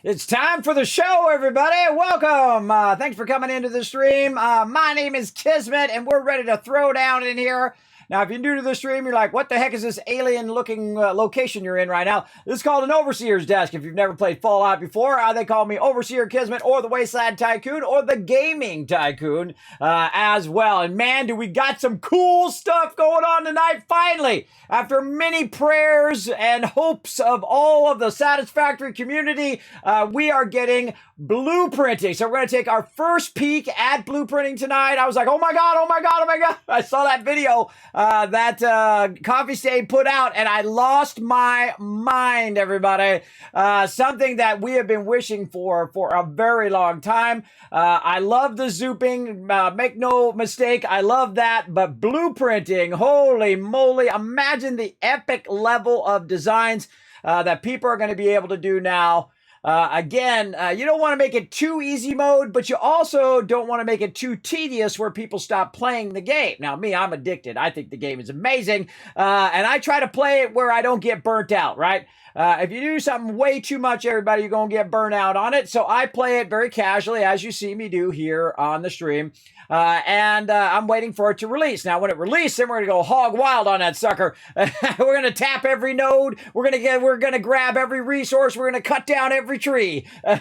It's time for the show, everybody. Welcome. Thanks for coming into the stream. My name is Kismet, and we're ready to throw down in here. Now, if you're new to the stream, you're like, what the heck is this alien-looking location you're in right now? This is called an Overseer's Desk. If you've never played Fallout before, they call me Overseer Kismet or the Wasteland Tycoon or the Gaming Tycoon as well. And man, do we got some cool stuff going on tonight, finally. After many prayers and hopes of all of the Satisfactory community, we are getting blueprinting. So we're going to take our first peek at blueprinting tonight. I was like, oh my God, oh my God, oh my God. I saw that video that Coffee Stain put out, and I lost my mind, everybody. Something that we have been wishing for a very long time. I love the zooping, make no mistake, I love that, but blueprinting, holy moly, imagine the epic level of designs that people are going to be able to do now. Again, you don't want to make it too easy mode, but you also don't want to make it too tedious where people stop playing the game. Now, me, I'm addicted. I think the game is amazing, and I try to play it where I don't get burnt out, right? If you do something way too much, everybody, you're going to get burnt out on it. So I play it very casually, as you see me do here on the stream. And I'm waiting for it to release. Now, when it releases, then we're going to go hog wild on that sucker. We're going to tap every node. We're going to grab every resource. We're going to cut down every tree. And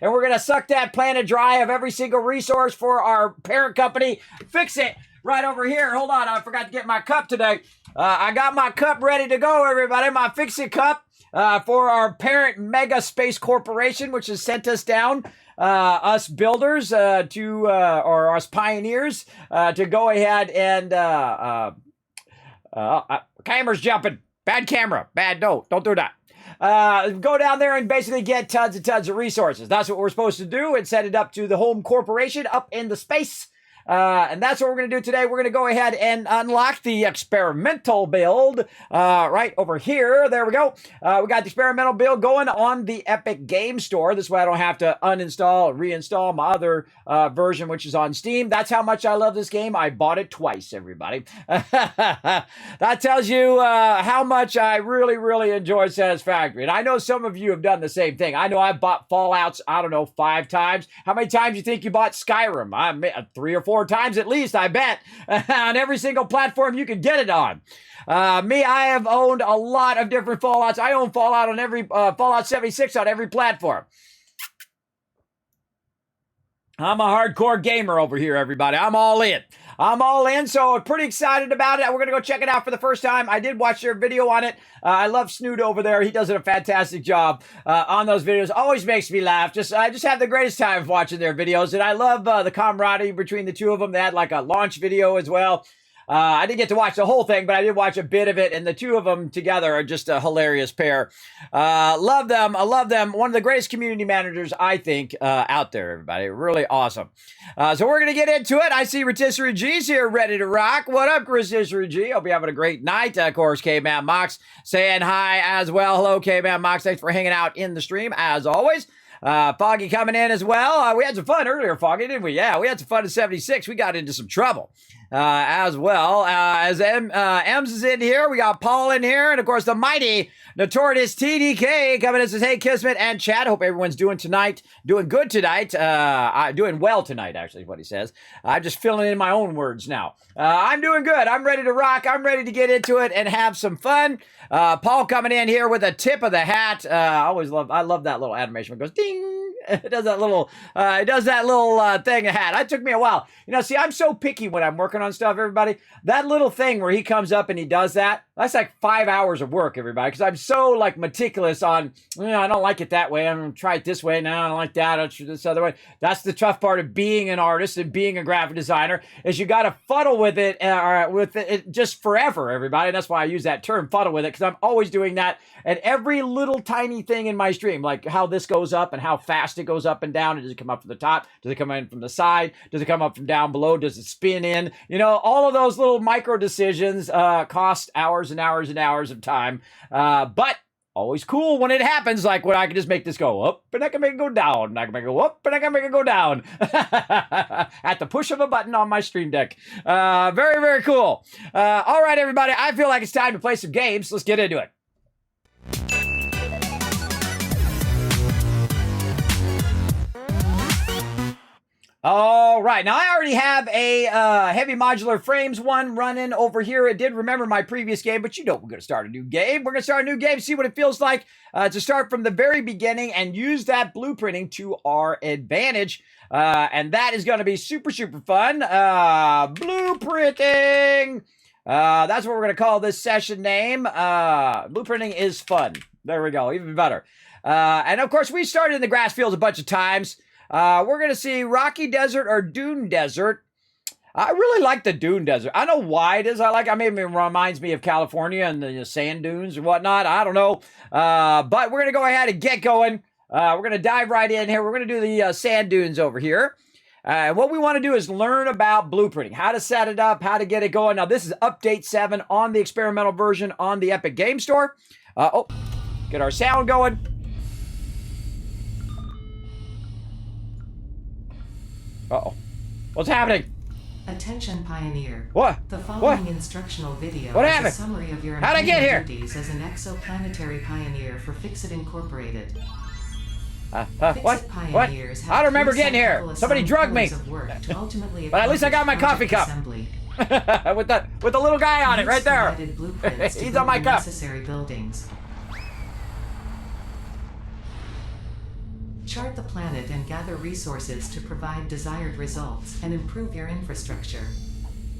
we're going to suck that planet dry of every single resource for our parent company. Fix it. Right over here. Hold on. I forgot to get my cup today. I got my cup ready to go, everybody. My Fix-It cup for our parent Mega Space Corporation, which has sent us down, us builders or us pioneers to go ahead and camera's jumping. Bad camera. Bad. No, don't do that. Go down there and basically get tons and tons of resources. That's what we're supposed to do and send it up to the home corporation up in the space. And that's what we're going to do today. We're going to go ahead and unlock the experimental build right over here. There we go. We got the experimental build going on the Epic Game Store. This way I don't have to uninstall and reinstall my other version, which is on Steam. That's how much I love this game. I bought it twice, everybody. That tells you how much I really, really enjoy Satisfactory. And I know some of you have done the same thing. I know I bought Fallouts, I don't know, 5 times. How many times do you think you bought Skyrim? 3 or 4 times at least, I bet, on every single platform you can get it on. Me, I have owned a lot of different Fallouts. I own Fallout on every Fallout 76 on every platform. I'm a hardcore gamer over here, everybody. I'm all in. I'm all in, so I'm pretty excited about it. We're going to go check it out for the first time. I did watch their video on it. I love Snoot over there. He does a fantastic job on those videos. Always makes me laugh. I just have the greatest time watching their videos, and I love the camaraderie between the two of them. They had like a launch video as well. I didn't get to watch the whole thing, but I did watch a bit of it, and the two of them together are just a hilarious pair. Love them. I love them. One of the greatest community managers, I think, out there, everybody. Really awesome. So we're going to get into it. I see Rotisserie G's here ready to rock. What up, Rotisserie G? Hope you're having a great night. Of course, K-Man Mox saying hi as well. Hello, K-Man Mox. Thanks for hanging out in the stream, as always. Foggy coming in as well. We had some fun earlier, Foggy, didn't we? Yeah, we had some fun in 76. We got into some trouble as well. As Ems is in here, we got Paul in here, and of course the mighty notorious TDK coming in and says, hey, Kismet and chat. Hope everyone's doing good tonight. Doing well tonight, actually, is what he says. I'm just filling in my own words now. I'm doing good. I'm ready to rock. I'm ready to get into it and have some fun. Paul coming in here with a tip of the hat. I love that little animation. It goes ding. It does that little thing of hat. It took me a while. See, I'm so picky when I'm working on stuff, everybody. That little thing where he comes up and he does that, that's like 5 hours of work, everybody, because I'm so like meticulous on, I don't like it that way. I'm going to try it this way. No, I don't like that. I'll try this other way. That's the tough part of being an artist and being a graphic designer is you got to fuddle with it just forever, everybody. And that's why I use that term, fuddle with it, because I'm always doing that at every little tiny thing in my stream, like how this goes up and how fast it goes up and down. Does it come up from the top? Does it come in from the side? Does it come up from down below? Does it spin in? All of those little micro decisions cost hours and hours and hours of time. But always cool when it happens, like when I can just make this go up and I can make it go down. I can make it go up and I can make it go down at the push of a button on my stream deck. Very, very cool. All right, everybody. I feel like it's time to play some games. Let's get into it. All right. Now, I already have a heavy modular frames one running over here. It did remember my previous game, but you know we're going to start a new game. We're going to start a new game, see what it feels like to start from the very beginning and use that blueprinting to our advantage. And that is going to be super, super fun. Blueprinting. That's what we're going to call this session name. Blueprinting is fun. There we go. Even better. And, of course, we started in the grass fields a bunch of times. We're going to see Rocky Desert or Dune Desert. I really like the Dune Desert. I know why it is I like it. I mean, it reminds me of California and the sand dunes and whatnot. I don't know. But we're going to go ahead and get going. We're going to dive right in here. We're going to do the sand dunes over here. What we want to do is learn about blueprinting, how to set it up, how to get it going. Now, this is Update 7 on the experimental version on the Epic Game Store. Get our sound going. Uh-oh. What's happening? Attention, Pioneer. What? The following instructional video what is happened? a summary of your How'd I get here? duties as an exoplanetary pioneer for Fixit Incorporated. What? Pioneers I don't remember getting here. Somebody drugged me. But at least I got my coffee cup. with the little guy on it right there. He's on my cup. Necessary buildings. Chart the planet and gather resources to provide desired results and improve your infrastructure.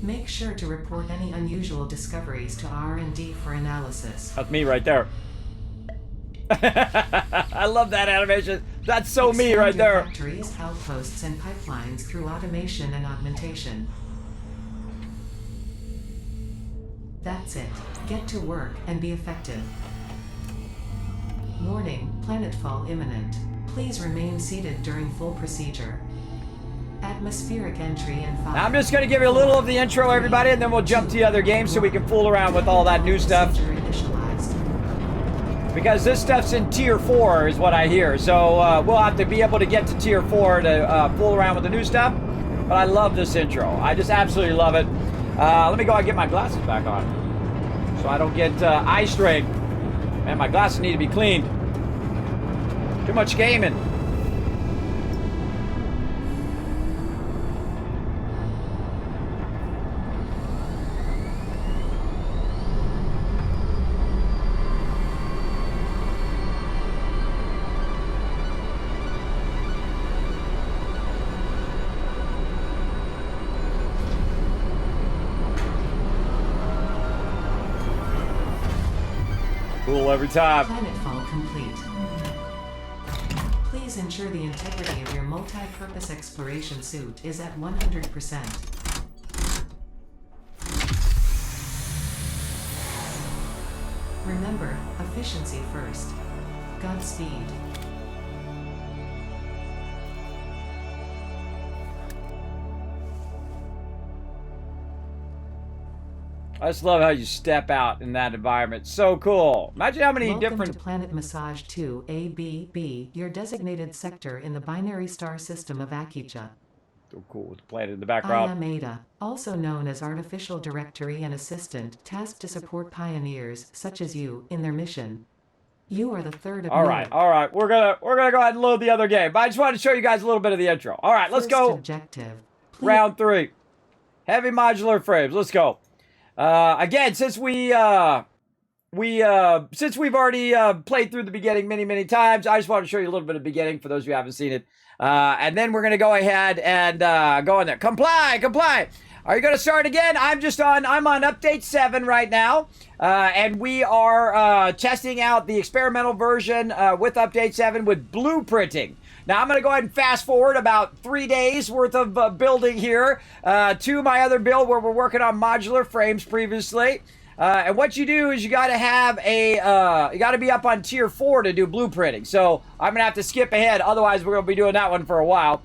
Make sure to report any unusual discoveries to R&D for analysis. That's me right there. I love that animation. That's so me right there. Factories, outposts, and pipelines through automation and augmentation. That's it. Get to work and be effective. Warning, planetfall imminent. Please remain seated during full procedure. Atmospheric entry and 5. Now I'm just going to give you a little of the intro, everybody, and then we'll jump to the other games so we can fool around with all that new stuff. Because this stuff's in Tier 4 is what I hear. So we'll have to be able to get to Tier 4 to fool around with the new stuff. But I love this intro. I just absolutely love it. Let me go and get my glasses back on so I don't get eye strain. Man, my glasses need to be cleaned. Too much gaming. Cool every time. Planetfall complete. Please ensure the integrity of your multi-purpose exploration suit is at 100%. Remember, efficiency first. Godspeed. I just love how you step out in that environment. So cool. Imagine how many Welcome different... to Planet Massage 2 ABB, your designated sector in the binary star system of Akicha. So cool with the planet in the I background. am Ada, also known as Artificial Directory and Assistant, tasked to support pioneers, such as you, in their mission. You are the third of All right. We're gonna go ahead and load the other game. But I just wanted to show you guys a little bit of the intro. All right, let's go. Objective. Round 3. Heavy modular frames. Let's go. Again, since we've already played through the beginning many times, I just want to show you a little bit of the beginning for those who haven't seen it. And then we're going to go ahead and go in there. Comply. Are you going to start again? I'm on Update 7 right now. And we are testing out the experimental version with Update 7 with blueprinting. Now, I'm going to go ahead and fast forward about 3 days worth of building here to my other build where we're working on modular frames previously. And what you do is you got to have you got to be up on Tier 4 to do blueprinting. So I'm going to have to skip ahead. Otherwise, we're going to be doing that one for a while.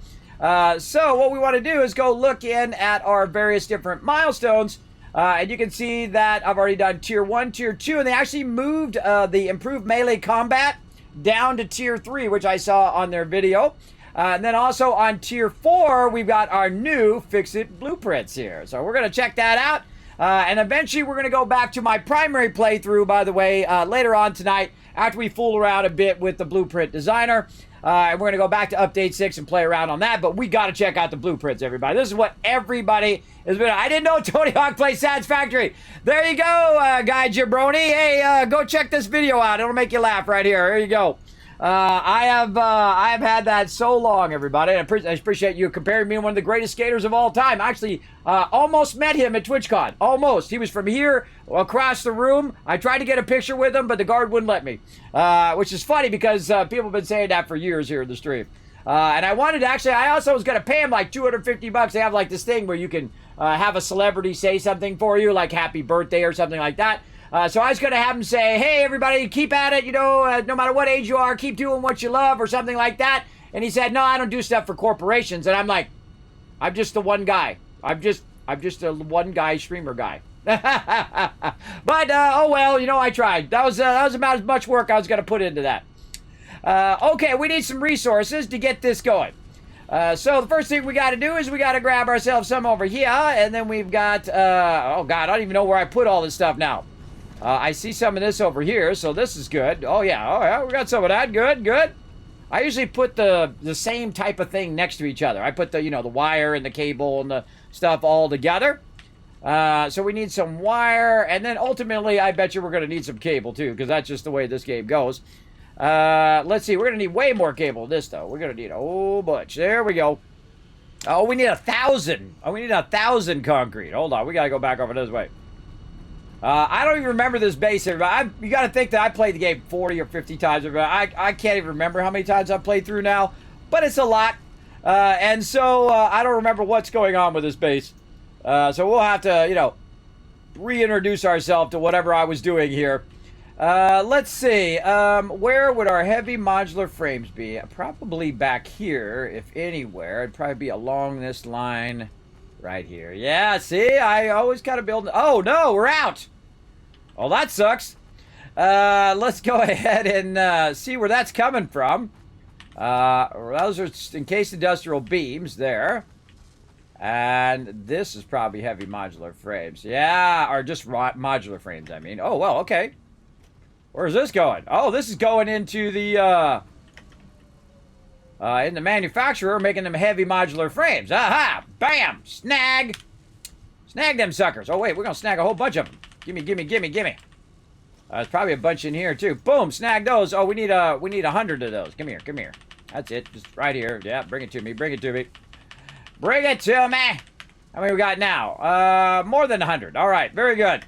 So what we want to do is go look in at our various different milestones. And you can see that I've already done Tier 1, Tier 2, and they actually moved the improved melee combat down to Tier 3, which I saw on their video. And then also on Tier 4, we've got our new Fixit blueprints here. So we're going to check that out. And eventually we're going to go back to my primary playthrough, by the way, later on tonight after we fool around a bit with the Blueprint Designer. And we're going to go back to Update 6 and play around on that. But we got to check out the blueprints, everybody. This is what everybody has been. I didn't know Tony Hawk plays Satisfactory. There you go, Guy Jabroni. Hey, go check this video out. It'll make you laugh right here. Here you go. I have had that so long, everybody. I appreciate you comparing me to one of the greatest skaters of all time. Actually, almost met him at TwitchCon. Almost. He was from here across the room. I tried to get a picture with him, but the guard wouldn't let me. Which is funny because people have been saying that for years here in the stream. And I wanted to actually, I also was going to pay him like $250. They have like this thing where you can have a celebrity say something for you, like happy birthday or something like that. So I was going to have him say, hey, everybody, keep at it, you know, no matter what age you are, keep doing what you love or something like that. And he said, no, I don't do stuff for corporations. And I'm like, I'm just the one guy. I'm just a one guy streamer guy. But, oh, well, you know, I tried. That was about as much work I was going to put into that. Okay, we need some resources to get this going. So the first thing we got to do is we got to grab ourselves some over here. And then we've got, oh, God, I don't even know where I put all this stuff now. I see some of this over here, so this is good. Oh, yeah, we got some of that. Good, good. I usually put the same type of thing next to each other. I put the, you know, the wire and the cable and the stuff all together. So we need some wire, and then ultimately, I bet you we're going to need some cable, too, because that's just the way this game goes. Let's see, we're going to need way more cable than this, though. We're going to need a whole bunch. There we go. Oh, we need 1,000. Oh, we need 1,000 concrete. Hold on, we got to go back over this way. I don't even remember this base, everybody. You got to think that I played the game 40 or 50 times. I can't even remember how many times I've played through now, but it's a lot. And so I don't remember what's going on with this base. So we'll have to, you know, reintroduce ourselves to whatever I was doing here. Let's see. Where would our heavy modular frames be? Probably back here, if anywhere. It'd probably be along this line right here. Yeah, see? I always kind of build... Oh, no, we're out! Oh, that sucks. Let's go ahead and see where that's coming from. Those are encased industrial beams there. And this is probably heavy modular frames. Yeah, or just modular frames, I mean. Oh, well, okay. Where's this going? Oh, this is going into the, in the manufacturer, making them heavy modular frames. Aha! Bam! Snag! Snag them suckers. Oh, wait, we're gonna snag a whole bunch of them. Gimme, gimme, gimme, gimme. There's probably a bunch in here, too. Boom! Snag those. Oh, we need 100 of those. Come here, come here. That's it. Just right here. Yeah, bring it to me. Bring it to me. Bring it to me! How many we got now? More than 100. All right, very good.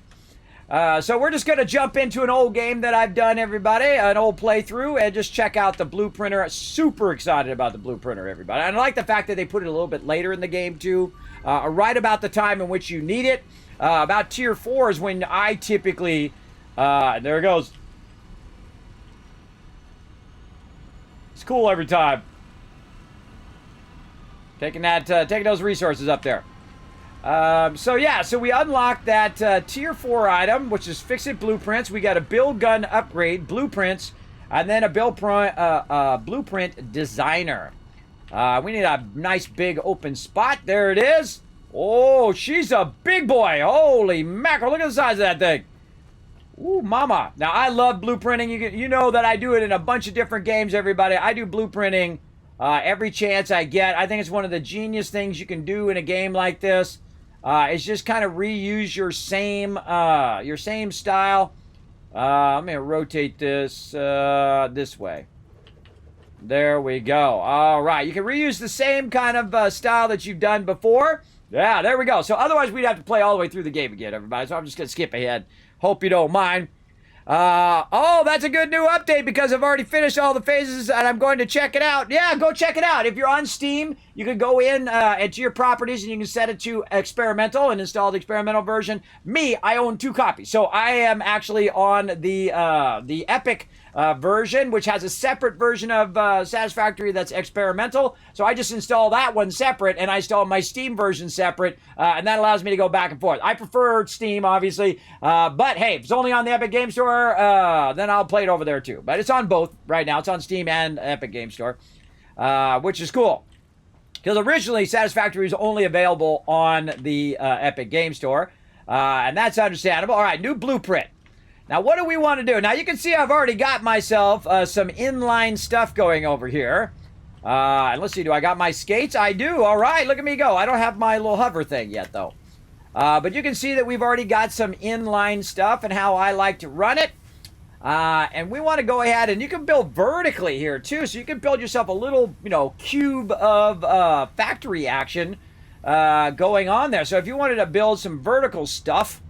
So we're just going to jump into an old game that I've done, everybody. An old playthrough, and just check out the Blueprinter. Super excited about the Blueprinter, everybody. And I like the fact that they put it a little bit later in the game, too. Right about the time in which you need it. About Tier 4 is when I typically... there it goes. It's cool every time. Taking those resources up there. So yeah, so we unlocked that Tier 4 item, which is Fix-It Blueprints. We got a build gun upgrade, blueprints, and then a blueprint designer. We need a nice big open spot. There it is. Oh, she's a big boy. Holy mackerel, look at the size of that thing. Ooh, mama. Now, I love blueprinting. You know that I do it in a bunch of different games, everybody. I do blueprinting every chance I get. I think it's one of the genius things you can do in a game like this. Is just kind of reuse your same style. I'm going to rotate this this way. There we go. All right. You can reuse the same kind of style that you've done before. Yeah, there we go. So otherwise, we'd have to play all the way through the game again, everybody. So I'm just going to skip ahead. Hope you don't mind. Oh, that's a good new update because I've already finished all the phases and I'm going to check it out. Yeah, go check it out. If you're on Steam, you can go in into your properties and you can set it to experimental and install the experimental version. Me, I own 2 copies. So I am actually on the Epic version, which has a separate version of Satisfactory that's experimental. So I just install that one separate, and I install my Steam version separate, and that allows me to go back and forth. I prefer Steam, obviously, but hey, if it's only on the Epic Game Store, then I'll play it over there too. But it's on both right now. It's on Steam and Epic Game Store, which is cool. Because originally, Satisfactory was only available on the Epic Game Store. And that's understandable. All right, new blueprint. Now, what do we want to do? Now, you can see I've already got myself some inline stuff going over here. And let's see, do I got my skates? I do. All right, look at me go. I don't have my little hover thing yet, though. But you can see that we've already got some inline stuff and how I like to run it. And we want to go ahead, and you can build vertically here, too. So you can build yourself a little, cube of factory action going on there. So if you wanted to build some vertical stuff,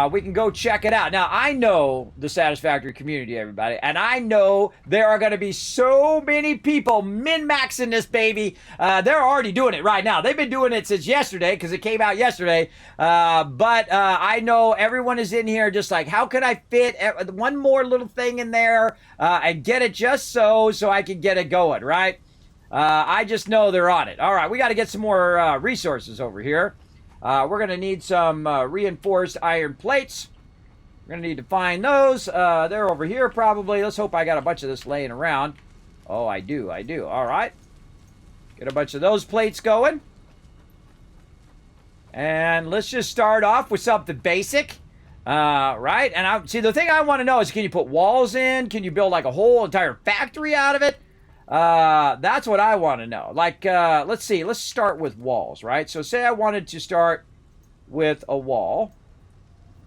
we can go check it out. Now, I know the Satisfactory community, everybody, and I know there are going to be so many people min-maxing this baby. They're already doing it right now. They've been doing it since yesterday because it came out yesterday. But I know everyone is in here just like, how can I fit one more little thing in there and get it just so I can get it going, right? I just know they're on it. All right, we got to get some more resources over here. We're going to need some reinforced iron plates. We're going to need to find those. They're over here probably. Let's hope I got a bunch of this laying around. Oh, I do. All right. Get a bunch of those plates going. And let's just start off with something basic. Right? And see, the thing I want to know is, can you put walls in? Can you build like a whole entire factory out of it? That's what I want to know. Like, let's see. Let's start with walls, right? So say I wanted to start with a wall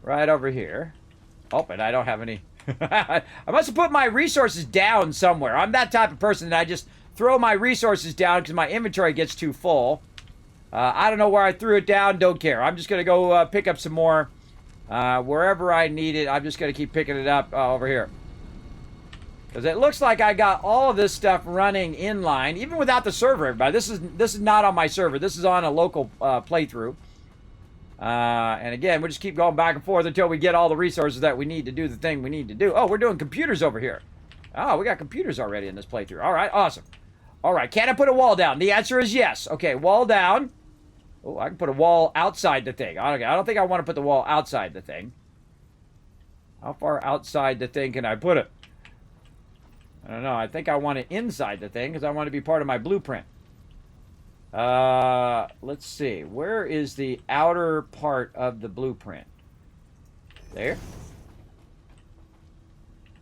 right over here. Oh, and I don't have any. I must have put my resources down somewhere. I'm that type of person that I just throw my resources down because my inventory gets too full. I don't know where I threw it down. Don't care. I'm just going to go pick up some more wherever I need it. I'm just going to keep picking it up over here. Because it looks like I got all of this stuff running inline, even without the server, everybody. This is not on my server. This is on a local playthrough. And again, we'll just keep going back and forth until we get all the resources that we need to do the thing we need to do. Oh, we're doing computers over here. Oh, we got computers already in this playthrough. All right, awesome. All right, can I put a wall down? The answer is yes. Okay, wall down. Oh, I can put a wall outside the thing. Okay, I don't think I want to put the wall outside the thing. How far outside the thing can I put it? I don't know. I think I want it inside the thing because I want to be part of my blueprint. Let's see. Where is the outer part of the blueprint? There.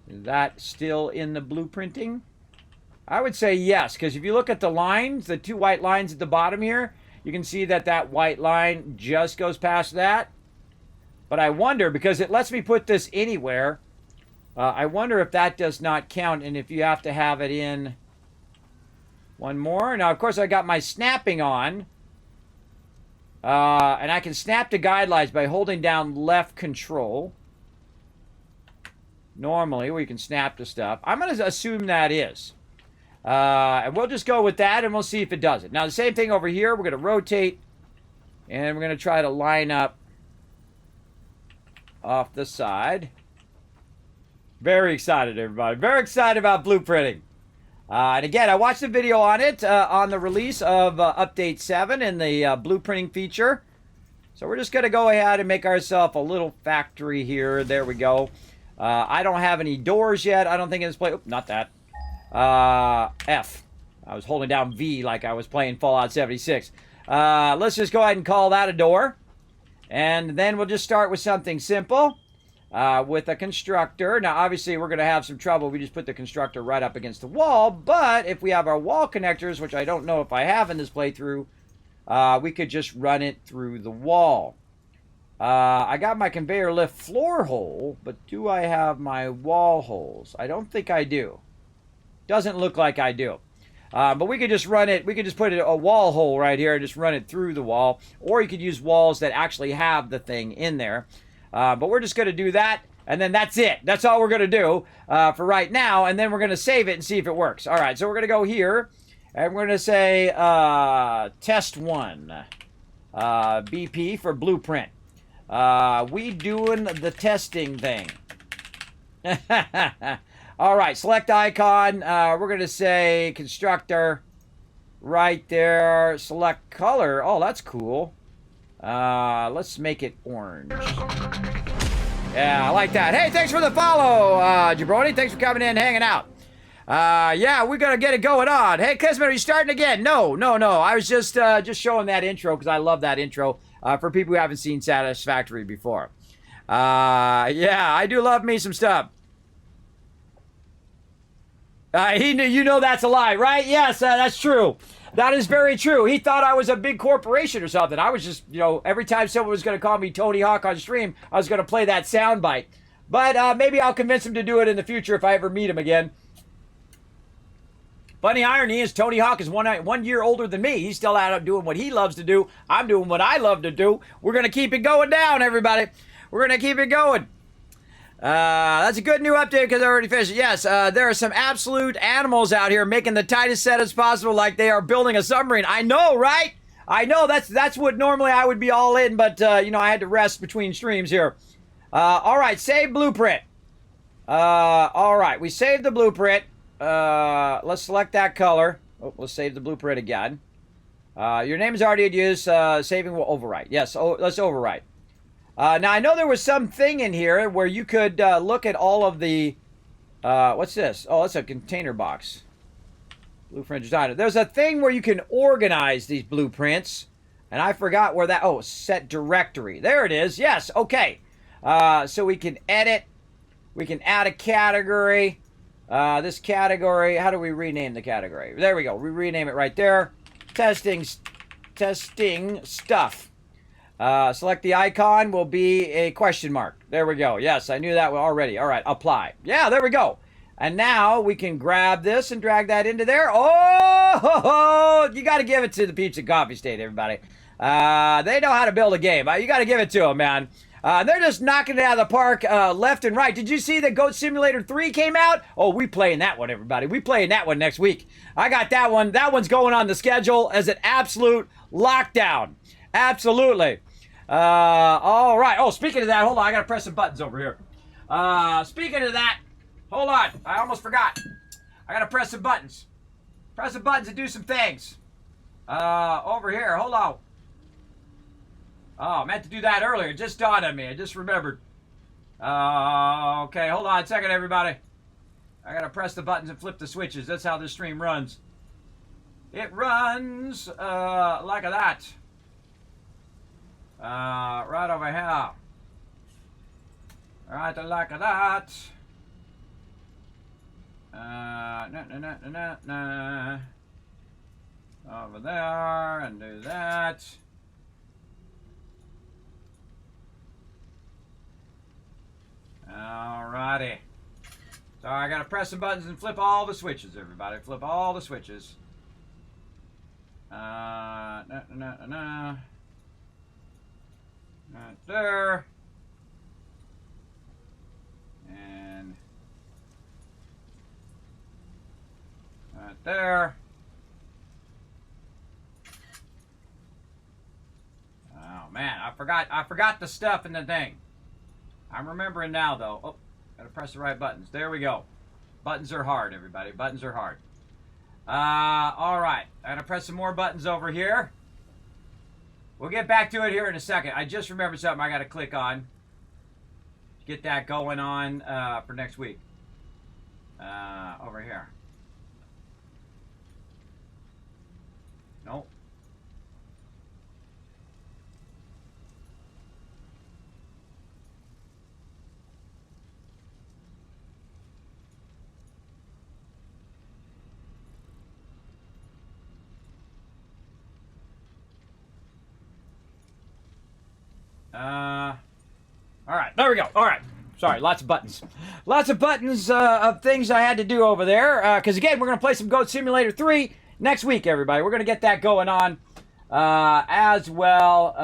Is that still in the blueprinting? I would say yes, because if you look at the lines, the two white lines at the bottom here, you can see that that white line just goes past that. But I wonder, because it lets me put this anywhere, I wonder if that does not count, and if you have to have it in one more. Now, of course, I got my snapping on, and I can snap to guidelines by holding down left control. Normally, where you can snap to stuff. I'm going to assume that is. And we'll just go with that, and we'll see if it does it. Now, the same thing over here. We're going to rotate, and we're going to try to line up off the side. Very excited, everybody. Very excited about blueprinting. And again, I watched a video on it on the release of Update 7 and the blueprinting feature. So we're just going to go ahead and make ourselves a little factory here. There we go. I don't have any doors yet. I don't think in this place. Oop, not that. F. I was holding down V like I was playing Fallout 76. Let's just go ahead and call that a door. And then we'll just start with something simple. With a constructor. Now, obviously, we're going to have some trouble. We just put the constructor right up against the wall. But if we have our wall connectors, which I don't know if I have in this playthrough, we could just run it through the wall. I got my conveyor lift floor hole, but do I have my wall holes? I don't think I do. Doesn't look like I do. But we could just run it. We could just put a wall hole right here and just run it through the wall. Or you could use walls that actually have the thing in there. But we're just going to do that, and then that's it. That's all we're going to do for right now, and then we're going to save it and see if it works. All right, so we're going to go here, and we're going to say test 1, BP for blueprint. We doing the testing thing. All right, select icon. We're going to say constructor right there. Select color. Oh, that's cool. Let's make it orange. Yeah, I like that. Hey, thanks for the follow, Jabroni. Thanks for coming in and hanging out. Yeah, we're gonna get it going on. Hey, Kismet, are you starting again? No. I was just showing that intro because I love that intro. for people who haven't seen Satisfactory before. Yeah, I do love me some stuff. You know that's a lie, right? Yes, that's true. That is very true. He thought I was a big corporation or something. I was just, every time someone was going to call me Tony Hawk on stream, I was going to play that soundbite. But maybe I'll convince him to do it in the future if I ever meet him again. Funny irony is Tony Hawk is 1 year older than me. He's still out doing what he loves to do. I'm doing what I love to do. We're going to keep it going down, everybody. We're going to keep it going. That's a good new update because I already finished it. Yes, there are some absolute animals out here making the tightest set as possible like they are building a submarine. I know, right? I know that's what normally I would be all in, but, I had to rest between streams here. All right, save blueprint. All right, we saved the blueprint. Let's select that color. Oh, let's save the blueprint again. Your name is already in use. Saving will overwrite. Yes, let's overwrite. Now, I know there was something in here where you could look at all of the... what's this? Oh, that's a container box. Blueprint designer. There's a thing where you can organize these blueprints. And I forgot where that... Oh, set directory. There it is. Yes, okay. So we can edit. We can add a category. This category... How do we rename the category? There we go. We rename it right there. Testing stuff. Select the icon will be a question mark. There we go. Yes, I knew that already. All right, apply. Yeah, there we go. And now we can grab this and drag that into there. Oh, you got to give it to the Pizza Coffee State, everybody. They know how to build a game. You got to give it to them, man. They're just knocking it out of the park left and right. Did you see that Goat Simulator 3 came out? Oh, we playing that one, everybody. We playing that one next week. I got that one. That one's going on the schedule as an absolute lockdown. Absolutely. All right. Oh, speaking of that, hold on. I got to press some buttons over here. Speaking of that, hold on. I almost forgot. I got to press some buttons. Press some buttons and do some things. Over here. Hold on. Oh, I meant to do that earlier. It just dawned on me. I just remembered. Okay. Hold on a second, everybody. I got to press the buttons and flip the switches. That's how this stream runs. It runs, like that. Right over here. Right like that. Over there and do that. Alrighty. So I gotta press some buttons and flip all the switches, everybody. Flip all the switches. Right there. And right there. Oh man, I forgot the stuff in the thing. I'm remembering now though. Oh, gotta press the right buttons. There we go. Buttons are hard, everybody. Buttons are hard. Alright. I gotta press some more buttons over here. We'll get back to it here in a second. I just remembered something I gotta click on. Get that going on for next week. Over here. Nope. All right, there we go. All right. Sorry, lots of buttons. Lots of buttons of things I had to do over there. Because, again, we're going to play some Goat Simulator 3 next week, everybody. We're going to get that going on as well.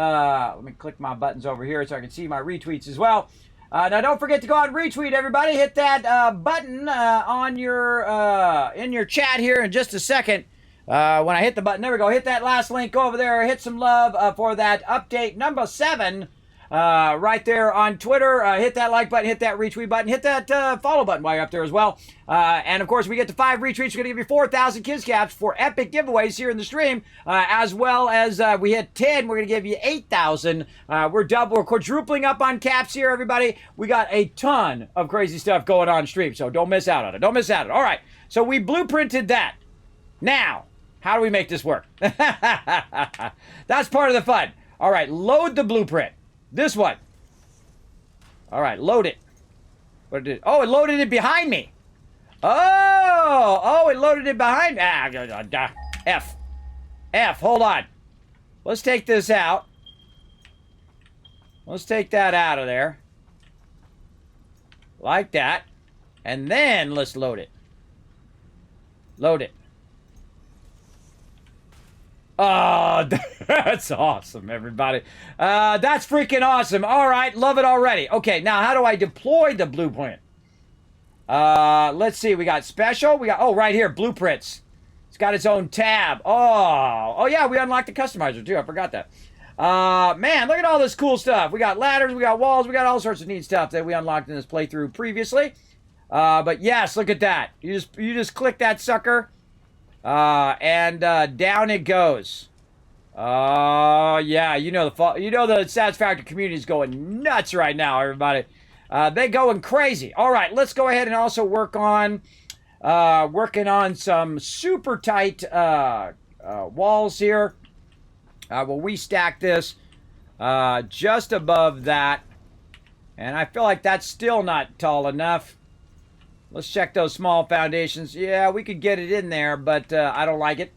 Let me click my buttons over here so I can see my retweets as well. Now, don't forget to go out and retweet, everybody. Hit that button on your in your chat here in just a second. When I hit the button, there we go. Hit that last link over there. Hit some love for that update number 7 right there on Twitter. Hit that like button. Hit that retweet button. Hit that follow button while you're up there as well. And, of course, we get to 5 retweets. We're going to give you 4,000 Kids Caps for epic giveaways here in the stream. As well as we hit 10, we're going to give you 8,000. We're quadrupling up on caps here, everybody. We got a ton of crazy stuff going on stream, so don't miss out on it. Don't miss out on it. All right, so we blueprinted that. Now, how do we make this work? That's part of the fun. All right, load the blueprint. This one. All right, load it. What did it? Oh, it loaded it behind me. Oh, it loaded it behind me. F, hold on. Let's take this out. Let's take that out of there. Like that. And then let's load it. Load it. Oh, that's awesome, everybody. That's freaking awesome. All right, love it already. Okay, now how do I deploy the blueprint? Let's see. We got special. We got, oh, right here, blueprints. It's got its own tab. Oh, yeah, we unlocked the customizer, too. I forgot that. Man, look at all this cool stuff. We got ladders, we got walls, we got all sorts of neat stuff that we unlocked in this playthrough previously. But yes, look at that. You just click that sucker. And down it goes. Oh, yeah, you know the Satisfactory community is going nuts right now, everybody. They going crazy. All right, let's go ahead and also working on some super tight walls here. We'll restack this just above that. And I feel like that's still not tall enough. Let's check those small foundations. Yeah, we could get it in there, but I don't like it.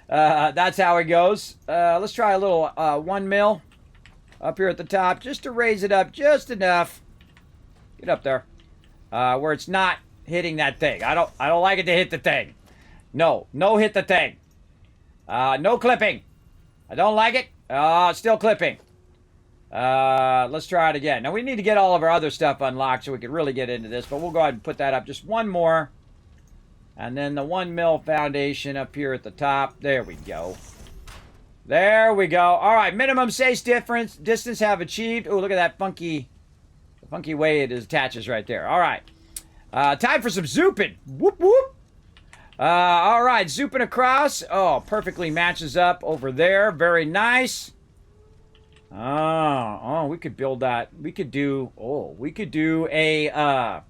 That's how it goes. Let's try a little 1 mil up here at the top, just to raise it up just enough. Get up there, where it's not hitting that thing. I don't like it to hit the thing. No hit the thing. No clipping. I don't like it. It's still clipping. Let's try it again. Now, we need to get all of our other stuff unlocked so we can really get into this, but we'll go ahead and put that up just one more. And then the 1 mil foundation up here at the top. There we go. There we go. All right, minimum safe distance have achieved. Oh, look at that funky way it attaches right there. All right. Time for some zooping. Whoop, whoop. All right, zooping across. Oh, perfectly matches up over there. Very nice. Oh, we could build that. We could do a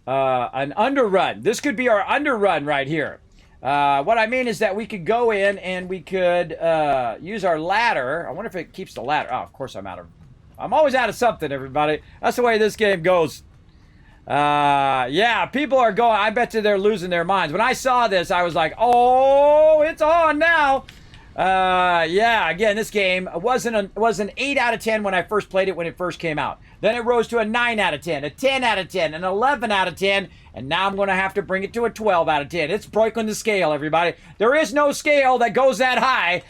an underrun. This could be our underrun right here. What I mean is that we could go in and we could use our ladder. I wonder if it keeps the ladder. Oh, of course I'm always out of something, everybody. That's the way this game goes. Yeah, people are going. I bet you they're losing their minds. When I saw this, I was like, oh, it's on now. Yeah, again, this game was an 8 out of 10 when I first played it when it first came out. Then it rose to a 9 out of 10, a 10 out of 10, an 11 out of 10, and now I'm going to have to bring it to a 12 out of 10. It's breaking the scale, everybody. There is no scale that goes that high,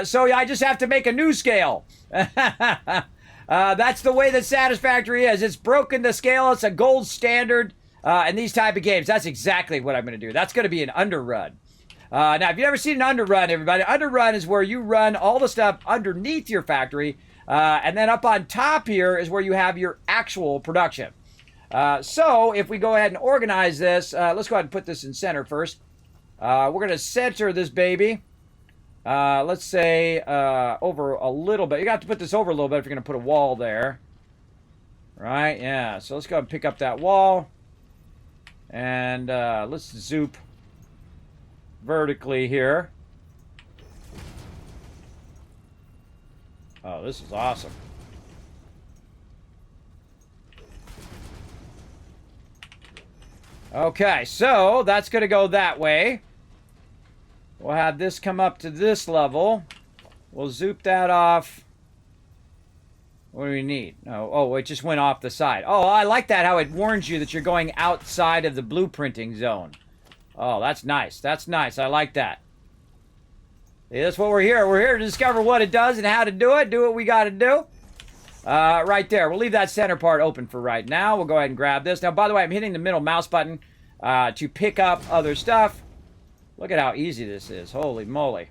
so I just have to make a new scale. That's the way that Satisfactory is. It's broken the scale. It's a gold standard in these type of games. That's exactly what I'm going to do. That's going to be an underrun. Now, if you've never seen an underrun, everybody, underrun is where you run all the stuff underneath your factory, and then up on top here is where you have your actual production. So, if we go ahead and organize this, let's go ahead and put this in center first. We're going to center this baby. Let's say over a little bit. You got to put this over a little bit if you're going to put a wall there. Right? Yeah. So, let's go ahead and pick up that wall. And let's zoop vertically here. Oh, this is awesome. Okay, so that's going to go that way. We'll have this come up to this level. We'll zoop that off. What do we need? Oh, it just went off the side. Oh, I like that, how it warns you that you're going outside of the blueprinting zone. Oh, that's nice. That's nice. I like that. See, that's what we're here. We're here to discover what it does and how to do it. Do what we got to do. Right there. We'll leave that center part open for right now. We'll go ahead and grab this. Now, by the way, I'm hitting the middle mouse button to pick up other stuff. Look at how easy this is. Holy moly.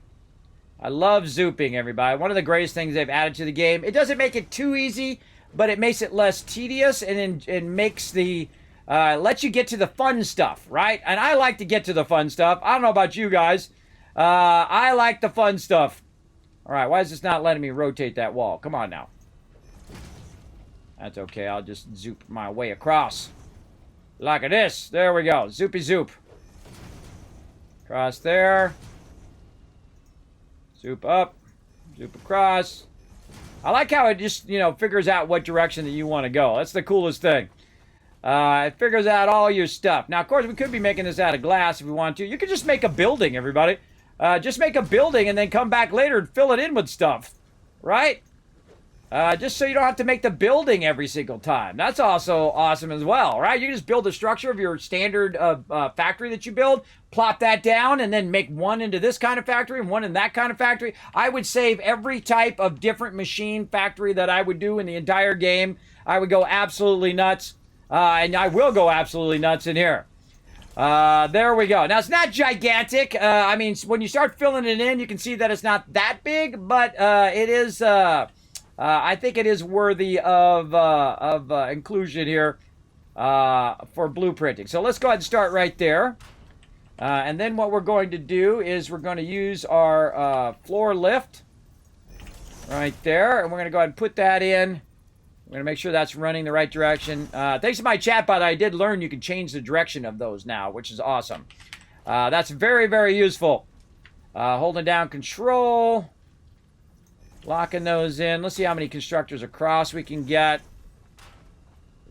I love zooping, everybody. One of the greatest things they've added to the game. It doesn't make it too easy, but it makes it less tedious and it makes the... lets you get to the fun stuff, right? And I like to get to the fun stuff. I don't know about you guys. I like the fun stuff. All right, why is this not letting me rotate that wall? Come on now. That's okay. I'll just zoop my way across. Like this. There we go. Zoopy zoop. Across there. Zoop up. Zoop across. I like how it just, you know, figures out what direction that you want to go. That's the coolest thing. It figures out all your stuff. Now, of course, we could be making this out of glass if we want to. You could just make a building, everybody. Just make a building and then come back later and fill it in with stuff. Right? Just so you don't have to make the building every single time. That's also awesome as well, right? You can just build a structure of your standard factory that you build, plop that down, and then make one into this kind of factory and one in that kind of factory. I would save every type of different machine factory that I would do in the entire game. I would go absolutely nuts, and I will go absolutely nuts in here. There we go. Now, it's not gigantic. I mean, when you start filling it in, you can see that it's not that big, but it is... I think it is worthy of inclusion here for blueprinting. So let's go ahead and start right there. And then what we're going to do is we're going to use our floor lift right there. And we're going to go ahead and put that in. We're going to make sure that's running the right direction. Thanks to my chat bot, I did learn you can change the direction of those now, which is awesome. That's very, very useful. Holding down control. Locking those in. Let's see how many constructors across we can get.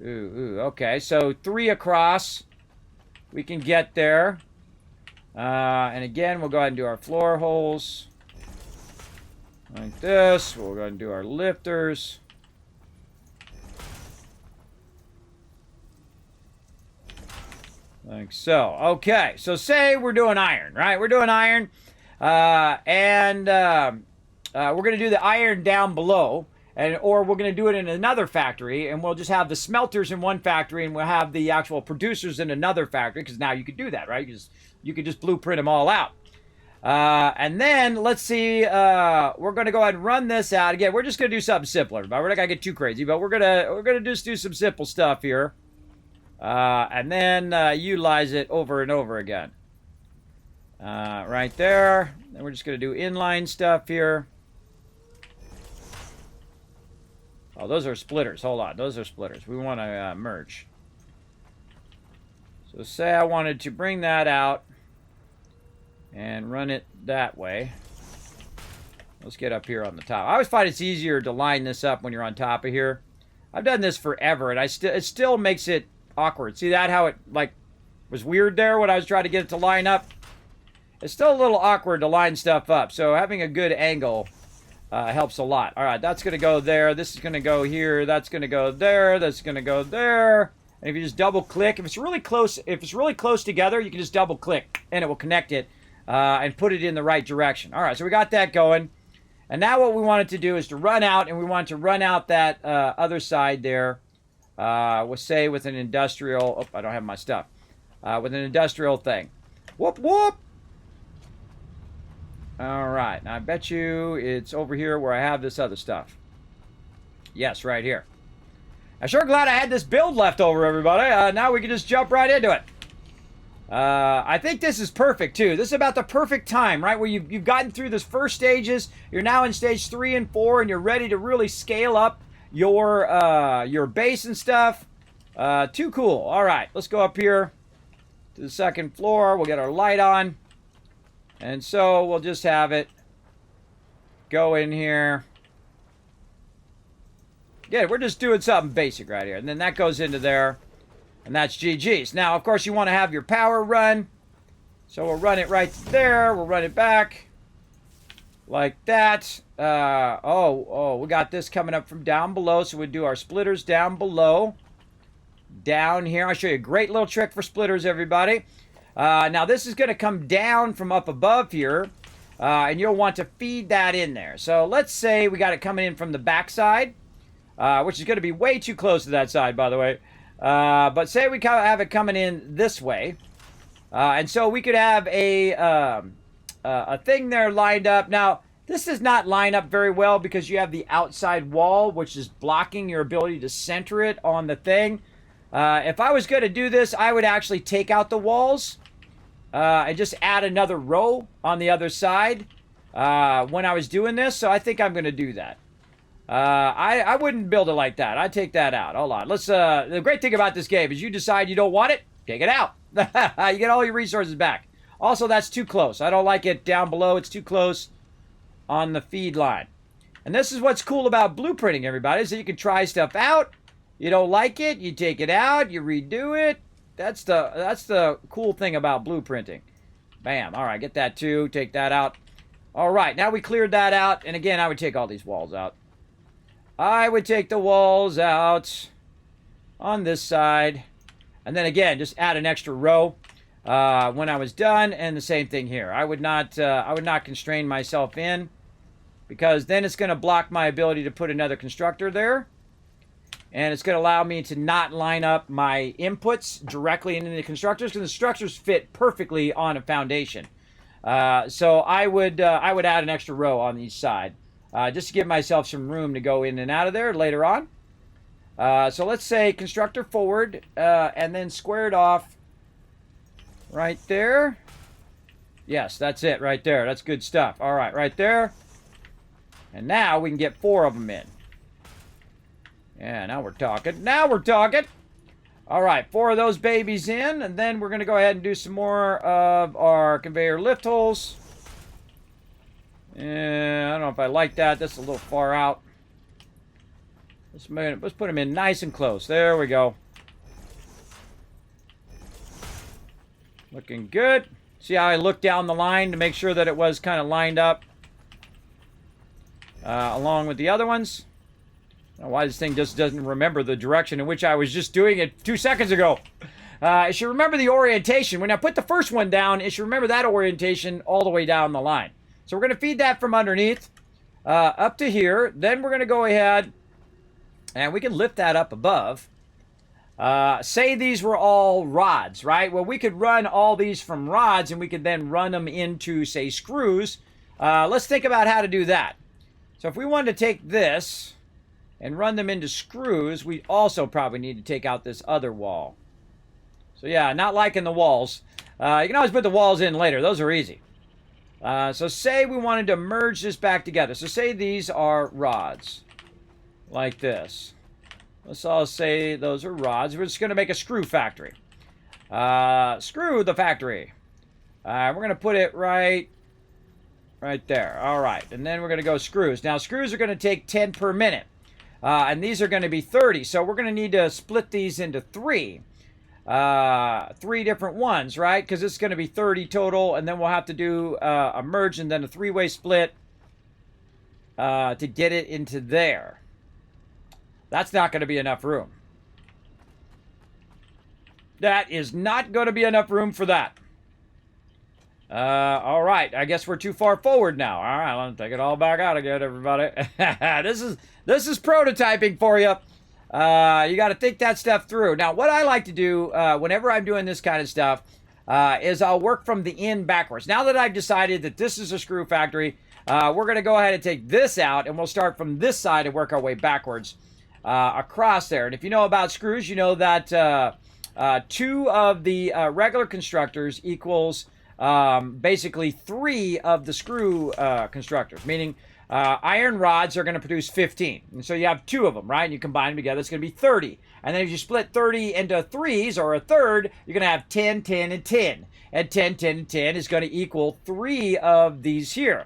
Okay. So 3 across we can get there. And again, we'll go ahead and do our floor holes. Like this. We'll go ahead and do our lifters. Like so. Okay. So say we're doing iron, right? We're doing iron. We're going to do the iron down below, or we're going to do it in another factory, and we'll just have the smelters in one factory, and we'll have the actual producers in another factory, because now you could do that, right? You could just blueprint them all out. And then, let's see, we're going to go ahead and run this out. Again, we're just going to do something simpler, but we're not going to get too crazy, but we're going to just do some simple stuff here. And then utilize it over and over again. Right there. And we're just going to do inline stuff here. Oh, those are splitters. Hold on. Those are splitters. We want to merge. So say I wanted to bring that out and run it that way. Let's get up here on the top. I always find it's easier to line this up when you're on top of here. I've done this forever, and it still makes it awkward. See that? How it, like, was weird there when I was trying to get it to line up? It's still a little awkward to line stuff up, so having a good angle helps a lot. All right, that's going to go there. This is going to go here. That's going to go there. That's going to go there. And if you just double click, if it's really close together, you can just double click and it will connect it and put it in the right direction. All right, so we got that going. And now what we wanted to do is to run out, and we want to run out that other side there. We'll say with an industrial. Oh, I don't have my stuff. With an industrial thing. Whoop whoop. All right, now I bet you it's over here where I have this other stuff. Yes, right here. I'm sure glad I had this build left over, everybody. Now we can just jump right into it. I think this is perfect, too. This is about the perfect time, right? Where you've gotten through this first stages. You're now in stage 3 and 4, and you're ready to really scale up your base and stuff. Too cool. All right, let's go up here to the second floor. We'll get our light on. And so we'll just have it go in here. Yeah, we're just doing something basic right here. And then that goes into there. And that's GG's. Now, of course, you want to have your power run. So we'll run it right there. We'll run it back. Like that. We got this coming up from down below. So we do our splitters down below. Down here. I'll show you a great little trick for splitters, everybody. Now, this is going to come down from up above here, and you'll want to feed that in there. So let's say we got it coming in from the back side, which is going to be way too close to that side, by the way. But say we have it coming in this way, and so we could have a thing there lined up. Now, this does not line up very well because you have the outside wall, which is blocking your ability to center it on the thing. If I was going to do this, I would actually take out the walls and just add another row on the other side when I was doing this. So I think I'm going to do that. I wouldn't build it like that. I'd take that out. Hold on. The great thing about this game is you decide you don't want it, take it out. You get all your resources back. Also, that's too close. I don't like it down below. It's too close on the feed line. And this is what's cool about blueprinting, everybody, is that you can try stuff out. You don't like it, you take it out, you redo it. That's the cool thing about blueprinting. Bam. All right, get that too. Take that out. All right, now we cleared that out. And again, I would take all these walls out. I would take the walls out on this side. And then again, just add an extra row when I was done. And the same thing here. I would not constrain myself in, because then it's going to block my ability to put another constructor there. And it's going to allow me to not line up my inputs directly into the constructors, because the structures fit perfectly on a foundation. So I would add an extra row on each side, just to give myself some room to go in and out of there later on. So let's say constructor forward, and then squared off right there. Yes, that's it right there. That's good stuff. All right, right there. And now we can get 4 of them in. Yeah, now we're talking. Now we're talking. All right, 4 of those babies in, and then we're going to go ahead and do some more of our conveyor lift holes. Yeah, I don't know if I like that. That's a little far out. Let's put them in nice and close. There we go. Looking good. See how I looked down the line to make sure that it was kind of lined up along with the other ones. I don't know why this thing just doesn't remember the direction in which I was just doing it 2 seconds ago. It should remember the orientation. When I put the first one down, it should remember that orientation all the way down the line. So we're going to feed that from underneath up to here. Then we're going to go ahead and we can lift that up above. Say these were all rods, right? Well, we could run all these from rods, and we could then run them into, say, screws. Let's think about how to do that. So if we wanted to take this and run them into screws, we also probably need to take out this other wall. So yeah, not liking the walls. You can always put the walls in later. Those are easy. So say we wanted to merge this back together. So say these are rods, like this. Let's all say those are rods. We're just going to make a screw factory. Screw the factory. We're going to put it right there. All right, and then we're going to go screws. Now, screws are going to take 10 per minute. And these are going to be 30. So we're going to need to split these into 3. 3 different ones, right? Because it's going to be 30 total. And then we'll have to do a merge and then a 3-way split to get it into there. That's not going to be enough room. That is not going to be enough room for that. All right. I guess we're too far forward now. All right. Let me take it all back out again, everybody. This is prototyping for you. You got to think that stuff through. Now, what I like to do whenever I'm doing this kind of stuff is I'll work from the end backwards. Now that I've decided that this is a screw factory, we're going to go ahead and take this out, and we'll start from this side and work our way backwards across there. And if you know about screws, you know that 2 of the regular constructors equals basically 3 of the screw constructors, meaning iron rods are going to produce 15. And so you have 2 of them, right? And you combine them together, it's going to be 30. And then if you split 30 into 3s, or a third, you're going to have 10, 10, and 10. And 10, 10, and 10 is going to equal 3 of these here.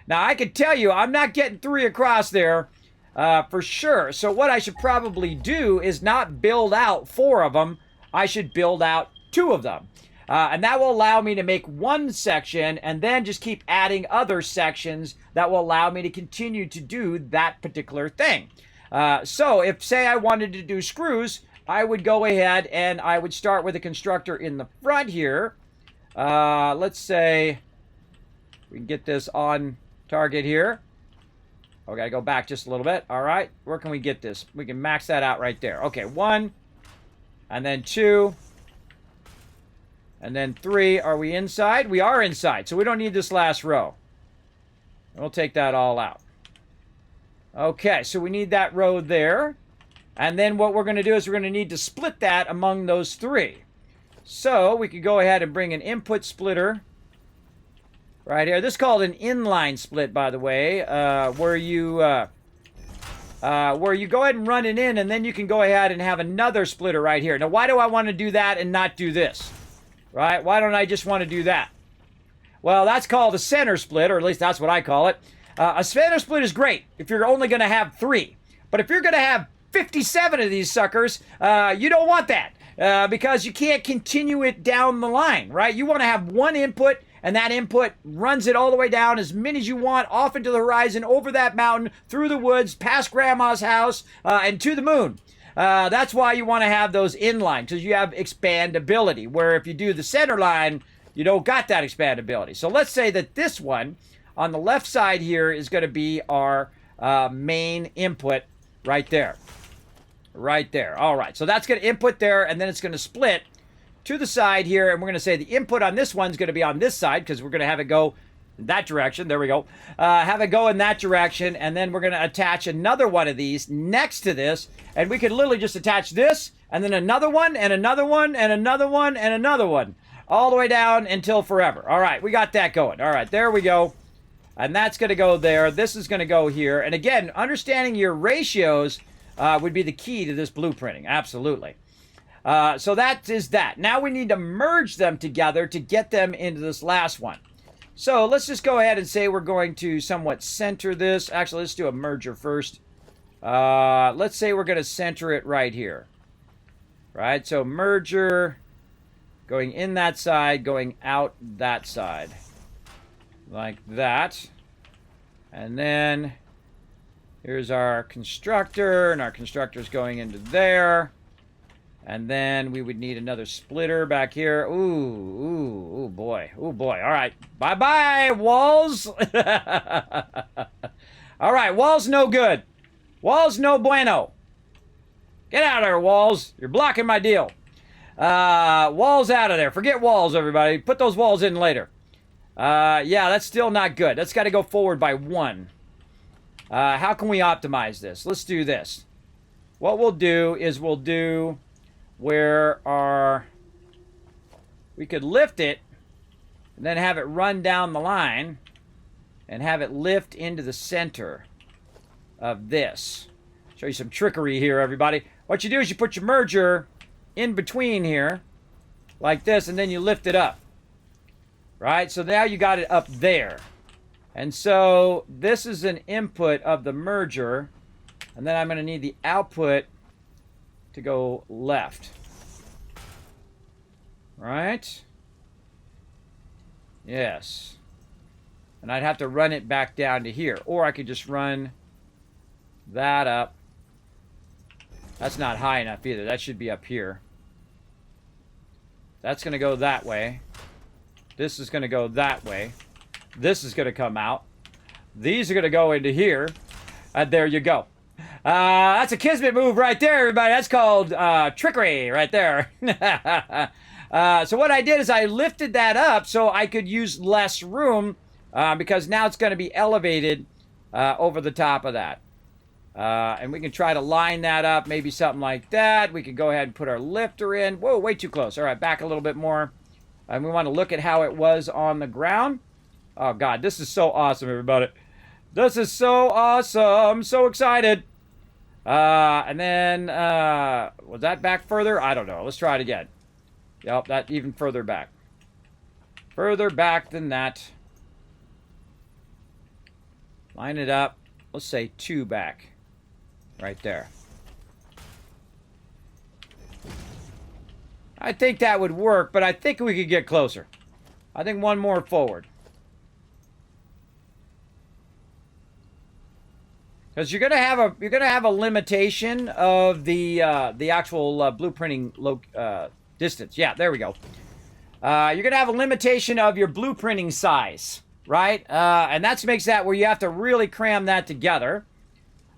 Now, I can tell you, I'm not getting 3 across there for sure. So what I should probably do is not build out 4 of them. I should build out 2 of them. And that will allow me to make one section and then just keep adding other sections that will allow me to continue to do that particular thing. So if, say, I wanted to do screws, I would go ahead and I would start with a constructor in the front here. Let's say we can get this on target here. Okay, go back just a little bit. All right, where can we get this? We can max that out right there. Okay, 1, and then 2. And then 3, are we inside? We are inside, so we don't need this last row. We'll take that all out. Okay, so we need that row there. And then what we're going to do is we're going to need to split that among those 3. So we could go ahead and bring an input splitter right here. This is called an inline split, by the way, where you go ahead and run it in, and then you can go ahead and have another splitter right here. Now, why do I want to do that and not do this? Right? Why don't I just want to do that? Well, that's called a center split, or at least that's what I call it. A center split is great if you're only going to have 3. But if you're going to have 57 of these suckers, you don't want that because you can't continue it down the line, right? You want to have one input, and that input runs it all the way down, as many as you want, off into the horizon, over that mountain, through the woods, past grandma's house, and to the moon. That's why you want to have those inline, because you have expandability, where if you do the center line, you don't got that expandability. So let's say that this one on the left side here is going to be our main input right there. Right there. All right. So that's going to input there, and then it's going to split to the side here, and we're going to say the input on this one's going to be on this side, because we're going to have it go in that direction. There we go. Have it go in that direction, and then we're going to attach another one of these next to this, and we could literally just attach this, and then another one, and another one, and another one, and another one, all the way down until forever. All right, we got that going. All right, there we go. And that's going to go there. This is going to go here. And again, understanding your ratios would be the key to this blueprinting. Absolutely. So that is that. Now we need to merge them together to get them into this last one. So let's just go ahead and say we're going to somewhat center this. Actually, let's do a merger first. Let's say we're going to center it right here. Right? So merger, going in that side, going out that side. Like that. And then here's our constructor, and our constructor's going into there. And then we would need another splitter back here. Ooh, boy. Ooh, boy. All right. Bye-bye, walls. All right, walls no good. Walls no bueno. Get out of there, walls. You're blocking my deal. Walls out of there. Forget walls, everybody. Put those walls in later. Yeah, that's still not good. That's got to go forward by 1. How can we optimize this? Let's do this. What we'll do is we'll do where we could lift it and then have it run down the line and have it lift into the center of this. Show you some trickery here, everybody. What you do is you put your merger in between here like this, and then you lift it up. Right? So now you got it up there. And so this is an input of the merger. And then I'm going to need the output to go left. Right? Yes. And I'd have to run it back down to here. Or I could just run that up. That's not high enough either. That should be up here. That's going to go that way. This is going to go that way. This is going to come out. These are going to go into here. And there you go. That's a Kismet move right there, everybody. That's called trickery right there. So what I did is I lifted that up so I could use less room because now it's going to be elevated over the top of that. And we can try to line that up, maybe something like that. We could go ahead and put our lifter in. Whoa, way too close. All right, back a little bit more. And we want to look at how it was on the ground. Oh, God, this is so awesome, everybody. This is so awesome. So excited. And then, was that back further? I don't know. Let's try it again. Yep, that even further back. Further back than that. Line it up. Let's say 2 back. Right there. I think that would work, but I think we could get closer. I think 1 more forward. Because you're gonna have a limitation of the actual blueprinting distance. Yeah, there we go. You're gonna have a limitation of your blueprinting size, right? And that makes that where you have to really cram that together.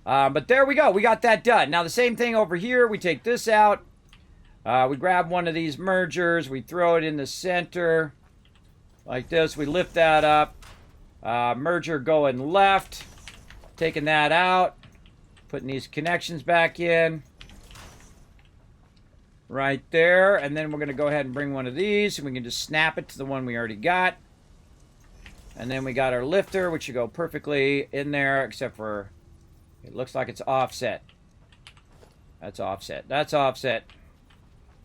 But there we go. We got that done. Now the same thing over here. We take this out. We grab one of these mergers. We throw it in the center like this. We lift that up. Merger going left. Taking that out. Putting these connections back in. Right there. And then we're going to go ahead and bring one of these. And we can just snap it to the one we already got. And then we got our lifter, which should go perfectly in there, except for it looks like it's offset. That's offset. That's offset.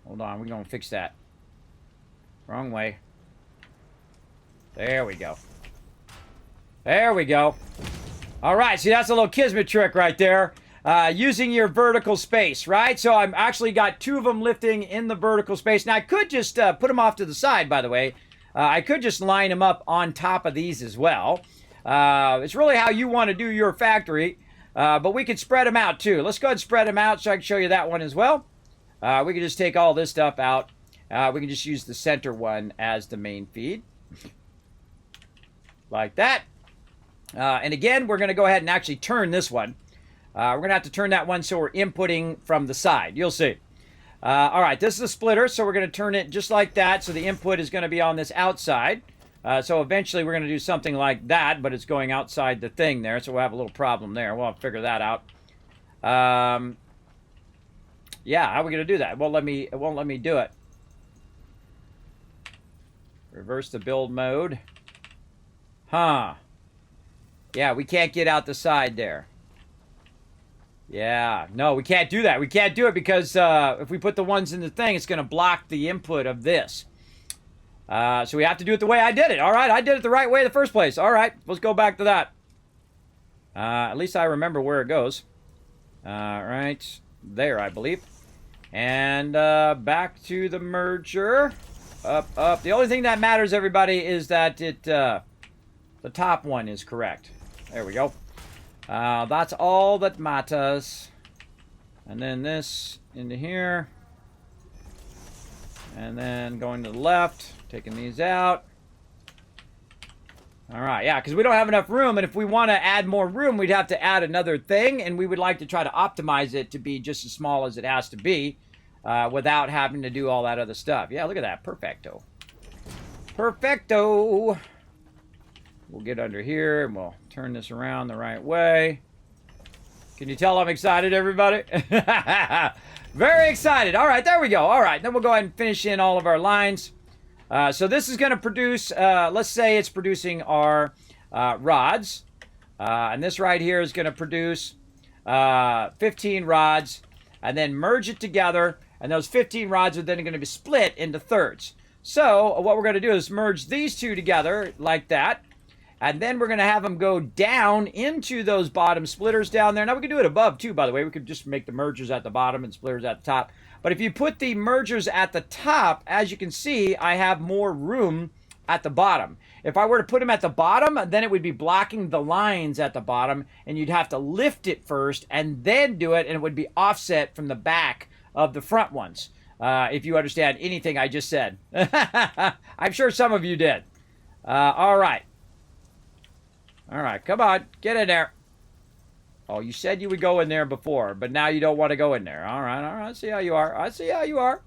Hold on, we're going to fix that. Wrong way. There we go. There we go. All right, see, that's a little Kismet trick right there. Using your vertical space, right? So I'm actually got 2 of them lifting in the vertical space. Now, I could just put them off to the side, by the way. I could just line them up on top of these as well. It's really how you want to do your factory. But we can spread them out, too. Let's go ahead and spread them out so I can show you that one as well. We can just take all this stuff out. We can just use the center one as the main feed. Like that. And again, we're going to go ahead and actually turn this one. We're going to have to turn that one so we're inputting from the side. You'll see. All right, this is a splitter, so we're going to turn it just like that. So the input is going to be on this outside. So eventually we're going to do something like that, but it's going outside the thing there. So we'll have a little problem there. We'll have to figure that out. Yeah, how are we going to do that? It won't let me do it. Reverse the build mode. Huh. Yeah, we can't get out the side there. Yeah, no, we can't do that. We can't do it because if we put the ones in the thing, it's going to block the input of this. So we have to do it the way I did it. All right, I did it the right way in the first place. All right, let's go back to that. At least I remember where it goes. Right there, I believe. And back to the merger. Up, up. The only thing that matters, everybody, is that the top one is correct. There we go. That's all that matters. And then this into here. And then going to the left, taking these out. All right, yeah, because we don't have enough room, and if we want to add more room, we'd have to add another thing, and we would like to try to optimize it to be just as small as it has to be without having to do all that other stuff. Yeah, look at that. Perfecto. Perfecto. We'll get under here, and we'll turn this around the right way. Can you tell I'm excited, everybody? Very excited. All right, there we go. All right, then we'll go ahead and finish in all of our lines. So this is going to produce, let's say it's producing our rods. And this right here is going to produce 15 rods. And then merge it together. And those 15 rods are then going to be split into thirds. So what we're going to do is merge these two together like that. And then we're going to have them go down into those bottom splitters down there. Now, we can do it above, too, by the way. We could just make the mergers at the bottom and splitters at the top. But if you put the mergers at the top, as you can see, I have more room at the bottom. If I were to put them at the bottom, then it would be blocking the lines at the bottom, and you'd have to lift it first and then do it, and it would be offset from the back of the front ones, if you understand anything I just said. I'm sure some of you did. All right. All right, come on, get in there. Oh, you said you would go in there before, but now you don't want to go in there. All right, I see how you are. I see how you are.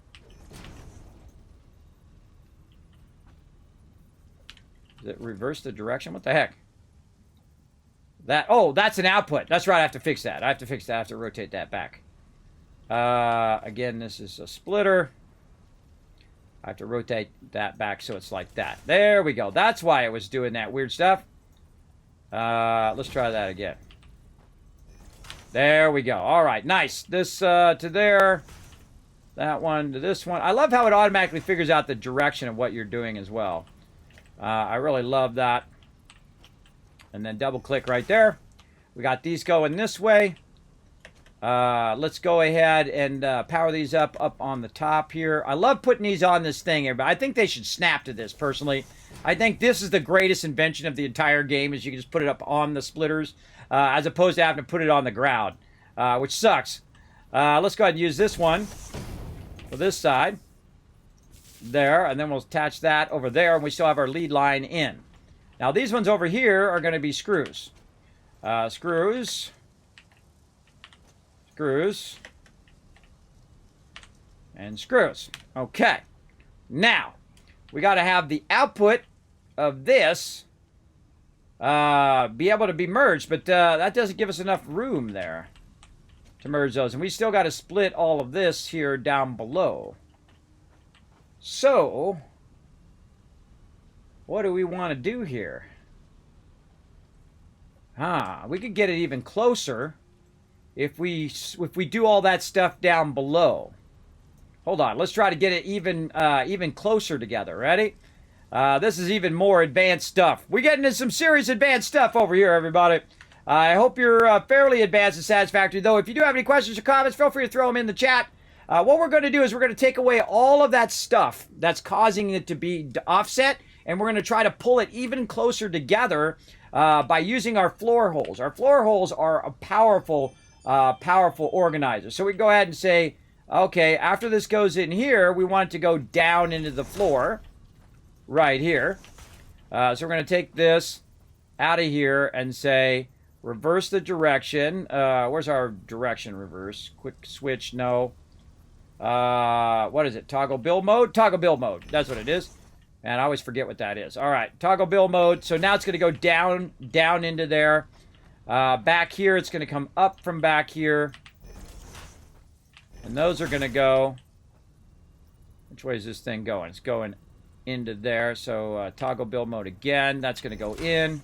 Does it reverse the direction? What the heck? Oh, that's an output. That's right, I have to fix that. I have to fix that. I have to rotate that back. Again, this is a splitter. I have to rotate that back so it's like that. There we go. That's why it was doing that weird stuff. Let's try that again. There we go. All right, nice. This to there. That one to this one. I love how it automatically figures out the direction of what you're doing as well. I really love that. And then double click right there. We got these going this way. Let's go ahead and power these up on the top here. I love putting these on this thing here, but I think they should snap to this personally. I think this is the greatest invention of the entire game, is you can just put it up on the splitters as opposed to having to put it on the ground, which sucks. Let's go ahead and use this one for this side. There, and then we'll attach that over there, and we still have our lead line in. Now, these ones over here are going to be screws. Screws. And screws. Okay. Now, we got to have the output of this be able to be merged, but that doesn't give us enough room there to merge those. And we still got to split all of this here down below. So, what do we want to do here? We could get it even closer if we do all that stuff down below. Hold on, let's try to get it even closer together. Ready? This is even more advanced stuff. We're getting into some serious advanced stuff over here, everybody. I hope you're fairly advanced in Satisfactory, though. If you do have any questions or comments, feel free to throw them in the chat. What we're going to do is we're going to take away all of that stuff that's causing it to be offset, and we're going to try to pull it even closer together by using our floor holes. Our floor holes are a powerful, powerful organizer. So we go ahead and say, okay, after this goes in here, we want it to go down into the floor right here. So we're going to take this out of here and say, reverse the direction. Where's our direction reverse? Quick switch, no. What is it? Toggle build mode? Toggle build mode. That's what it is. And I always forget what that is. All right, toggle build mode. So now it's going to go down into there. Back here, it's going to come up from back here. And those are going to go... Which way is this thing going? It's going into there. So toggle build mode again. That's going to go in.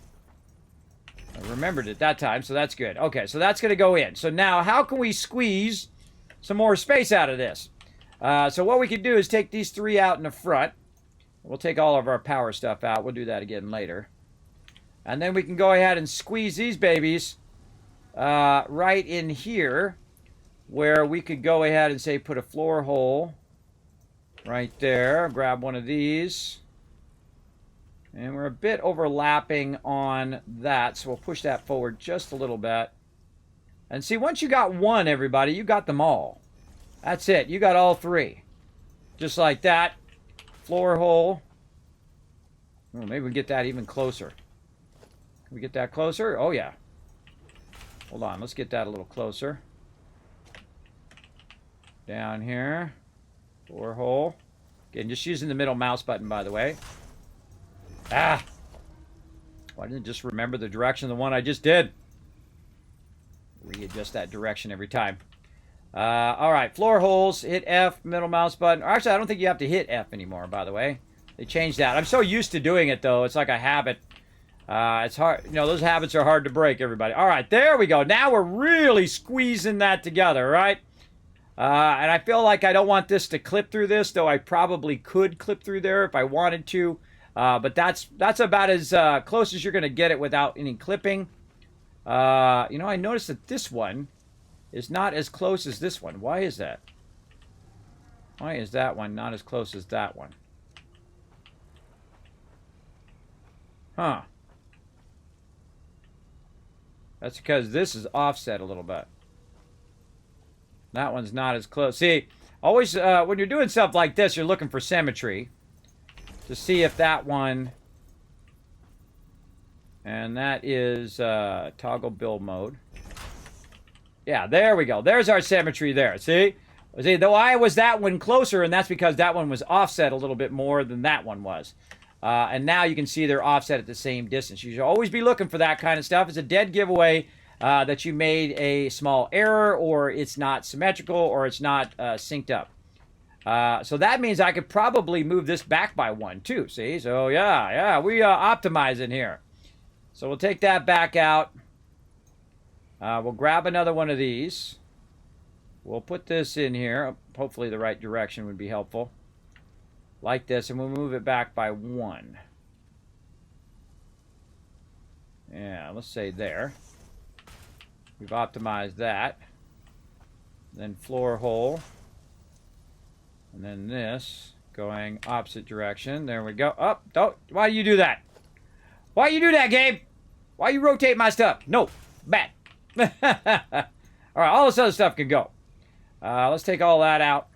I remembered it that time, so that's good. Okay, so that's going to go in. So now, how can we squeeze some more space out of this? So what we can do is take these three out in the front. We'll take all of our power stuff out. We'll do that again later. And then we can go ahead and squeeze these babies right in here, where we could go ahead and say put a floor hole right there. Grab one of these. And we're a bit overlapping on that, so we'll push that forward just a little bit. And see, once you got one, everybody, you got them all. That's it. You got all three. Just like that. Floor hole. Oh, maybe we can get that even closer. Can we get that closer? Oh, yeah. Hold on. Let's get that a little closer. Down here. Floor hole. Again, just using the middle mouse button, by the way. Ah! Why didn't I just remember the direction of the one I just did? Readjust that direction every time. All right, floor holes, hit F, middle mouse button. Or actually, I don't think you have to hit F anymore, by the way. They changed that. I'm so used to doing it, though. It's like a habit. It's hard. You know, those habits are hard to break, everybody. All right, there we go. Now we're really squeezing that together, right? And I feel like I don't want this to clip through this, though I probably could clip through there if I wanted to. But that's about as close as you're going to get it without any clipping. You know, I noticed that this one is not as close as this one. Why is that? Why is that one not as close as that one? Huh. That's because this is offset a little bit. That one's not as close. See, always when you're doing stuff like this, you're looking for symmetry to see if that one... And that is toggle build mode. Yeah, there we go. There's our symmetry there. See? See, though I was that one closer, and that's because that one was offset a little bit more than that one was. And now you can see they're offset at the same distance. You should always be looking for that kind of stuff. It's a dead giveaway that you made a small error, or it's not symmetrical, or it's not synced up. So that means I could probably move this back by one, too. See? So, yeah, we optimize in here. So we'll take that back out. We'll grab another one of these. We'll put this in here. Hopefully the right direction would be helpful. Like this, and we'll move it back by one. Yeah, let's say there. We've optimized that. Then floor hole. And then this going opposite direction. There we go. Oh, don't. Why do you do that? Why you do that, Gabe? Why you rotate my stuff? No, bad. All right, all this other stuff can go. Let's take all that out.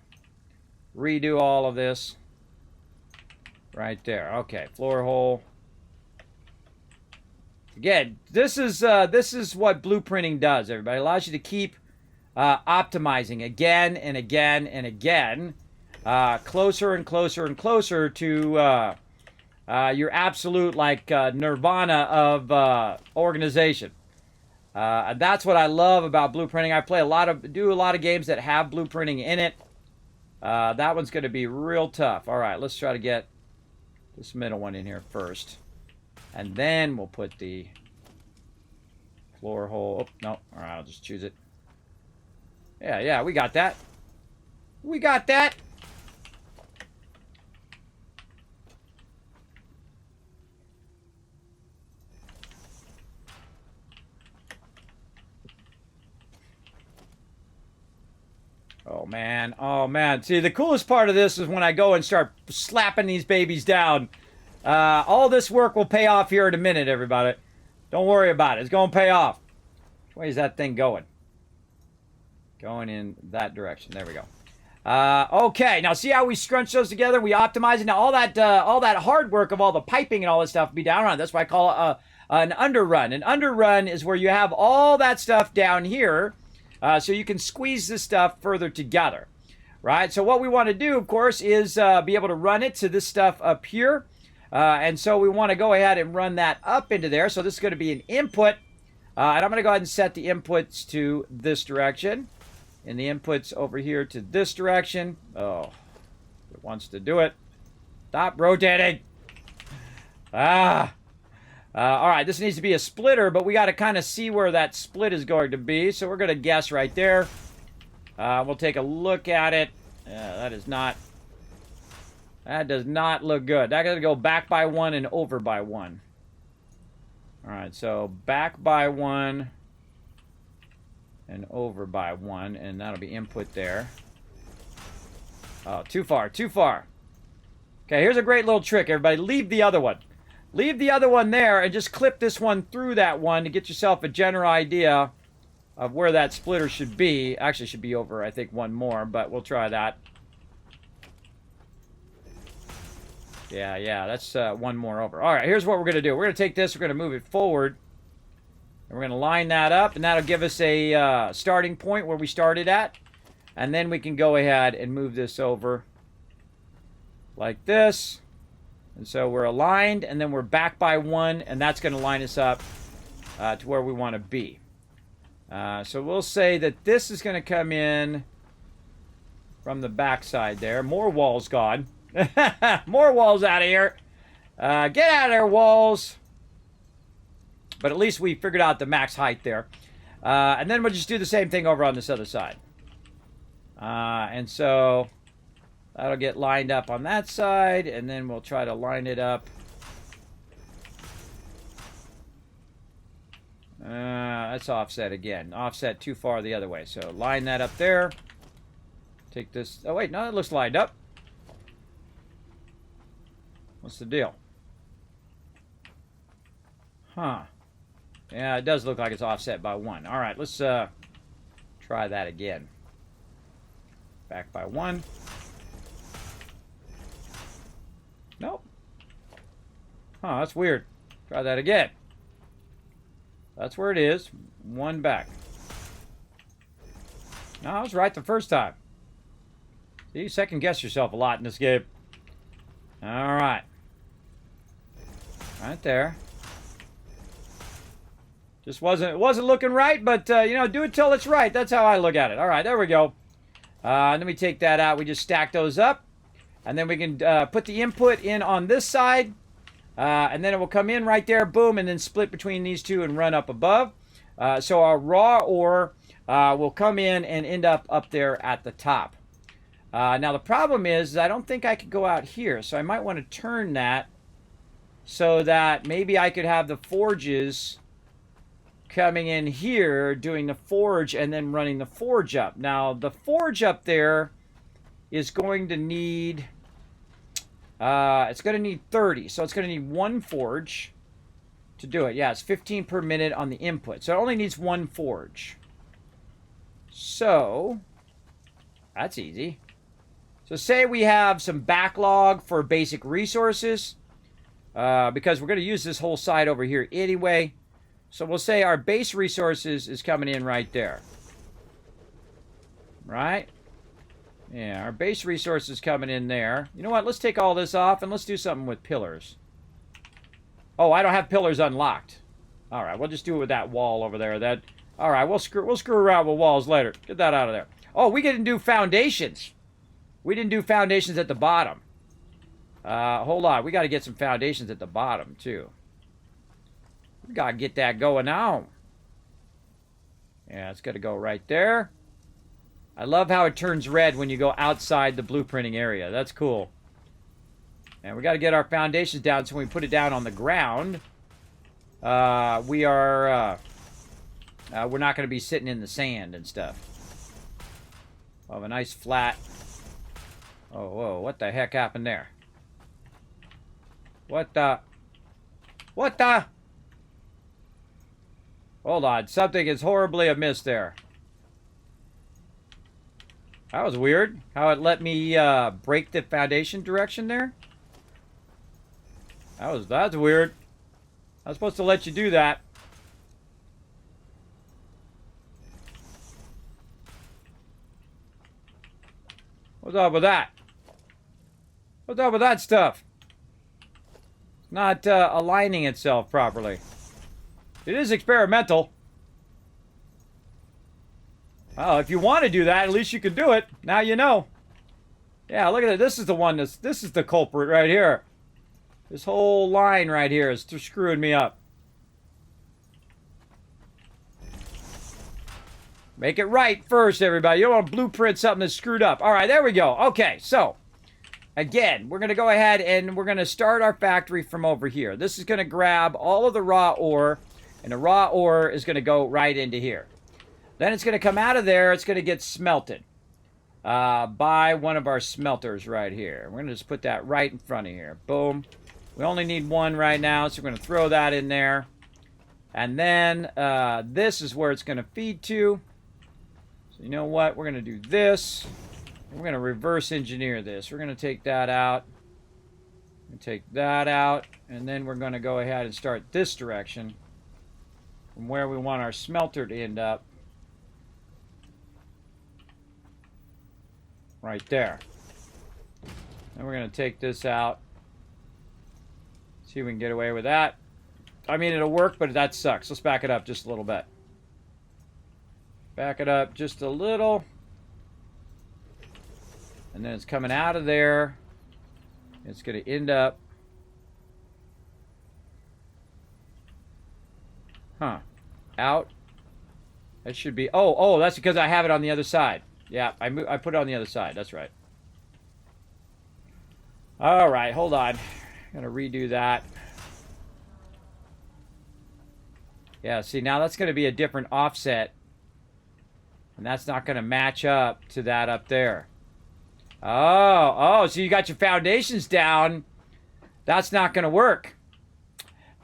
Redo all of this. Right there. Okay, floor hole. Again, this is what blueprinting does, everybody. It allows you to keep optimizing again and again and again. Closer and closer and closer to your absolute, like, nirvana of organization. And that's what I love about blueprinting. I do a lot of games that have blueprinting in it. That one's going to be real tough. All right, let's try to get this middle one in here first. And then we'll put the floor hole. Oh, no. All right, I'll just choose it. Yeah, we got that. We got that. Oh, man. Oh, man. See, the coolest part of this is when I go and start slapping these babies down. All this work will pay off here in a minute, everybody. Don't worry about it. It's going to pay off. Which way is that thing going? Going in that direction. There we go. Okay, now see how we scrunch those together? We optimize it. Now all that hard work of all the piping and all this stuff will be down on it. That's why I call it an underrun. An underrun is where you have all that stuff down here, so you can squeeze this stuff further together, right? So what we want to do, of course, is be able to run it to this stuff up here, and so we want to go ahead and run that up into there. So this is going to be an input, and I'm going to go ahead and set the inputs to this direction. And the inputs over here to this direction. Oh, it wants to do it. Stop rotating. All right, this needs to be a splitter, but we got to kind of see where that split is going to be. So we're going to guess right there. We'll take a look at it. That does not look good. I got to go back by 1 and over by 1. All right, so back by 1. And over by 1, and that'll be input there. Oh, too far, too far. Okay, here's a great little trick, everybody. Leave the other one. Leave the other one there and just clip this one through that one to get yourself a general idea of where that splitter should be. Actually, should be over, I think, 1 more, but we'll try that. Yeah, that's 1 more over. All right, here's what we're going to do. We're going to take this, we're going to move it forward. And we're going to line that up, and that'll give us a starting point where we started at. And then we can go ahead and move this over like this. And so we're aligned, and then we're back by 1, and that's going to line us up to where we want to be. So we'll say that this is going to come in from the back side there. More walls gone. More walls out of here. Get out of there, walls. But at least we figured out the max height there. And then we'll just do the same thing over on this other side. And so that'll get lined up on that side. And then we'll try to line it up. That's offset again. Offset too far the other way. So line that up there. Take this. Oh, wait. No, it looks lined up. What's the deal? Huh. Yeah, it does look like it's offset by 1. All right, let's try that again. Back by 1. Nope. Huh, that's weird. Try that again. That's where it is. 1 back. No, I was right the first time. See, you second guess yourself a lot in this game. All right. Right there. Just wasn't looking right, but, you know, do it till it's right. That's how I look at it. All right, there we go. Let me take that out. We just stack those up. And then we can put the input in on this side. And then it will come in right there, boom, and then split between these two and run up above. So our raw ore will come in and end up there at the top. Now, the problem is I don't think I could go out here. So I might want to turn that so that maybe I could have the forges coming in here, doing the forge, and then running the forge up. Now, the forge up there is going to need, it's going to need 30. So it's going to need 1 forge to do it. Yeah, it's 15 per minute on the input. So it only needs 1 forge. So, that's easy. So say we have some backlog for basic resources, because we're going to use this whole side over here anyway. So we'll say our base resources is coming in right there. Right? Yeah, our base resources coming in there. You know what? Let's take all this off and let's do something with pillars. Oh, I don't have pillars unlocked. All right, we'll just do it with that wall over there. All right, we'll screw around with walls later. Get that out of there. Oh, we didn't do foundations. We didn't do foundations at the bottom. Hold on. We got to get some foundations at the bottom, too. We got to get that going now. Yeah, it's got to go right there. I love how it turns red when you go outside the blueprinting area. That's cool. And we got to get our foundations down so when we put it down on the ground, we're not going to be sitting in the sand and stuff. of a nice flat. Oh, whoa, what the heck happened there? What the? What the? Hold on, something is horribly amiss there. That was weird, how it let me break the foundation direction there. That's weird. I was supposed to let you do that. What's up with that? What's up with that stuff? It's not aligning itself properly. It is experimental. Well, if you want to do that, at least you can do it. Now you know. Yeah, look at it. This is the one this is the culprit right here. This whole line right here is screwing me up. Make it right first, everybody. You don't want to blueprint something that's screwed up. All right, there we go. Okay, so again, we're going to go ahead and we're going to start our factory from over here. This is going to grab all of the raw ore, and the raw ore is going to go right into here. Then it's going to come out of there. It's going to get smelted by one of our smelters right here. We're going to just put that right in front of here. Boom. We only need one right now, so we're going to throw that in there. And then this is where it's going to feed to. So you know what? We're going to do this. We're going to reverse engineer this. We're going to take that out. Take that out. And then we're going to go ahead and start this direction from where we want our smelter to end up. Right there. Then we're going to take this out. See if we can get away with that. I mean, it'll work, but that sucks. Let's back it up just a little bit. Back it up just a little. And then it's coming out of there. It's going to end up. Out. That should be. Oh, that's because I have it on the other side. Yeah, I put it on the other side. That's right. All right, hold on. I'm going to redo that. Yeah, see, now that's going to be a different offset. And that's not going to match up to that up there. Oh, so you got your foundations down. That's not going to work.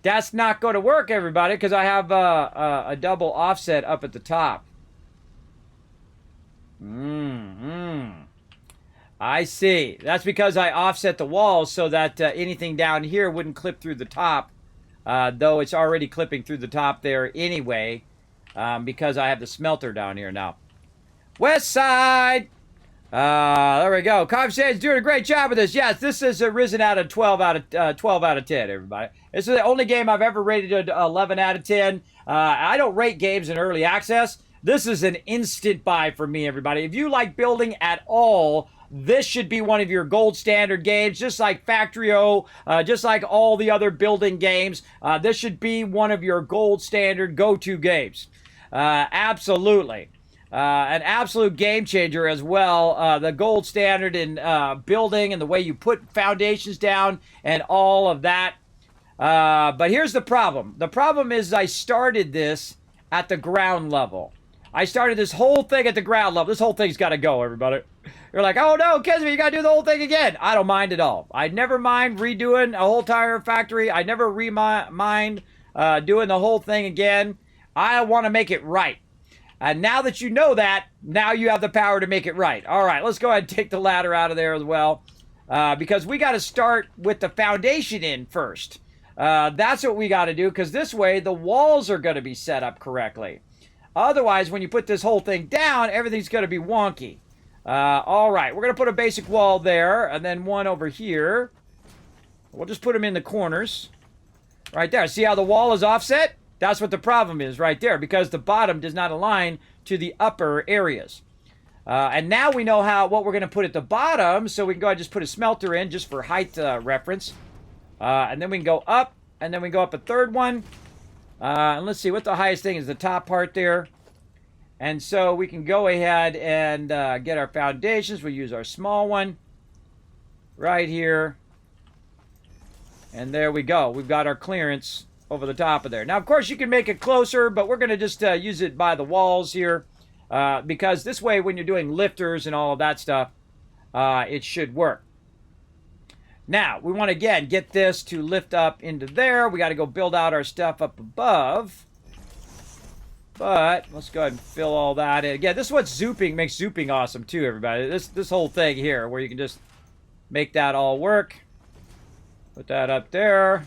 That's not going to work, everybody, because I have a double offset up at the top. I see. That's because I offset the walls so that anything down here wouldn't clip through the top, though it's already clipping through the top there anyway, because I have the smelter down here now. West side! There we go. Conversation's doing a great job with this. Yes, this is risen out of 12 out of 10, everybody. This is the only game I've ever rated 11 out of 10. I don't rate games in early access. This is an instant buy for me, everybody. If you like building at all, this should be one of your gold standard games, just like Factorio, just like all the other building games. This should be one of your gold standard go-to games. Absolutely. An absolute game changer as well. The gold standard in building and the way you put foundations down and all of that. But here's the problem. The problem is I started this at the ground level. I started this whole thing at the ground level. This whole thing's got to go, everybody. You're like, oh no, Kismet, you got to do the whole thing again. I don't mind at all. I never mind redoing a whole entire factory. I never mind doing the whole thing again. I want to make it right. And now that you know that, now you have the power to make it right. All right, let's go ahead and take the ladder out of there as well. Because we got to start with the foundation in first. That's what we got to do, because this way the walls are going to be set up correctly. Otherwise, when you put this whole thing down, everything's going to be wonky. All right, we're going to put a basic wall there, and then one over here. We'll just put them in the corners. Right there. See how the wall is offset? That's what the problem is right there, because the bottom does not align to the upper areas. And now we know what we're going to put at the bottom, so we can go ahead and just put a smelter in just for height reference. And then we can go up, and then we go up a third one. And let's see what the highest thing is, the top part there. And so we can go ahead and get our foundations. We'll use our small one right here. And there we go. We've got our clearance over the top of there. Now, of course, you can make it closer, but we're going to just use it by the walls here. because this way, when you're doing lifters and all of that stuff, it should work. Now, we want to, again, get this to lift up into there. We got to go build out our stuff up above. But let's go ahead and fill all that in. Again, this is what zooping makes zooping awesome, too, everybody. This whole thing here, where you can just make that all work. Put that up there.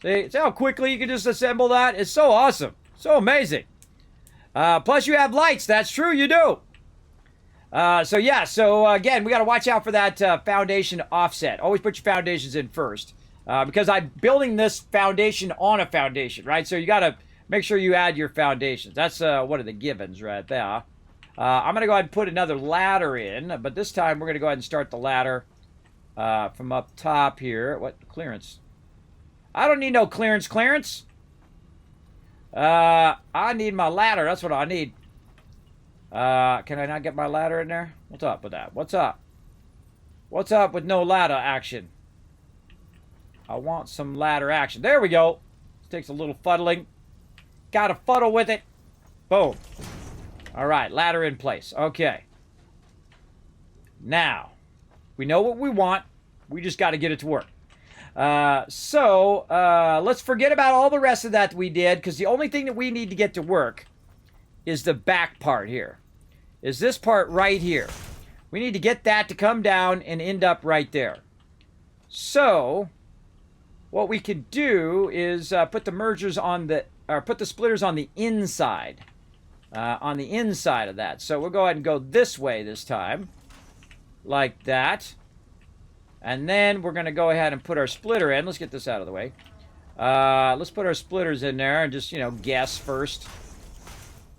See how quickly you can just assemble that? It's so awesome. So amazing. Plus, you have lights. That's true, you do. So again, we got to watch out for that foundation offset. Always put your foundations in first. Because I'm building this foundation on a foundation, right? So you got to make sure you add your foundations. That's one of the givens right there. I'm going to go ahead and put another ladder in. But this time, we're going to go ahead and start the ladder from up top here. What? Clearance. I don't need no clearance. I need my ladder. That's what I need. Can I not get my ladder in there? What's up with that? What's up? What's up with no ladder action? I want some ladder action. There we go. This takes a little fuddling. Gotta fuddle with it. Boom. Alright, ladder in place. Okay. Now, we know what we want. We just got to get it to work. Let's forget about all the rest of that we did, because the only thing that we need to get to work is the back part here. Is this part right here. We need to get that to come down and end up right there. So, what we could do is put the mergers on the, or put the splitters on the inside. On the inside of that. So we'll go ahead and go this way this time. Like that. And then we're going to go ahead and put our splitter in. Let's get this out of the way. Let's put our splitters in there and just, guess first.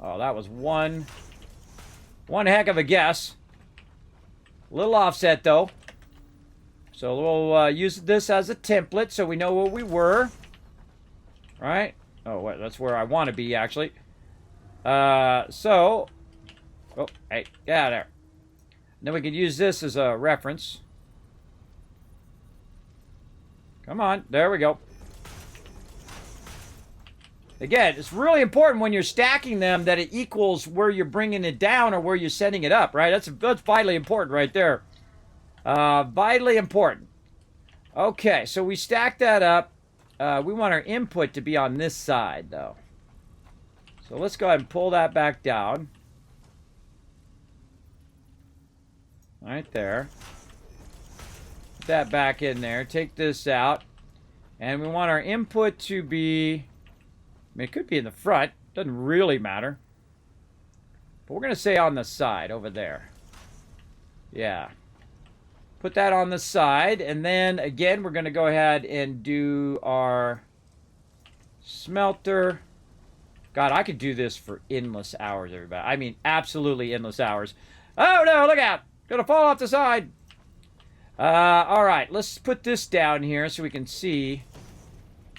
Oh, that was one heck of a guess. A little offset, though. So we'll use this as a template so we know where we were. Right? Oh, wait, that's where I want to be, actually. Oh, hey, get out of there. Then we can use this as a reference. Come on, there we go. Again, it's really important when you're stacking them that it equals where you're bringing it down or where you're setting it up, right? That's vitally important right there. Vitally important. Okay, so we stack that up. We want our input to be on this side, though. So let's go ahead and pull that back down. Right there. Put that back in there. Take this out. And we want our input to be... I mean, it could be in the front. Doesn't really matter. But we're going to say on the side over there. Yeah. Put that on the side. And then, again, we're going to go ahead and do our smelter. God, I could do this for endless hours, everybody. I mean, absolutely endless hours. Oh, no, look out. Gonna fall off the side. All right, let's put this down here so we can see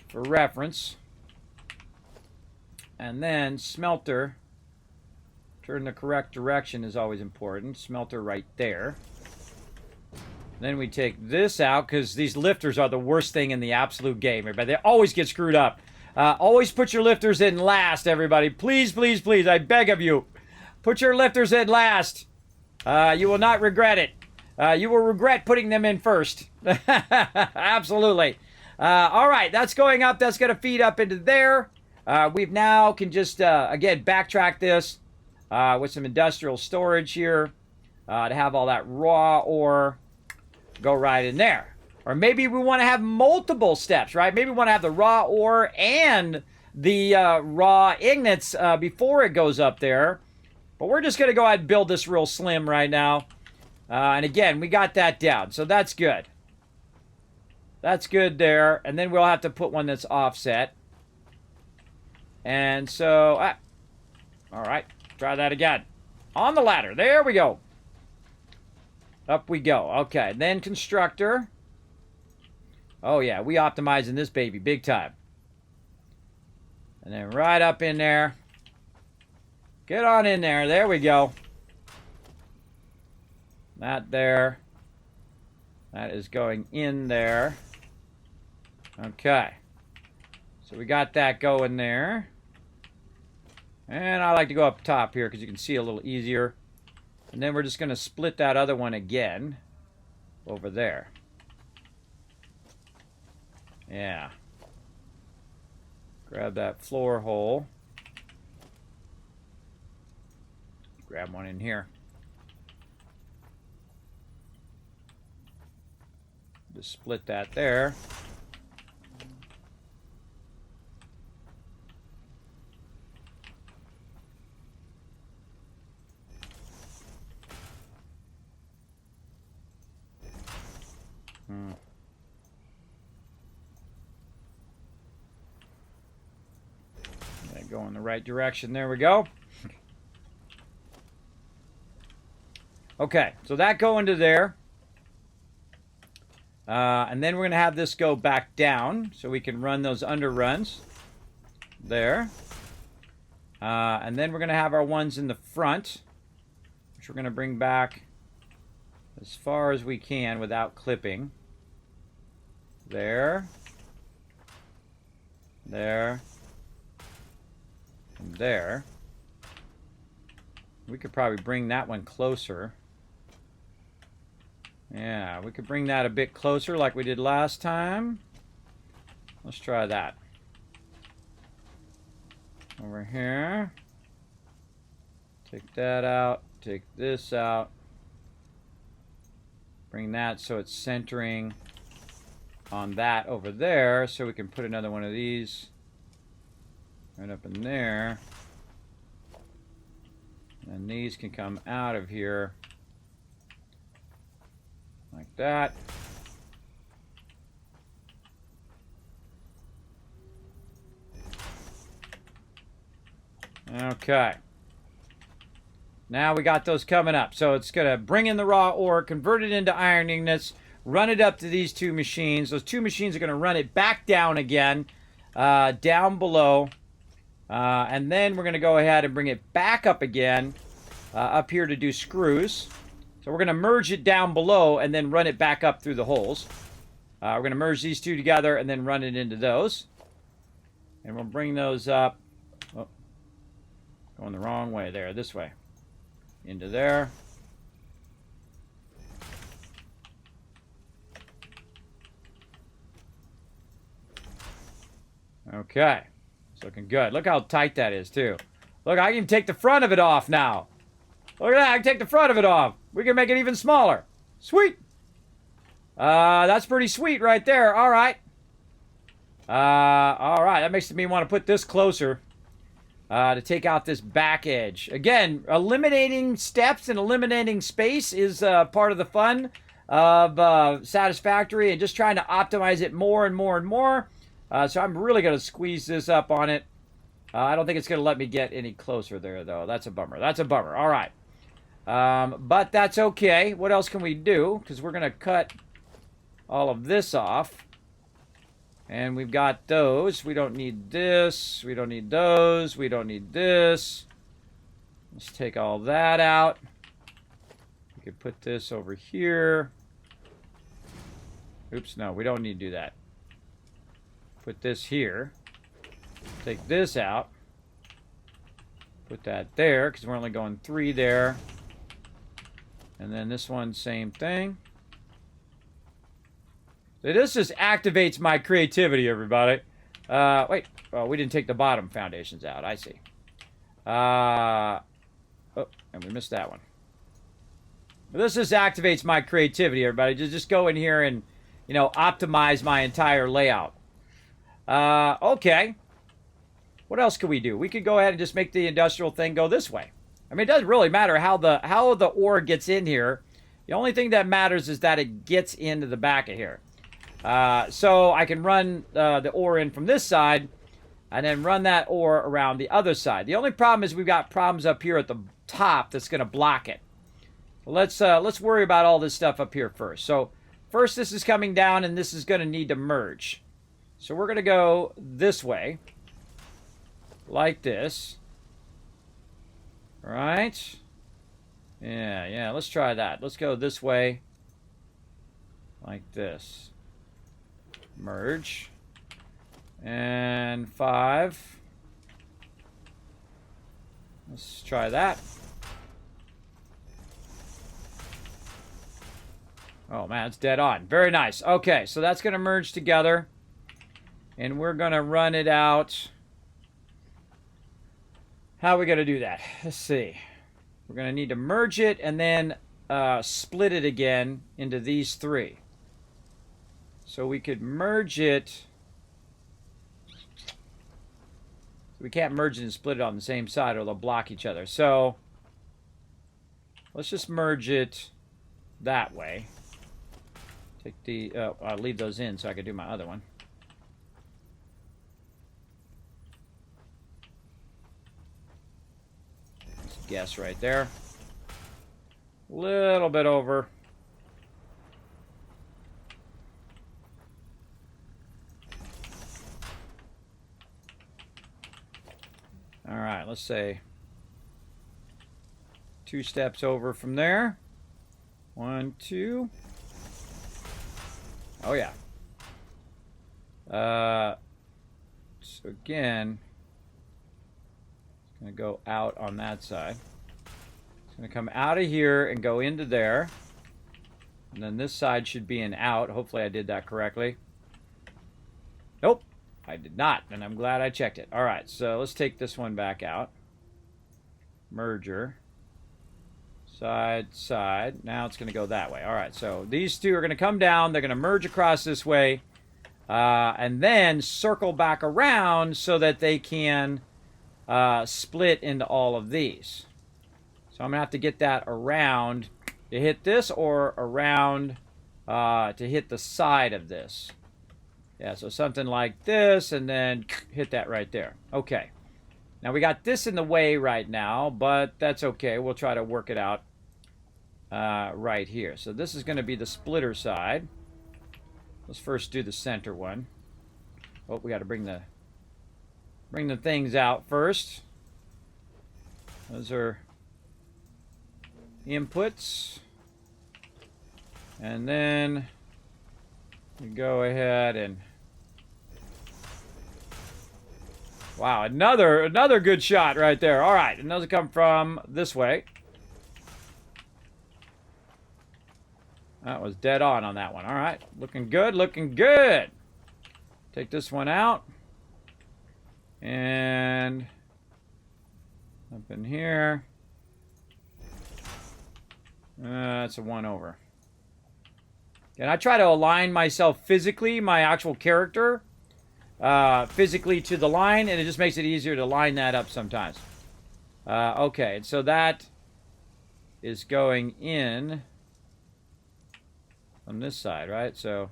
for reference. And then smelter. Turn the correct direction is always important. Smelter right there. Then we take this out because these lifters are the worst thing in the absolute game, everybody. They always get screwed up. Always put your lifters in last, everybody. Please, please, please, I beg of you. Put your lifters in last. You will not regret it. You will regret putting them in first. Absolutely. All right, that's going up. That's going to feed up into there. We've now can just, again, backtrack this with some industrial storage here to have all that raw ore go right in there. Or maybe we want to have multiple steps, right? Maybe we want to have the raw ore and the raw ignites before it goes up there. But we're just going to go ahead and build this real slim right now. And again, we got that down. So that's good. That's good there. And then we'll have to put one that's offset. And so, all right, try that again. On the ladder. There we go. Up we go. Okay, then constructor. Oh, yeah, we optimizing this baby big time. And then right up in there. Get on in there. There we go. That there. That is going in there. Okay. So we got that going there. And I like to go up top here because you can see a little easier. And then we're just going to split that other one again over there. Yeah. Grab that floor hole. Grab one in here. Just split that there. Go in the right direction. There we go. Okay, so that go into there. And then we're going to have this go back down so we can run those underruns there. And then we're going to have our ones in the front, which we're going to bring back as far as we can without clipping. There. There. And there. We could probably bring that one closer. Yeah, we could bring that a bit closer like we did last time. Let's try that. Over here. Take that out. Take this out. Bring that so it's centering on that over there, so we can put another one of these right up in there. And these can come out of here like that. Okay. Now we got those coming up. So it's going to bring in the raw ore, convert it into iron ingots, run it up to these two machines. Those two machines are going to run it back down again, down below. And then we're going to go ahead and bring it back up again, up here to do screws. So we're going to merge it down below and then run it back up through the holes. We're going to merge these two together and then run it into those. And we'll bring those up. Oh, going the wrong way there, this way. Into there. Okay. It's looking good. Look how tight that is, too. Look, I can take the front of it off now. Look at that. I can take the front of it off. We can make it even smaller. Sweet. That's pretty sweet right there. All right. All right. That makes me want to put this closer to take out this back edge. Again, eliminating steps and eliminating space is part of the fun of Satisfactory, and just trying to optimize it more and more and more. So I'm really going to squeeze this up on it. I don't think it's going to let me get any closer there, though. That's a bummer. That's a bummer. All right. But that's okay. What else can we do? Because we're going to cut all of this off. And we've got those. We don't need this. We don't need those. We don't need this. Let's take all that out. We could put this over here. Oops, no, we don't need to do that. Put this here. Take this out. Put that there, because we're only going 3 there. And then this one, same thing. So this just activates my creativity, everybody. Wait. Oh, we didn't take the bottom foundations out. I see. Oh, and we missed that one. But this just activates my creativity, everybody. Just go in here and, you know, optimize my entire layout. Okay. What else could we do? We could go ahead and just make the industrial thing go this way. I mean, it doesn't really matter how the ore gets in here. The only thing that matters is that it gets into the back of here. So I can run the ore in from this side and then run that ore around the other side. The only problem is we've got problems up here at the top that's going to block it. Let's worry about all this stuff up here first. So first, this is coming down, and this is going to need to merge. So we're going to go this way, like this. All right? Yeah, let's try that. Let's go this way, like this. Merge. And 5. Let's try that. Oh man, it's dead on. Very nice. Okay, so that's going to merge together. And we're going to run it out. How are we going to do that? Let's see. We're going to need to merge it and then split it again into these three. So we could merge it. We can't merge it and split it on the same side or they'll block each other. So let's just merge it that way. Take the, I'll leave those in so I can do my other one. Let's guess right there. A little bit over. All right, let's say 2 steps over from there. 1, 2. Oh yeah. So again, it's going to go out on that side. It's going to come out of here and go into there. And then this side should be an out. Hopefully I did that correctly. Nope, I did not, and I'm glad I checked it. All right, so let's take this one back out. Merger. Side, side. Now it's going to go that way. All right, so these two are going to come down. They're going to merge across this way. And then circle back around so that they can split into all of these. So I'm going to have to get that around to hit this or around to hit the side of this. Yeah, so something like this and then hit that right there. Okay. Now we got this in the way right now, but that's okay. We'll try to work it out right here. So this is going to be the splitter side. Let's first do the center one. Oh, we got to bring the things out first. Those are inputs. And then we go ahead and wow, another good shot right there. All right, and those come from this way. That was dead on that one. All right, looking good, looking good. Take this one out. And up in here. That's a 1 over. And I try to align myself physically, my actual character, physically to the line, and it just makes it easier to line that up sometimes. Okay, so that is going in on this side, right? So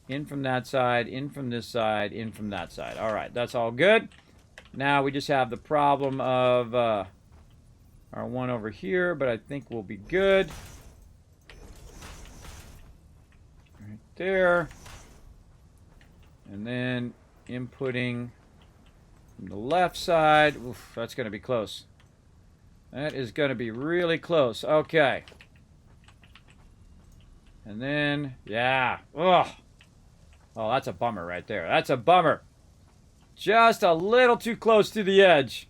in from that side, in from this side, in from that side. All right, that's all good. Now we just have the problem of our 1 over here, but I think we'll be good. Right there. And then inputting from the left side. Oof, that's going to be close. That is going to be really close. Okay. And then, yeah. Ugh. Oh, that's a bummer right there. That's a bummer. Just a little too close to the edge.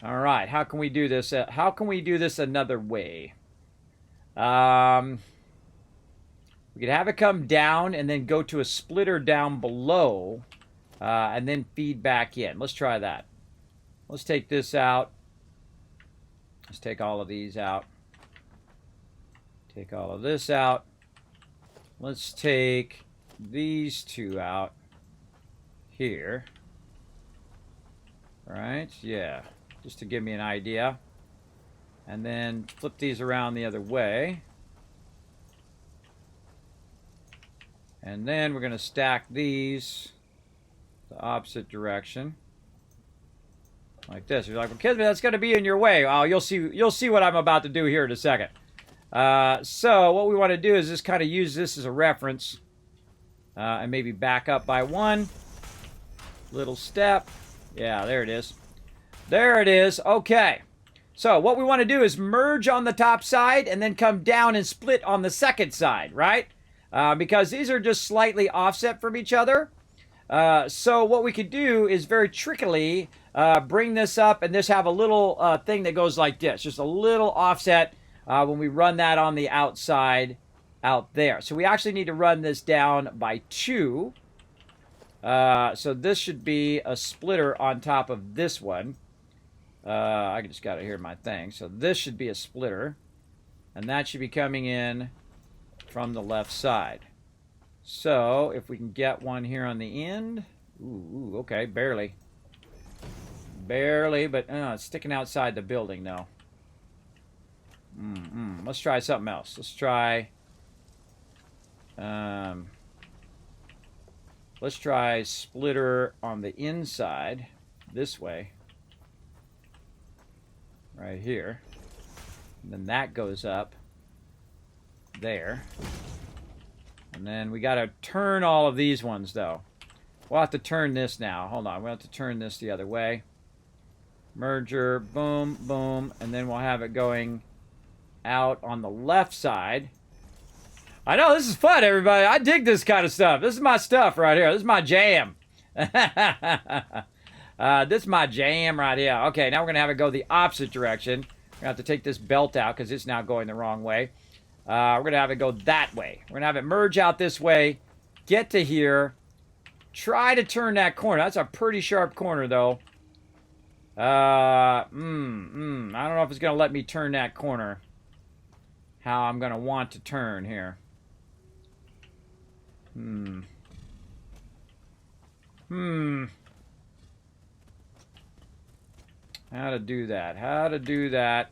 All right. How can we do this? How can we do this another way? We could have it come down and then go to a splitter down below and then feed back in. Let's try that. Let's take this out. Let's take all of these out. Take all of this out. Let's take these two out here. Right? Yeah. Just to give me an idea. And then flip these around the other way. And then we're going to stack these the opposite direction. Like this. You're like, well, Kismet, that's going to be in your way. Oh, you'll see what I'm about to do here in a second. So what we want to do is just kind of use this as a reference. And maybe back up by 1. Little step. Yeah, there it is. There it is. Okay. So what we want to do is merge on the top side and then come down and split on the second side, right? Because these are just slightly offset from each other. So what we could do is very trickily bring this up and just have a little thing that goes like this. Just a little offset when we run that on the outside out there. So we actually need to run this down by 2. So this should be a splitter on top of this one. I just got it here in my thing. So this should be a splitter. And that should be coming in from the left side. So if we can get one here on the end. Ooh, okay, barely. Barely, but it's sticking outside the building now. Let's try something else. Let's try... let's try splitter on the inside. This way. Right here. And then that goes up there. And then we got to turn all of these ones, though. We'll have to turn this now. Hold on. We'll have to turn this the other way. Merger, boom, boom. And then we'll have it going out on the left side. I know, this is fun, everybody. I dig this kind of stuff. This is my stuff right here. This is my jam. This is my jam right here. Okay, now we're going to have it go the opposite direction. We're going to have to take this belt out because it's now going the wrong way. We're going to have it go that way. We're going to have it merge out this way, get to here, try to turn that corner. That's a pretty sharp corner, though. I don't know if it's going to let me turn that corner how I'm going to want to turn here. How to do that? How to do that?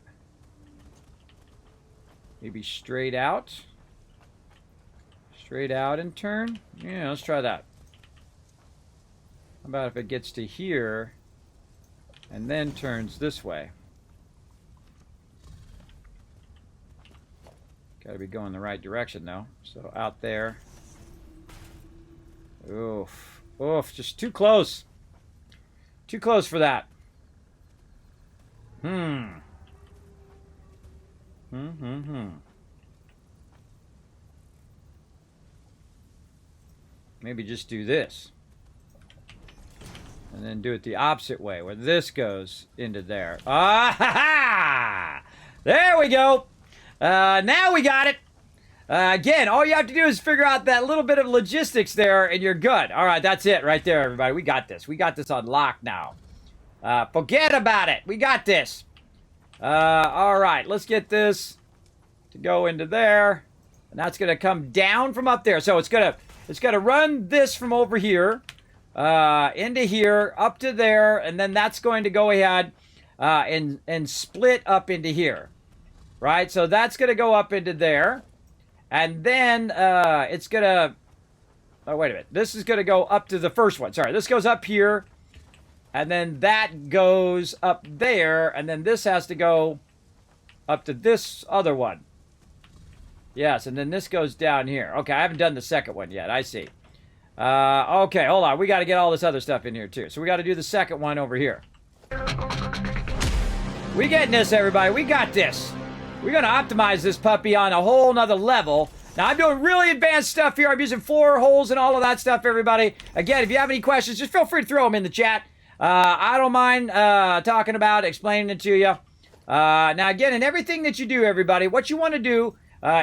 Maybe straight out. Straight out and turn. Yeah, let's try that. How about if it gets to here and then turns this way? Got to be going the right direction, though. So out there. Oof. Oof. Just too close. Too close for that. Maybe just do this. And then do it the opposite way, where this goes into there. Ah, ha, ha! There we go. Now we got it. Again, all you have to do is figure out that little bit of logistics there, and you're good. All right, that's it right there, everybody. We got this. We got this on lock now. Forget about it. We got this. All right, let's get this to go into there. And that's going to come down from up there. So it's going to run this from over here into here, up to there, and then that's going to go ahead and split up into here. Right? So that's going to go up into there. And then it's going to... Oh, wait a minute. This is going to go up to the first one. Sorry, this goes up here. And then that goes up there. And then this has to go up to this other one. Yes, and then this goes down here. Okay, I haven't done the second one yet. I see. Okay, hold on. We got to get all this other stuff in here, too. So we got to do the second one over here. We getting this, everybody. We got this. We're going to optimize this puppy on a whole nother level. Now, I'm doing really advanced stuff here. I'm using floor holes and all of that stuff, everybody. Again, if you have any questions, just feel free to throw them in the chat. I don't mind talking about, explaining it to you. Now, again, in everything that you do, everybody, what you want to do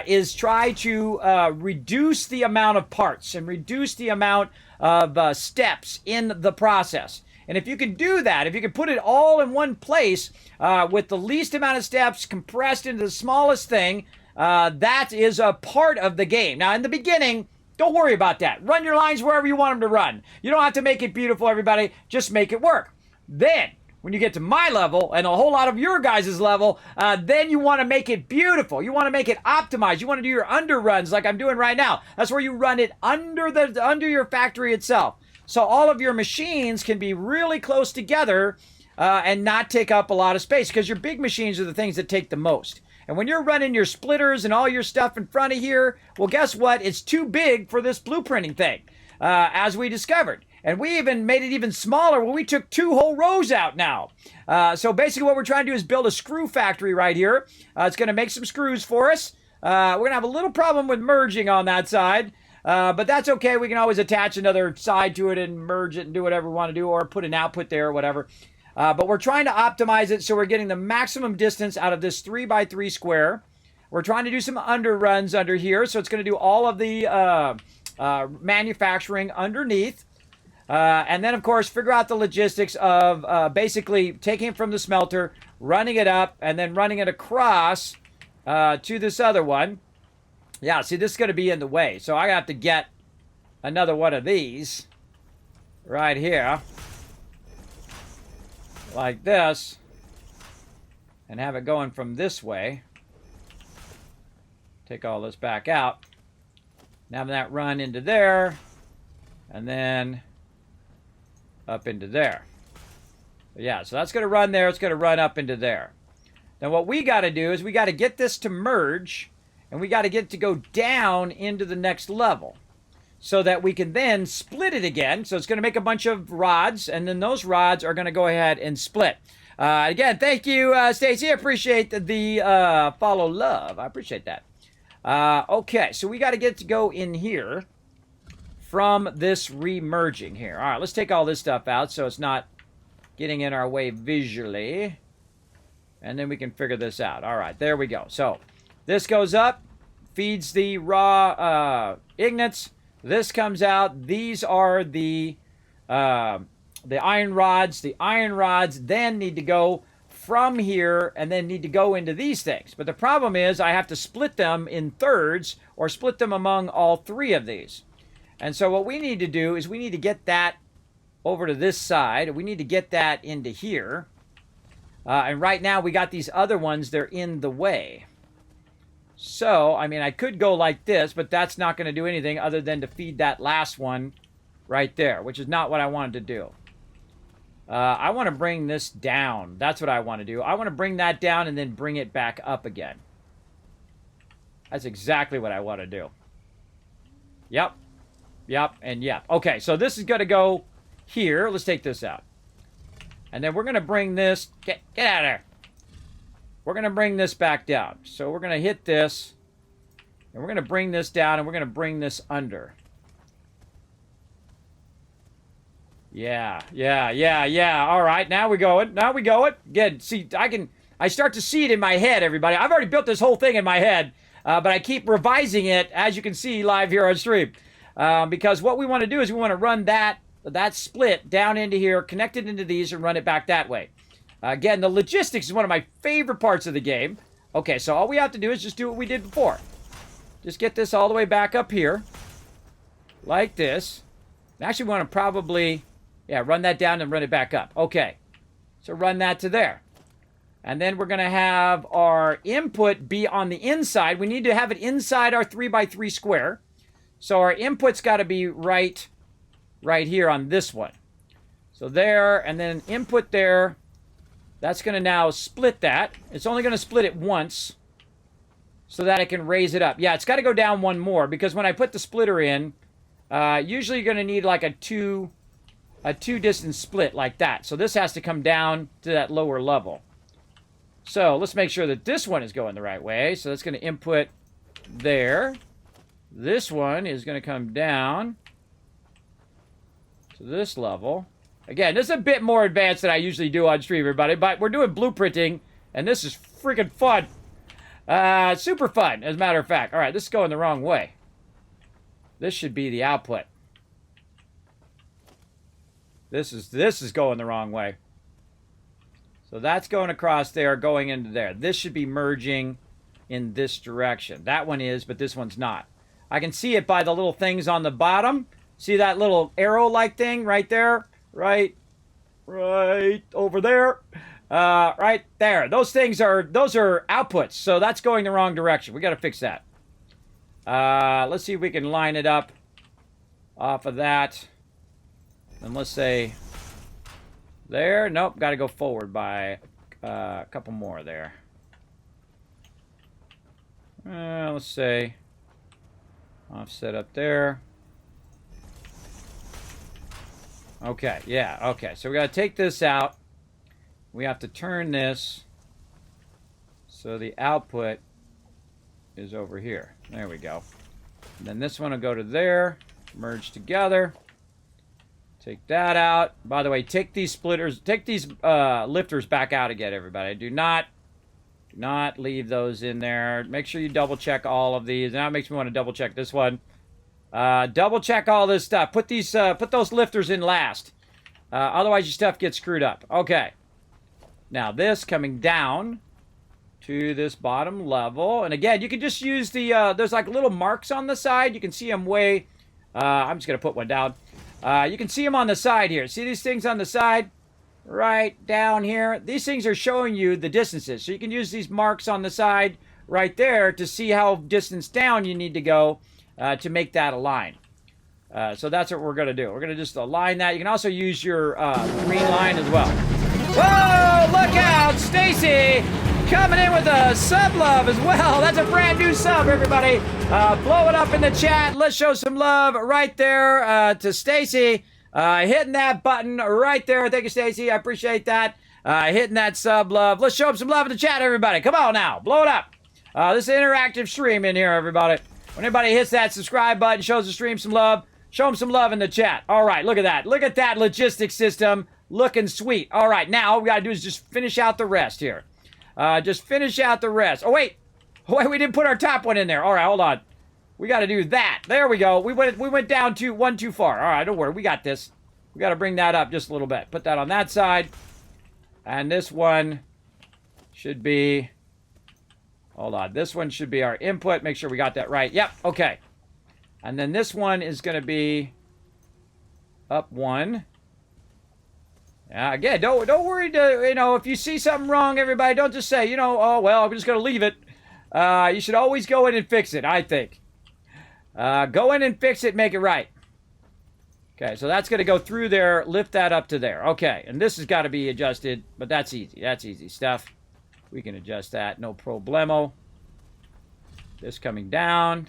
is try to reduce the amount of parts and reduce the amount of steps in the process. And if you can do that, if you can put it all in one place with the least amount of steps compressed into the smallest thing, that is a part of the game. Now, in the beginning, don't worry about that. Run your lines wherever you want them to run. You don't have to make it beautiful, everybody. Just make it work. Then, when you get to my level and a whole lot of your guys' level, then you want to make it beautiful. You want to make it optimized. You want to do your underruns like I'm doing right now. That's where you run it under your factory itself. So all of your machines can be really close together and not take up a lot of space, because your big machines are the things that take the most. And when you're running your splitters and all your stuff in front of here, well, guess what? It's too big for this blueprinting thing, as we discovered. And we even made it even smaller when we took 2 whole rows out now. So basically what we're trying to do is build a screw factory right here. It's going to make some screws for us. We're going to have a little problem with merging on that side. But that's okay. We can always attach another side to it and merge it and do whatever we want to do, or put an output there or whatever. But we're trying to optimize it so we're getting the maximum distance out of this 3x3 square. We're trying to do some underruns under here, so it's going to do all of the manufacturing underneath. And then, of course, figure out the logistics of basically taking it from the smelter, running it up, and then running it across to this other one. Yeah, see, this is going to be in the way. So I have to get another one of these right here, like this, and have it going from this way. Take all this back out. Now that run into there, and then up into there. Yeah, so that's going to run there. It's going to run up into there. Now what we got to do is we got to get this to merge, and we got to get it to go down into the next level so that we can then split it again. So it's going to make a bunch of rods, and then those rods are going to go ahead and split. Again, thank you, Stacy. I appreciate the follow love. I appreciate that. Okay, so we got to get it to go in here from this remerging here. All right, let's take all this stuff out so it's not getting in our way visually. And then we can figure this out. All right, there we go. So this goes up, feeds the raw ignits. This comes out. These are the iron rods. The iron rods then need to go from here and then need to go into these things. But the problem is I have to split them in thirds or split them among all three of these. And so what we need to do is we need to get that over to this side. We need to get that into here. And right now we got these other ones. They're in the way. So, I mean, I could go like this, but that's not going to do anything other than to feed that last one right there, which is not what I wanted to do. I want to bring this down. That's what I want to do. I want to bring that down and then bring it back up again. That's exactly what I want to do. Yep. Yep, and yep. Okay, so this is going to go here. Let's take this out. And then we're going to bring this... Get out of there. We're going to bring this back down. So we're going to hit this. And we're going to bring this down. And we're going to bring this under. Yeah. All right, now we go it. Now we go it. Good. See, I start to see it in my head, everybody. I've already built this whole thing in my head. But I keep revising it, as you can see live here on stream. Because what we want to do is we want to run that split down into here, connect it into these, and run it back that way. Again, the logistics is one of my favorite parts of the game. Okay, so all we have to do is just do what we did before. Just get this all the way back up here, like this. Actually, we want to probably, run that down and run it back up. Okay, so run that to there. And then we're going to have our input be on the inside. We need to have it inside our 3x3 square. So our input's got to be right here on this one. So there, and then input there. That's going to now split that. It's only going to split it once so that I can raise it up. Yeah, it's got to go down one more because when I put the splitter in, usually you're going to need like a two distance split like that. So this has to come down to that lower level. So let's make sure that this one is going the right way. So that's going to input there. This one is going to come down to this level. Again, this is a bit more advanced than I usually do on stream, everybody, but we're doing blueprinting, and this is freaking fun. Super fun, as a matter of fact. All right, this is going the wrong way. This should be the output. This is going the wrong way. So that's going across there, going into there. This should be merging in this direction. That one is, but this one's not. I can see it by the little things on the bottom. See that little arrow-like thing right there? Right over there. Right there. Those are outputs. So that's going the wrong direction. We got to fix that. Let's see if we can line it up off of that. And let's say there. Nope, got to go forward by a couple more there. Let's say offset up there. Okay, yeah, okay. So we got to take this out. We have to turn this so the output is over here. There we go. And then this one will go to there. Merge together. Take that out. By the way, take these splitters, take these lifters back out again, everybody. Do not leave those in there. Make sure you double check all of these. Now it makes me want to double check this one. Double check all this stuff. Put those lifters in last. Otherwise your stuff gets screwed up. Okay. Now this coming down to this bottom level. And again, you can just use the, there's like little marks on the side. You can see them way, I'm just going to put one down. You can see them on the side here. See these things on the side? Right down here. These things are showing you the distances. So you can use these marks on the side right there to see how distance down you need to go to make that align. So that's what we're going to do. We're going to just align that. You can also use your green line as well. Whoa! Look out! Stacy coming in with a sub love as well. That's a brand new sub, everybody. Blow it up in the chat. Let's show some love right there to Stacy. Hitting that button right there. Thank you, Stacy. I appreciate that. Hitting that sub love. Let's show them some love in the chat, everybody. Come on now. Blow it up. This is an interactive stream in here, everybody. When anybody hits that subscribe button, shows the stream some love, show them some love in the chat. All right, look at that. Look at that logistics system. Looking sweet. All right, now all we got to do is just finish out the rest here. Just finish out the rest. Oh, wait. We didn't put our top one in there. All right, hold on. We got to do that. There we go. We went down to one too far. All right, don't worry. We got this. We got to bring that up just a little bit. Put that on that side. And this one should be... Hold on. This one should be our input. Make sure we got that right. Yep, okay. And then this one is going to be up one. Yeah, again, don't worry. If you see something wrong, everybody, don't just say, oh, well, I'm just going to leave it. You should always go in and fix it, I think. Go in and fix it, make it right. Okay, so that's going to go through there, lift that up to there. Okay, and this has got to be adjusted, but that's easy. That's easy stuff. We can adjust that, no problemo. This coming down.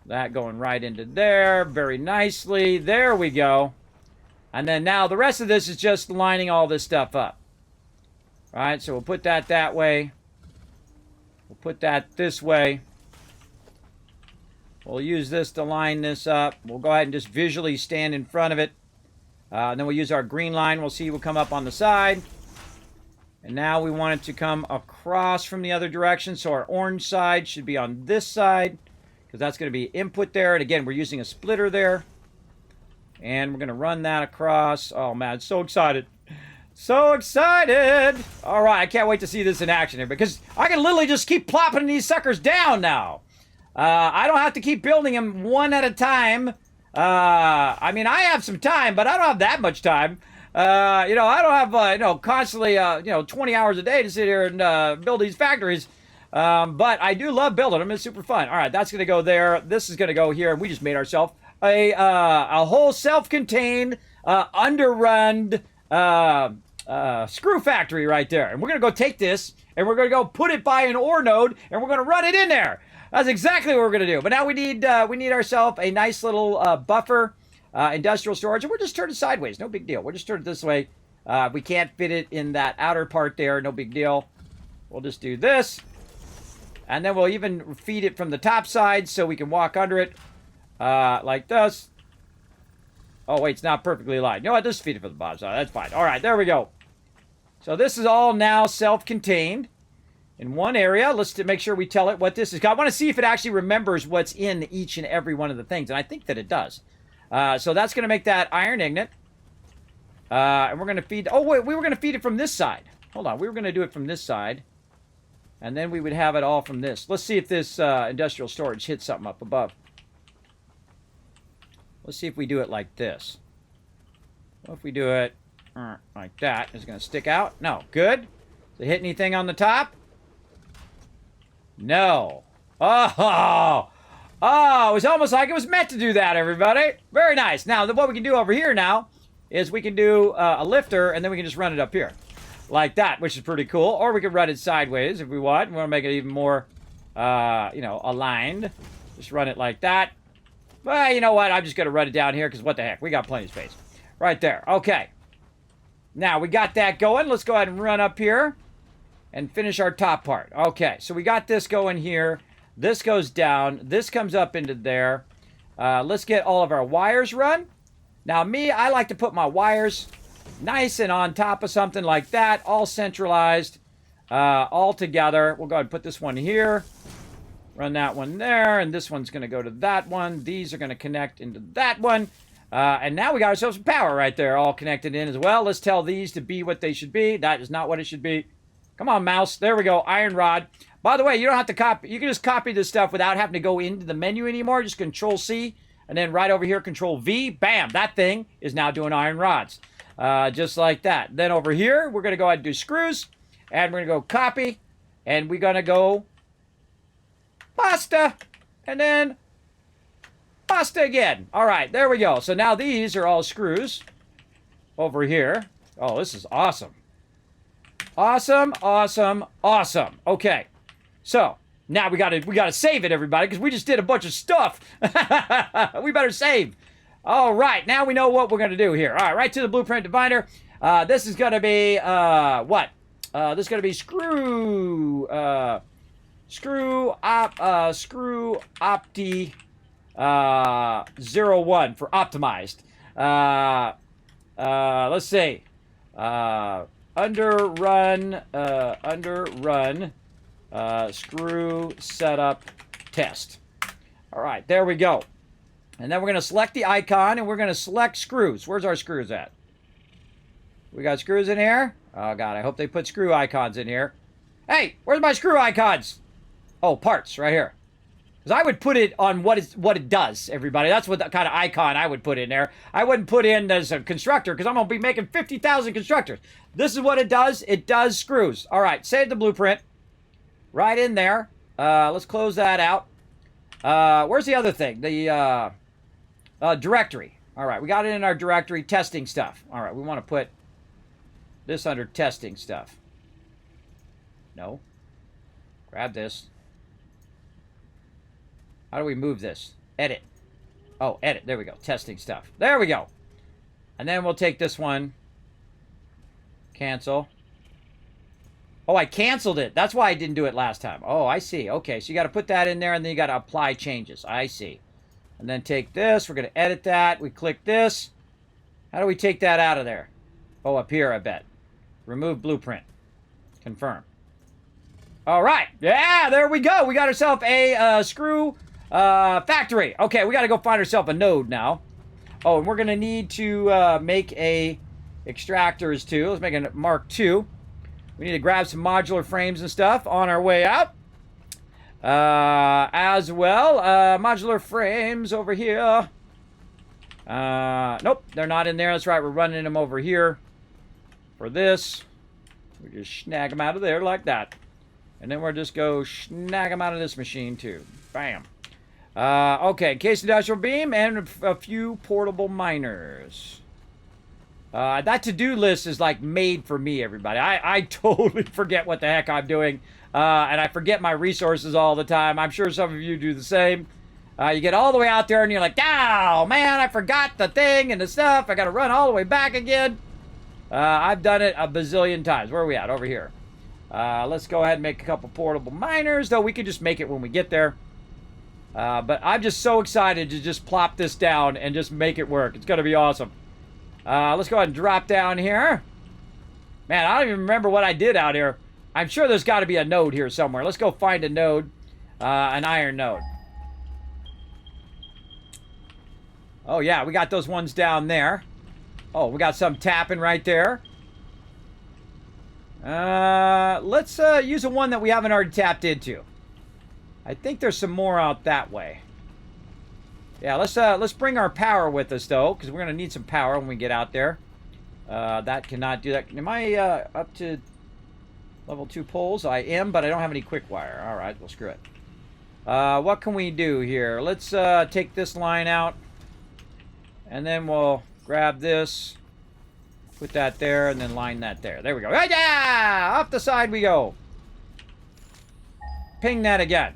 That going right into there, very nicely. There we go. And then now the rest of this is just lining all this stuff up. All right, so we'll put that way. We'll put that this way. We'll use this to line this up. We'll go ahead and just visually stand in front of it. And then we'll use our green line. We'll see it will come up on the side. And now we want it to come across from the other direction. So our orange side should be on this side, because that's going to be input there. And again, we're using a splitter there. And we're going to run that across. Oh, man, so excited. So excited. All right, I can't wait to see this in action here, because I can literally just keep plopping these suckers down now. I don't have to keep building them one at a time. I mean, I have some time, but I don't have that much time. I don't have, constantly, 20 hours a day to sit here and build these factories. But I do love building them. It's super fun. All right, that's going to go there. This is going to go here. And we just made ourselves a whole self-contained, underrun screw factory right there. And we're going to go take this, and we're going to go put it by an ore node, and we're going to run it in there. That's exactly what we're going to do. But now we need ourselves a nice little buffer, industrial storage, and we'll just turn it sideways. No big deal. We'll just turn it this way. We can't fit it in that outer part there. No big deal. We'll just do this. And then we'll even feed it from the top side so we can walk under it. Like this. Oh, wait, it's not perfectly aligned. No, I just feed it from the bottom side. That's fine. All right, there we go. So this is all now self-contained in one area. Let's make sure we tell it what this is. I want to see if it actually remembers what's in each and every one of the things, and I think that it does. So that's going to make that iron ignet. And we're going to feed... Oh, wait, we were going to feed it from this side. Hold on, we were going to do it from this side. And then we would have it all from this. Let's see if this industrial storage hits something up above. Let's see if we do it like this. What if we do it like that? Is it going to stick out? No. Good. Does it hit anything on the top? No. Oh! Oh, it was almost like it was meant to do that, everybody. Very nice. Now, what we can do over here now is we can do a lifter, and then we can just run it up here. Like that, which is pretty cool. Or we could run it sideways if we want. We want to make it even more, aligned. Just run it like that. Well, you know what? I'm just going to run it down here because what the heck? We got plenty of space. Right there. Okay. Now, we got that going. Let's go ahead and run up here and finish our top part. Okay, so we got this going here. This goes down. This comes up into there. Let's get all of our wires run. Now, me, I like to put my wires nice and on top of something like that, all centralized, all together. We'll go ahead and put this one here. Run that one there, and this one's going to go to that one. These are going to connect into that one. And now we got ourselves some power right there, all connected in as well. Let's tell these to be what they should be. That is not what it should be. Come on, mouse. There we go. Iron rod. By the way, you don't have to copy. You can just copy this stuff without having to go into the menu anymore. Just Control-C, and then right over here, Control-V. Bam! That thing is now doing iron rods. Just like that. Then over here, we're going to go ahead and do screws. And we're going to go copy. And we're going to go pasta. And then pasta again. All right, there we go. So now these are all screws over here. Oh, this is awesome. Awesome, awesome, awesome. Okay. So now we gotta save it, everybody, because we just did a bunch of stuff. We better save. All right, now we know what we're gonna do here. All right, right to the blueprint diviner. This is gonna be what? This is gonna be screw opti 01 for optimized. Let's see. Underrun screw setup test. All right, there we go. And then we're going to select the icon, and we're going to select screws. Where's our screws at? We got screws in here? Oh, God, I hope they put screw icons in here. Hey, where's my screw icons? Oh, parts, right here. Because I would put it on what it does, everybody. That's what the kind of icon I would put in there. I wouldn't put in as a constructor, because I'm going to be making 50,000 constructors. This is what it does. It does screws. All right, save the blueprint. Right in there. Let's close that out. Where's the other thing? The directory. All right, we got it in our directory, testing stuff. All right, we want to put this under testing stuff. No. Grab this. How do we move this? Edit. Oh, edit. There we go. Testing stuff. There we go. And then we'll take this one. Cancel. Oh, I canceled it. That's why I didn't do it last time. Oh, I see. Okay, so you got to put that in there, and then you got to apply changes. I see. And then take this. We're going to edit that. We click this. How do we take that out of there? Oh, up here, I bet. Remove blueprint. Confirm. All right. Yeah, there we go. We got ourselves a screw factory. Okay, we got to go find ourselves a node now. Oh, and we're going to need to make a extractors too. Let's make a Mark II. We need to grab some modular frames and stuff on our way out. As well, modular frames over here. Nope, they're not in there. That's right, we're running them over here for this. We just snag them out of there like that. And then we'll just go snag them out of this machine too. Bam. Okay, case industrial beam and a few portable miners. That to-do list is like made for me, everybody. I totally forget what the heck I'm doing. And I forget my resources all the time. I'm sure some of you do the same. You get all the way out there and you're like, oh, man, I forgot the thing and the stuff. I got to run all the way back again. I've done it a bazillion times. Where are we at? Over here. Let's go ahead and make a couple portable miners, though we can just make it when we get there. But I'm just so excited to just plop this down and just make it work. It's going to be awesome. Let's go ahead and drop down here. Man, I don't even remember what I did out here. I'm sure there's got to be a node here somewhere. Let's go find a node. An iron node. Oh, yeah, we got those ones down there. Oh, we got some tapping right there. Let's use a one that we haven't already tapped into. I think there's some more out that way. Yeah, let's bring our power with us, though, because we're going to need some power when we get out there. That cannot do that. Am I up to level 2 poles? I am, but I don't have any quick wire. All right, well, screw it. What can we do here? Let's take this line out, and then we'll grab this, put that there, and then line that there. There we go. Yeah! Off the side we go. Ping that again.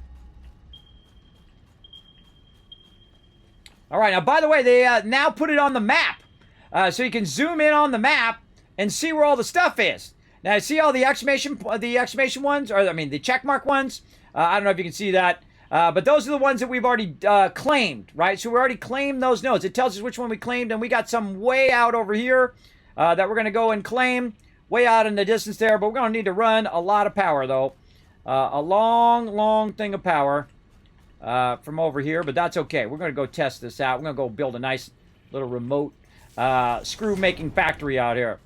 All right, now, by the way, they now put it on the map. So you can zoom in on the map and see where all the stuff is. Now, see all the exclamation ones, or I mean the check mark ones? I don't know if you can see that. But those are the ones that we've already claimed, right? So we already claimed those nodes. It tells us which one we claimed, and we got some way out over here that we're going to go and claim. Way out in the distance there, but we're going to need to run a lot of power, though. A long, long thing of power from over here, but that's okay. We're going to go test this out. We're going to go build a nice little remote screw-making factory out here.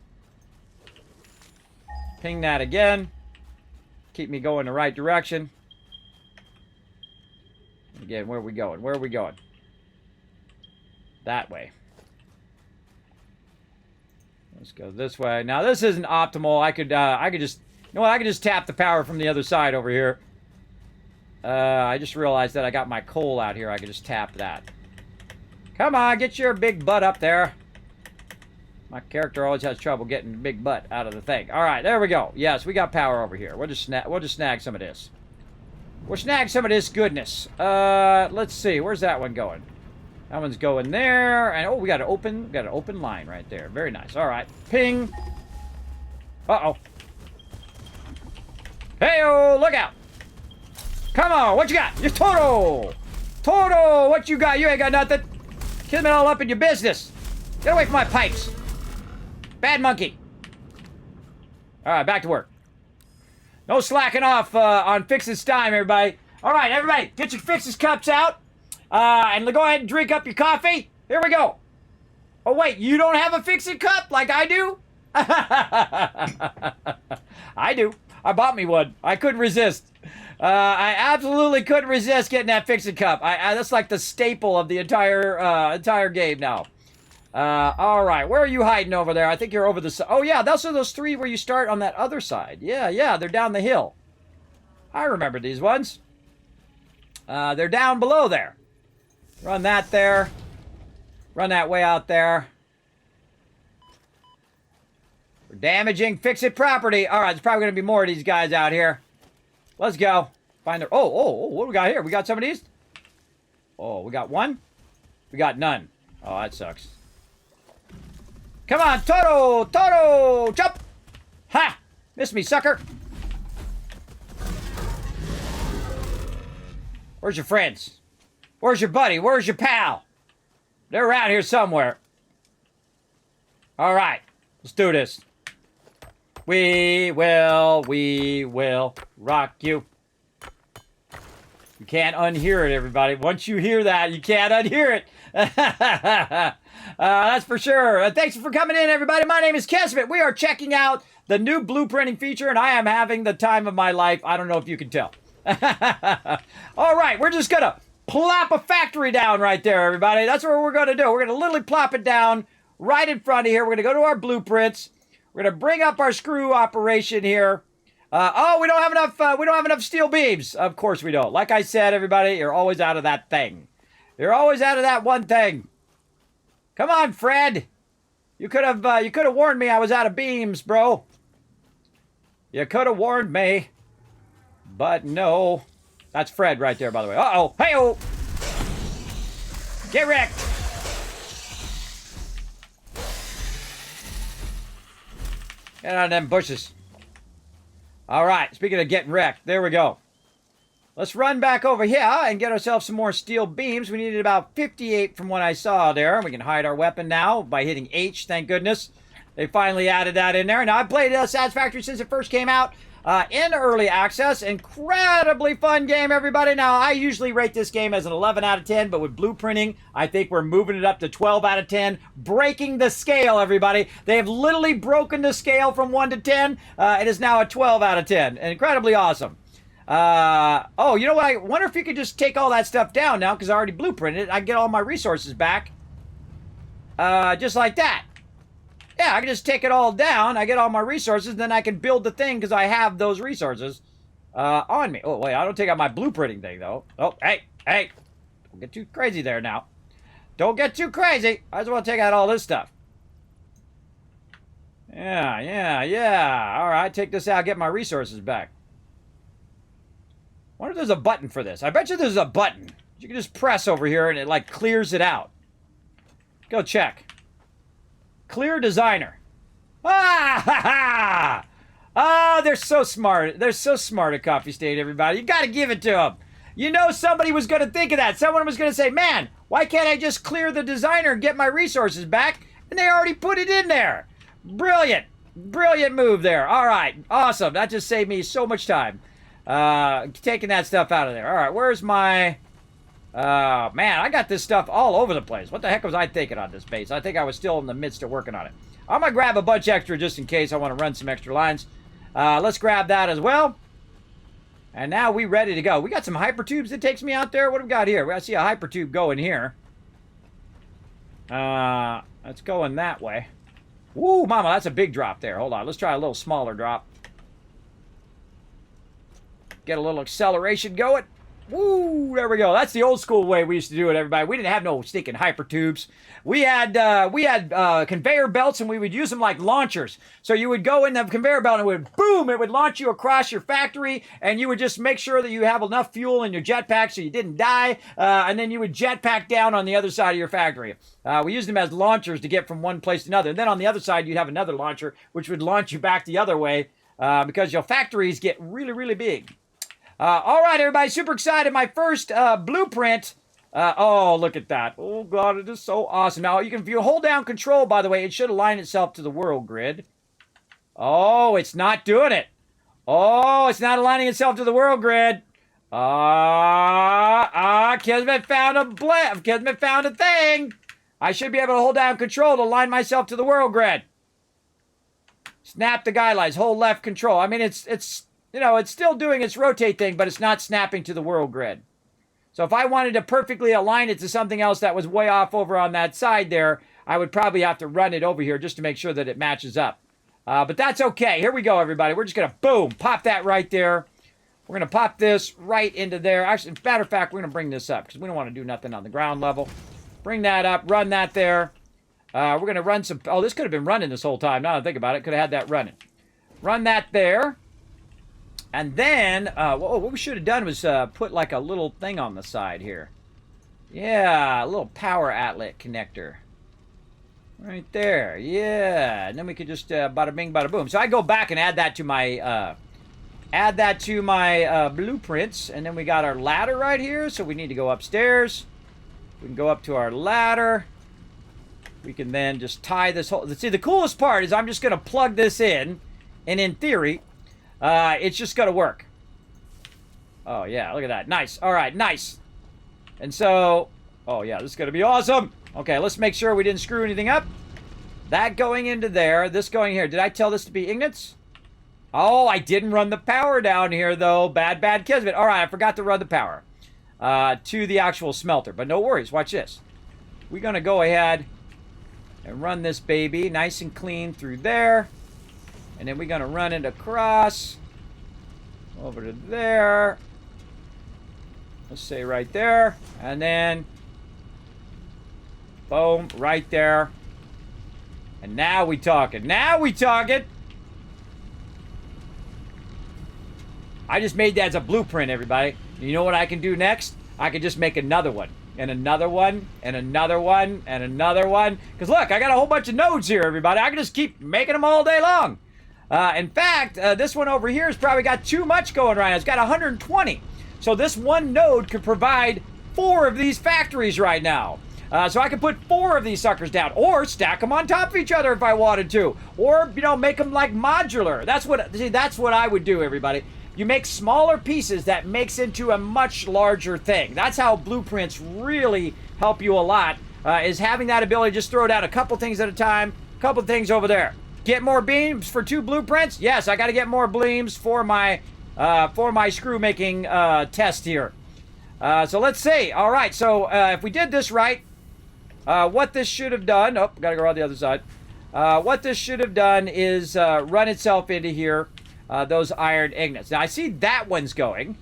Ping that again. Keep me going the right direction. Again, where are we going? Where are we going? That way. Let's go this way. Now, this isn't optimal. I could just, you know what? I could just tap the power from the other side over here. I just realized that I got my coal out here. I could just tap that. Come on, get your big butt up there. My character always has trouble getting the big butt out of the thing. All right, there we go. Yes, we got power over here. We'll just snag some of this. We'll snag some of this goodness. Let's see. Where's that one going? That one's going there. And oh, we got an open line right there. Very nice. All right. Ping. Uh-oh. Hey-oh, look out. Come on, what you got? You're Toto. Toto, what you got? You ain't got nothing. Kismet all up in your business. Get away from my pipes. Bad monkey. All right, back to work. No slacking off on Fix's time, everybody. All right, everybody, get your Fix's cups out. And go ahead and drink up your coffee. Here we go. Oh, wait, you don't have a Fix-It cup like I do? I do. I bought me one. I couldn't resist. I absolutely couldn't resist getting that Fix-It cup. That's like the staple of the entire game now. All right, where are you hiding over there? I think you're over the... Oh, yeah, those are those three where you start on that other side. Yeah, they're down the hill. I remember these ones. They're down below there. Run that there. Run that way out there. We're damaging Fix-It property. All right, there's probably going to be more of these guys out here. Let's go. Find their... Oh, what do we got here? We got some of these? Oh, we got one? We got none. Oh, that sucks. Come on, Toto! Jump! Ha! Miss me, sucker. Where's your friends? Where's your buddy? Where's your pal? They're around here somewhere. All right, let's do this. We will rock you. You can't unhear it, everybody. Once you hear that, you can't unhear it. That's for sure. Thanks for coming in, everybody. My name is Kismet. We are checking out the new blueprinting feature, and I am having the time of my life. I don't know if you can tell. All right, we're just going to plop a factory down right there, everybody. That's what we're going to do. We're going to literally plop it down right in front of here. We're going to go to our blueprints. We're going to bring up our screw operation here. Oh, we don't have enough steel beams. Of course we don't. Like I said, everybody, you're always out of that thing. You're always out of that one thing. Come on, Fred. You could have warned me I was out of beams, bro. You could have warned me. But no. That's Fred right there, by the way. Uh-oh. Hey-oh. Get wrecked. Get out of them bushes. All right. Speaking of getting wrecked, there we go. Let's run back over here and get ourselves some more steel beams. We needed about 58 from what I saw there. We can hide our weapon now by hitting H, thank goodness. They finally added that in there. Now, I've played Satisfactory since it first came out in early access. Incredibly fun game, everybody. Now, I usually rate this game as an 11 out of 10, but with blueprinting, I think we're moving it up to 12 out of 10. Breaking the scale, everybody. They have literally broken the scale from 1 to 10. It is now a 12 out of 10. Incredibly awesome. Oh, you know what? I wonder if you could just take all that stuff down now because I already blueprinted it. I can get all my resources back. Just like that. Yeah, I can just take it all down. I get all my resources, then I can build the thing because I have those resources on me. Oh, wait, I don't take out my blueprinting thing, though. Oh, hey. Don't get too crazy there now. Don't get too crazy. I just want to take out all this stuff. Yeah. All right, take this out, get my resources back. I wonder if there's a button for this. I bet you there's a button. You can just press over here and it, like, clears it out. Go check. Clear designer. Ah, ha, ha. Oh, they're so smart. They're so smart at Coffee State, everybody. You got to give it to them. You know somebody was going to think of that. Someone was going to say, man, why can't I just clear the designer and get my resources back? And they already put it in there. Brilliant. Brilliant move there. All right. Awesome. That just saved me so much time. Taking that stuff out of there. All right. Where's my... man, I got this stuff all over the place. What the heck was I thinking on this base? I think I was still in the midst of working on it. I'm going to grab a bunch extra just in case I want to run some extra lines. Let's grab that as well. And now we ready to go. We got some hyper tubes that takes me out there. What do we got here? I see a hyper tube going here. Let's go in that way. Woo, mama, that's a big drop there. Hold on, let's try a little smaller drop. Get a little acceleration going. Woo, there we go. That's the old school way we used to do it, everybody. We didn't have no stinking hyper tubes. We had conveyor belts, and we would use them like launchers. So you would go in the conveyor belt, and it would boom, it would launch you across your factory, and you would just make sure that you have enough fuel in your jetpack so you didn't die, and then you would jetpack down on the other side of your factory. We used them as launchers to get from one place to another. And then on the other side, you'd have another launcher, which would launch you back the other way, because your factories get really, really big. All right, everybody, super excited. My first blueprint. Oh, look at that. Oh, God, it is so awesome. Now, if you hold down control, by the way, it should align itself to the world grid. Oh, it's not doing it. Oh, it's not aligning itself to the world grid. Kismet found a blip. Kismet found a thing. I should be able to hold down control to align myself to the world grid. Snap the guidelines. Hold left control. I mean, it's you know, it's still doing its rotate thing, but it's not snapping to the world grid. So if I wanted to perfectly align it to something else that was way off over on that side there, I would probably have to run it over here just to make sure that it matches up. But that's okay. Here we go, everybody. We're just going to, boom, pop that right there. We're going to pop this right into there. Actually, as a matter of fact, we're going to bring this up because we don't want to do nothing on the ground level. Bring that up, run that there. We're going to run some, oh, this could have been running this whole time. Now that I think about it, could have had that running. Run that there. And then, what we should have done was put like a little thing on the side here. Yeah, a little power outlet connector. Right there, yeah. And then we could just bada bing, bada boom. So I go back and add that to my blueprints. And then we got our ladder right here. So we need to go upstairs. We can go up to our ladder. We can then just tie this whole... See, the coolest part is I'm just going to plug this in. And in theory... it's just going to work. Oh, yeah, look at that. Nice. All right, nice. And so, oh, yeah, this is going to be awesome. Okay, let's make sure we didn't screw anything up. That going into there, this going here. Did I tell this to be ignits? Oh, I didn't run the power down here, though. Bad, bad Kismet. All right, I forgot to run the power to the actual smelter. But no worries. Watch this. We're going to go ahead and run this baby nice and clean through there. And then we're going to run it across over to there. Let's say right there. And then, boom, right there. And now we talking. Now we talking. I just made that as a blueprint, everybody. You know what I can do next? I can just make another one. And another one. And another one. And another one. Because look, I got a whole bunch of nodes here, everybody. I can just keep making them all day long. In fact, this one over here has probably got too much going right now. It's got 120. So this one node could provide 4 of these factories right now. So I could put 4 of these suckers down, or stack them on top of each other if I wanted to, or, you know, make them like modular. That's what I would do, everybody. You make smaller pieces that makes into a much larger thing. That's how blueprints really help you a lot, is having that ability to just throw down a couple things at a time, a couple things over there. Get more beams for 2 blueprints? Yes, I got to get more beams for my screw making test here. So let's see. All right, so if we did this right, what this should have done... Oh, got to go around the other side. What this should have done is run itself into here, those iron ingots. Now, I see that one's going,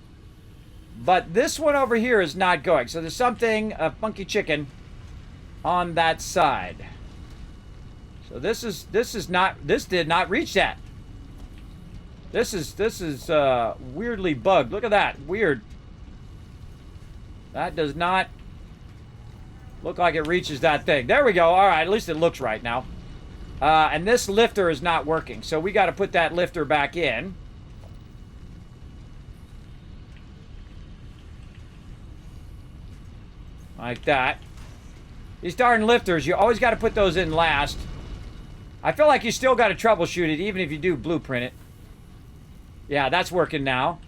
but this one over here is not going. So there's something, a funky chicken, on that side. So this did not reach that. This is weirdly bugged. Look at that. Weird. That does not look like it reaches that thing. There we go. All right, at least it looks right now. And this lifter is not working, so we got to put that lifter back in. Like that. These darn lifters, you always got to put those in last. I feel like you still got to troubleshoot it, even if you do blueprint it. Yeah, that's working now.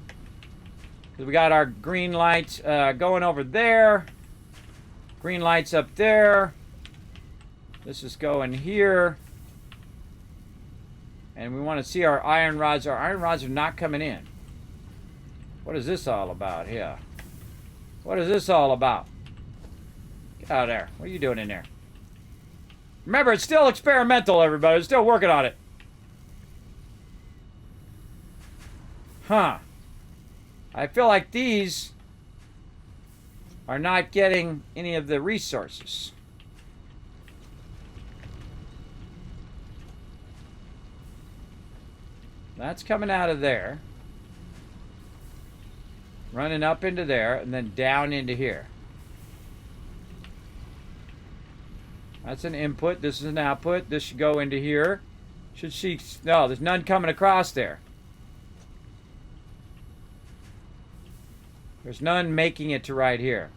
Because we got our green lights going over there. Green lights up there. This is going here. And we want to see our iron rods. Our iron rods are not coming in. What is this all about here? What is this all about? Get out of there. What are you doing in there? Remember, it's still experimental, everybody. We're still working on it. Huh. I feel like these are not getting any of the resources. That's coming out of there. Running up into there and then down into here. That's an input. This is an output. This should go into here. Should see... No, there's none coming across there. There's none making it to right here.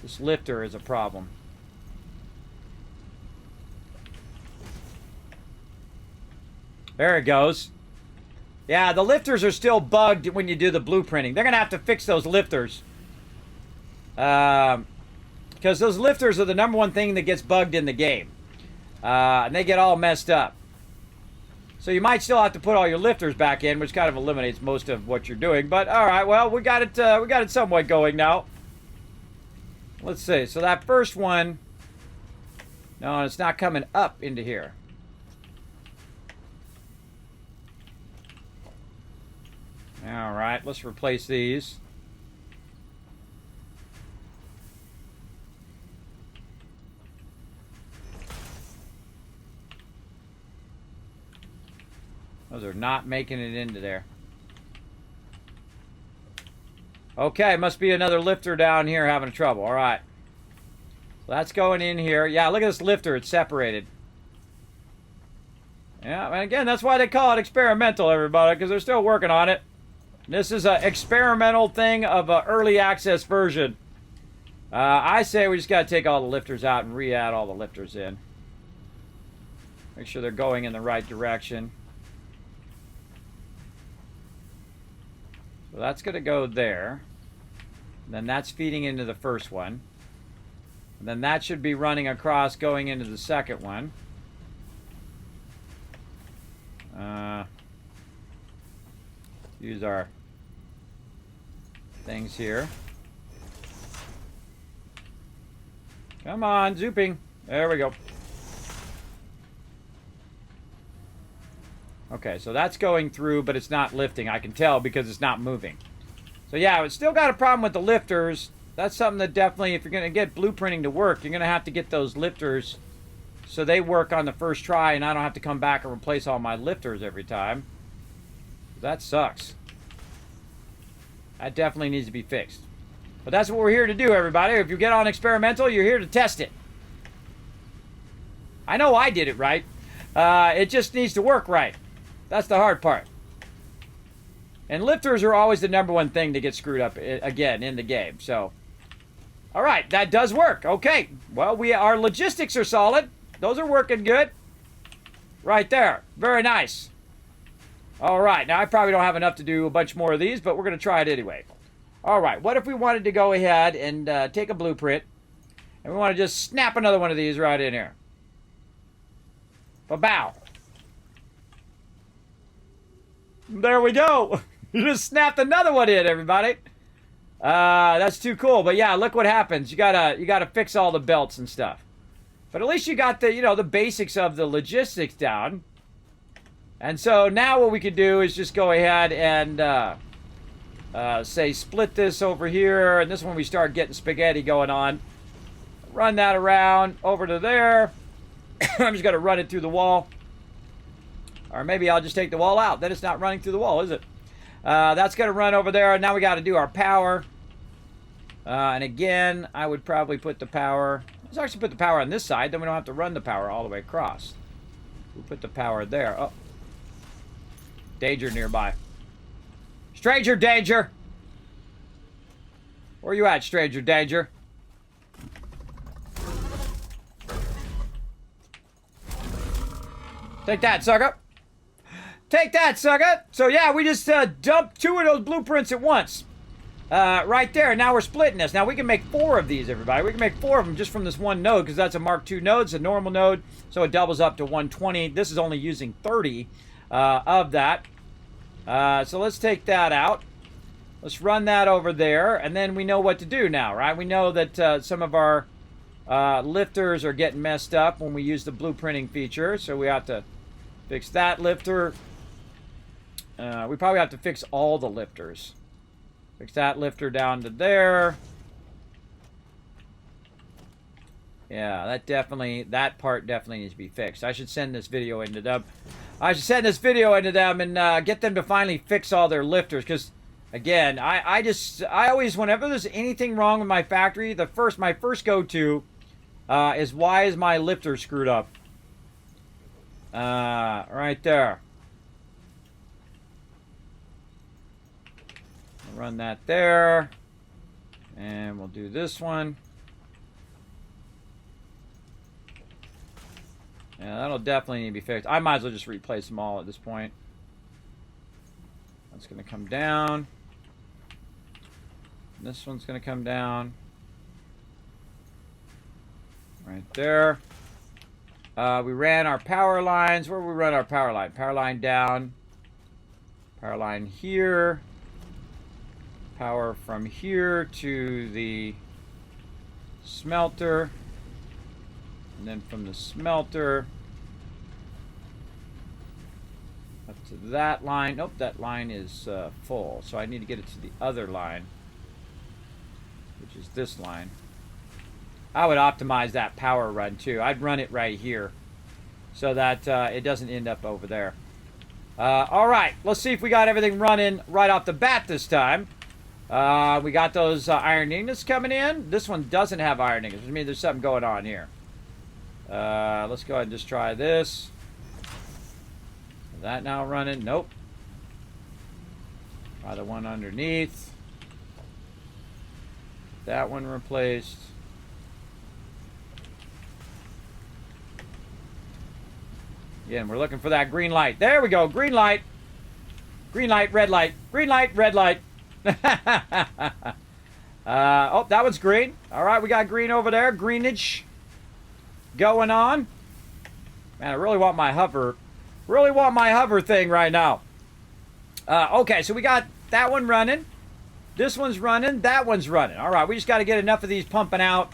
This lifter is a problem. There it goes. Yeah, the lifters are still bugged when you do the blueprinting. They're going to have to fix those lifters. Because those lifters are the #1 thing that gets bugged in the game. And they get all messed up. So you might still have to put all your lifters back in, which kind of eliminates most of what you're doing. But all right, well, we got it somewhat going now. Let's see. So that first one, no, it's not coming up into here. All right, let's replace these. Those are not making it into there. Okay, must be another lifter down here having trouble. All right. So that's going in here. Yeah, look at this lifter. It's separated. Yeah, and again, that's why they call it experimental, everybody, because they're still working on it. This is an experimental thing of an early access version. I say we just got to take all the lifters out and re-add all the lifters in. Make sure they're going in the right direction. So that's going to go there. Then that's feeding into the first one. And then that should be running across going into the second one. Use our things here. Come on, zooping. There we go. Okay, so that's going through, but it's not lifting. I can tell because it's not moving. So yeah, it's still got a problem with the lifters. That's something that definitely, if you're going to get blueprinting to work, you're going to have to get those lifters so they work on the first try, and I don't have to come back and replace all my lifters every time. That sucks. That definitely needs to be fixed. But that's what we're here to do, everybody. If you get on experimental, you're here to test it. I know I did it right. It just needs to work right. That's the hard part. And lifters are always the #1 thing to get screwed up, again, in the game. So, all right, that does work. Okay, well, our logistics are solid. Those are working good. Right there. Very nice. All right, now I probably don't have enough to do a bunch more of these, but we're going to try it anyway. All right, what if we wanted to go ahead and take a blueprint, and we want to just snap another one of these right in here. Ba-bow. There we go. You just snapped another one in, everybody. That's too cool. But yeah, look what happens. You gotta fix all the belts and stuff. But at least you got the, the basics of the logistics down. And so now what we could do is just go ahead and say split this over here, and this one we start getting spaghetti going on. Run that around over to there. I'm just gonna run it through the wall. Or maybe I'll just take the wall out. Then it's not running through the wall, is it? That's going to run over there. Now we got to do our power. And again, I would probably put the power... Let's actually put the power on this side. Then we don't have to run the power all the way across. We'll put the power there. Oh. Danger nearby. Stranger danger! Where you at, stranger danger? Take that, sucker. Take that, sucker. So yeah, we just dumped 2 of those blueprints at once. Right there. Now we're splitting this. Now we can make 4 of these, everybody. We can make 4 of them just from this one node because that's a Mark II node. It's a normal node, so it doubles up to 120. This is only using 30 of that. So let's take that out. Let's run that over there, and then we know what to do now, right? We know that some of our lifters are getting messed up when we use the blueprinting feature, so we have to fix that lifter. We probably have to fix all the lifters. Fix that lifter down to there. Yeah, that part definitely needs to be fixed. I should send this video into them. And get them to finally fix all their lifters. Because, again, I always, whenever there's anything wrong with my factory, my first go-to is why is my lifter screwed up? Right there. Run that there. And we'll do this one. Yeah, that'll definitely need to be fixed. I might as well just replace them all at this point. That's going to come down. This one's going to come down. Right there. We ran our power lines. Where did we run our power line? Power line down. Power line here. Power from here to the smelter. And then from the smelter up to that line. Nope, that line is full. So I need to get it to the other line, which is this line. I would optimize that power run too. I'd run it right here so that it doesn't end up over there. All right, let's see if we got everything running right off the bat this time. We got those iron ingots coming in. This one doesn't have iron ingots, which means there's something going on here. Let's go ahead and just try this. Is that now running? Nope. Try the one underneath. That one replaced. Again, we're looking for that green light. There we go. Green light. Green light, red light. Green light, red light. Oh, that one's green. All right, we got green over there. Greenage going on. Man, I really want my hover. Really want my hover thing right now. Okay, so we got that one running. This one's running. That one's running. All right, we just got to get enough of these pumping out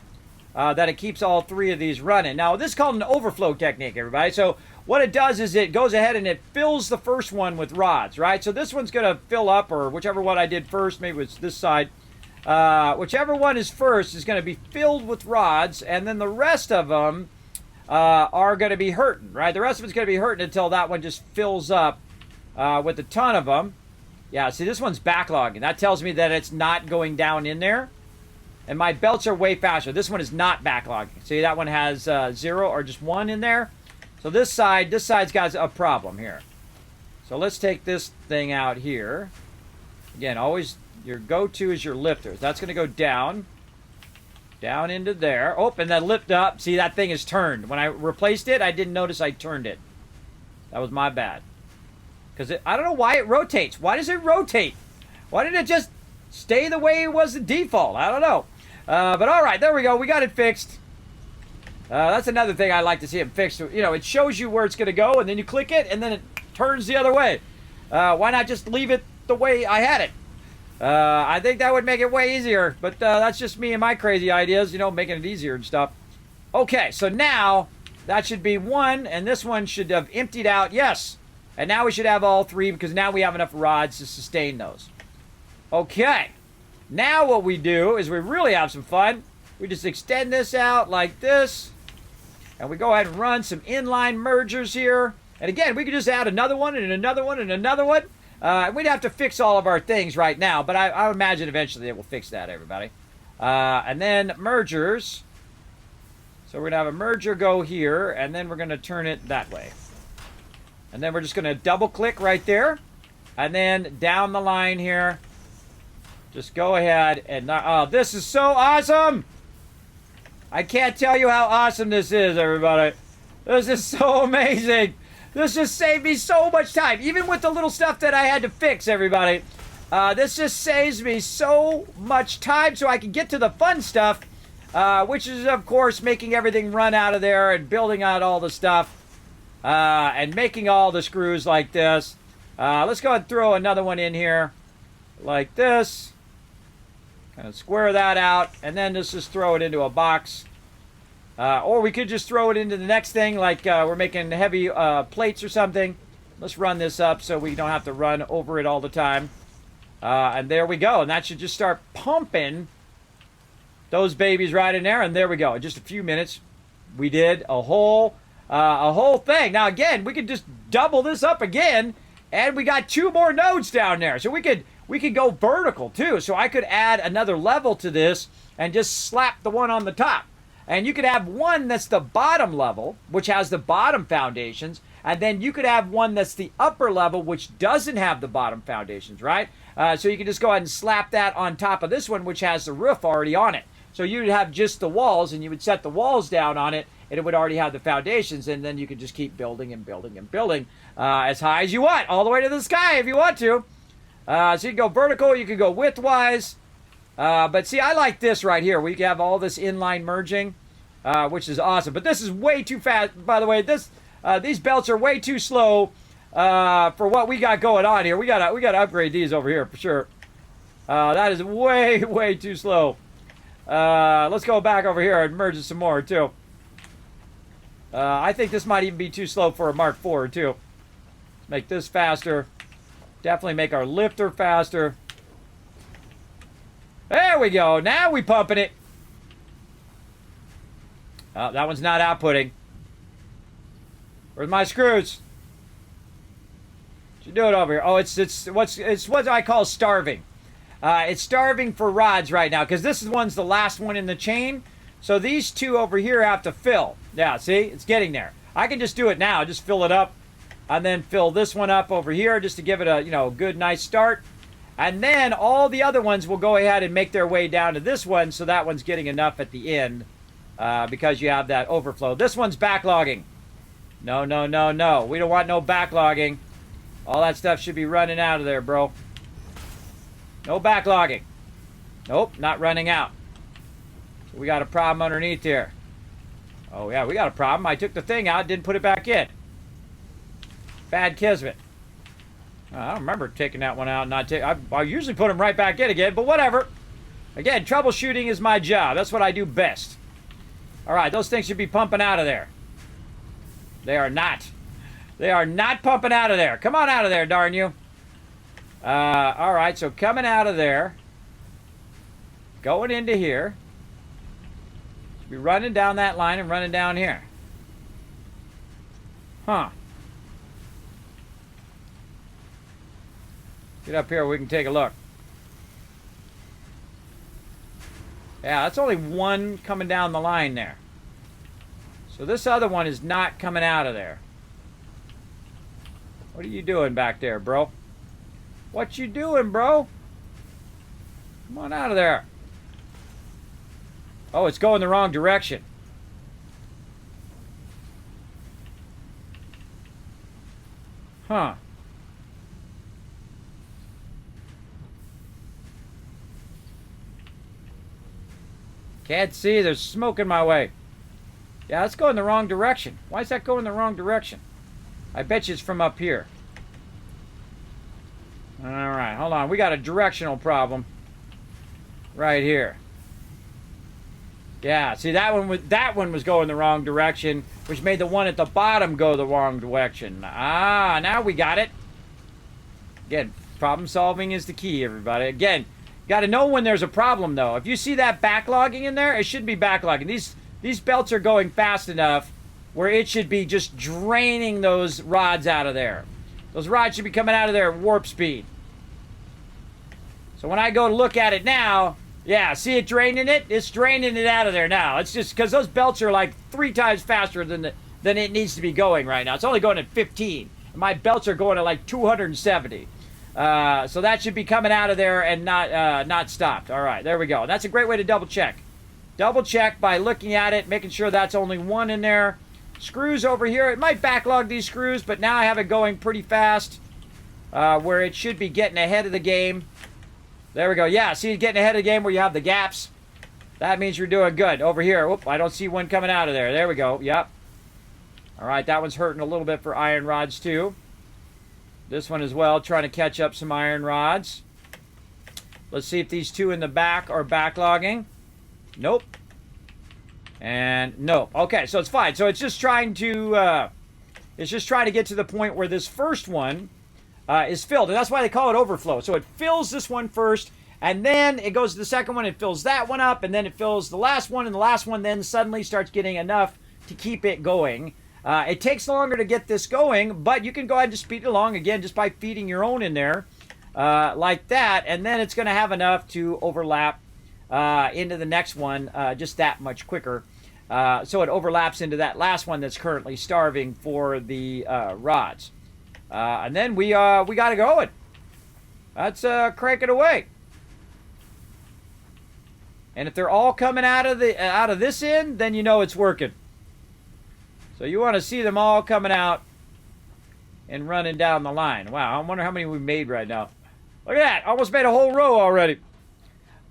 that it keeps all 3 of these running. Now, this is called an overflow technique, everybody. So what it does is it goes ahead and it fills the first one with rods, right? So this one's going to fill up, or whichever one I did first, maybe it's this side. Whichever one is first is going to be filled with rods, and then the rest of them are going to be hurting, right? The rest of it's going to be hurting until that one just fills up with a ton of them. Yeah, see, this one's backlogging. That tells me that it's not going down in there. And my belts are way faster. This one is not backlogging. See, that one has 0 or just 1 in there. So this side's got a problem here. So let's take this thing out here. Again, always your go-to is your lifters. That's going to go down. Down into there. Oh, and then lift up. See, that thing is turned. When I replaced it, I didn't notice I turned it. That was my bad. Because I don't know why it rotates. Why does it rotate? Why didn't it just stay the way it was the default? I don't know. But all right, there we go. We got it fixed. That's another thing I like to see it fixed. You know, it shows you where it's going to go, and then you click it, and then it turns the other way. Why not just leave it the way I had it? I think that would make it way easier. But that's just me and my crazy ideas, you know, making it easier and stuff. Okay, so now that should be 1, and this one should have emptied out. Yes. And now we should have all 3 because now we have enough rods to sustain those. Okay. Now what we do is we really have some fun. We just extend this out like this. And we go ahead and run some inline mergers here. And again, we could just add another one and another one and another one. We'd have to fix all of our things right now. But I imagine eventually it will fix that, everybody. And then mergers. So we're going to have a merger go here. And then we're going to turn it that way. And then we're just going to double click right there. And then down the line here. Just go ahead and... Oh, this is so awesome! I can't tell you how awesome this is, everybody. This is so amazing. This just saved me so much time. Even with the little stuff that I had to fix, everybody. This just saves me so much time so I can get to the fun stuff, which is, of course, making everything run out of there and building out all the stuff and making all the screws like this. Let's go ahead and throw another one in here like this. Kind of square that out, and then let's just throw it into a box. Or we could just throw it into the next thing, like we're making heavy plates or something. Let's run this up so we don't have to run over it all the time. And there we go. And that should just start pumping those babies right in there. And there we go. In just a few minutes, we did a whole thing. Now, again, we could just double this up again, and we got 2 more nodes down there. So we could go vertical, too. So I could add another level to this and just slap the one on the top. And you could have one that's the bottom level, which has the bottom foundations. And then you could have one that's the upper level, which doesn't have the bottom foundations, right? So you can just go ahead and slap that on top of this one, which has the roof already on it. So you'd have just the walls, and you would set the walls down on it, and it would already have the foundations. And then you could just keep building and building and building as high as you want, all the way to the sky if you want to. So you can go vertical, you can go widthwise. But see, I like this right here, where you can have all this inline merging, which is awesome. But this is way too fast. By the way, these belts are way too slow for what we got going on here. We gotta upgrade these over here for sure. That is way too slow. Let's go back over here and merge it some more too. I think this might even be too slow for a Mark IV too. Let's make this faster. Definitely make our lifter faster. There we go. Now we pumping it. Oh, that one's not outputting. Where's my screws? What you doing over here? Oh, it's what I call starving. It's starving for rods right now because this one's the last one in the chain. So these 2 over here have to fill. Yeah, see, it's getting there. I can just do it now. Just fill it up, and then fill this one up over here just to give it a good nice start. And then all the other ones will go ahead and make their way down to this one, so that one's getting enough at the end because you have that overflow. This one's backlogging. No. We don't want no backlogging. All that stuff should be running out of there, bro. No backlogging. Nope, not running out. So we got a problem underneath here. Oh, yeah, we got a problem. I took the thing out, didn't put it back in. Bad Kismet. I don't remember taking that one out and not take. I usually put them right back in again, but whatever. Again, troubleshooting is my job. That's what I do best. All right, those things should be pumping out of there. They are not. They are not pumping out of there. Come on out of there, darn you. All right, so coming out of there, going into here. Should be running down that line and running down here. Huh. Get up here, we can take a look. Yeah, that's only one coming down the line there. So this other one is not coming out of there. What are you doing back there, bro? What you doing, bro? Come on out of there. Oh, it's going the wrong direction. Huh. Can't see, there's smoke in my way. Yeah, it's going the wrong direction. Why is that going the wrong direction? I bet you it's from up here. Alright, hold on. We got a directional problem. Right here. Yeah, see that one was going the wrong direction, which made the one at the bottom go the wrong direction. Ah, now we got it. Again, problem solving is the key, everybody. Again, got to know when there's a problem, though. If you see that backlogging in there, it should be backlogging. These belts are going fast enough where it should be just draining those rods out of there. Those rods should be coming out of there at warp speed. So when I go to look at it now, yeah, see it draining it? It's draining it out of there now. It's just because those belts are like 3 times faster than it needs to be going right now. It's only going at 15. And my belts are going at like 270. So that should be coming out of there and not stopped. All right, there we go. That's a great way to double check. Double check by looking at it, making sure that's only one in there. Screws over here. It might backlog these screws, but now I have it going pretty fast, where it should be getting ahead of the game. There we go. Yeah, see, getting ahead of the game where you have the gaps. That means you're doing good. Over here, whoop, I don't see one coming out of there. There we go. Yep. All right, that one's hurting a little bit for iron rods too. This one as well, trying to catch up some iron rods. Let's see if these two in the back are backlogging. Nope. And no. Okay, so it's fine. So it's just trying to get to the point where this first one is filled, and that's why they call it overflow. So it fills this one first, and then it goes to the second one and fills that one up, and then it fills the last one, and the last one then suddenly starts getting enough to keep it going. It takes longer to get this going, but you can go ahead and just speed it along again just by feeding your own in there like that, and then it's going to have enough to overlap into the next one just that much quicker. So it overlaps into that last one that's currently starving for the rods. And then we got it going. Let's crank it away. And if they're all coming out of this end, then you know it's working. So you want to see them all coming out and running down the line. Wow, I wonder how many we made right now. Look at that, almost made a whole row already.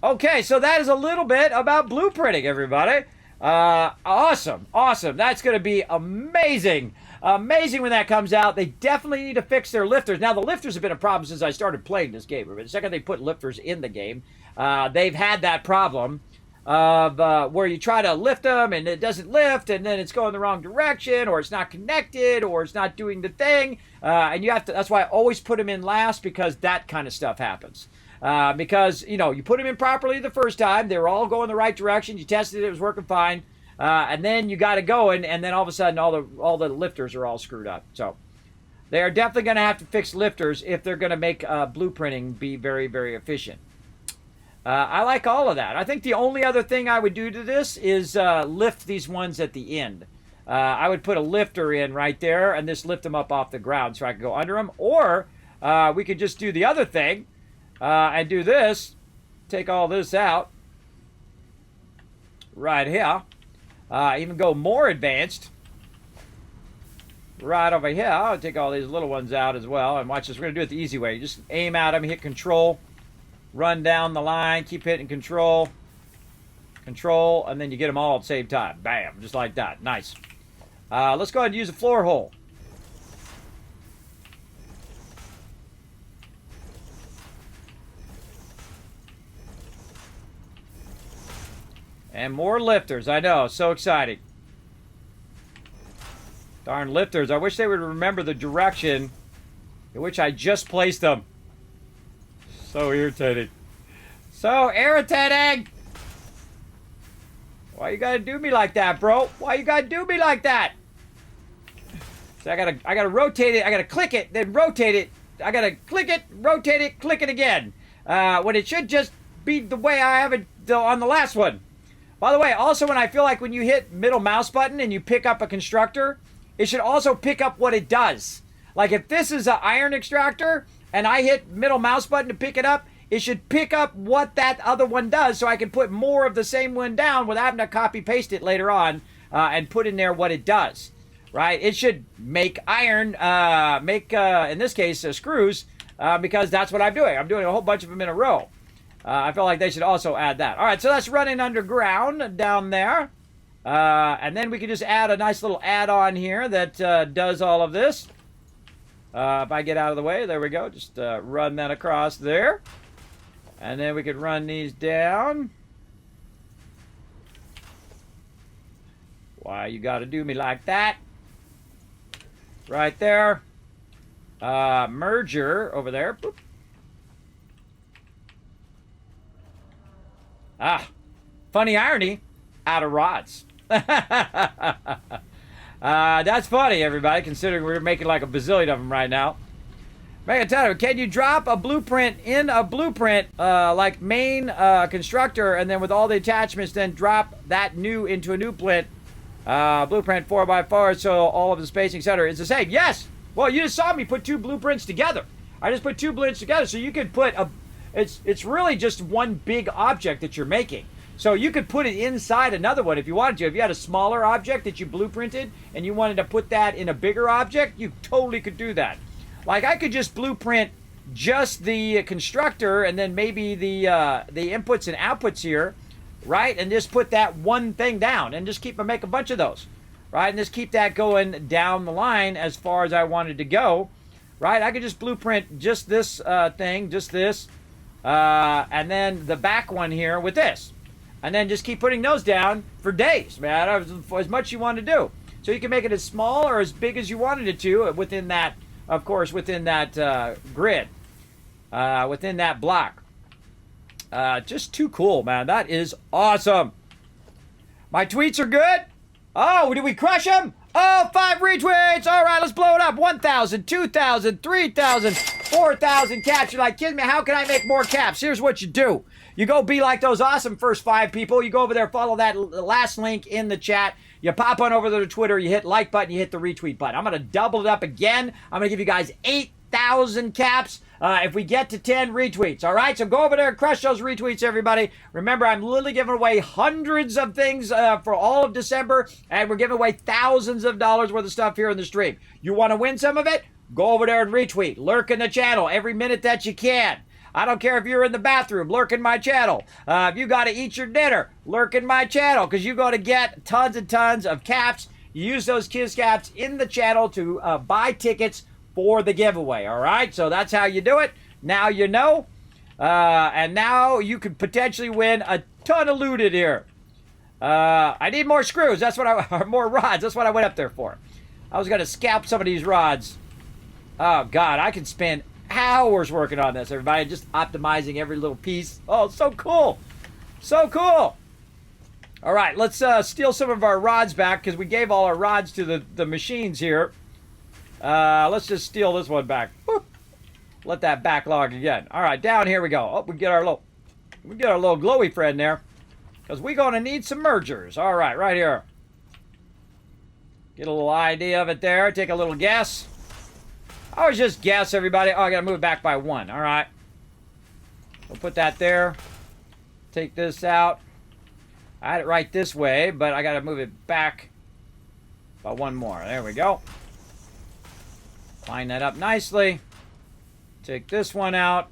Okay, so that is a little bit about blueprinting, everybody. Awesome. That's going to be amazing. Amazing when that comes out. They definitely need to fix their lifters. Now, the lifters have been a problem since I started playing this game. But the second they put lifters in the game, they've had that problem of where you try to lift them and it doesn't lift, and then it's going the wrong direction, or it's not connected, or it's not doing the thing. And you have to. That's why I always put them in last, because that kind of stuff happens. Because, you know, you put them in properly the first time. They were all going the right direction. You tested it. It was working fine. And then you got it going, and then all of a sudden all the lifters are all screwed up. So they are definitely going to have to fix lifters if they're going to make blueprinting be very, very efficient. I like all of that. I think the only other thing I would do to this is lift these ones at the end. I would put a lifter in right there and just lift them up off the ground so I can go under them. Or we could just do the other thing and do this. Take all this out right here. Even go more advanced. Right over here. I'll take all these little ones out as well. And watch this. We're going to do it the easy way. You just aim at them, hit control, run down the line, keep hitting control, and then you get them all at the same time. Bam. Just like that. Nice. Let's go ahead and use a floor hole. And more lifters. I know. So exciting. Darn lifters. I wish they would remember the direction in which I just placed them. So irritating. So irritating! Why you gotta do me like that, bro? Why you gotta do me like that? So I gotta rotate it. I gotta click it, then rotate it. I gotta click it, rotate it, click it again. When it should just be the way I have it on the last one. By the way, also when you hit middle mouse button and you pick up a constructor, it should also pick up what it does. Like if this is an iron extractor and I hit middle mouse button to pick it up, it should pick up what that other one does so I can put more of the same one down without having to copy paste it later on and put in there what it does. Right? It should make iron, in this case, screws, because that's what I'm doing. I'm doing a whole bunch of them in a row. I feel like they should also add that. All right, so that's running underground down there. And then we can just add a nice little add-on here that does all of this. If I get out of the way, there we go. Just run that across there. And then we could run these down. Why you got to do me like that? Right there. Merger over there. Boop. Funny irony, out of rods. That's funny, everybody, considering we're making like a bazillion of them right now. Megatano, can you drop a blueprint in a blueprint, like main constructor, and then with all the attachments, then drop that new into a new blueprint 4x4, so all of the spacing, etc. is the same? Yes! Well, you just saw me put two blueprints together. I just put two blueprints together, so you could put a... It's really just one big object that you're making. So you could put it inside another one if you wanted to. If you had a smaller object that you blueprinted and you wanted to put that in a bigger object, you totally could do that. Like I could just blueprint just the constructor and then maybe the inputs and outputs here, right? And just put that one thing down and just make a bunch of those, right? And just keep that going down the line as far as I wanted to go, right? I could just blueprint just this thing, just this, and then the back one here with this. And then just keep putting those down for days, man, as much you want to do. So you can make it as small or as big as you wanted it to within that, of course, within that grid, within that block. Just too cool, man. That is awesome. My tweets are good. Oh, did we crush them? Oh, 5 retweets. All right, let's blow it up. 1,000, 2,000, 3,000, 4,000 caps. You're like, kidding me? How can I make more caps? Here's what you do. You go be like those awesome first 5 people. You go over there, follow that last link in the chat. You pop on over to Twitter. You hit like button. You hit the retweet button. I'm going to double it up again. I'm going to give you guys 8,000 caps if we get to 10 retweets. All right, so go over there and crush those retweets, everybody. Remember, I'm literally giving away hundreds of things for all of December, and we're giving away thousands of dollars worth of stuff here in the stream. You want to win some of it? Go over there and retweet. Lurk in the channel every minute that you can. I don't care if you're in the bathroom, lurk in my channel. If you got to eat your dinner, lurk in my channel, because you're going to get tons and tons of caps. You use those Kiss caps in the channel to buy tickets for the giveaway, all right? So that's how you do it. Now you know. And now you could potentially win a ton of loot in here. I need more screws. That's what or more rods. That's what I went up there for. I was going to scalp some of these rods. Oh, God, I can spend hours working on this, everybody, just optimizing every little piece. Oh, so cool. So cool. All right, let's steal some of our rods back because we gave all our rods to the machines here. Let's just steal this one back. Whoop. Let that backlog again. All right, down here we go. Oh, we get our little glowy friend there because we're going to need some mergers. All right, right here. Get a little idea of it there. Take a little guess. I always just guess, everybody. Oh, I got to move it back by 1. All right. We'll put that there. Take this out. I had it right this way, but I got to move it back by 1 more. There we go. Line that up nicely. Take this one out.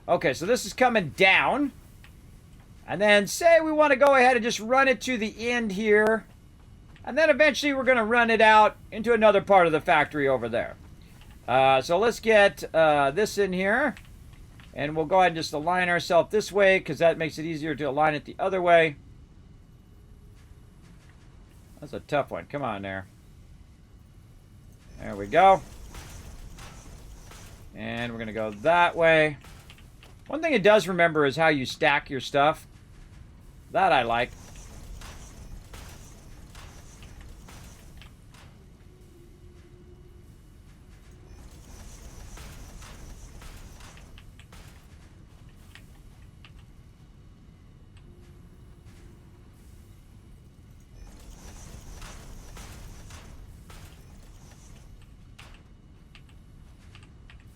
Okay, so this is coming down. And then say we want to go ahead and just run it to the end here. And then eventually we're going to run it out into another part of the factory over there. So let's get this in here. And we'll go ahead and just align ourselves this way because that makes it easier to align it the other way. That's a tough one. Come on there. There we go. And we're going to go that way. One thing it does remember is how you stack your stuff. That I like.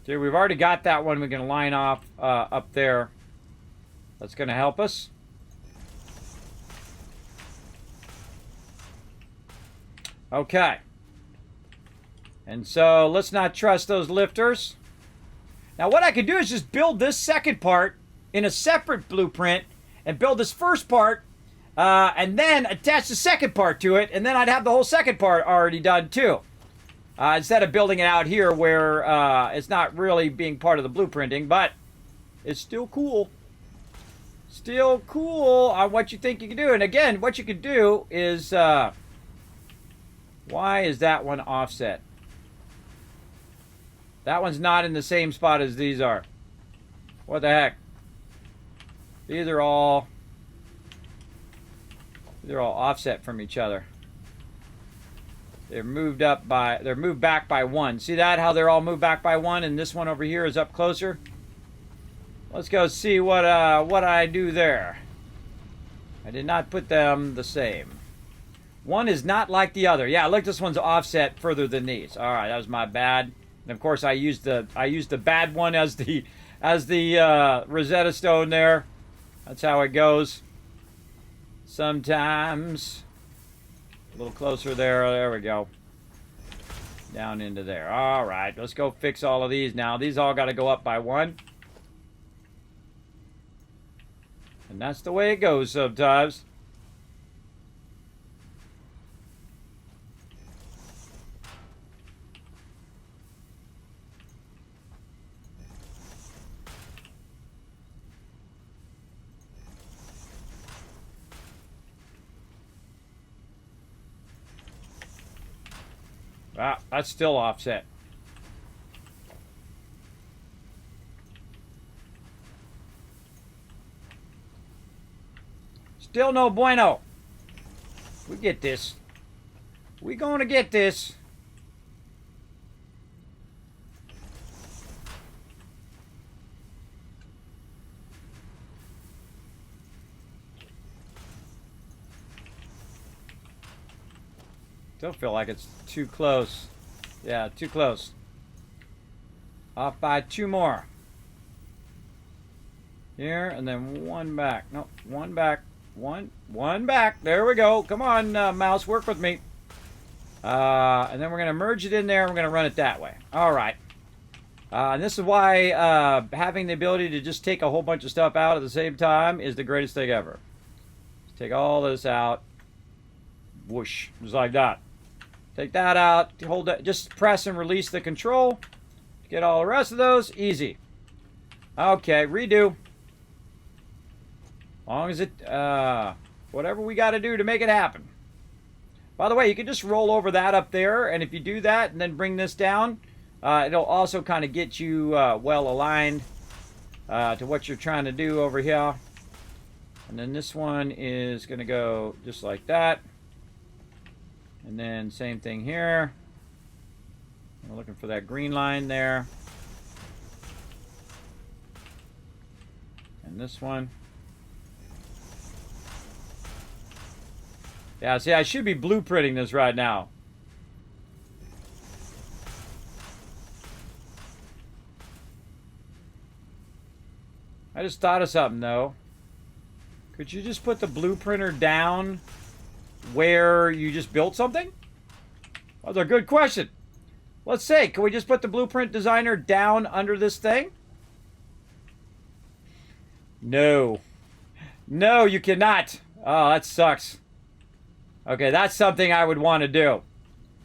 See, we've already got that one we can line off up there. That's going to help us. Okay. And so let's not trust those lifters. Now what I could do is just build this second part in a separate blueprint and build this first part and then attach the second part to it, and then I'd have the whole second part already done too. Instead of building it out here where it's not really being part of the blueprinting, but it's still cool. Still cool on what you think you can do. And again, what you could do is, why is that one offset? That one's not in the same spot as these are. What the heck? These are all offset from each other. They're moved back by 1. See that? How they're all moved back by 1, and this one over here is up closer. Let's go see what I do there. I did not put them the same. One is not like the other. Yeah, look, this one's offset further than these. All right, that was my bad. And of course, I used the bad one as the Rosetta Stone there. That's how it goes. sometimes. A little closer there. There we go. Down into there. All right, let's go fix all of these now. These all got to go up by 1. And that's the way it goes sometimes. Ah, that's still offset. Still no bueno. We get this. We gonna get this. Still feel like it's too close. Yeah, too close. Off by 2 more. Here, and then 1 back. No, 1 back. One back. There we go. Come on, mouse, work with me. And then we're going to merge it in there. We're going to run it that way. All right. And this is why having the ability to just take a whole bunch of stuff out at the same time is the greatest thing ever. Just take all this out. Whoosh. Just like that. Take that out. Hold it. Just press and release the control. Get all the rest of those. Easy. Okay, redo. As long as it, whatever we got to do to make it happen. By the way, you can just roll over that up there, and if you do that and then bring this down, it'll also kind of get you well aligned to what you're trying to do over here. And then this one is going to go just like that. And then same thing here. We're looking for that green line there. And this one. Yeah, see, I should be blueprinting this right now. I just thought of something, though. Could you just put the blueprinter down where you just built something? That's a good question. Let's say, can we just put the blueprint designer down under this thing? No. No, you cannot. Oh, that sucks. Okay, that's something I would want to do.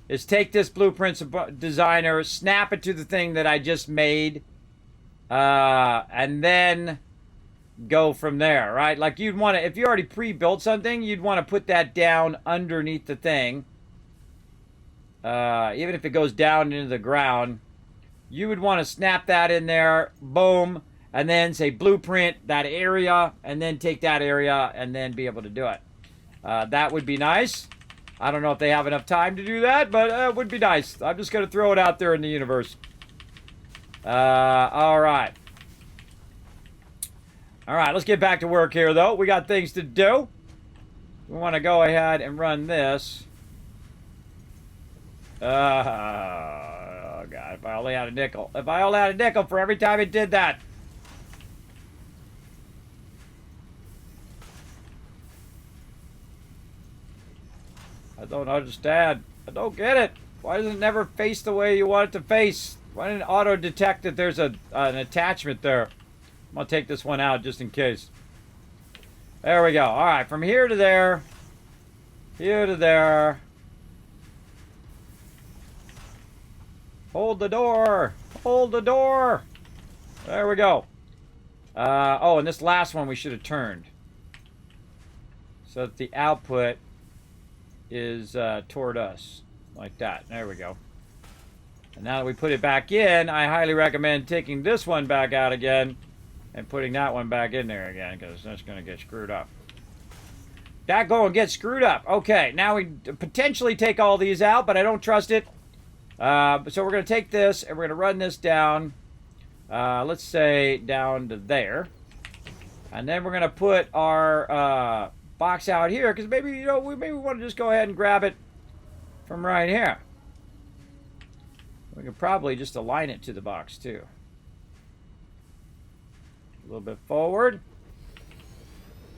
Is take this blueprint designer, snap it to the thing that I just made, and then go from there, right? Like you'd want to, if you already pre-built something, you'd want to put that down underneath the thing. Even if it goes down into the ground, you would want to snap that in there, boom, and then say blueprint that area, and then take that area, and then be able to do it. That would be nice. I don't know if they have enough time to do that, but it would be nice. I'm just going to throw it out there in the universe. All right. All right, let's get back to work here, though. We got things to do. We want to go ahead and run this. Oh, God. If I only had a nickel. If I only had a nickel for every time it did that. I don't understand. I don't get it. Why does it never face the way you want it to face? Why didn't it auto-detect that there's an attachment there? I'm going to take this one out just in case. There we go. All right, from here to there. Here to there. Hold the door. Hold the door. There we go. Oh, and this last one we should have turned. So that the output is toward us. Like that. There we go. And now that we put it back in, I highly recommend taking this one back out again and putting that one back in there again, because that's going to get screwed up. That going get screwed up. Okay, now we potentially take all these out, but I don't trust it. So we're going to take this and we're going to run this down. Let's say down to there. And then we're going to put our box out here, because maybe, you know, maybe we want to just go ahead and grab it from right here. We could probably just align it to the box too. A little bit forward.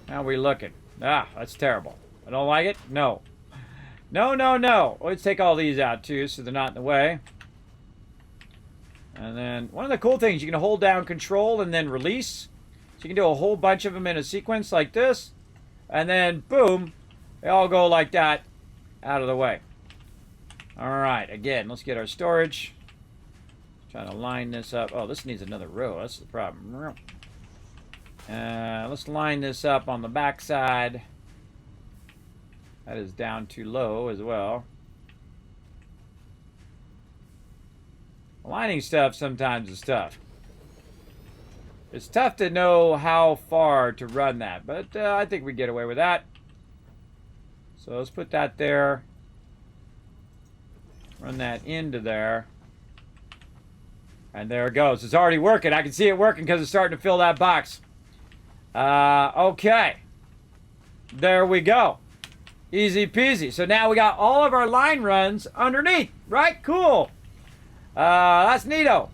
How are we looking? Ah, that's terrible. I don't like it. No. No, no, no. Let's take all these out, too, so they're not in the way. And then, one of the cool things, you can hold down Control and then release. So you can do a whole bunch of them in a sequence like this. And then, boom, they all go like that out of the way. Alright, again, let's get our storage. Trying to line this up. Oh, this needs another row. That's the problem. Let's line this up on the back side. That is down too low as well. Aligning stuff sometimes is tough. It's tough to know how far to run that, but I think we get away with that. So let's put that there. Run that into there. And there it goes. It's already working. I can see it working because it's starting to fill that box. Okay. There we go. Easy peasy. So now we got all of our line runs underneath. Right? Cool. That's neato.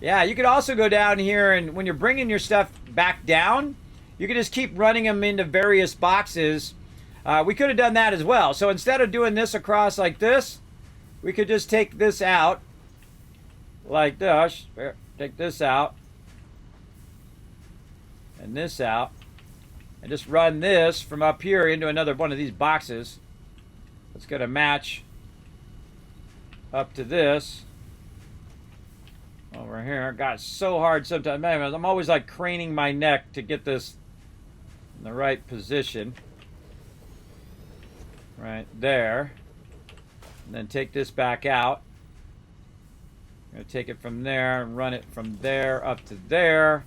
Yeah, you could also go down here and when you're bringing your stuff back down, you can just keep running them into various boxes. We could have done that as well. So instead of doing this across like this, we could just take this out like this. Take this out and this out and just run this from up here into another one of these boxes. It's going to match up to this over here. God, it's so hard sometimes. Man, I'm always like craning my neck to get this in the right position. Right there. And then take this back out. I'm going to take it from there and run it from there up to there.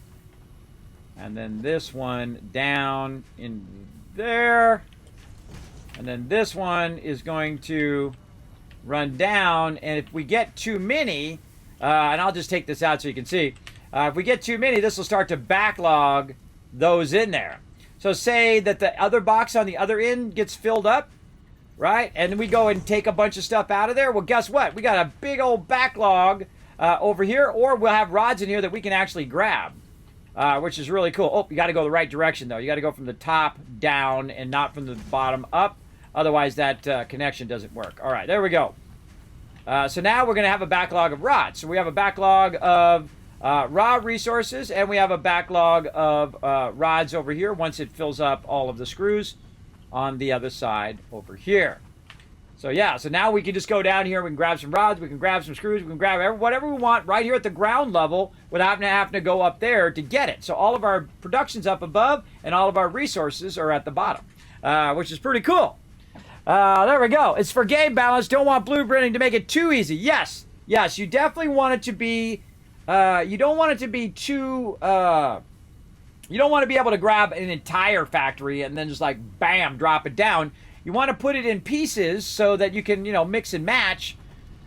And then this one down in there. And then this one is going to run down. And if we get too many, and I'll just take this out so you can see. If we get too many, this will start to backlog those in there. So say that the other box on the other end gets filled up, right? And we go and take a bunch of stuff out of there. Well, guess what? We got a big old backlog over here, or we'll have rods in here that we can actually grab, which is really cool. Oh, you got to go the right direction, though. You got to go from the top down and not from the bottom up. Otherwise, that connection doesn't work. All right, there we go. So now we're going to have a backlog of rods. So we have a backlog of raw resources, and we have a backlog of rods over here once it fills up all of the screws on the other side over here. So yeah, so now we can just go down here, we can grab some rods, we can grab some screws, we can grab whatever we want right here at the ground level without having to go up there to get it. So all of our production's up above, and all of our resources are at the bottom, which is pretty cool. There we go. It's for game balance. Don't want blueprinting to make it too easy. Yes, yes, you definitely want it to be, you don't want it to be too, you don't want to be able to grab an entire factory and then just like, bam, drop it down. You want to put it in pieces so that you can, you know, mix and match.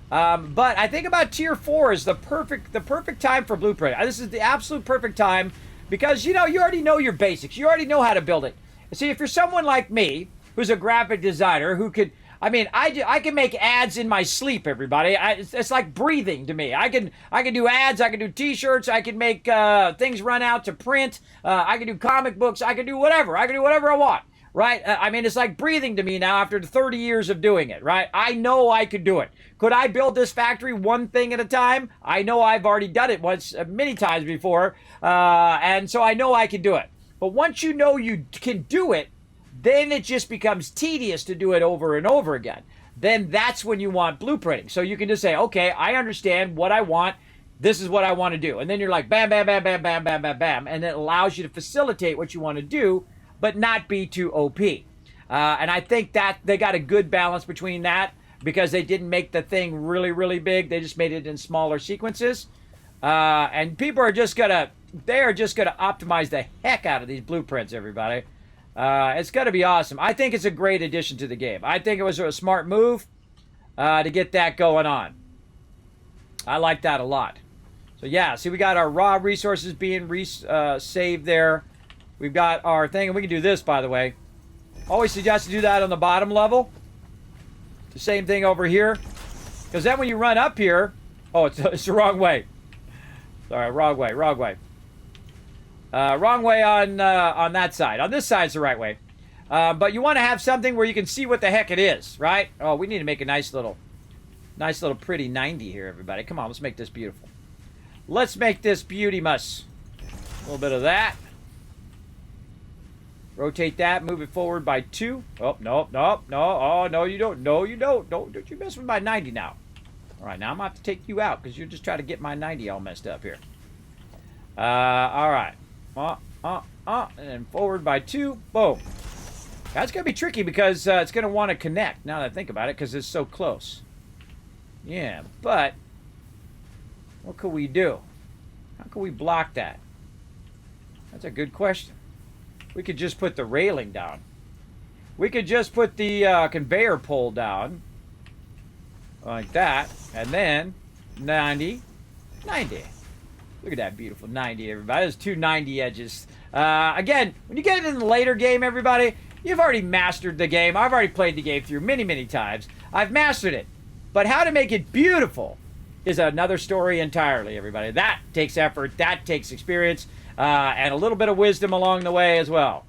But I think about tier 4 is the perfect time for blueprint. This is the absolute perfect time because, you know, you already know your basics. You already know how to build it. See, if you're someone like me, who's a graphic designer who could, I mean, I can make ads in my sleep, everybody. It's like breathing to me. I can do ads, I can do t-shirts, I can make things run out to print, I can do comic books, I can do whatever. I can do whatever I want, right? I mean, it's like breathing to me now after 30 years of doing it, right? I know I could do it. Could I build this factory one thing at a time? I know I've already done it once, many times before, and so I know I can do it. But once you know you can do it, then it just becomes tedious to do it over and over again. Then that's when you want blueprinting. So you can just say, okay, I understand what I want. This is what I want to do. And then you're like, bam, bam, bam, bam, bam, bam, bam, bam. And it allows you to facilitate what you want to do, but not be too OP. And I think that they got a good balance between that because they didn't make the thing really, really big. They just made it in smaller sequences. And people are just going to, they are just going to optimize the heck out of these blueprints, everybody. It's going to be awesome. I think it's a great addition to the game. I think it was a smart move to get that going on. I like that a lot. So yeah, see we got our raw resources being saved there. We've got our thing, and we can do this, by the way. Always suggest to do that on the bottom level. The same thing over here. Because then when you run up here... Oh, it's the wrong way. Sorry, wrong way, wrong way. Wrong way on that side. On this side's the right way. But you want to have something where you can see what the heck it is, right? Oh, we need to make a nice little pretty 90 here, everybody. Come on, let's make this beautiful. Let's make this beauty-muss. A little bit of that. Rotate that, move it forward by 2. Oh, no, no, no. Oh, no, you don't. No, you don't. Don't you mess with my 90 now. All right, now I'm going to have to take you out because you're just trying to get my 90 all messed up here. All right. And then forward by 2. Boom. That's going to be tricky because it's going to want to connect, now that I think about it, because it's so close. Yeah, but what could we do? How could we block that? That's a good question. We could just put the railing down. We could just put the conveyor pole down. Like that. And then 90. 90. Look at that beautiful 90, everybody. There's 2 90 edges. Again, when you get into the later game, everybody, you've already mastered the game. I've already played the game through many, many times. I've mastered it. But how to make it beautiful is another story entirely, everybody. That takes effort. That takes experience. And a little bit of wisdom along the way as well.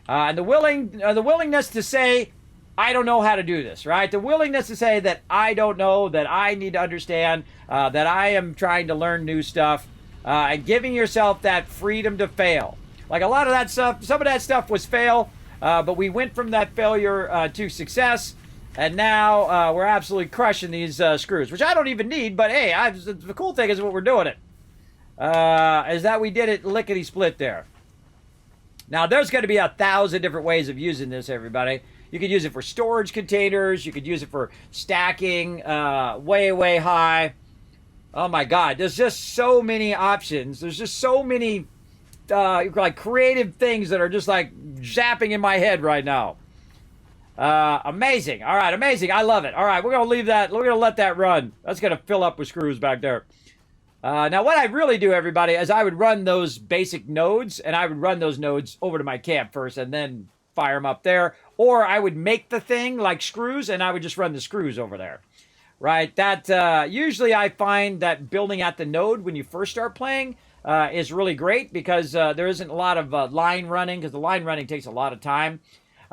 And the willingness to say, I don't know how to do this, right? The willingness to say that I don't know, that I need to understand, that I am trying to learn new stuff, and giving yourself that freedom to fail. Like a lot of that stuff, some of that stuff was fail, but we went from that failure to success, and now we're absolutely crushing these screws, which I don't even need, but hey, the cool thing is what we're doing it. Is that we did it lickety-split there. Now, there's going to be 1,000 different ways of using this, everybody. You could use it for storage containers. You could use it for stacking way, way high. Oh, my God. There's just so many options. There's just so many like creative things that are just like zapping in my head right now. Amazing. All right, amazing. I love it. All right, we're going to leave that. We're going to let that run. That's going to fill up with screws back there. Now, what I really do, everybody, is I would run those basic nodes, and I would run those nodes over to my camp first and then fire them up there. Or I would make the thing like screws, and I would just run the screws over there. Right? That usually I find that building at the node when you first start playing is really great because there isn't a lot of line running, because the line running takes a lot of time.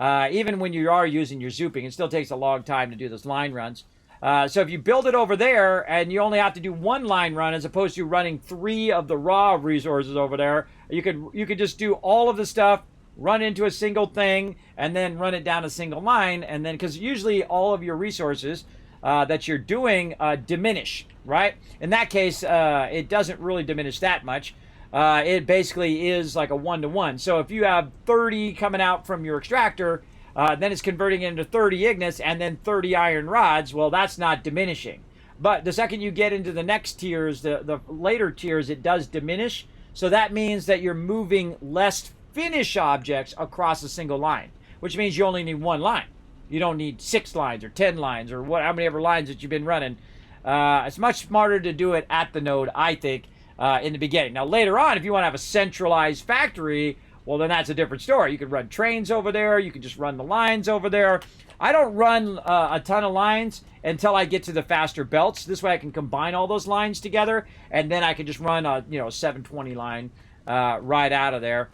Even when you are using your zooping, it still takes a long time to do those line runs. So if you build it over there and you only have to do 1 line run as opposed to running 3 of the raw resources over there, you could just do all of the stuff, run into a single thing, and then run it down a single line. And then, because usually all of your resources that you're doing diminish, right? In that case, it doesn't really diminish that much. It basically is like a 1-to-1. So if you have 30 coming out from your extractor, then it's converting it into 30 ignits and then 30 iron rods. Well, that's not diminishing. But the second you get into the next tiers, the later tiers, it does diminish. So that means that you're moving less finish objects across a single line, which means you only need 1 line. You don't need 6 lines or 10 lines or how many ever lines that you've been running. It's much smarter to do it at the node, I think, in the beginning. Now, later on, if you want to have a centralized factory, well, then that's a different story. You could run trains over there. You could just run the lines over there. I don't run a ton of lines until I get to the faster belts. This way I can combine all those lines together, and then I can just run a 720 line right out of there.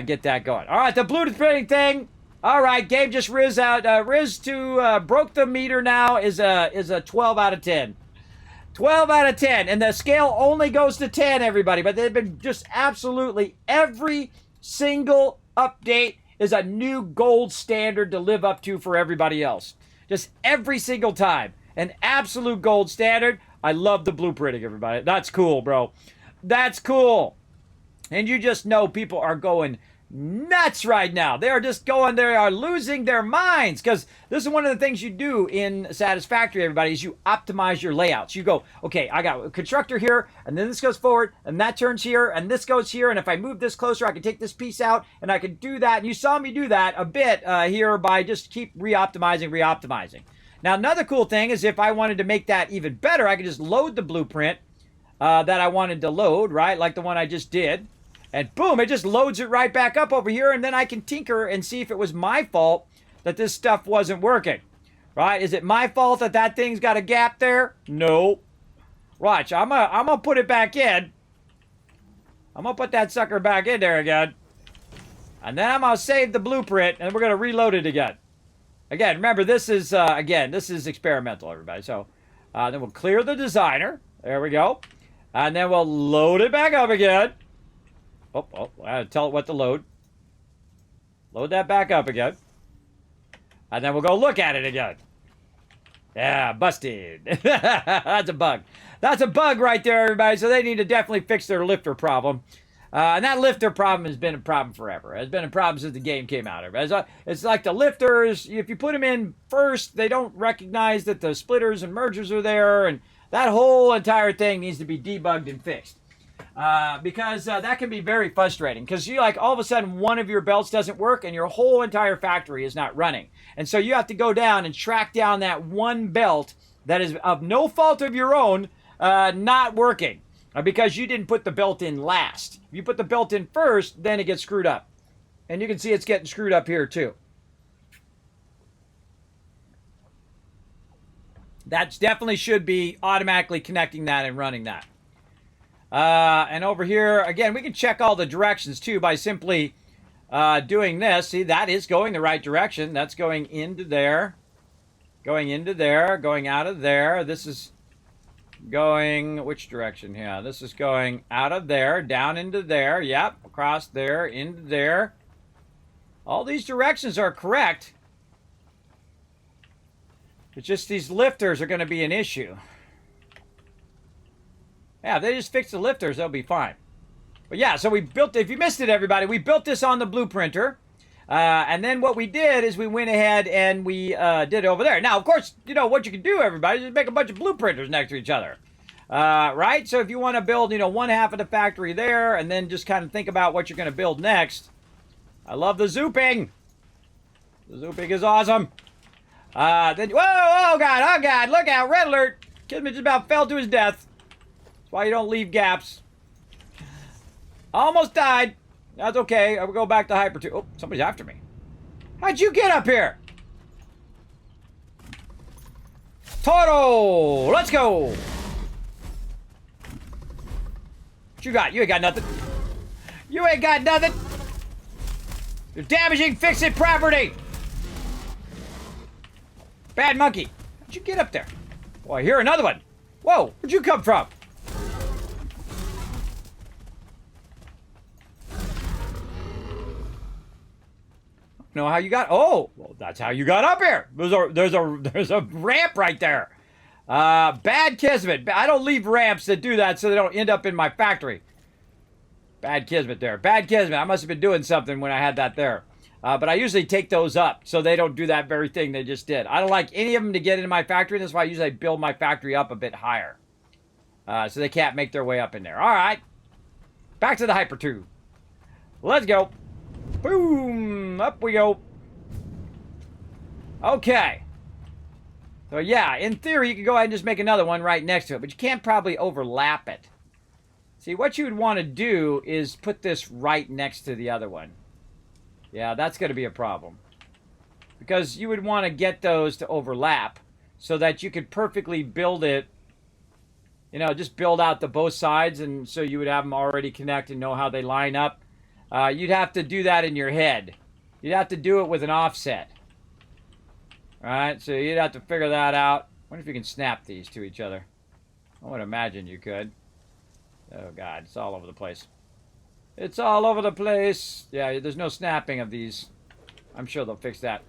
Get that going. All right, the blueprinting thing. All right, game just riz out. Riz to broke the meter now is a 12 out of 10. 12 out of 10. And the scale only goes to 10, everybody. But they've been just absolutely every single update is a new gold standard to live up to for everybody else. Just every single time. An absolute gold standard. I love the blueprinting, everybody. That's cool, bro. That's cool. And you just know people are going nuts right now. They are just going, they are losing their minds, because this is one of the things you do in Satisfactory, everybody, is you optimize your layouts. You go, okay, I got a constructor here, and then this goes forward, and that turns here, and this goes here, and if I move this closer, I can take this piece out, and I can do that. And you saw me do that a bit here by just keep re-optimizing. Now, another cool thing is if I wanted to make that even better, I could just load the blueprint that I wanted to load, right, like the one I just did. And boom, it just loads it right back up over here, and then I can tinker and see if it was my fault that this stuff wasn't working. Right? Is it my fault that that thing's got a gap there? No. Watch, I'm gonna put it back in, I'm going to put that sucker back in there again. And then I'm going to save the blueprint, and we're going to reload it again. Again, remember, this is, this is experimental, everybody. So then we'll clear the designer. There we go. And then we'll load it back up again. Oh, I gotta tell it what to load. Load that back up again. And then we'll go look at it again. Yeah, busted. That's a bug. That's a bug right there, everybody. So they need to definitely fix their lifter problem. And that lifter problem has been a problem forever. It's been a problem since the game came out. It's like the lifters, if you put them in first, they don't recognize that the splitters and mergers are there. And that whole entire thing needs to be debugged and fixed. Because that can be very frustrating. Because you all of a sudden one of your belts doesn't work and your whole entire factory is not running. And so you have to go down and track down that one belt that is of no fault of your own not working. Because you didn't put the belt in last. If you put the belt in first, then it gets screwed up. And you can see it's getting screwed up here too. That definitely should be automatically connecting that and running that. And over here, again, we can check all the directions too by simply doing this. See, that is going the right direction. That's going into there. Going into there. Going out of there. This is going which direction here? This is going out of there, down into there, yep, across there, into there. All these directions are correct. It's just these lifters are going to be an issue. Yeah, if they just fix the lifters, they'll be fine. But yeah, so we built, if you missed it, everybody, we built this on the blueprinter. And then what we did is we went ahead and we did it over there. Now, of course, you know, what you can do, everybody, is make a bunch of blueprinters next to each other. Right? So if you want to build, you know, one half of the factory there and then just kind of think about what you're going to build next. I love the zooping. The zooping is awesome. Then, whoa, oh God, look out, red alert. Kismet just about fell to his death. That's why you don't leave gaps. Almost died. That's okay. I will go back to Hyper 2. Oh, somebody's after me. How'd you get up here? Toro! Let's go! What you got? You ain't got nothing. You ain't got nothing. You're damaging fix-it property. Bad monkey. How'd you get up there? Boy, here another one. Whoa, where'd you come from? Know how you got? Oh, well, that's how you got up here. There's a ramp right there. Bad Kismet. I don't leave ramps that do that so they don't end up in my factory. Bad Kismet there. Bad Kismet. I must have been doing something when I had that there. But I usually take those up so they don't do that very thing they just did. I don't like any of them to get into my factory. That's why I usually build my factory up a bit higher. So they can't make their way up in there. All right. Back to the Hyper 2. Let's go. Boom! Up we go. Okay. So yeah, in theory, you could go ahead and just make another one right next to it, but you can't probably overlap it. See, what you would want to do is put this right next to the other one. Yeah, that's going to be a problem. Because you would want to get those to overlap so that you could perfectly build it, you know, just build out the both sides, and so you would have them already connect and know how they line up. You'd have to do that in your head. You'd have to do it with an offset. Alright, so you'd have to figure that out. I wonder if you can snap these to each other. I would imagine you could. Oh God, it's all over the place. It's all over the place. Yeah, there's no snapping of these. I'm sure they'll fix that.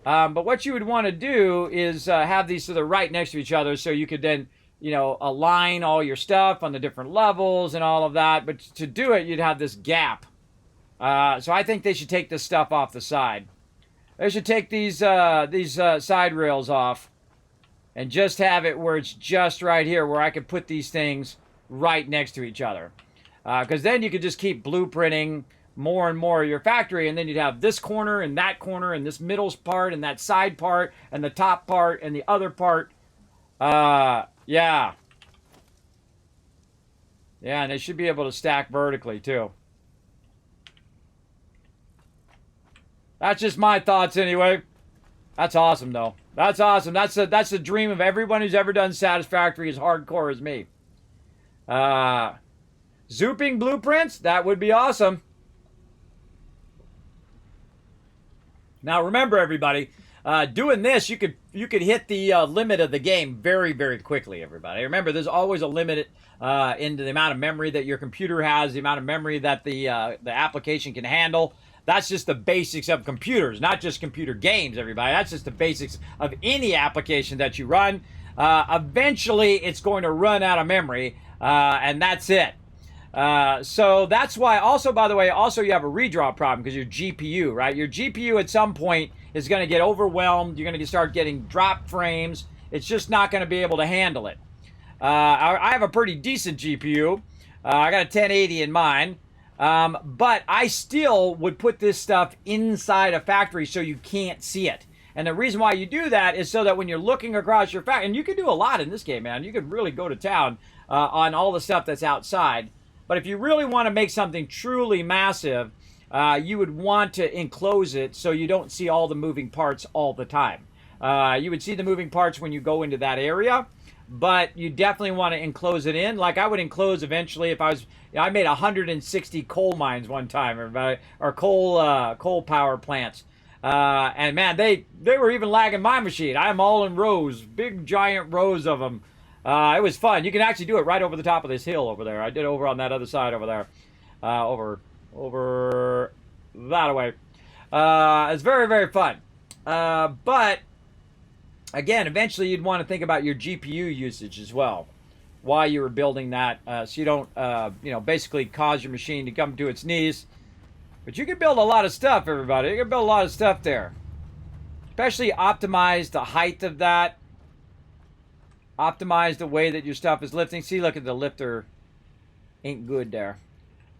But what you would want to do is have these so they're right next to each other so you could then, you know, align all your stuff on the different levels and all of that. But to do it, you'd have this gap. So I think they should take this stuff off the side. They should take these side rails off and just have it where it's just right here where I could put these things right next to each other. Because then you could just keep blueprinting more and more of your factory, and then you'd have this corner and this middle part and that side part and the top part and the other part. Yeah. Yeah, and they should be able to stack vertically too. That's just my thoughts anyway. That's awesome though. That's awesome. That's the dream of everyone who's ever done Satisfactory as hardcore as me. Zooping blueprints? That would be awesome. Now remember, everybody, doing this, you could hit the limit of the game very, very quickly, everybody. Remember, there's always a limit into the amount of memory that your computer has, the amount of memory that the application can handle. That's just the basics of computers, not just computer games, everybody. That's just the basics of any application that you run. Eventually, it's going to run out of memory, and that's it. So that's why, also, by the way, also you have a redraw problem because your GPU, right? Your GPU at some point is going to get overwhelmed. You're going to start getting drop frames. It's just not going to be able to handle it. I have a pretty decent GPU. I got a 1080 in mine. But I still would put this stuff inside a factory so you can't see it. And the reason why you do that is so that when you're looking across your factory, and you can do a lot in this game, man. You could really go to town on all the stuff that's outside. But if you really want to make something truly massive, you would want to enclose it so you don't see all the moving parts all the time. You would see the moving parts when you go into that area, but you definitely want to enclose it in. Like I would enclose eventually if I made 160 coal mines one time, or coal power plants. And man, they were even lagging my machine. I'm all in rows, big giant rows of them. It was fun. You can actually do it right over the top of this hill over there. I did over on that other side over there. Over that way. It's very, very fun. But, again, eventually you'd want to think about your GPU usage as well while you were building that. So you don't, basically cause your machine to come to its knees. But you can build a lot of stuff, everybody. You can build a lot of stuff there. Especially optimize the height of that. Optimize the way that your stuff is lifting. See, look at the lifter. Ain't good there.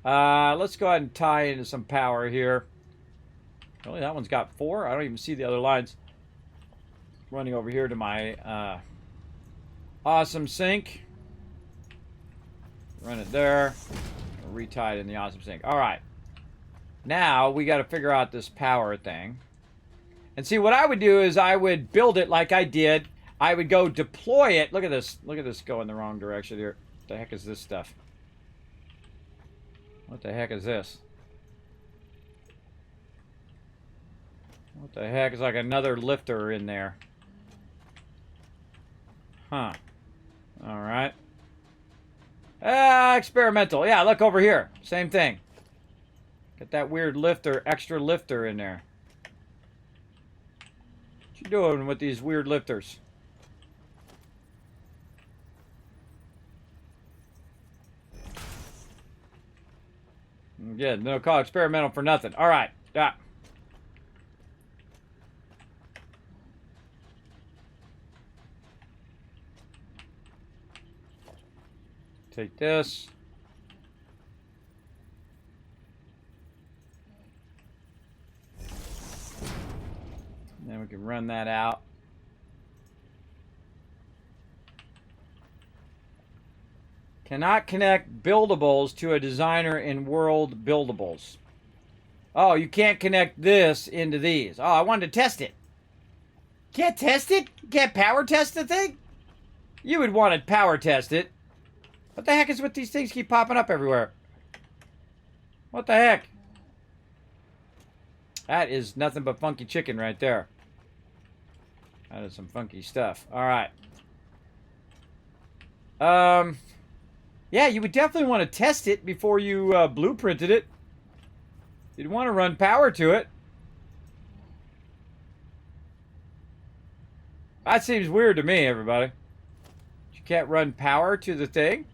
Let's go ahead and tie into some power here. Really, that one's got 4. I don't even see the other lines. Running over here to my awesome sink. Run it there. Retie it in the awesome sink. All right. Now we got to figure out this power thing. And see, what I would do is I would build it like I did. I would go deploy it. Look at this. Look at this going the wrong direction here. What the heck is this stuff? What the heck is this? What the heck is like another lifter in there? Huh. Alright. Experimental. Yeah, look over here. Same thing. Get that weird lifter, extra lifter in there. What you doing with these weird lifters? Yeah, no call experimental for nothing. All right. Take this. Then we can run that out. Cannot connect buildables to a designer in world buildables. Oh, you can't connect this into these. Oh, I wanted to test it. Can't test it? You can't power test the thing? You would want to power test it. What the heck is with these things keep popping up everywhere? What the heck? That is nothing but funky chicken right there. That is some funky stuff. All right. Yeah, you would definitely want to test it before you blueprinted it. You'd want to run power to it. That seems weird to me, everybody. You can't run power to the thing?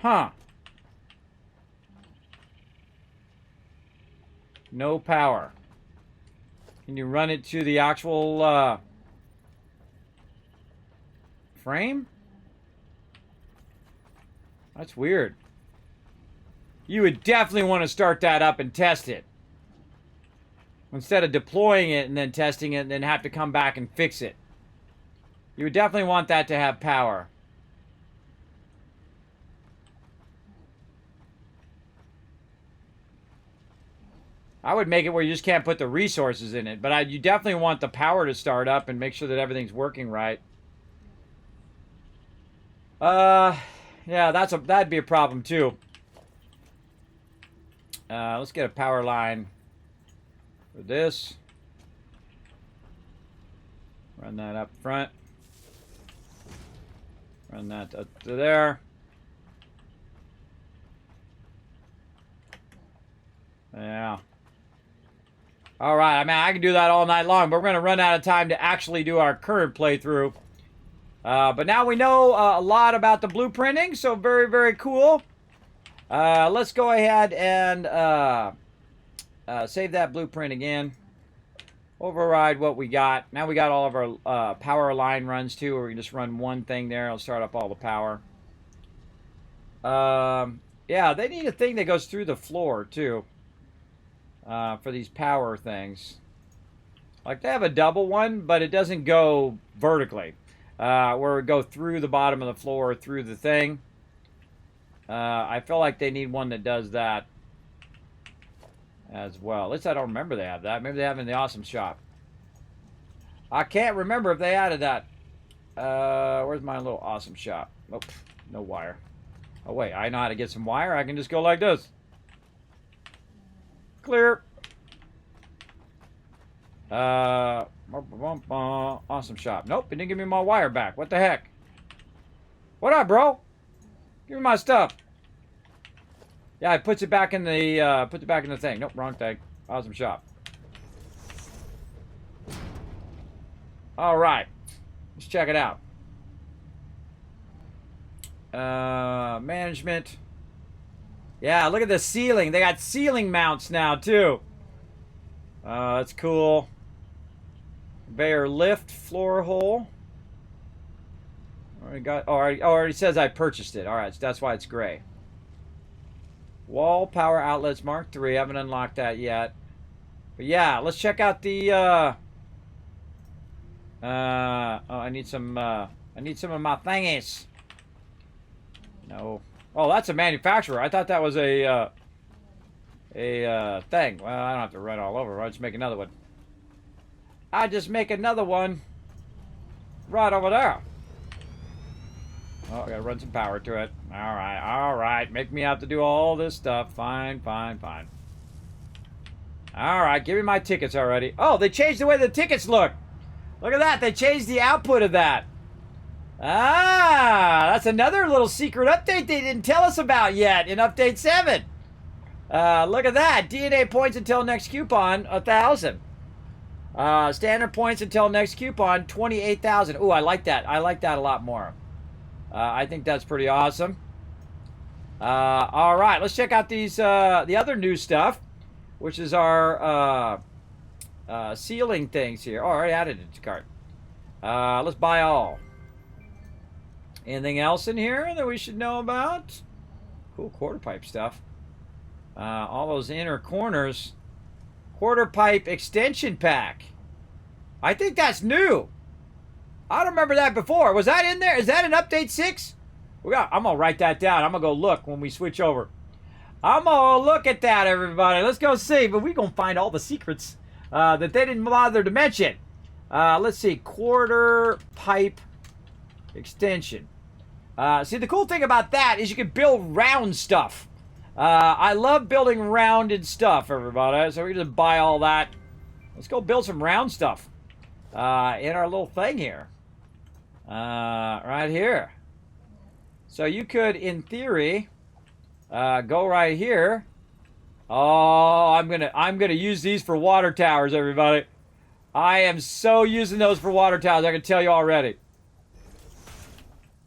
Huh. No power. Can you run it to the actual frame? That's weird. You would definitely want to start that up and test it. Instead of deploying it and then testing it and then have to come back and fix it. You would definitely want that to have power. I would make it where you just can't put the resources in it. But you definitely want the power to start up and make sure that everything's working right. Yeah, that'd be a problem too. Let's get a power line for this. Run that up front. Run that up to there. Yeah. All right. I mean, I can do that all night long, but we're going to run out of time to actually do our current playthrough. But now we know a lot about the blueprinting, so very, very cool. Let's go ahead and save that blueprint again. Override what we got. Now we got all of our power line runs too, where we can just run one thing there. I'll start up all the power. Yeah, they need a thing that goes through the floor too. For these power things. Like they have a double one, but it doesn't go vertically. Where it go through the bottom of the floor, through the thing. I feel like they need one that does that as well. At least I don't remember they have that. Maybe they have it in the awesome shop. I can't remember if they added that. Where's my little awesome shop? Nope, no wire. Oh wait, I know how to get some wire. I can just go like this. Clear. Awesome shop. Nope, it didn't give me my wire back. What the heck? What up, bro? Give me my stuff. Yeah, it puts it back in the thing. Nope, wrong thing. Awesome shop. All right, let's check it out. Management. Yeah, look at the ceiling. They got ceiling mounts now too. That's cool. Conveyor lift, floor hole. Already says I purchased it. All right, so that's why it's gray. Wall power outlets Mark III. Haven't unlocked that yet. But yeah, let's check out the. I need some of my thingies. No. Oh, that's a manufacturer. I thought that was a thing. Well, I don't have to run all over. I'll just make another one. I just make another one right over there. Oh, I gotta run some power to it. All right. Make me have to do all this stuff. Fine. All right, give me my tickets already. Oh, they changed the way the tickets look. Look at that. They changed the output of that. Ah, that's another little secret update they didn't tell us about yet in Update 7. Look at that. DNA points until next coupon, 1,000. Standard points until next coupon, 28,000. Ooh, I like that. I like that a lot more. I think that's pretty awesome. All right, let's check out these the other new stuff, which is our ceiling things here. Oh, I already added it to cart. Let's buy all. Anything else in here that we should know about? Cool quarter pipe stuff. All those inner corners. Quarter pipe extension pack. I think that's new. I don't remember that before. Was that in there? Is that in Update 6? I'm going to write that down. I'm going to go look when we switch over. I'm going to look at that, everybody. Let's go see. But we're going to find all the secrets that they didn't bother to mention. Let's see. Quarter pipe extension. See, the cool thing about that is you can build round stuff. I love building rounded stuff, everybody. So we're going to buy all that. Let's go build some round stuff in our little thing here. Right here. So you could, in theory, go right here. Oh, I'm gonna use these for water towers, everybody. I am so using those for water towers. I can tell you already.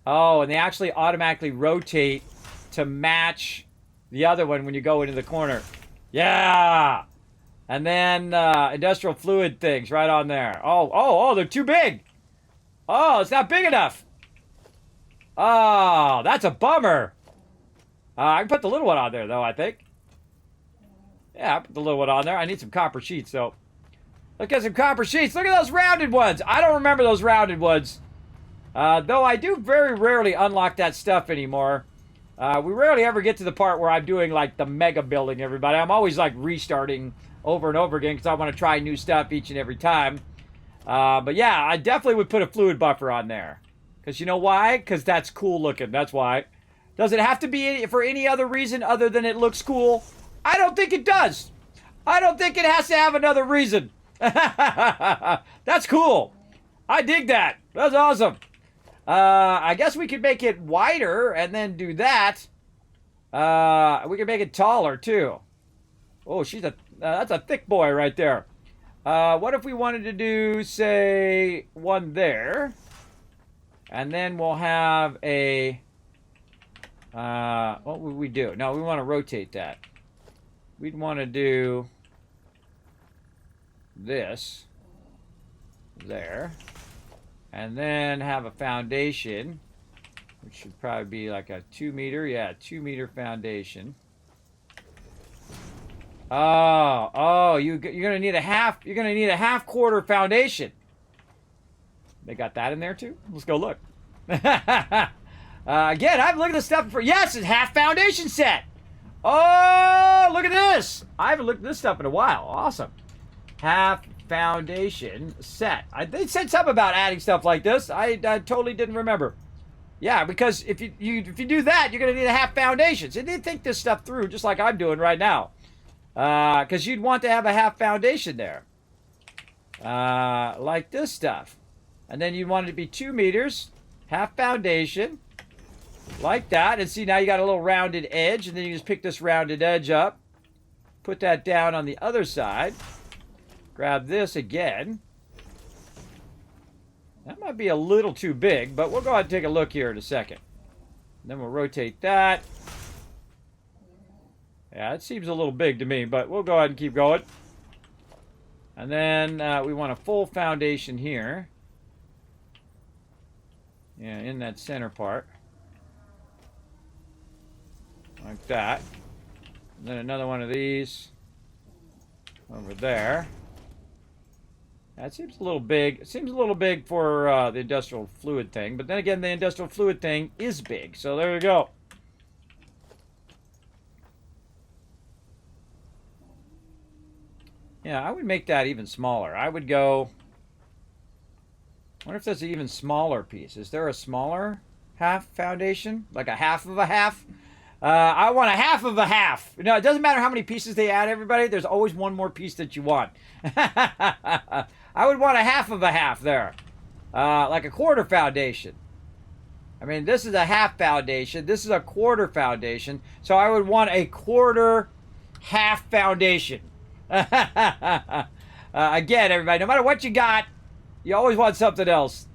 Oh, and they actually automatically rotate to match the other one when you go into the corner. Yeah. And then industrial fluid things right on there. Oh, they're too big. Oh, it's not big enough. Oh, that's a bummer. I can put the little one on there, though, I think. Yeah, I put the little one on there. I need some copper sheets, though. Let's get some copper sheets. Look at those rounded ones. I don't remember those rounded ones. Though I do very rarely unlock that stuff anymore. We rarely ever get to the part where I'm doing, like, the mega building, everybody. I'm always, like, restarting over and over again because I want to try new stuff each and every time. But, yeah, I definitely would put a fluid buffer on there. Because you know why? Because that's cool looking. That's why. Does it have to be for any other reason other than it looks cool? I don't think it does. I don't think it has to have another reason. That's cool. I dig that. That's awesome. I guess we could make it wider and then do that. We could make it taller too. Oh, that's a thick boy right there. What if we wanted to do, say, one there? And then we'll have a... what would we do? No, we want to rotate that. We'd want to do this there. And then have a foundation, which should probably be like a 2 meter. Yeah, 2 meter foundation. Oh, you're gonna need a half. You're gonna need a half quarter foundation. They got that in there too. Let's go look. Again, I've looked at this stuff before. Yes, it's half foundation set. Oh, look at this. I haven't looked at this stuff in a while. Awesome. Half foundation set. They said something about adding stuff like this. I totally didn't remember. Yeah, because if you do that, you're gonna need a half foundation. So they think this stuff through, just like I'm doing right now. Because you'd want to have a half foundation there. Like this stuff. And then you'd want it to be 2 meters, half foundation, like that. And see, now you got a little rounded edge, and then you just pick this rounded edge up, put that down on the other side, grab this again. That might be a little too big, but we'll go ahead and take a look here in a second. Then we'll rotate that. Yeah, it seems a little big to me, but we'll go ahead and keep going. And then we want a full foundation here. Yeah, in that center part. Like that. And then another one of these over there. That seems a little big. It seems a little big for the industrial fluid thing. But then again, the industrial fluid thing is big. So there you go. Yeah, I would make that even smaller. I would go... I wonder if there's an even smaller piece. Is there a smaller half foundation? Like a half of a half? I want a half of a half. You know, it doesn't matter how many pieces they add, everybody. There's always one more piece that you want. I would want a half of a half there. Like a quarter foundation. I mean, this is a half foundation. This is a quarter foundation. So I would want a quarter half foundation. Again, everybody, no matter what you got, you always want something else.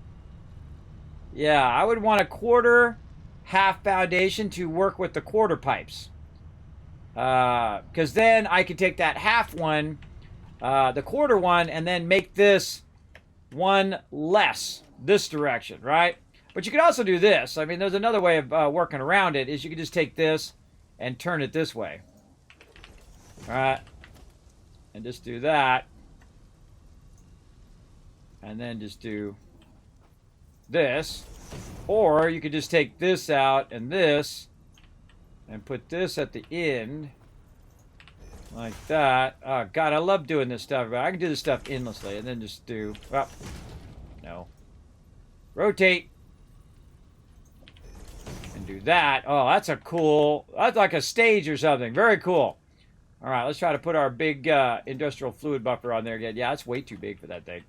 Yeah, I would want a quarter half foundation to work with the quarter pipes. Because then I could take that half one, the quarter one, and then make this one less this direction, right? But you could also do this. I mean, there's another way of working around it, is you could just take this and turn it this way. All right. And just do that. And then just do this. Or you could just take this out and this and put this at the end like that. Oh, God, I love doing this stuff. I can do this stuff endlessly. And then just do... Oh, no. Rotate. And do that. Oh, that's a cool... That's like a stage or something. Very cool. All right, let's try to put our big industrial fluid buffer on there again. Yeah, that's way too big for that thing.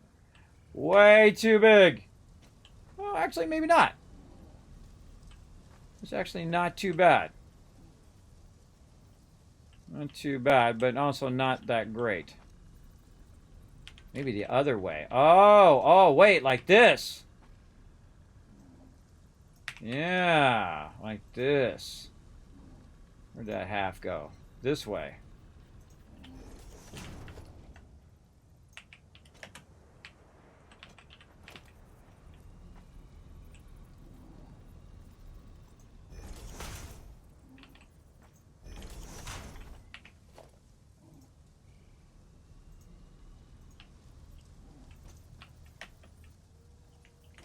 Way too big. Well, actually, maybe not. It's actually not too bad. Not too bad, but also not that great. Maybe the other way. Oh, wait, like this. Yeah, like this. Where'd that half go? This way.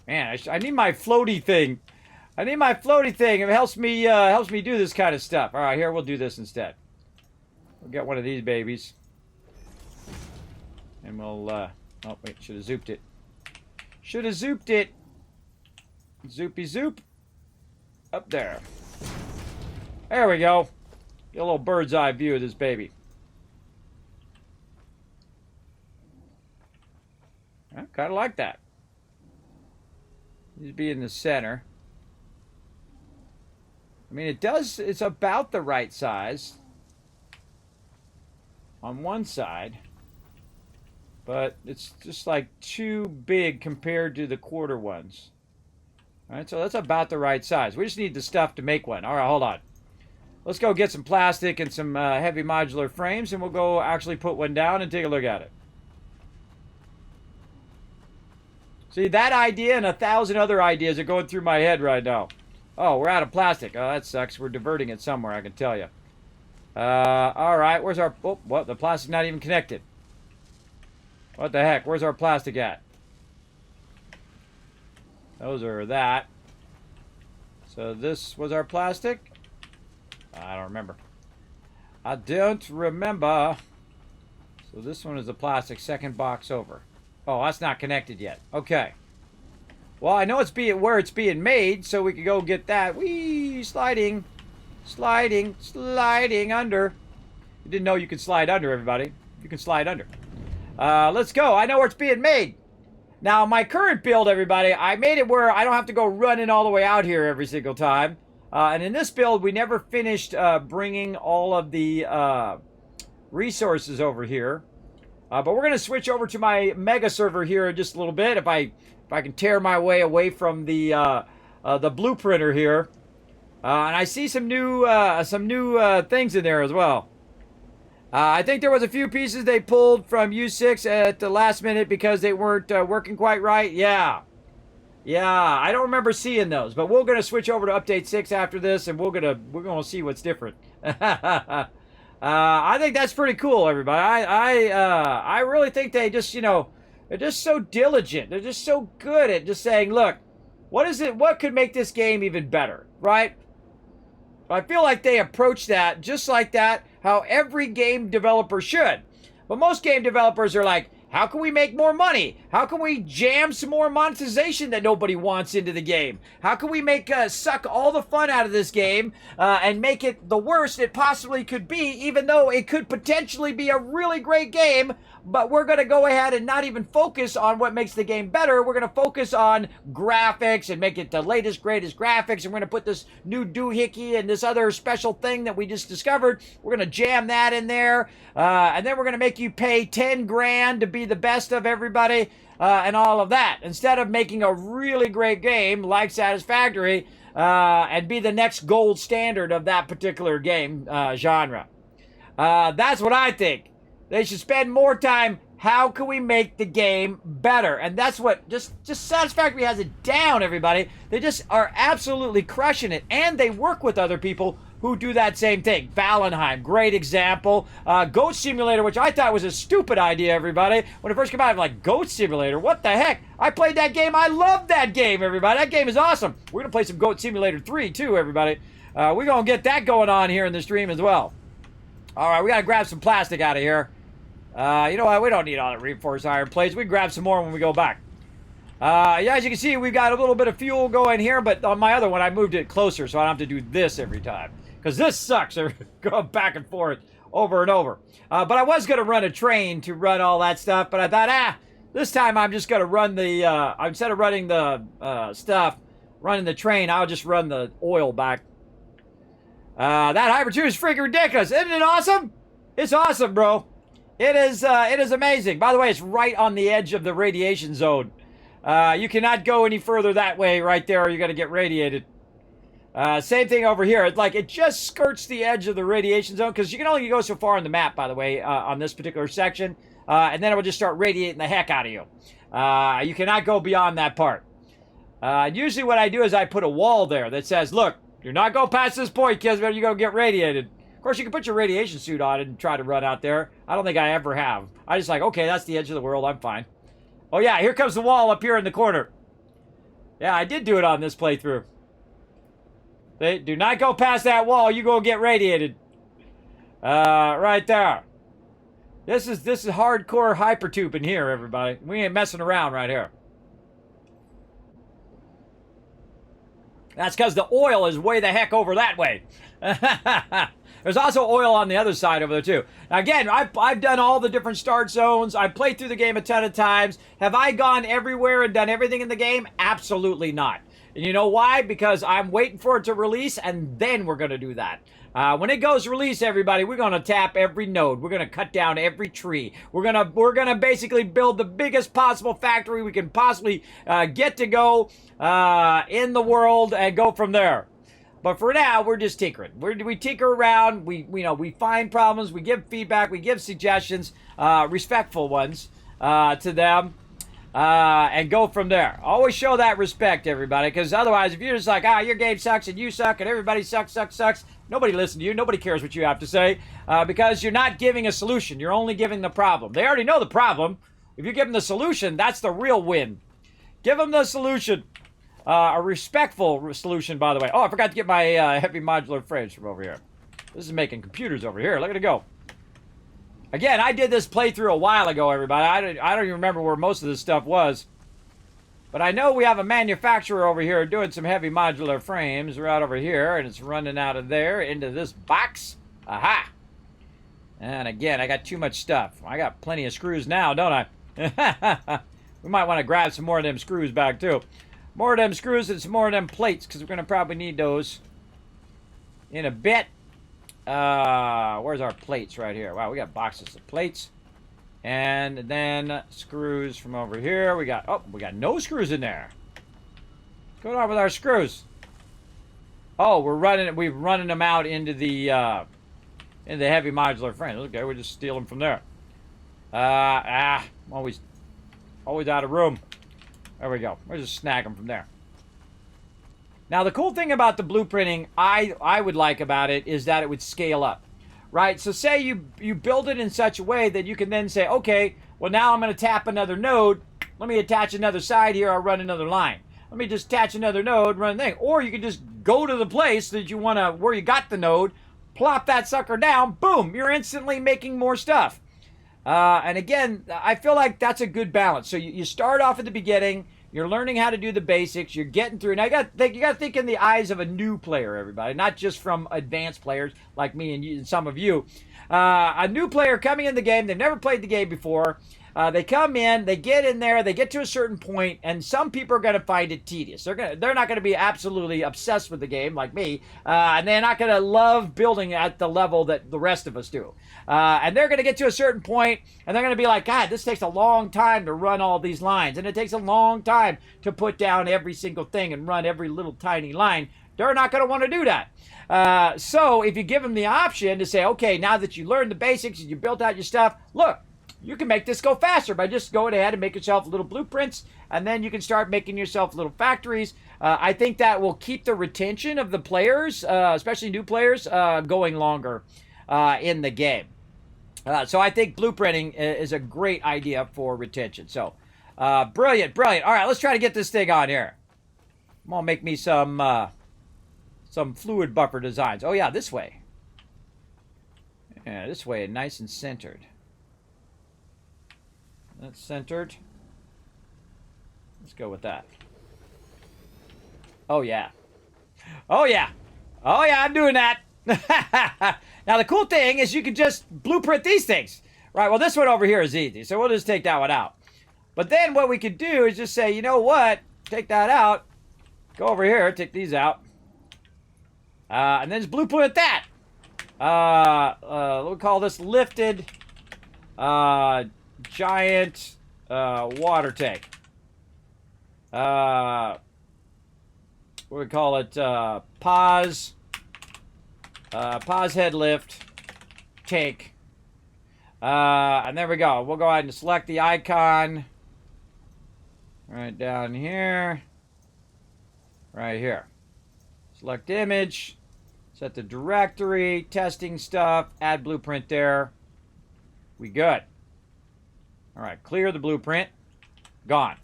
Man, I need my floaty thing. I need my floaty thing. It helps me do this kind of stuff. All right, here, we'll do this instead. We'll get one of these babies. And we'll, oh, wait, should have zooped it. Should have zooped it. Zoopy zoop. Up there. There we go. Get a little bird's eye view of this baby. I kind of like that. Needs to be in the center. I mean, it's about the right size on one side, but it's just like too big compared to the quarter ones. All right, so that's about the right size. We just need the stuff to make one. All right, hold on. Let's go get some plastic and some heavy modular frames, and we'll go actually put one down and take a look at it. See, that idea and 1,000 other ideas are going through my head right now. Oh, we're out of plastic. Oh, that sucks. We're diverting it somewhere, I can tell you. All right, where's our... Oh, what? The plastic's not even connected. What the heck? Where's our plastic at? Those are that. So this was our plastic? I don't remember. I don't remember. So this one is the plastic, second box over. Oh, that's not connected yet. Okay. Well, I know it's where it's being made, so we can go get that. Whee! Sliding. Sliding. Sliding under. You didn't know you could slide under, everybody. You can slide under. Let's go. I know where it's being made. Now, my current build, everybody, I made it where I don't have to go running all the way out here every single time. And in this build, we never finished bringing all of the resources over here. But we're going to switch over to my mega server here in just a little bit. If I can tear my way away from the blueprinter here. And I see some new things in there as well. I think there was a few pieces they pulled from U6 at the last minute because they weren't working quite right. Yeah, I don't remember seeing those, but we're gonna switch over to update 6 after this, and we're gonna see what's different. I think that's pretty cool, everybody. I really think they just, you know, they're just so diligent. They're just so good at just saying, look, what could make this game even better, right? I feel like they approach that just like that, how every game developer should. But most game developers are like, how can we make more money? How can we jam some more monetization that nobody wants into the game? How can we suck all the fun out of this game and make it the worst it possibly could be, even though it could potentially be a really great game, but we're going to go ahead and not even focus on what makes the game better. We're going to focus on graphics and make it the latest, greatest graphics, and we're going to put this new doohickey and this other special thing that we just discovered. We're going to jam that in there, and then we're going to make you pay 10 grand to be the best of everybody, and all of that, instead of making a really great game like Satisfactory and be the next gold standard of that particular game genre. That's what I think. They should spend more time, how can we make the game better? And that's what, just Satisfactory has it down, everybody. They just are absolutely crushing it, and they work with other people who do that same thing. Valheim, great example. Goat Simulator, which I thought was a stupid idea, everybody. When it first came out, I'm like, Goat Simulator? What the heck? I played that game. I love that game, everybody. That game is awesome. We're going to play some Goat Simulator 3, too, everybody. We're going to get that going on here in the stream as well. All right, we got to grab some plastic out of here. You know what? We don't need all the reinforced iron plates. We can grab some more when we go back. Yeah, as you can see, we've got a little bit of fuel going here, but on my other one, I moved it closer, so I don't have to do this every time. Because this sucks. Going back and forth over and over. But I was going to run a train to run all that stuff, but I thought, this time I'm just going to run the, instead of running the running the train, I'll just run the oil back. That Hyper 2 is freaking ridiculous. Isn't it awesome? It's awesome, bro. It is amazing. By the way, it's right on the edge of the radiation zone. You cannot go any further that way right there or you're going to get radiated. Same thing over here. It's like it just skirts the edge of the radiation zone because you can only go so far on the map, by the way, on this particular section. And then it will just start radiating the heck out of you. You cannot go beyond that part. Usually what I do is I put a wall there that says, look, you're not going past this point, kids, but you're going to get radiated. Of course, you can put your radiation suit on and try to run out there. I don't think I ever have. I just like, okay, that's the edge of the world. I'm fine. Oh, yeah, here comes the wall up here in the corner. Yeah, I did do it on this playthrough. They do not go past that wall. You go get radiated. Right there. This is hardcore hypertube in here, everybody. We ain't messing around right here. That's because the oil is way the heck over that way. There's also oil on the other side over there, too. Now, again, I've done all the different start zones. I've played through the game a ton of times. Have I gone everywhere and done everything in the game? Absolutely not. And you know why? Because I'm waiting for it to release, and then we're going to do that. When it goes release, everybody, we're going to tap every node. We're going to cut down every tree. We're gonna basically build the biggest possible factory we can possibly get to go in the world and go from there. But for now, we're just tinkering. We tinker around. We find problems. We give feedback. We give suggestions, respectful ones, to them, and go from there. Always show that respect, everybody, because otherwise, if you're just like, your game sucks and you suck and everybody sucks, nobody listens to you. Nobody cares what you have to say, because you're not giving a solution. You're only giving the problem. They already know the problem. If you give them the solution, that's the real win. Give them the solution. A respectful solution, by the way. Oh, I forgot to get my heavy modular frames from over here. This is making computers over here. Look at it go. Again, I did this playthrough a while ago, everybody. I don't even remember where most of this stuff was. But I know we have a manufacturer over here doing some heavy modular frames right over here, and it's running out of there into this box. Aha! And again, I got too much stuff. I got plenty of screws now, don't I? We might want to grab some more of them screws back, too. More of them screws and some more of them plates, because we're going to probably need those in a bit. Where's our plates right here? Wow, we got boxes of plates. And then screws from over here. We got no screws in there. What's going on with our screws? Oh, we're running them out into the heavy modular frames. Okay, we just steal them from there. Always out of room. There we go. We'll just snag them from there. Now, the cool thing about the blueprinting I would like about it is that it would scale up, right? So say you build it in such a way that you can then say, okay, well, now I'm going to tap another node. Let me attach another side here. I'll run another line. Let me just attach another node, run the thing. Or you can just go to the place that you want to, where you got the node, plop that sucker down, boom, you're instantly making more stuff. And again, I feel like that's a good balance. So you start off at the beginning, you're learning how to do the basics, you're getting through. Now you got to think in the eyes of a new player, everybody, not just from advanced players like me and you, and some of you. A new player coming in the game, they've never played the game before. They come in, they get in there, they get to a certain point, and some people are going to find it tedious. They're not going to be absolutely obsessed with the game like me, and they're not going to love building at the level that the rest of us do. And they're going to get to a certain point, and they're going to be like, God, this takes a long time to run all these lines, and it takes a long time to put down every single thing and run every little tiny line. They're not going to want to do that. So if you give them the option to say, okay, now that you learned the basics and you built out your stuff, look, you can make this go faster by just going ahead and make yourself little blueprints, and then you can start making yourself little factories. I think that will keep the retention of the players, especially new players, going longer in the game. So I think blueprinting is a great idea for retention. So brilliant. All right, let's try to get this thing on here. I'm gonna make me some fluid buffer designs. Oh yeah, this way. Yeah, this way, nice and centered. That's centered. Let's go with that. Oh yeah. I'm doing that. Now the cool thing is you can just blueprint these things. Right, well this one over here is easy, so we'll just take that one out. But then what we could do is just say, you know what? Take that out. Go over here, take these out. And then just blueprint that. We'll call this lifted giant water tank. We call it pause head lift tank. And there we go. We'll go ahead and select the icon right down here. Right here. Select image. Set the directory. Testing stuff. Add blueprint there. We good. Alright, clear the blueprint. Gone.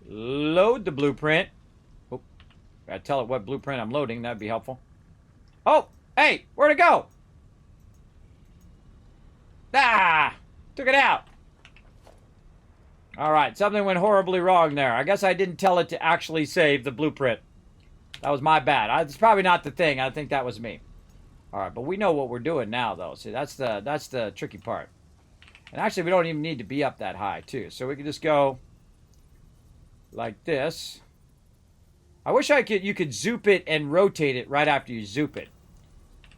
Load the blueprint. Oh, gotta tell it what blueprint I'm loading. That'd be helpful. Oh, hey, where'd it go? Ah, took it out. Alright, something went horribly wrong there. I guess I didn't tell it to actually save the blueprint. That was my bad. It's probably not the thing. I think that was me. All right, but we know what we're doing now, though. See, that's the tricky part. And actually, we don't even need to be up that high, too. So we can just go like this. I wish you could zoop it and rotate it right after you zoop it.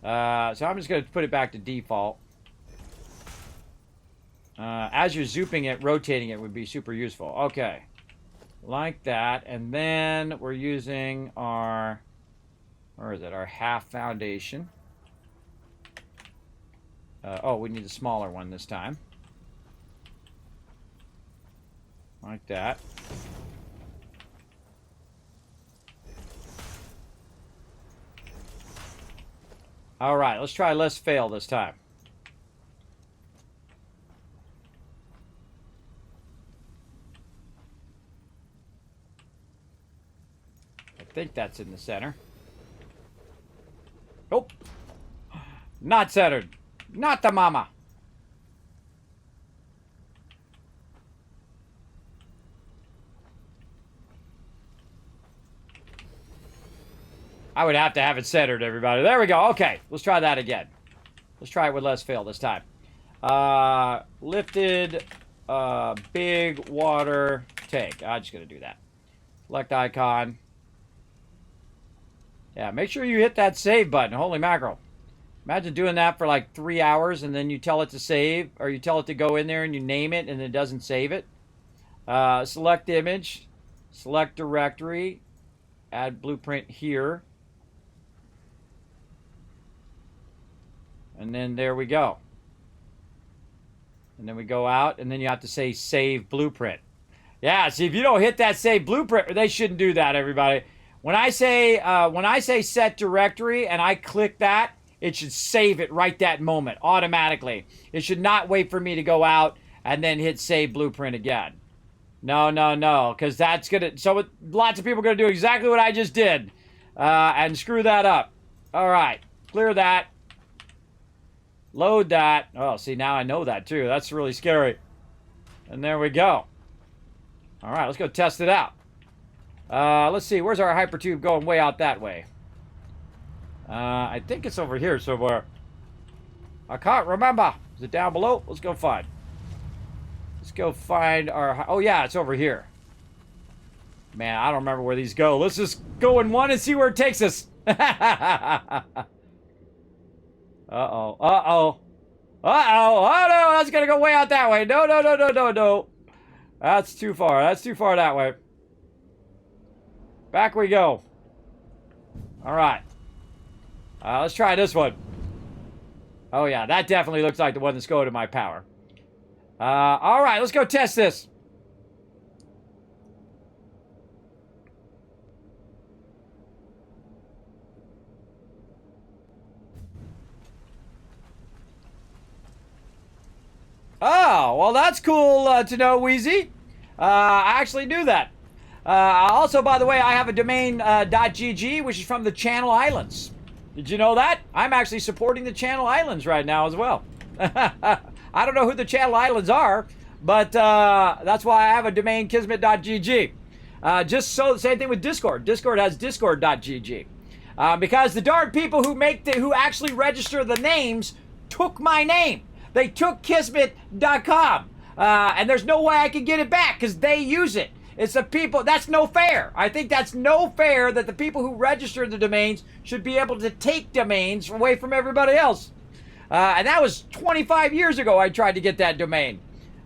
So I'm just going to put it back to default. As you're zooping it, rotating it would be super useful. Okay. Like that. And then we're using our, where is it? Our half foundation. Oh, we need a smaller one this time. Like that. All right, let's try less fail this time. I think that's in the center. Oh, not centered. Not the mama. I would have to have it centered, everybody. There we go. Okay, let's try that again. Let's try it with less fail this time. Lifted big water tank. I'm just going to do that. Select icon. Yeah, make sure you hit that save button. Holy mackerel. Imagine doing that for like 3 hours and then you tell it to save, or you tell it to go in there and you name it and it doesn't save it. Select image. Select directory. Add blueprint here. And then there we go. And then we go out, and then you have to say save blueprint. Yeah, see, if you don't hit that save blueprint, they shouldn't do that, everybody. When I say set directory and I click that, it should save it right that moment, automatically. It should not wait for me to go out and then hit save blueprint again. No, no, no, because that's gonna. So lots of people are gonna do exactly what I just did, and screw that up. All right, clear that. Load that. Oh, see, now I know that too. That's really scary. And there we go. All right, let's go test it out. Let's see. Where's our hypertube going? Way out that way. I think it's over here somewhere. I can't remember. Is it down below? Let's go find. Let's go find our... Oh, yeah, it's over here. Man, I don't remember where these go. Let's just go in one and see where it takes us. Uh-oh. Uh-oh. Uh-oh. Oh, no. That's going to go way out that way. No, no, no, no, no, no. That's too far. That's too far that way. Back we go. All right. Let's try this one. Oh, yeah. That definitely looks like the one that's going to my power. All right. Let's go test this. Oh, well, that's cool to know, Wheezy. I actually knew that. Also, by the way, I have a domain .gg, which is from the Channel Islands. Did you know that? I'm actually supporting the Channel Islands right now as well. I don't know who the Channel Islands are, but that's why I have a domain, Kismet.gg. Just so, same thing with Discord. Discord has Discord.gg. Because the darn people who actually register the names took my name. They took Kismet.com. And there's no way I can get it back because they use it. It's the people, that's no fair. I think that's no fair that the people who register the domains should be able to take domains away from everybody else. And that was 25 years ago I tried to get that domain.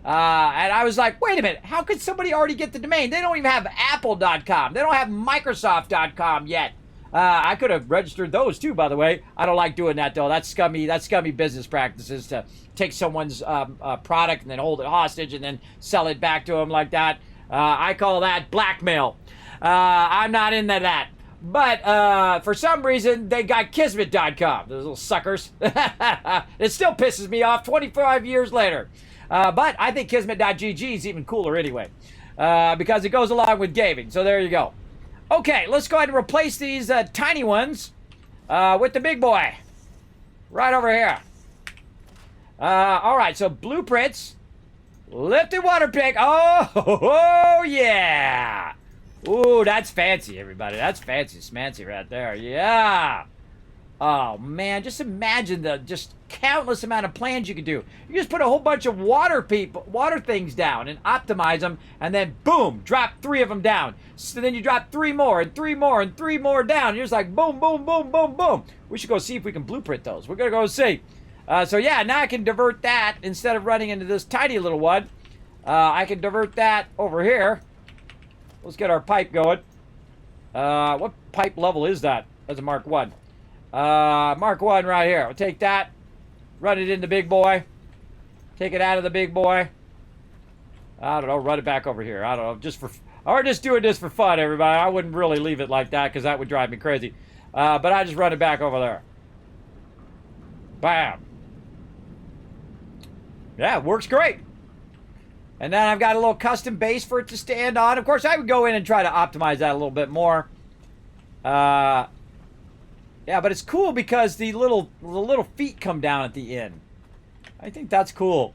And I was like, wait a minute, how could somebody already get the domain? They don't even have Apple.com. They don't have Microsoft.com yet. I could have registered those too, by the way. I don't like doing that though. That's scummy business practices to take someone's product and then hold it hostage and then sell it back to them like that. I call that blackmail. I'm not into that. But for some reason, they got Kismet.com, those little suckers. It still pisses me off 25 years later. But I think Kismet.gg is even cooler anyway, because it goes along with gaming. So there you go. Okay, let's go ahead and replace these tiny ones with the big boy. Right over here. All right, so blueprints. Lifted water pick. Oh, yeah. Ooh, that's fancy, everybody. That's fancy smancy right there. Yeah. Oh man, just imagine the just countless amount of plans you could do. You just put a whole bunch of water things down and optimize them, and then boom, drop 3 of them down. So then you drop 3 more and 3 more and 3 more down. You're just like boom, boom, boom, boom, boom. We should go see if we can blueprint those. We're gonna go see. So yeah, now I can divert that instead of running into this tiny little one. I can divert that over here. Let's get our pipe going. What pipe level is that? That's a Mark 1. Mark 1 right here. We'll take that, run it in the big boy, take it out of the big boy. I don't know, run it back over here. I don't know, or just doing this for fun, everybody. I wouldn't really leave it like that because that would drive me crazy. But I just run it back over there. Bam. Yeah, it works great. And then I've got a little custom base for it to stand on. Of course, I would go in and try to optimize that a little bit more. Yeah, but it's cool because the little feet come down at the end. I think that's cool.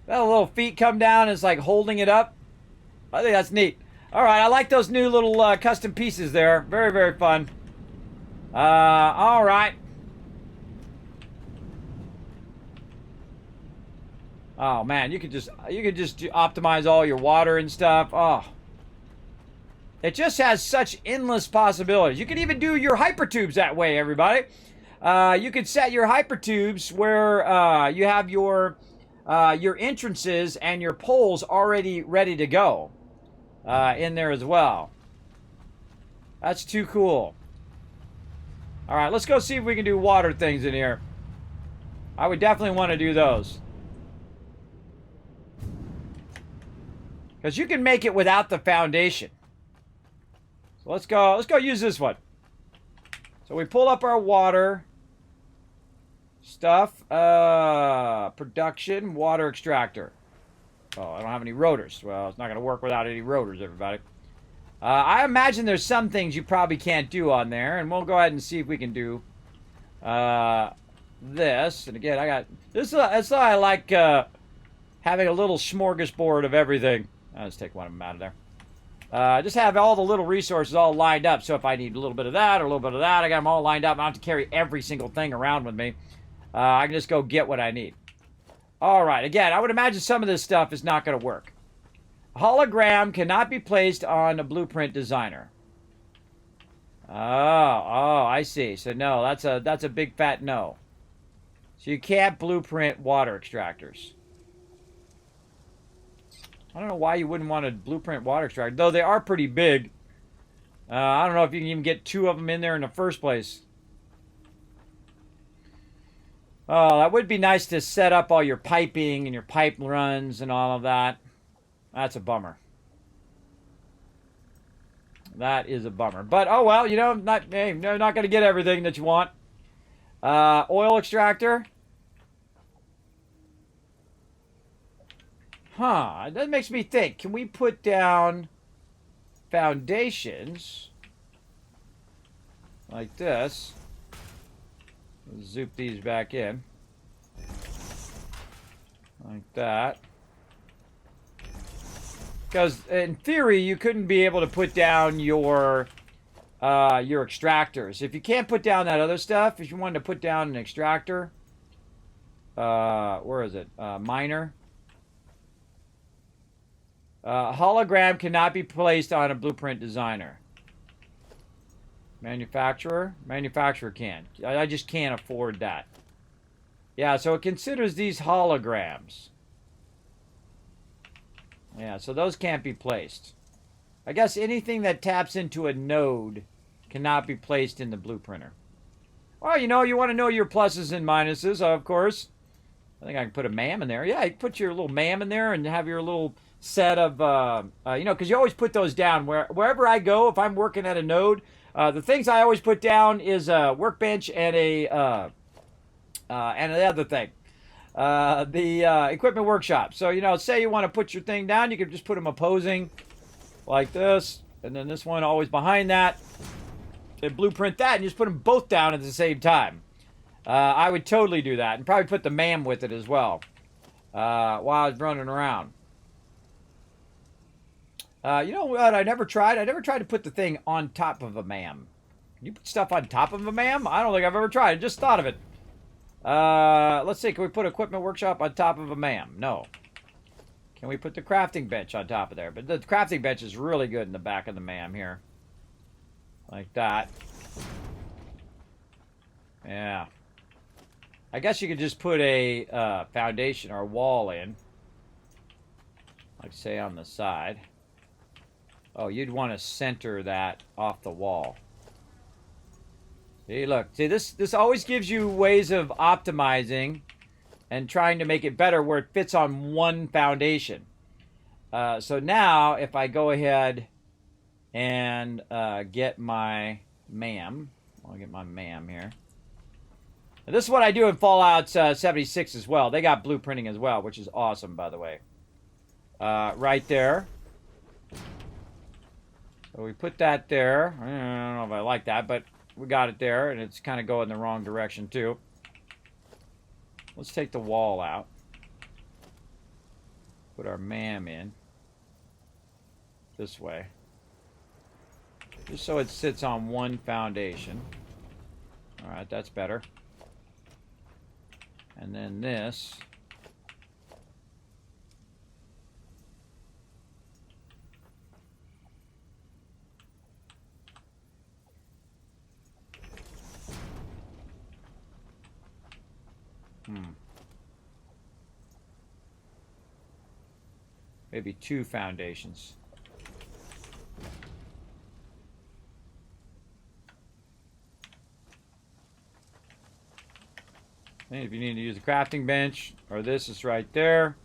That little feet come down, it's like holding it up. I think that's neat. All right, I like those new little custom pieces there. Very, very fun. All right. Oh man, you could just optimize all your water and stuff. Oh. It just has such endless possibilities. You can even do your hypertubes that way, everybody. You could set your hypertubes where you have your entrances and your poles already ready to go in there as well. That's too cool. All right, let's go see if we can do water things in here. I would definitely want to do those. Because you can make it without the foundation. So let's go use this one. So we pull up our water stuff. Production, water extractor. Oh, I don't have any rotors. Well, it's not going to work without any rotors, everybody. I imagine there's some things you probably can't do on there, and we'll go ahead and see if we can do this. And again, I got this. That's why I like having a little smorgasbord of everything. Let's take one of them out of there. Just have all the little resources all lined up. So if I need a little bit of that or a little bit of that, I got them all lined up. I don't have to carry every single thing around with me. I can just go get what I need. All right. Again, I would imagine some of this stuff is not going to work. Hologram cannot be placed on a blueprint designer. Oh, I see. So no, that's a big fat no. So you can't blueprint water extractors. I don't know why you wouldn't want to blueprint water extractor, though they are pretty big. I don't know if you can even get 2 of them in there in the first place. Oh, that would be nice to set up all your piping and your pipe runs and all of that. That's a bummer. That is a bummer. But, oh well, you know, not going to get everything that you want. Oil extractor. Huh, that makes me think. Can we put down foundations like this? Zoop these back in. Like that. Because in theory, you couldn't be able to put down your extractors. If you can't put down that other stuff, if you wanted to put down an extractor, where is it? Miner. Hologram cannot be placed on a blueprint designer. Manufacturer can. I just can't afford that. Yeah, so it considers these holograms. Yeah, so those can't be placed. I guess anything that taps into a node cannot be placed in the blueprinter. Well, you know, you want to know your pluses and minuses, of course. I think I can put a MAM in there. Yeah, you can put your little MAM in there and have your little set of, you know, because you always put those down. Wherever I go, if I'm working at a node, the things I always put down is a workbench and and the other thing. The equipment workshop. So, you know, say you want to put your thing down, you can just put them opposing like this, and then this one always behind that, and blueprint that, and just put them both down at the same time. I would totally do that, and probably put the MAM with it as well while I was running around. You know what I never tried? I never tried to put the thing on top of a MAM. Can you put stuff on top of a MAM? I don't think I've ever tried. I just thought of it. Let's see. Can we put equipment workshop on top of a MAM? No. Can we put the crafting bench on top of there? But the crafting bench is really good in the back of the MAM here. Like that. Yeah. I guess you could just put a foundation or a wall in. Like, say, on the side. Oh, you'd want to center that off the wall. See, look. See, this always gives you ways of optimizing and trying to make it better where it fits on one foundation. So now, if I go ahead and get my MAM. I'll get my MAM here. And this is what I do in Fallout 76 as well. They got blueprinting as well, which is awesome, by the way. Right there. So we put that there. I don't know if I like that, but we got it there, and it's kind of going the wrong direction, too. Let's take the wall out. Put our MAM in. This way. Just so it sits on one foundation. Alright, that's better. And then this. Maybe 2 foundations. And if you need to use a crafting bench, or this is right there.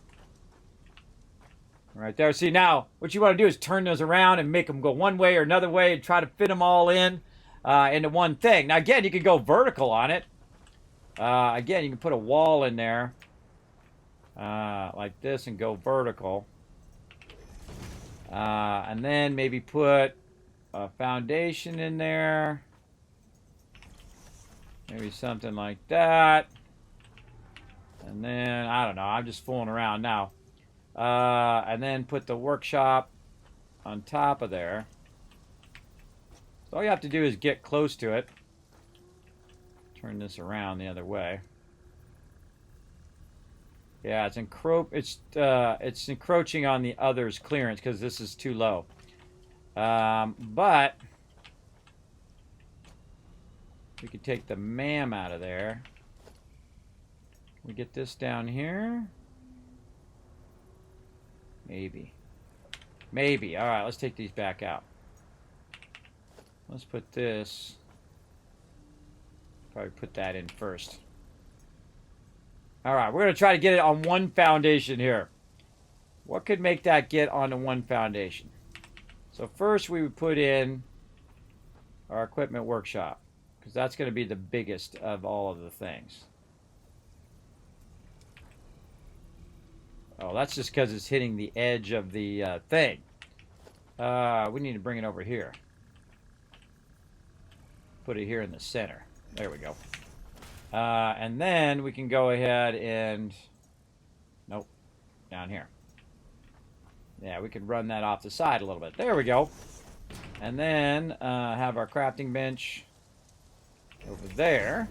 Right there. See, now, what you want to do is turn those around and make them go one way or another way and try to fit them all in into one thing. Now, again, you could go vertical on it. Again, you can put a wall in there like this and go vertical. And then maybe put a foundation in there. Maybe something like that. And then, I don't know, I'm just fooling around now. And then put the workshop on top of there. So all you have to do is get close to it. Turn this around the other way. Yeah, it's encroaching on the other's clearance because this is too low. But we could take the MAM out of there. We get this down here. Maybe. Maybe. All right, let's take these back out. Let's put this. Probably put that in first. All right, we're going to try to get it on one foundation here. What could make that get onto one foundation? So first we would put in our equipment workshop, because that's going to be the biggest of all of the things. Oh, that's just because it's hitting the edge of the thing. We need to bring it over here. Put it here in the center. There we go. And then we can go ahead and... Nope. Down here. Yeah, we can run that off the side a little bit. There we go. And then have our crafting bench over there.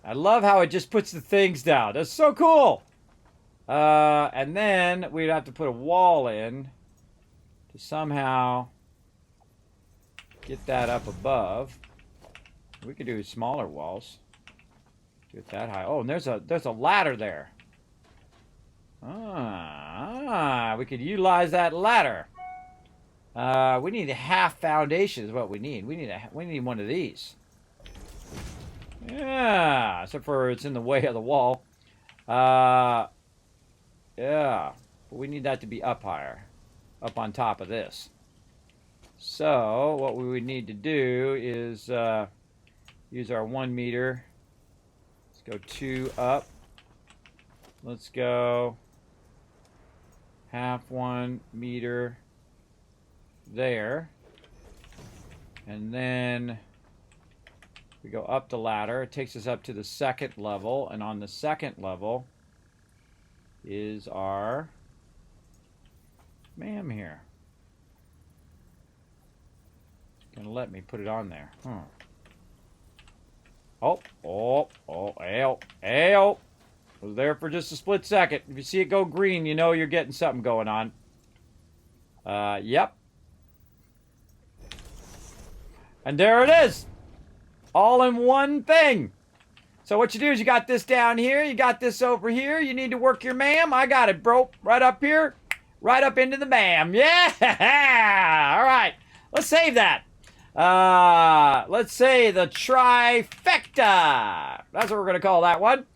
I love how it just puts the things down. That's so cool. And then we'd have to put a wall in to somehow get that up above. We could do smaller walls. Do it that high. Oh, and there's a ladder there. We could utilize that ladder. We need a half foundation is what we need. We need one of these. Yeah, except for it's in the way of the wall. Yeah, but we need that to be up higher, up on top of this. So what we would need to do is use our 1 meter. Let's go 2 up. Let's go half 1 meter there. And then we go up the ladder. It takes us up to the 2nd level. And on the 2nd level is our ma'am here? Gonna let me put it on there. Huh. Oh. Was there for just a split second. If you see it go green, you know you're getting something going on. Yep. And there it is. All in one thing. So what you do is you got this down here. You got this over here. You need to work your ma'am. I got it, bro. Right up here. Right up into the ma'am. Yeah. All right. Let's save that. Let's say the trifecta. That's what we're going to call that one.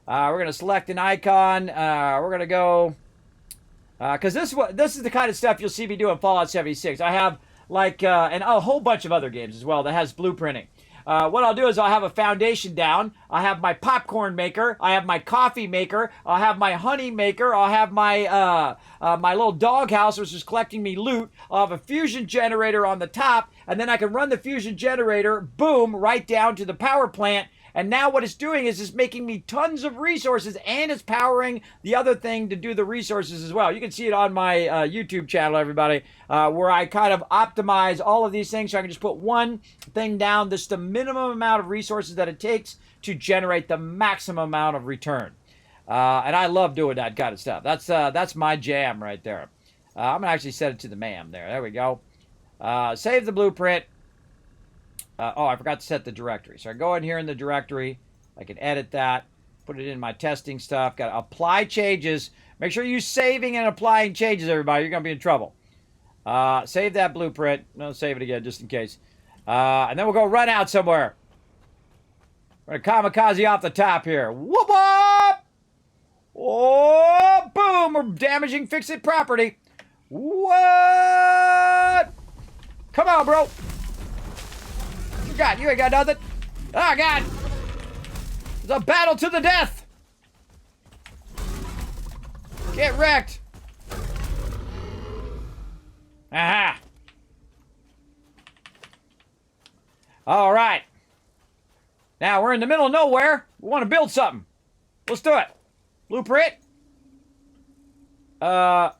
We're going to select an icon. We're going to go... Because this is the kind of stuff you'll see me do in Fallout 76. I have, like, and a whole bunch of other games as well that has blueprinting. What I'll do is I'll have a foundation down. I have my popcorn maker. I have my coffee maker. I'll have my honey maker. I'll have my my little doghouse, which is collecting me loot. I'll have a fusion generator on the top, and then I can run the fusion generator, boom, right down to the power plant. And now what it's doing is it's making me tons of resources, and it's powering the other thing to do the resources as well. You can see it on my YouTube channel, everybody, where I kind of optimize all of these things so I can just put one thing down. This is the minimum amount of resources that it takes to generate the maximum amount of return. And I love doing that kind of stuff. That's my jam right there. I'm going to actually set it to the ma'am there. There we go. Save the blueprint. Oh, I forgot to set the directory. So I go in here in the directory. I can edit that. Put it in my testing stuff. Got to apply changes. Make sure you're saving and applying changes, everybody. You're going to be in trouble. Save that blueprint. No, save it again just in case. And then we'll go run out somewhere. We're going to kamikaze off the top here. Whoop up! Oh, boom! We're damaging fix-it property. What? Come on, bro. God, you ain't got nothing. Oh, God. It's a battle to the death. Get wrecked. Aha. All right. Now, we're in the middle of nowhere. We want to build something. Let's do it. Blueprint. Oh,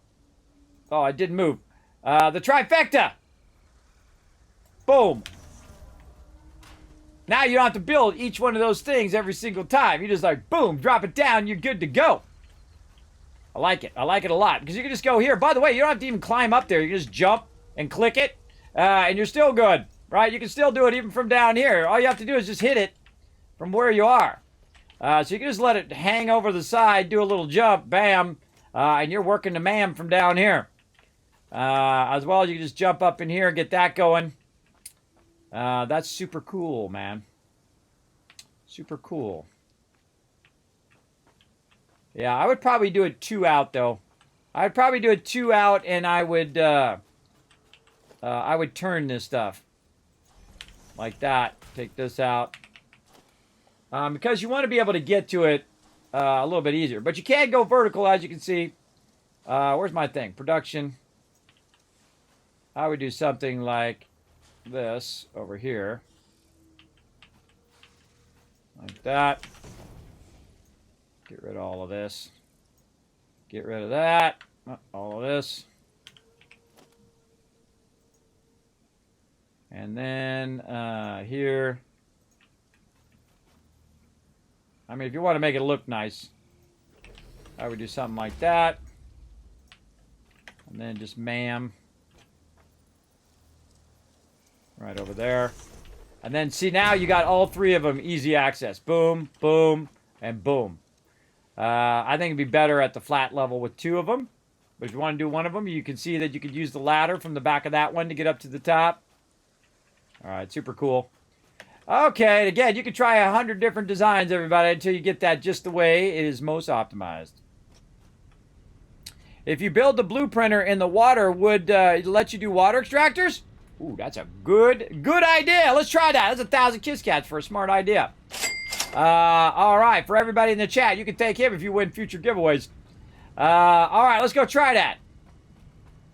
I didn't move. The trifecta. Boom. Now you don't have to build each one of those things every single time. You just like, boom, drop it down, you're good to go. I like it. I like it a lot. Because you can just go here. By the way, you don't have to even climb up there. You can just jump and click it, and you're still good, right? You can still do it even from down here. All you have to do is just hit it from where you are. So you can just let it hang over the side, do a little jump, bam, and you're working the ma'am from down here. As well as you can just jump up in here and get that going. That's super cool, man. Super cool. Yeah, I would probably do it 2 out, though. I'd probably do it 2 out, and I would turn this stuff. Like that. Take this out. Because you want to be able to get to it a little bit easier. But you can go vertical, as you can see. Where's my thing? Production. I would do something like this over here. Like that. Get rid of all of this. Get rid of that. All of this. And then here. I mean, if you want to make it look nice, I would do something like that. And then just ma'am. Right over there. And then, see, now you got all 3 of them easy access. Boom, boom, and boom. I think it'd be better at the flat level with 2 of them. But if you want to do one of them, you can see that you could use the ladder from the back of that one to get up to the top. All right, super cool. Okay, and again, you can try 100 different designs, everybody, until you get that just the way it is most optimized. If you build the blueprinter in the water, would it let you do water extractors? Ooh, that's a good idea. Let's try that. That's 1,000 Kiss Cats for a smart idea. All right, for everybody in the chat, you can take him if you win future giveaways. All right, let's go try that.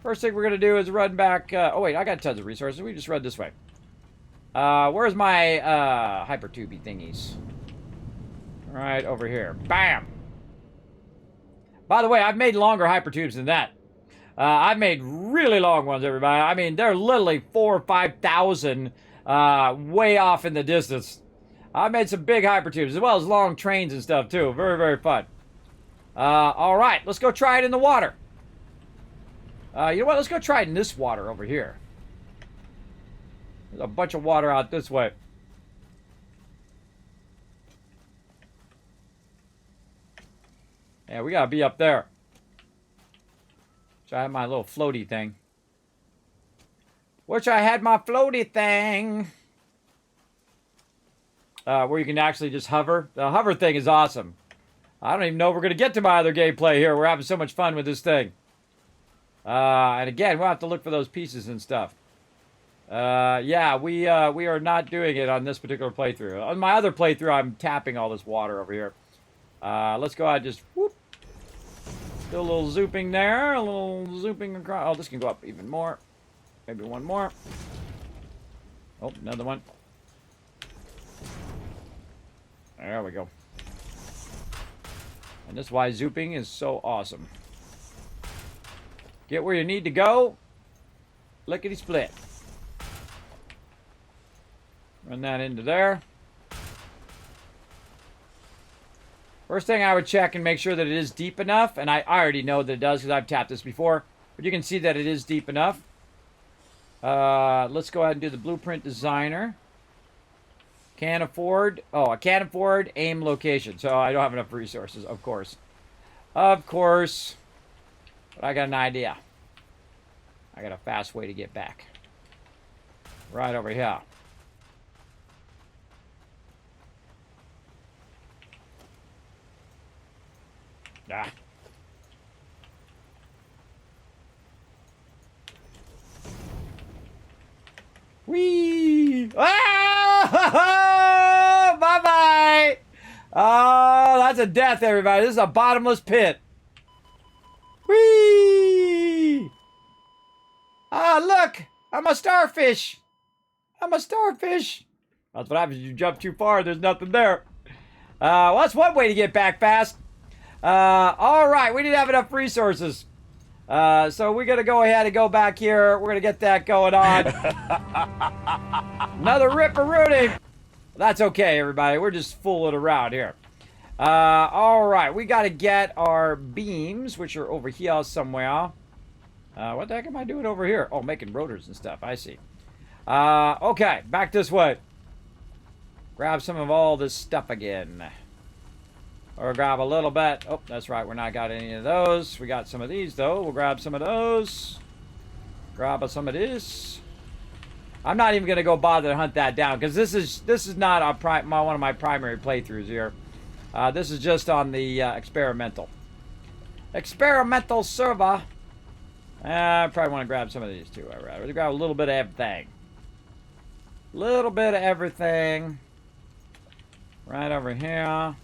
First thing we're going to do is run back. Oh, wait, I got tons of resources. We just run this way. Where's my hypertubey thingies? Right over here. Bam! By the way, I've made longer hypertubes than that. I've made really long ones, everybody. I mean, they're literally 4,000 or 5,000 way off in the distance. I've made some big hypertubes, as well as long trains and stuff, too. Very, very fun. All right, let's go try it in the water. You know what? Let's go try it in this water over here. There's a bunch of water out this way. Yeah, we gotta be up there. So I have my little floaty thing. Wish I had my floaty thing. Where you can actually just hover. The hover thing is awesome. I don't even know if we're going to get to my other gameplay here. We're having so much fun with this thing. And again, we'll have to look for those pieces and stuff. Yeah, we are not doing it on this particular playthrough. On my other playthrough, I'm tapping all this water over here. Let's go ahead and just whoop. Do a little zooping there. A little zooping across. Oh, this can go up even more. Maybe one more. Oh, another one. There we go. And this is why zooping is so awesome. Get where you need to go. Lickety split. Run that into there. First thing I would check and make sure that it is deep enough. And I already know that it does because I've tapped this before. But you can see that it is deep enough. Let's go ahead and do the blueprint designer. Can't afford. Oh, I can't afford aim location. So I don't have enough resources, of course. Of course. But I got an idea. I got a fast way to get back. Right over here. Ah. Whee! Ah! Bye-bye! Oh, that's a death, everybody. This is a bottomless pit. Whee! Ah, look! I'm a starfish! I'm a starfish! That's what happens if you jump too far. There's nothing there. Well, that's one way to get back fast. Alright, we didn't have enough resources. So we're going to go ahead and go back here. We're going to get that going on. Another ripperoonie. That's okay, everybody. We're just fooling around here. Alright, we got to get our beams, which are over here somewhere. What the heck am I doing over here? Oh, making rotors and stuff. I see. Okay, back this way. Grab some of all this stuff again. Or grab a little bit. Oh, that's right. We're not got any of those. We got some of these, though. We'll grab some of those. Grab some of this. I'm not even going to go bother to hunt that down. Because this is not one of my primary playthroughs here. This is just on the experimental. Experimental server. I probably want to grab some of these, too. All right. We'll grab a little bit of everything. Little bit of everything. Right over here.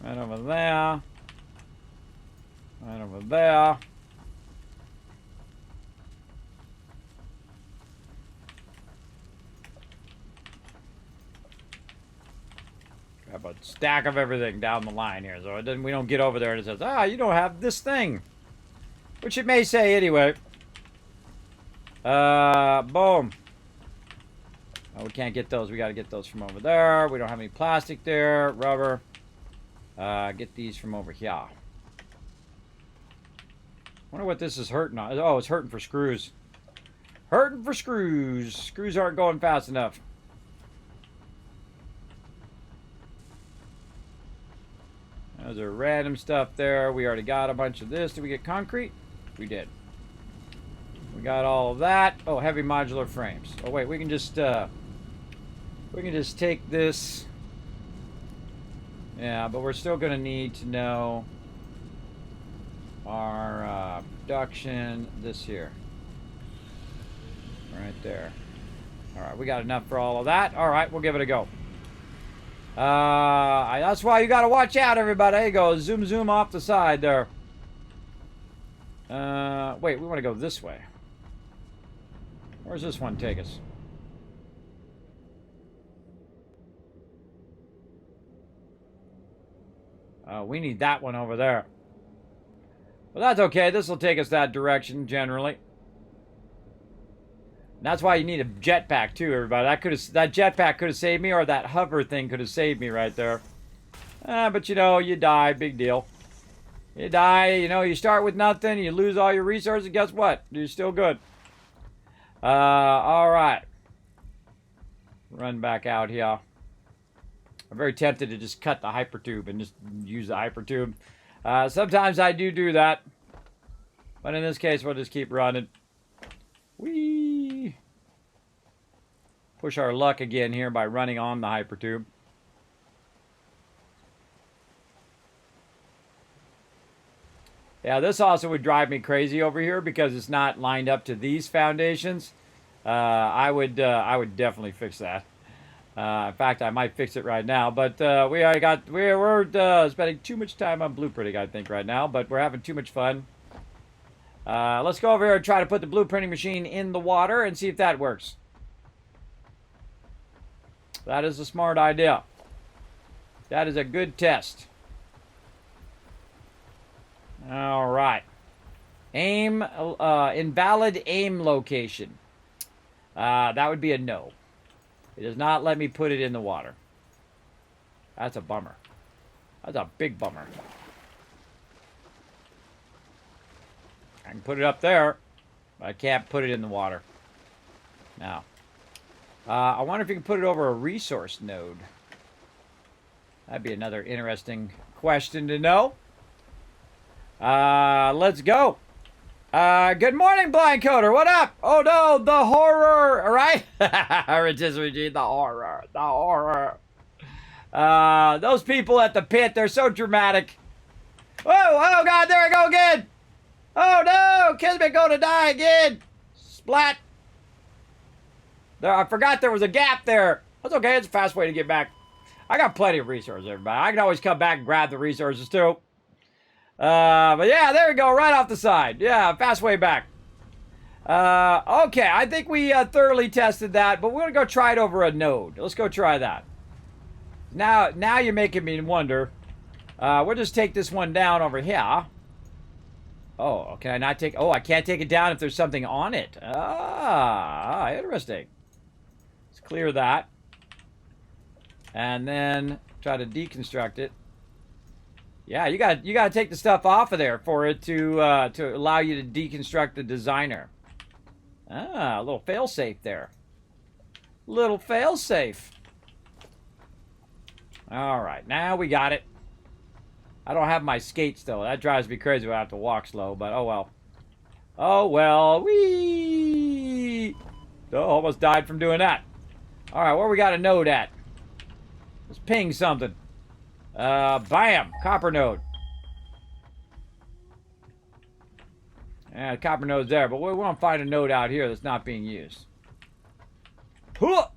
Right over there. Right over there. Grab a stack of everything down the line here, so we don't get over there and it says, ah, you don't have this thing. Which it may say anyway. Boom. Oh, we can't get those. We got to get those from over there. We don't have any plastic there. Rubber. Get these from over here. Wonder what this is hurting on. Oh, it's hurting for screws. Hurting for screws. Screws aren't going fast enough. There's a random stuff there. We already got a bunch of this. Did we get concrete? We did. We got all of that. Oh, heavy modular frames. Oh, wait. We can just take this. Yeah, but we're still going to need to know our production, this here. Right there. All right, we got enough for all of that. All right, we'll give it a go. That's why you got to watch out, everybody. There you go. Zoom, zoom off the side there. Wait, we want to go this way. Where's this one take us? We need that one over there. Well, that's okay. This will take us that direction, generally. And that's why you need a jetpack, too, everybody. That jetpack could have saved me, or that hover thing could have saved me right there. But, you know, you die. Big deal. You die, you know, you start with nothing, you lose all your resources, guess what? You're still good. Alright. Run back out here. I'm very tempted to just cut the hypertube and just use the hypertube. Sometimes I do that. But in this case, we'll just keep running. Whee! Push our luck again here by running on the hypertube. Yeah, this also would drive me crazy over here because it's not lined up to these foundations. I would definitely fix that. In fact, I might fix it right now. But we're spending too much time on blueprinting, I think, right now. But we're having too much fun. Let's go over here and try to put the blueprinting machine in the water and see if that works. That is a smart idea. That is a good test. All right. Aim, invalid aim location. That would be a no. It does not let me put it in the water. That's a bummer. That's a big bummer. I can put it up there, but I can't put it in the water. Now, I wonder if you can put it over a resource node. That'd be another interesting question to know. Let's go. Good morning, Blind Coder. What up? Oh no, the horror, all right? The horror, the horror. Those people at the pit, they're so dramatic. Oh God, there I go again. Oh no, Kismet gonna die again. Splat. There, I forgot there was a gap there. That's okay, it's a fast way to get back. I got plenty of resources, everybody. I can always come back and grab the resources too. But yeah, there we go, right off the side. Yeah, fast way back. Okay, I think we thoroughly tested that, but we're gonna go try it over a node. Let's go try that. Now you're making me wonder. We'll just take this one down over here. Oh, can I not take... Oh, I can't take it down if there's something on it. Ah, interesting. Let's clear that. And then try to deconstruct it. Yeah, you got to take the stuff off of there for it to allow you to deconstruct the designer. Ah, a little fail-safe there. Little fail-safe. All right, now we got it. I don't have my skates, though. That drives me crazy when I have to walk slow, but oh well. Oh well. Whee! Oh, almost died from doing that. All right, where we got a node at? Let's ping something. Bam! Copper node. Yeah, copper node's there, but we want to find a node out here that's not being used. Huh!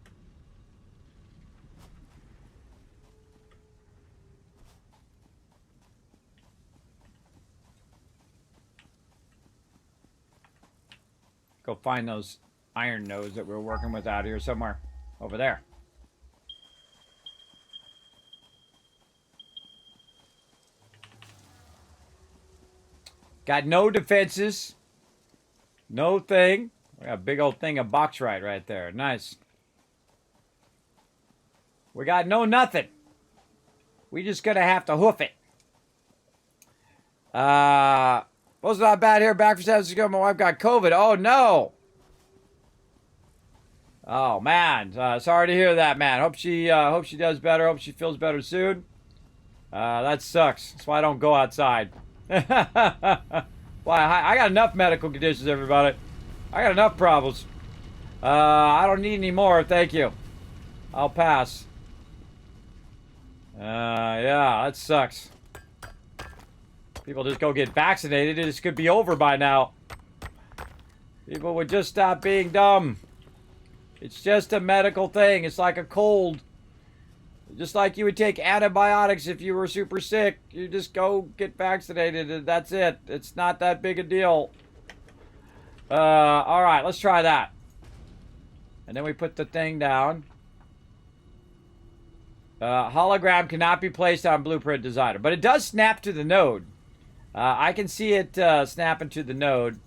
Go find those iron nodes that we're working with out here somewhere. Over there. Got no defenses. No thing. We got a big old thing of bauxite right there. Nice. We got no nothing. We just gonna have to hoof it. What's not bad here? Back for 7 years ago, my wife got COVID. Oh no. Oh man. Sorry to hear that, man. Hope she does better. Hope she feels better soon. That sucks. That's why I don't go outside. Why? I got enough medical conditions, everybody. I got enough problems. I don't need any more, thank you. I'll pass. Yeah, that sucks. People just go get vaccinated, this could be over by now. People would just stop being dumb. It's just a medical thing. It's like a cold. Just like you would take antibiotics if you were super sick. You just go get vaccinated and that's it. It's not that big a deal. Alright, let's try that. And then we put the thing down. Hologram cannot be placed on Blueprint Designer. But it does snap to the node. I can see it snapping to the node.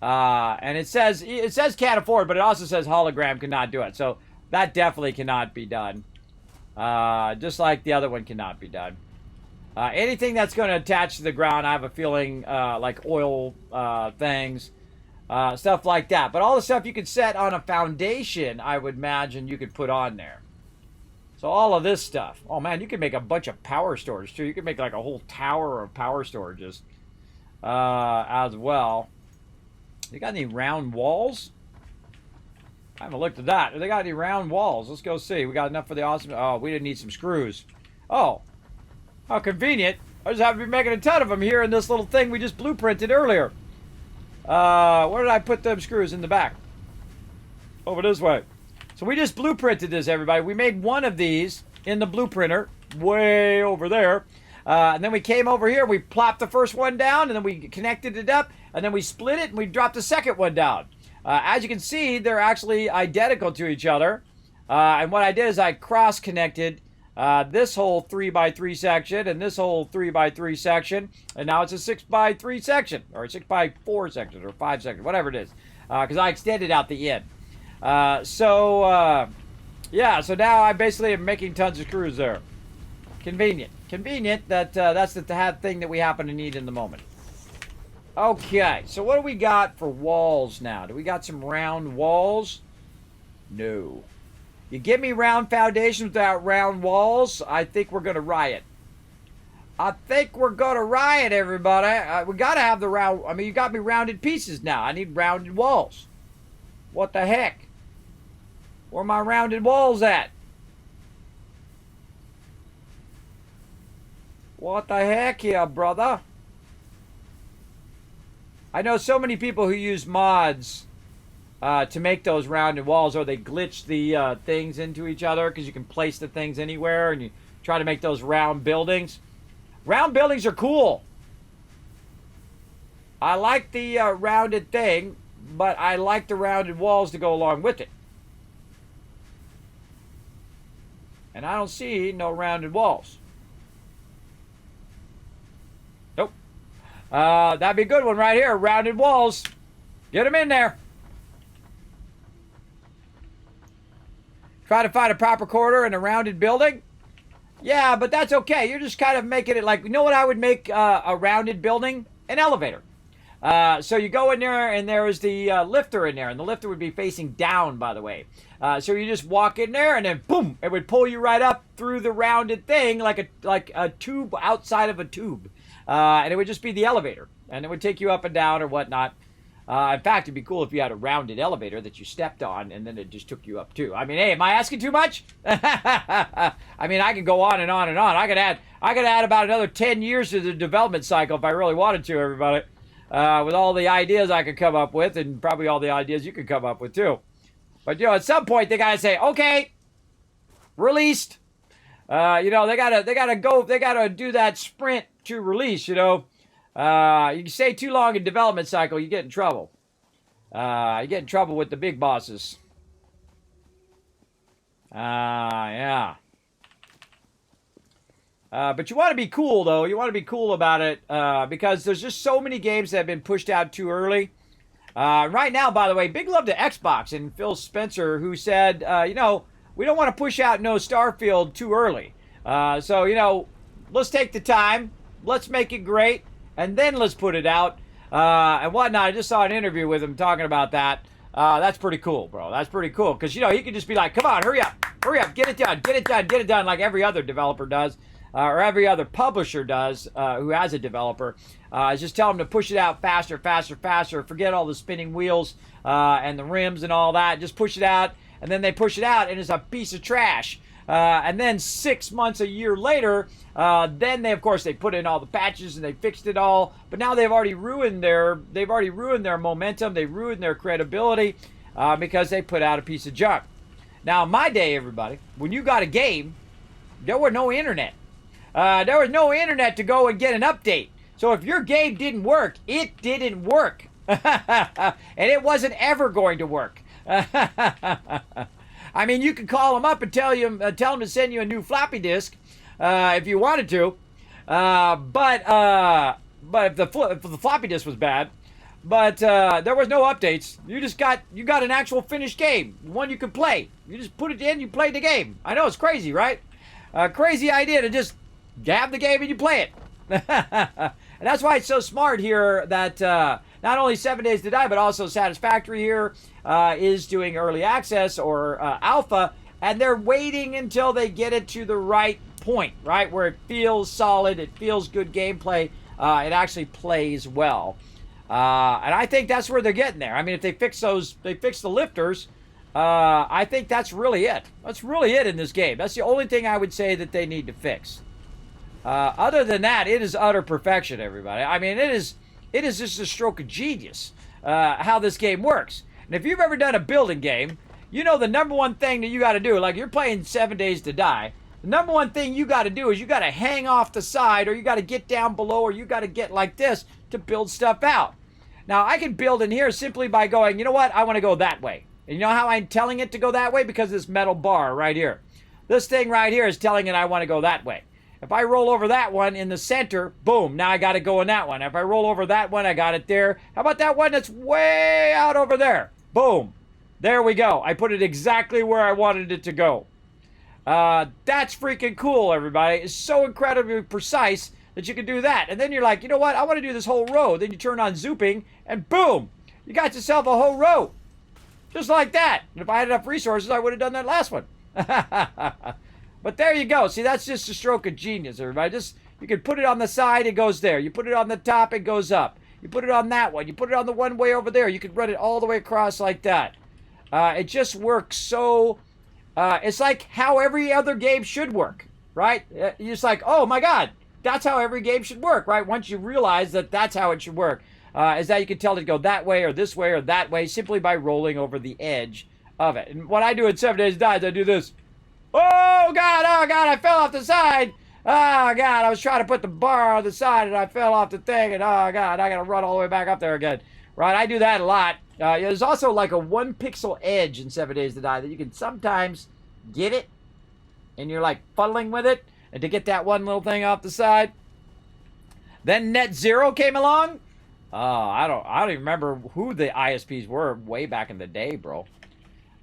And it says can't afford, but it also says hologram cannot do it. So that definitely cannot be done. Just like the other one cannot be done. Anything that's going to attach to the ground, I have a feeling like oil things, stuff like that. But all the stuff you could set on a foundation, I would imagine you could put on there. So all of this stuff. Oh man, you could make a bunch of power storage too. You could make like a whole tower of power storages as well. They got any round walls? I haven't looked at that. Have they got any round walls? Let's go see. We got enough for the awesome... Oh, we didn't need some screws. Oh, how convenient. I just have to be making a ton of them here in this little thing we just blueprinted earlier. Where did I put them screws? In the back. Over this way. So we just blueprinted this, everybody. We made one of these in the blueprinter, way over there. And then we came over here, we plopped the first one down, and then we connected it up, and then we split it, and we dropped the second one down. As you can see, they're actually identical to each other. And what I did is I cross-connected this whole 3x3 section and this whole 3x3 section, and now it's a 6x3 section, or a 6x4 section, or 5 section, whatever it is, because I extended out the end. Yeah, so now I basically am making tons of screws there. Convenient. Convenient that that's the thing that we happen to need in the moment. Okay, so what do we got for walls now? Do we got some round walls? No. You give me round foundations without round walls, I think we're going to riot. I think we're going to riot, everybody. We got to have the round... I mean, you got me rounded pieces now. I need rounded walls. What the heck? Where are my rounded walls at? What the heck here, brother? I know so many people who use mods to make those rounded walls, or they glitch the things into each other because you can place the things anywhere, and you try to make those round buildings. Round buildings are cool. I like the rounded thing, but I like the rounded walls to go along with it. And I don't see no rounded walls. Nope. That'd be a good one right here. Rounded walls. Get them in there. Try to find a proper corridor in a rounded building. Yeah, but that's okay. You're just kind of making it like, you know what I would make a rounded building? An elevator. So you go in there, and there is the lifter in there, and the lifter would be facing down, by the way. So you just walk in there, and then boom, it would pull you right up through the rounded thing like a tube outside of a tube, and it would just be the elevator, and it would take you up and down or whatnot. In fact, it'd be cool if you had a rounded elevator that you stepped on, and then it just took you up too. I mean, hey, am I asking too much? I mean, I could go on and on and on. I could add about another 10 years to the development cycle if I really wanted to, everybody. With all the ideas I could come up with, and probably all the ideas you could come up with too. But, you know, at some point they gotta say, okay, released. You know, they gotta do that sprint to release, you know. You stay too long in development cycle, you get in trouble. You get in trouble with the big bosses. Yeah. But you want to be cool, though. You want to be cool about it because there's just so many games that have been pushed out too early. Right now, by the way, big love to Xbox and Phil Spencer, who said, you know, we don't want to push out no Starfield too early. So, you know, let's take the time. Let's make it great. And then let's put it out and whatnot. I just saw an interview with him talking about that. That's pretty cool, bro. That's pretty cool. Because, you know, he could just be like, come on, hurry up, get it done, like every other developer does. Or every other publisher does who has a developer. Just tell them to push it out faster. Forget all the spinning wheels and the rims and all that. Just push it out, and then they push it out, and it's a piece of trash. And then 6 months, a year later, then they, of course, they put in all the patches and they fixed it all. But now they've already ruined their momentum. They ruined their credibility because they put out a piece of junk. Now, in my day, everybody, when you got a game, there was no internet. There was no internet to go and get an update. So if your game didn't work, it didn't work. And it wasn't ever going to work. I mean, you could call them up and tell them to send you a new floppy disk if you wanted to. But but if the floppy disk was bad, but there was no updates. You got an actual finished game, one you could play. You just put it in, you played the game. I know it's crazy, right? Crazy idea to just have the game and you play it. And that's why it's so smart here that not only 7 Days to Die, but also Satisfactory here is doing early access or alpha, and they're waiting until they get it to the right point, right? Where it feels solid, it feels good gameplay, it actually plays well. And I think that's where they're getting there. I mean, if they fix the lifters, I think that's really it. That's really it in this game. That's the only thing I would say that they need to fix. Other than that, it is utter perfection, everybody. I mean, it is just a stroke of genius how this game works. And if you've ever done a building game, you know the number one thing that you got to do, like you're playing 7 Days to Die, the number one thing you got to do is you got to hang off the side, or you got to get down below, or you got to get like this to build stuff out. Now, I can build in here simply by going, you know what, I want to go that way. And you know how I'm telling it to go that way? Because this metal bar right here. This thing right here is telling it I want to go that way. If I roll over that one in the center, boom, now I got to go in that one. If I roll over that one, I got it there. How about that one that's way out over there? Boom. There we go. I put it exactly where I wanted it to go. That's freaking cool, everybody. It's so incredibly precise that you can do that. And then you're like, you know what? I want to do this whole row. Then you turn on zooping, and boom, you got yourself a whole row. Just like that. And if I had enough resources, I would have done that last one. But there you go. See, that's just a stroke of genius, everybody. You can put it on the side, it goes there. You put it on the top, it goes up. You put it on that one. You put it on the one way over there. You can run it all the way across like that. It just works so... it's like how every other game should work, right? You're just like, oh my God, that's how every game should work, right? Once you realize that that's how it should work, is that you can tell it to go that way or this way or that way simply by rolling over the edge of it. And what I do in 7 Days to Die is I do this. Oh God, I fell off the side. Oh God, I was trying to put the bar on the side and I fell off the thing, and oh God, I gotta run all the way back up there again. Right, I do that a lot. There's also like a 1 pixel edge in 7 Days to Die that you can sometimes get it, and you're like fuddling with it, and to get that one little thing off the side. Then Net Zero came along. I don't even remember who the ISPs were way back in the day, bro.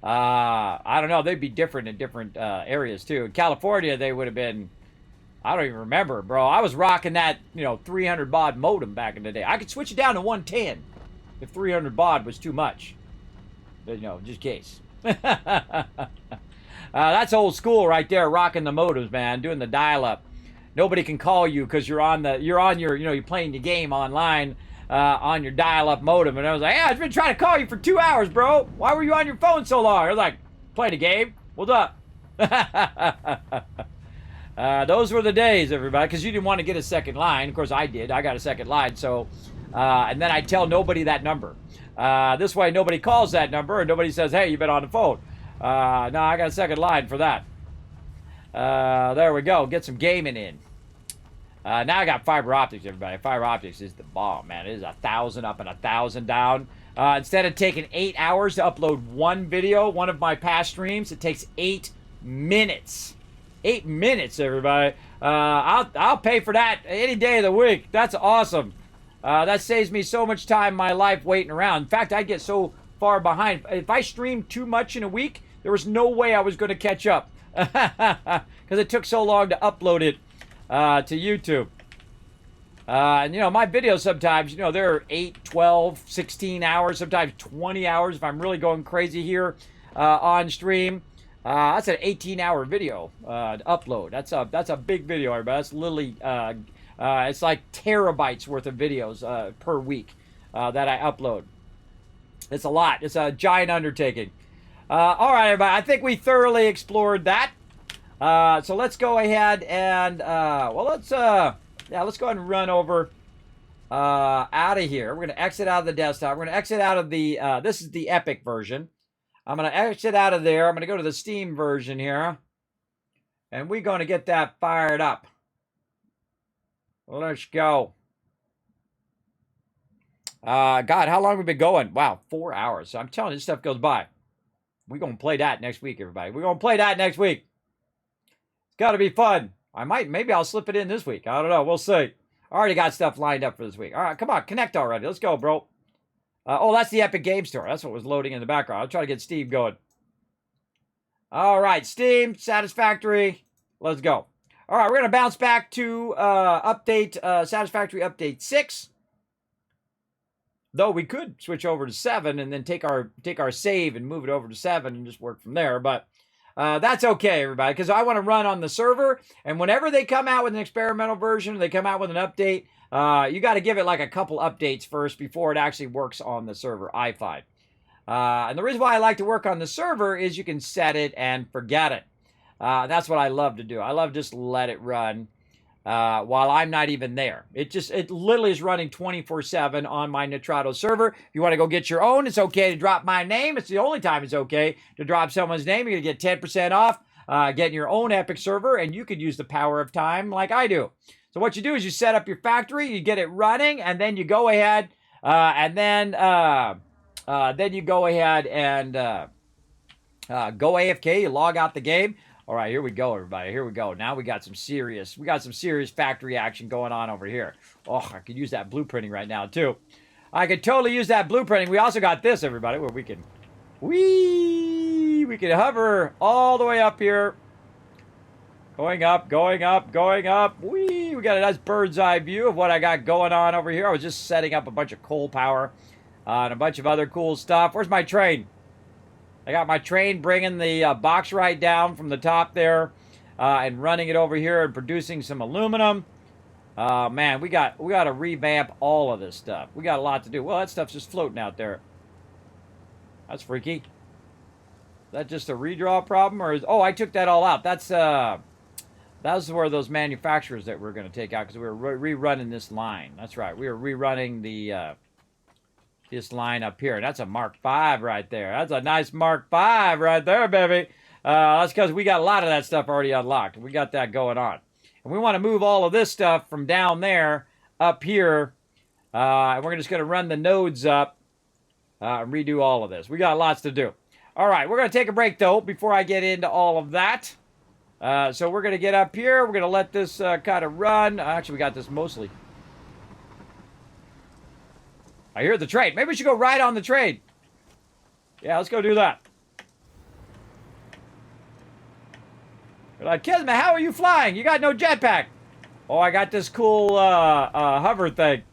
I don't know. They'd be different in different areas too. In California, they would have been. I don't even remember, bro. I was rocking that 300 baud modem back in the day. I could switch it down to 110 if 300 baud was too much. But, just in case. That's old school right there, rocking the modems, man, doing the dial-up. Nobody can call you because you're playing the game online on your dial-up modem. And I was like, yeah, I've been trying to call you for 2 hours, bro. Why were you on your phone so long? I was like, playing a game. What's up? Those were the days, everybody, because you didn't want to get a second line. Of course, I did. I got a second line, so... and then I tell nobody that number. This way, nobody calls that number, and nobody says, hey, you've been on the phone. No, I got a second line for that. There we go. Get some gaming in. Now I got fiber optics, everybody. Fiber optics is the bomb, man. It is 1,000 up and 1,000 down. Instead of taking 8 hours to upload one video, one of my past streams, it takes 8 minutes. 8 minutes, everybody. I'll pay for that any day of the week. That's awesome. That saves me so much time in my life waiting around. In fact, I get so far behind. If I streamed too much in a week, there was no way I was going to catch up. Because it took so long to upload it to YouTube. And, my videos sometimes, they're 8, 12, 16 hours, sometimes 20 hours if I'm really going crazy here on stream. That's an 18-hour video to upload. That's a big video, everybody. That's literally... it's like terabytes worth of videos per week that I upload. It's a lot. It's a giant undertaking. All right, everybody. I think we thoroughly explored that. So let's go ahead and let's go ahead and run over out of here. We're going to exit out of the desktop. We're going to exit out of the. This is the Epic version. I'm going to exit out of there. I'm going to go to the Steam version here, and we're going to get that fired up. Let's go. God, how long have we been going? Wow, 4 hours. So I'm telling you, this stuff goes by. We're going to play that next week, everybody. We're going to play that next week. It's got to be fun. Maybe I'll slip it in this week. I don't know. We'll see. Already got stuff lined up for this week. All right, come on, connect already. Let's go, bro. Oh, that's the Epic Game Store. That's what was loading in the background. I'll try to get Steve going. All right, Steam, Satisfactory. Let's go. All right, we're going to bounce back to Satisfactory Update 6. Though we could switch over to 7 and then take our save and move it over to 7 and just work from there. But that's okay, everybody, because I want to run on the server. And whenever they come out with an experimental version, they come out with an update, you got to give it like a couple updates first before it actually works on the server, I find. And the reason why I like to work on the server is you can set it and forget it. That's what I love to do. I love just let it run while I'm not even there. It literally is running 24/7 on my Nitrado server. If you want to go get your own, it's okay to drop my name. It's the only time it's okay to drop someone's name. You're going to get 10% off getting your own Epic server, and you could use the power of time like I do. So what you do is you set up your factory, you get it running, and then you go ahead and then you go ahead and go AFK. You log out the game. All right, here we go, everybody. Here we go. Now we got some serious factory action going on over here. Oh, I could use that blueprinting right now too. I could totally use that blueprinting. We also got this, everybody, where we can hover all the way up here. Going up, going up, going up. We got a nice bird's eye view of what I got going on over here. I was just setting up a bunch of coal power and a bunch of other cool stuff. Where's my train? I got my train bringing the box right down from the top there and running it over here and producing some aluminum. Man, we got to revamp all of this stuff. We got a lot to do. Well, that stuff's just floating out there. That's freaky. Is that just a redraw problem, or is? Oh, I took that all out. That's where those manufacturers that we're going to take out because we were rerunning this line. That's right. We were rerunning the this line up here. That's a Mark V right there. That's a nice Mark V right there, baby. That's because we got a lot of that stuff already unlocked. We got that going on. And we want to move all of this stuff from down there up here. And we're just going to run the nodes up and redo all of this. We got lots to do. All right, we're going to take a break, though, before I get into all of that. So we're going to get up here. We're going to let this kind of run. Actually, we got this mostly. I hear the train. Maybe we should go ride on the train. Yeah, let's go do that. You're like, Kismet, how are you flying? You got no jetpack. Oh, I got this cool hover thing.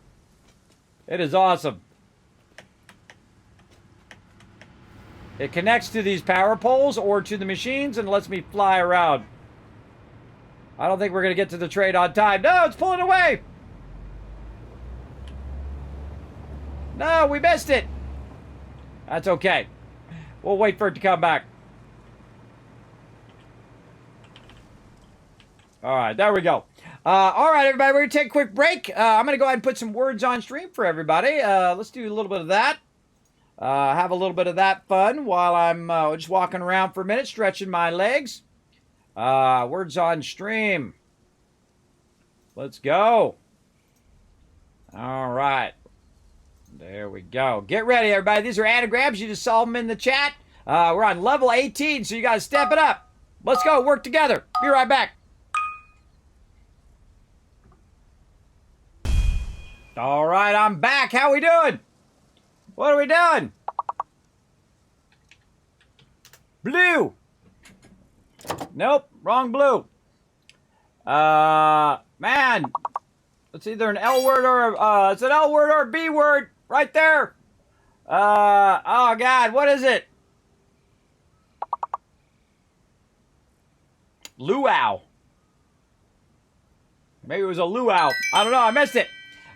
It is awesome. It connects to these power poles or to the machines and lets me fly around. I don't think we're going to get to the train on time. No, it's pulling away. No, we missed it. That's okay. We'll wait for it to come back. All right, there we go. All right, everybody, we're going to take a quick break. I'm going to go ahead and put some words on stream for everybody. Let's do a little bit of that. Have a little bit of that fun while I'm just walking around for a minute, stretching my legs. Words on stream. Let's go. All right. There we go. Get ready, everybody. These are anagrams. You just saw them in the chat. We're on level 18, so you got to step it up. Let's go. Work together. Be right back. All right, I'm back. How we doing? What are we doing? Blue. Nope, wrong blue. Man. It's either an L word or it's an L word or a B word right there. Oh God, what is it? Luau. Maybe it was a luau. I don't know. I missed it.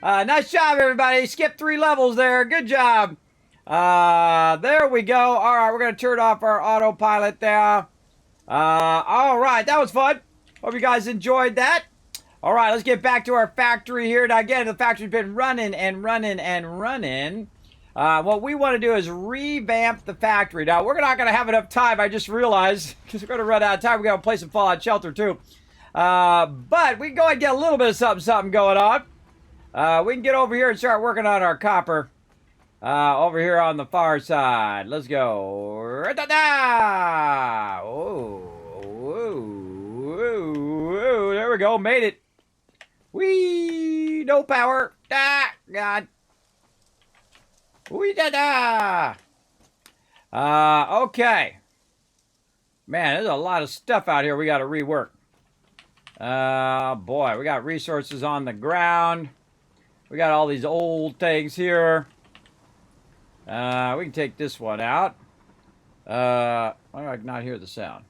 Nice job, everybody. Skip 3 levels there. Good job. There we go. All right, we're going to turn off our autopilot there. All right, that was fun. Hope you guys enjoyed that. All right, let's get back to our factory here. Now, again, the factory's been running and running and running. What we want to do is revamp the factory. Now, we're not going to have enough time, I just realized, because we're going to run out of time. We're going to play some Fallout Shelter, too. But we can go ahead and get a little bit of something going on. We can get over here and start working on our copper. Over here on the far side. Let's go. Oh, there we go. Made it. Whee! no power. Ah, God. Wee-da-da. Okay. Man, there's a lot of stuff out here we got to rework. Boy, we got resources on the ground. We got all these old things here. We can take this one out. Why do I not hear the sound?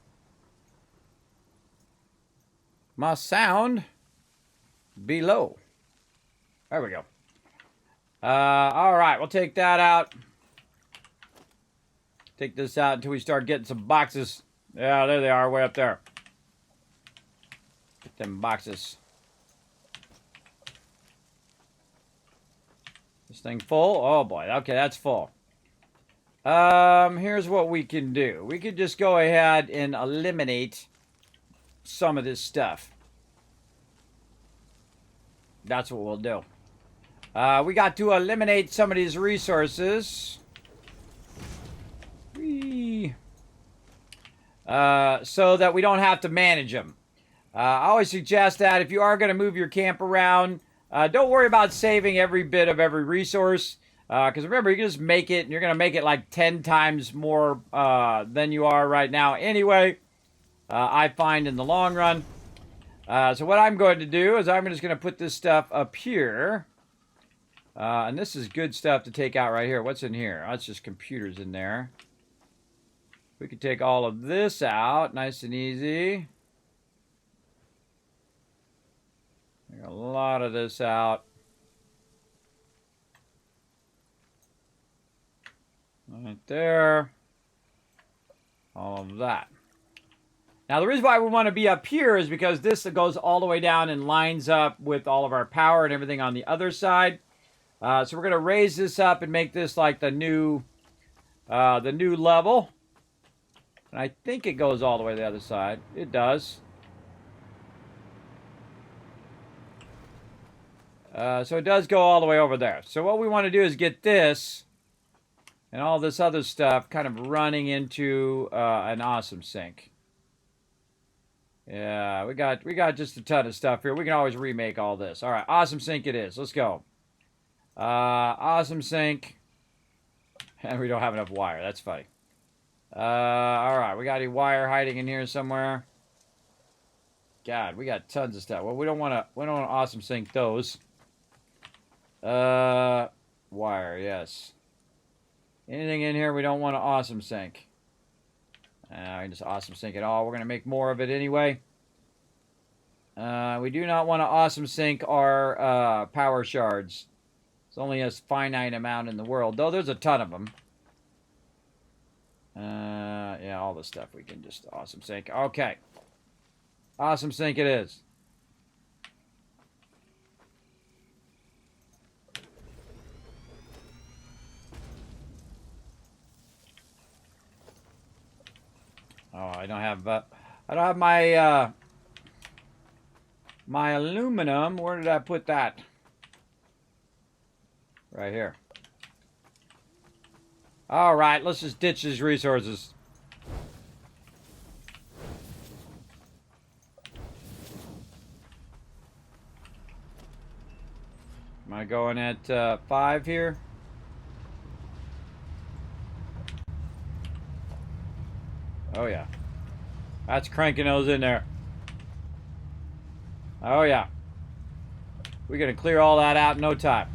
My sound below. There we go. All right, we'll take that out. Take this out until we start getting some boxes. Yeah, there they are, way up there. Get them boxes. This thing full? Oh boy, okay, that's full. Here's what we can do. We could just go ahead and eliminate some of this stuff. That's what we'll do. We got to eliminate some of these resources. So that we don't have to manage them. I always suggest that if you are going to move your camp around, don't worry about saving every bit of every resource. Because remember, you can just make it, and you're going to make it like 10 times more than you are right now anyway, I find in the long run. So what I'm going to do is I'm just going to put this stuff up here. And this is good stuff to take out right here. What's in here? Oh, it's just computers in there. We could take all of this out, nice and easy. Take a lot of this out. Right there. All of that. Now, the reason why we want to be up here is because this goes all the way down and lines up with all of our power and everything on the other side. So we're going to raise this up and make this like the new level. And I think it goes all the way to the other side. It does. So it does go all the way over there. So what we want to do is get this and all this other stuff kind of running into an awesome sink. Yeah, we got just a ton of stuff here. We can always remake all this. All right, awesome sink it is. Let's go. Awesome sink. And we don't have enough wire. That's funny. All right, we got any wire hiding in here somewhere? God, we got tons of stuff. Well, we don't want to awesome sink those. Wire, yes. Anything in here we don't want to awesome sink. We can just awesome sink it all. We're going to make more of it anyway. We do not want to awesome sink our power shards. It's only a finite amount in the world, though there's a ton of them. Yeah, all the stuff we can just awesome sink. Okay. Awesome sink it is. Oh, I don't have my my aluminum. Where did I put that? Right here. All right, let's just ditch these resources. Am I going at 5 here? Oh, yeah. That's cranking those in there. Oh, yeah. We're going to clear all that out in no time.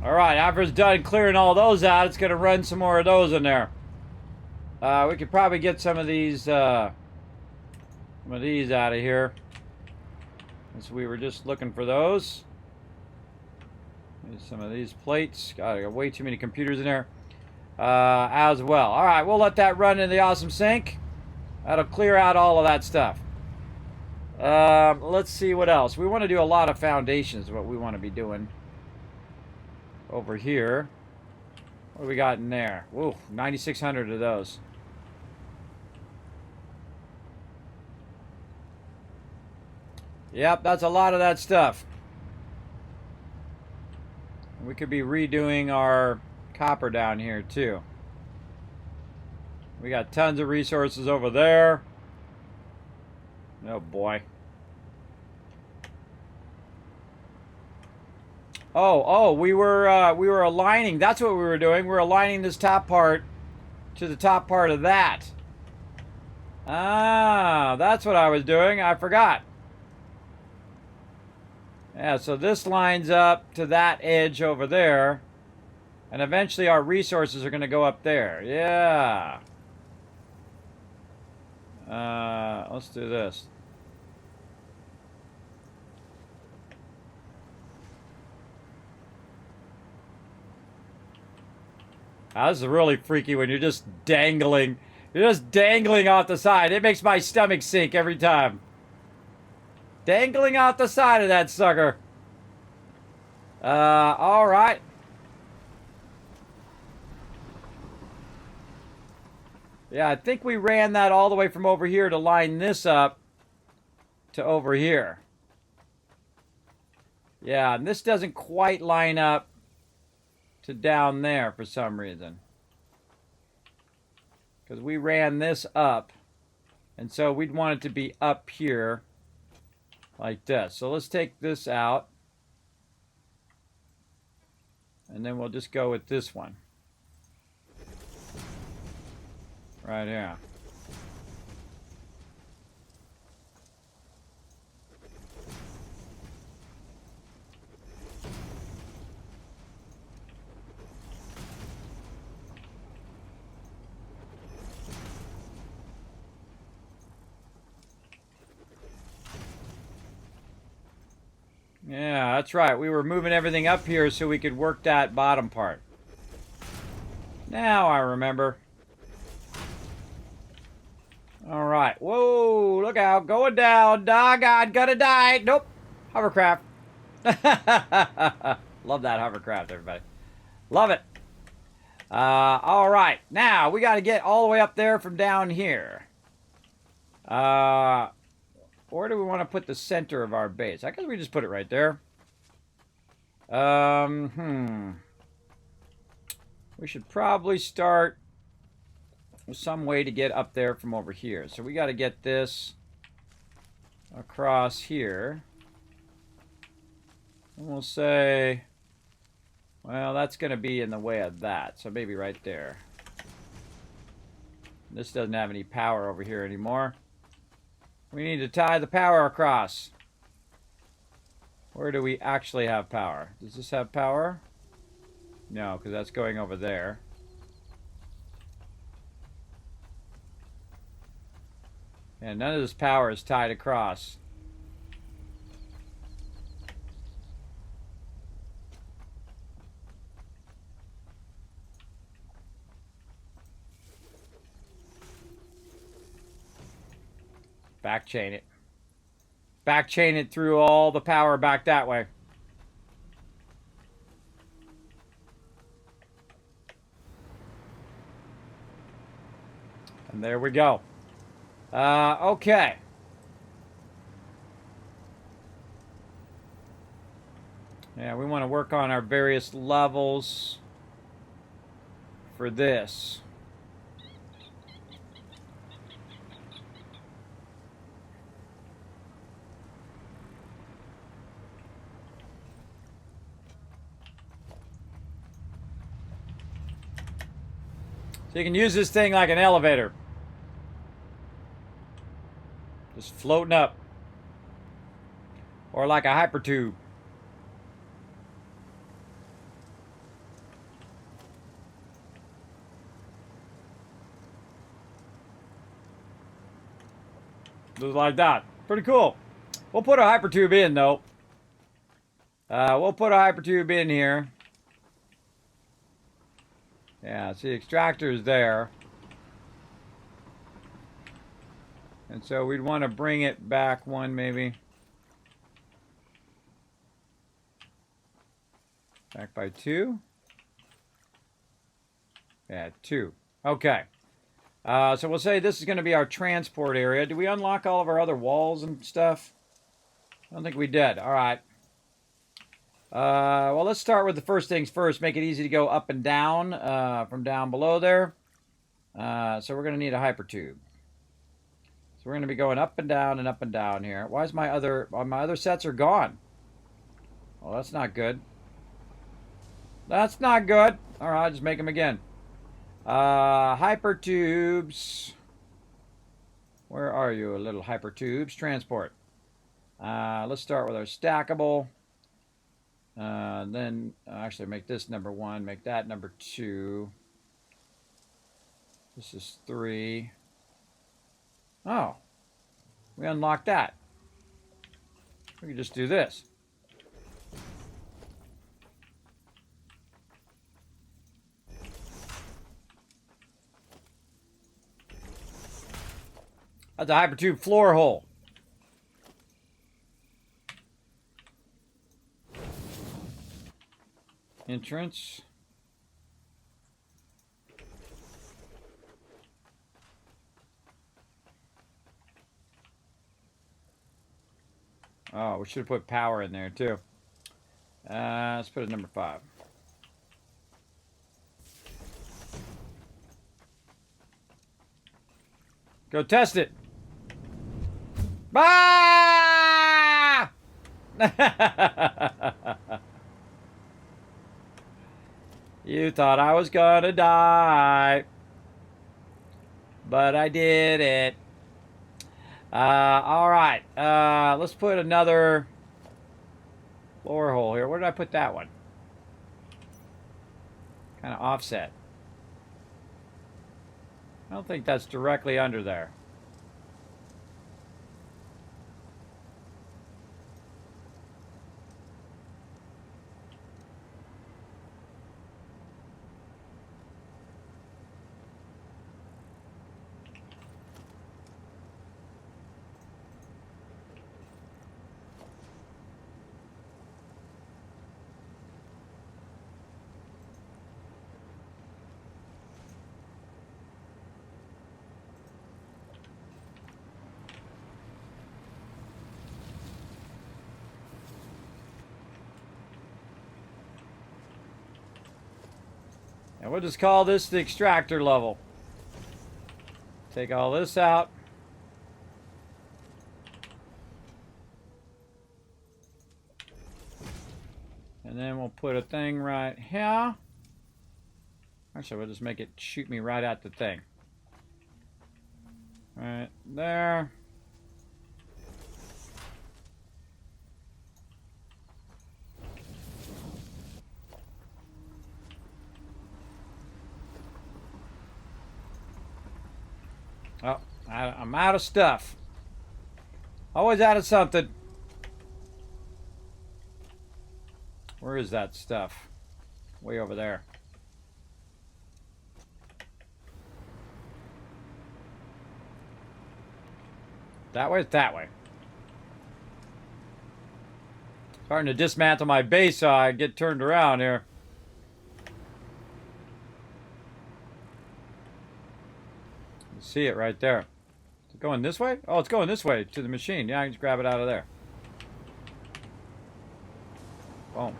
All right, after it's done clearing all those out, it's going to run some more of those in there. We could probably get some of these out of here. So we were just looking for those. There's some of these plates. God, I got way too many computers in there. As well. All right, we'll let that run in the awesome sink. That'll clear out all of that stuff. Let's see what else. We want to do a lot of foundations, what we want to be doing. Over here. What do we got in there? Whoa, 9,600 of those. Yep, that's a lot of that stuff. We could be redoing our copper down here too. We got tons of resources over there. Oh boy. Oh, we were aligning. That's what we were doing. We're aligning this top part to the top part of that. Ah, that's what I was doing. I forgot. Yeah, so this lines up to that edge over there. And eventually our resources are going to go up there. Yeah. Let's do this. This is really freaky when you're just dangling. You're just dangling off the side. It makes my stomach sink every time. Dangling off the side of that sucker. All right. Yeah, I think we ran that all the way from over here to line this up to over here. Yeah, and this doesn't quite line up to down there for some reason. Because we ran this up. And so we'd want it to be up here like this. So let's take this out. And then we'll just go with this one. Right here. Yeah, that's right. We were moving everything up here so we could work that bottom part. Now I remember. All right. Whoa, look out. Going down. Doggone, gonna die. Nope. Hovercraft. Love that hovercraft, everybody. Love it. All right. Now, we got to get all the way up there from down here. Where do we want to put the center of our base? I guess we just put it right there. We should probably start with some way to get up there from over here. So we got to get this across here. And we'll say, well, that's going to be in the way of that. So maybe right there. This doesn't have any power over here anymore. We need to tie the power across. Where do we actually have power? Does this have power? No, because that's going over there. And none of this power is tied across. Backchain it. Backchain it through all the power back that way. And there we go. Okay. Yeah, we want to work on our various levels for this. So you can use this thing like an elevator. Just floating up. Or like a hypertube. Just like that. Pretty cool. We'll put a hypertube in, though. We'll put a hypertube in here. Yeah, see, extractor is there. And so we'd want to bring it back one, maybe. Back by 2. Yeah, 2. Okay. So we'll say this is going to be our transport area. Did we unlock all of our other walls and stuff? I don't think we did. All right. Well, let's start with the first things first. Make it easy to go up and down from down below there. So we're going to need a hypertube. So we're going to be going up and down here. Why is my other sets are gone? Well, that's not good. That's not good. All right, just make them again. Hypertubes. Where are you, little hypertubes? Transport. Let's start with our stackable. Then actually make this number 1, make that number 2. This is 3. Oh, we unlocked that. We can just do this. That's a hypertube floor hole. Entrance. Oh, we should have put power in there too. Let's put it number 5. Go test it. Ah! You thought I was gonna die, but I did it. All right. Let's put another floor hole here. Where did I put that one? Kind of offset. I don't think that's directly under there. And we'll just call this the extractor level. Take all this out. And then we'll put a thing right here. Actually, we'll just make it shoot me right at the thing. Right there. Oh, I'm out of stuff. Always out of something. Where is that stuff? Way over there. That way? That way. Starting to dismantle my base so I get turned around here. See it right there. Is it going this way? Oh, it's going this way to the machine. Yeah, I can just grab it out of there. Boom.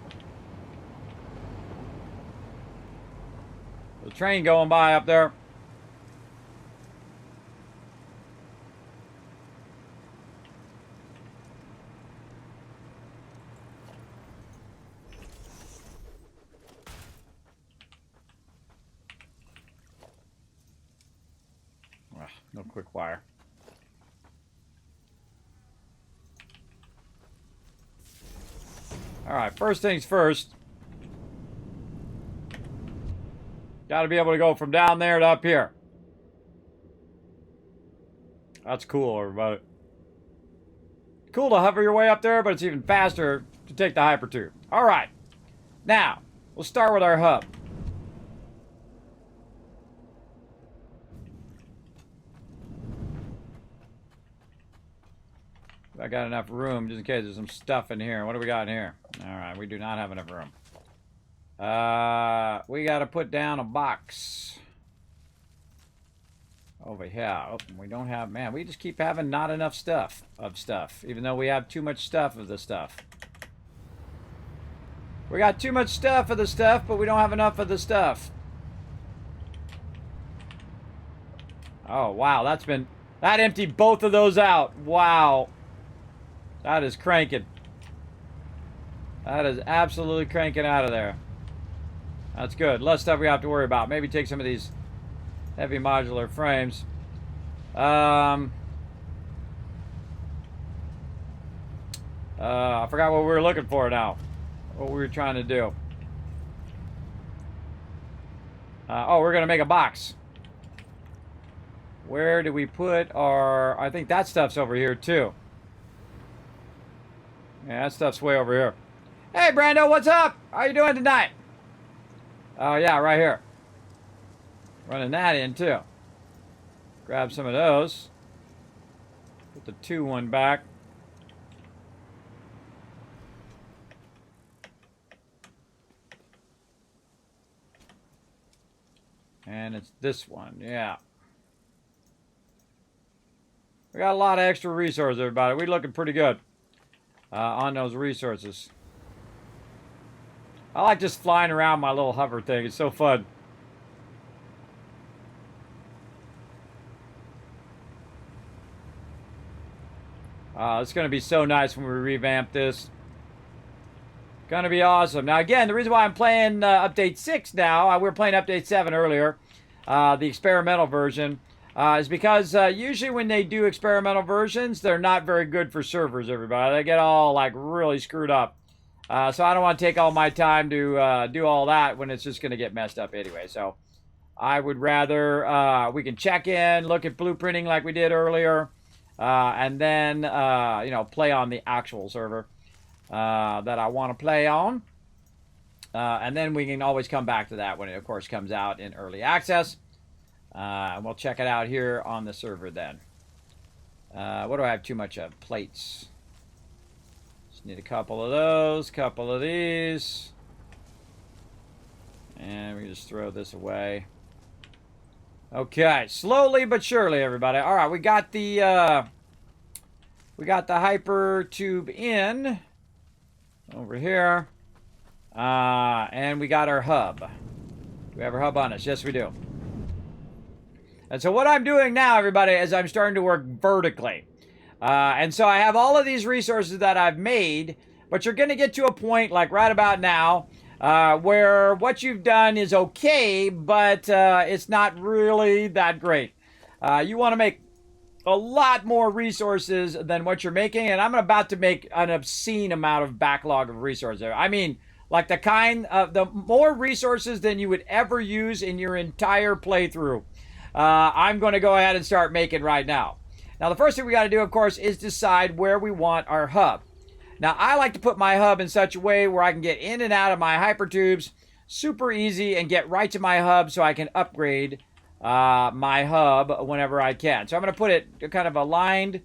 The train going by up there. No quick wire. All right, first things first. Got to be able to go from down there to up here. That's cool, everybody. cool to hover your way up there, but it's even faster to take the hypertube. All right. Now, we'll start with our hub. I got enough room just in case there's some stuff in here. What do we got in here? All right, we do not have enough room. We got to put down a box over here. Oh, we don't have, man, we just keep having not enough stuff of stuff, even though we have too much stuff of the stuff. We got too much stuff of the stuff, but we don't have enough of the stuff. Oh, wow, that emptied both of those out. Wow. That is cranking. That is absolutely cranking out of there. That's good. Less stuff we have to worry about. Maybe take some of these heavy modular frames. I forgot what we were looking for now. What we were trying to do. Oh, we're going to make a box. Where do we put our... I think that stuff's over here, too. Yeah, that stuff's way over here. Hey, Brando, what's up? How you doing tonight? Oh, yeah, right here. Running that in, too. Grab some of those. Put the 2-1 back. And it's this one, yeah. We got a lot of extra resources, everybody. We're looking pretty good on those resources. I like just flying around my little hover thing. It's so fun. It's going to be so nice when we revamp this. Going to be awesome. Now, again, the reason why I'm playing Update 6 now, we were playing Update 7 earlier, the experimental version, is because usually when they do experimental versions, they're not very good for servers, everybody. They get all, like, really screwed up. So I don't want to take all my time to do all that when it's just going to get messed up anyway. So I would rather, we can check in, look at blueprinting like we did earlier, and then, you know, play on the actual server that I want to play on. And then we can always come back to that when it, of course, comes out in early access. And we'll check it out here on the server then. What do I have too much of? Plates. Just need a couple of those, couple of these. And we just throw this away. Okay, slowly but surely, everybody. All right, we got the hyper tube in over here. And we got our hub. Do we have our hub on us? Yes, we do. And so what I'm doing now, everybody, is I'm starting to work vertically. And so I have all of these resources that I've made, but you're going to get to a point, like right about now, where what you've done is okay, but it's not really that great. You want to make a lot more resources than what you're making, and I'm about to make an obscene amount of backlog of resources. I mean, like the kind of, the more resources than you would ever use in your entire playthrough. I'm going to go ahead and start making right now. Now, the first thing we got to do, of course, is decide where we want our hub. Now, I like to put my hub in such a way where I can get in and out of my hypertubes super easy and get right to my hub so I can upgrade my hub whenever I can. So I'm going to put it kind of aligned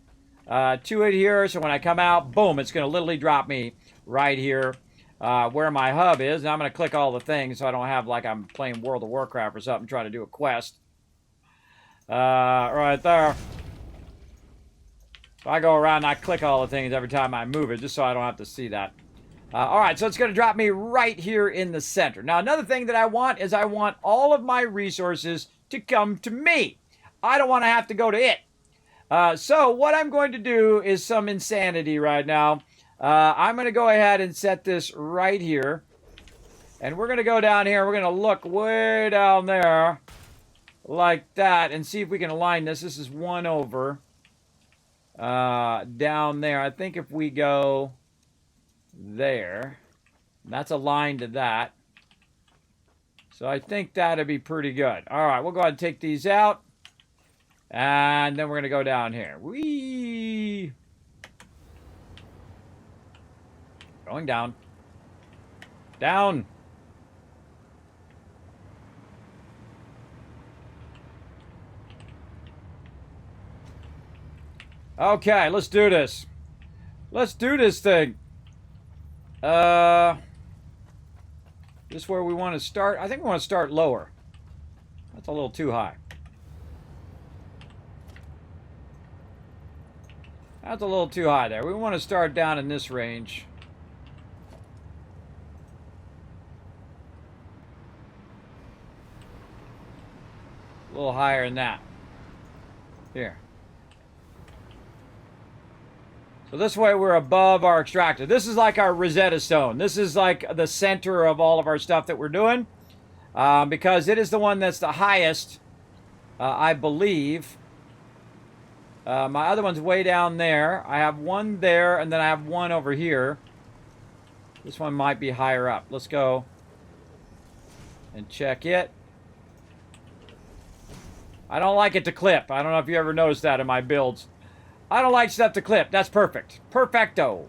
to it here. So when I come out, boom, it's going to literally drop me right here where my hub is. Now I'm going to click all the things so I don't have like I'm playing World of Warcraft or something trying to do a quest. Right there. So I go around and I click all the things every time I move it just so I don't have to see that. All right, so it's going to drop me right here in the center. Now, another thing that I want is I want all of my resources to come to me. I don't want to have to go to it. So what I'm going to do is some insanity right now. I'm going to go ahead and set this right here. And we're going to go down here. We're going to look way down there like that and see if we can align this. This is 1 over down there. I think if we go there, that's aligned to that. So I think that'd be pretty good. All right, we'll go ahead and take these out. And then we're going to go down here. Whee! Going down. Down. Okay, let's do this. Let's do this thing. This is where we want to start. I think we want to start lower. That's a little too high. That's a little too high there. We want to start down in this range. A little higher than that. Here. So this way we're above our extractor. This is like our Rosetta Stone. This is like the center of all of our stuff that we're doing. Because it is the one that's the highest, I believe. My other one's way down there. I have one there, and then I have one over here. This one might be higher up. Let's go and check it. I don't like it to clip. I don't know if you ever noticed that in my builds. I don't like stuff to clip. That's perfect. Perfecto.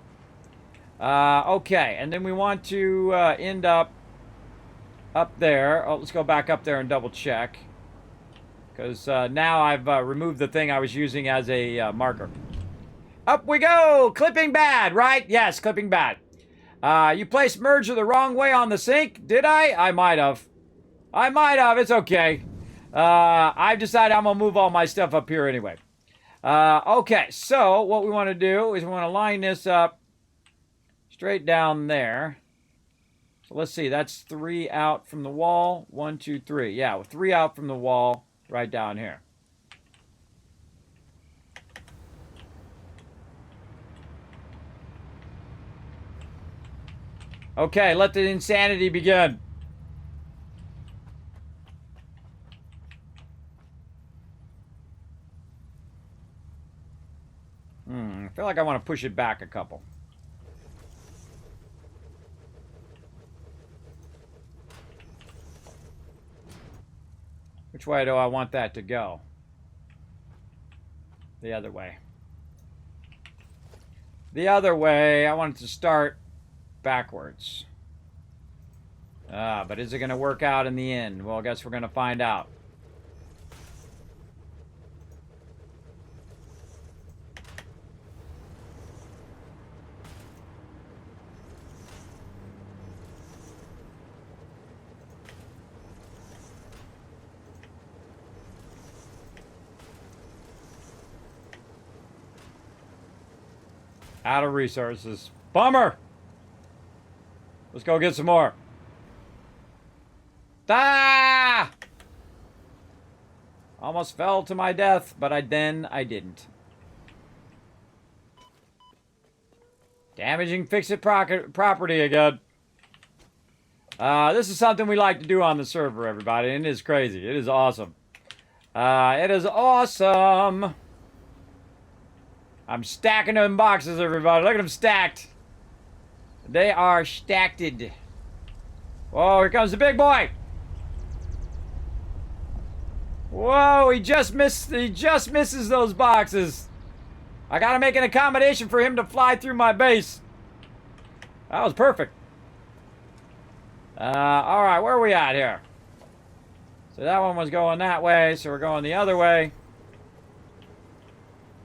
Okay, and then we want to end up there. Oh, let's go back up there and double check. Because now I've removed the thing I was using as a marker. Up we go! Clipping bad, right? Yes, clipping bad. You placed merger the wrong way on the sink. Did I? I might have. I might have. It's okay. I've decided I'm going to move all my stuff up here anyway. Okay, so what we want to do is we want to line this up straight down there. So let's see, that's 3 out from the wall. 1, 2, 3. Yeah, 3 out from the wall right down here. Okay, let the insanity begin. I feel like I want to push it back a couple. Which way do I want that to go? The other way. The other way, I want it to start backwards. But is it going to work out in the end? Well, I guess we're going to find out. Out of resources. Bummer! Let's go get some more. Ah! Almost fell to my death, but I didn't. Damaging fix-it property again. This is something we like to do on the server, everybody, and it is crazy. It is awesome. It is awesome. I'm stacking them boxes, everybody. Look at them stacked. They are stacked. Whoa, here comes the big boy. Whoa, he just misses those boxes. I gotta make an accommodation for him to fly through my base. That was perfect. Alright, where are we at here? So that one was going that way, so we're going the other way.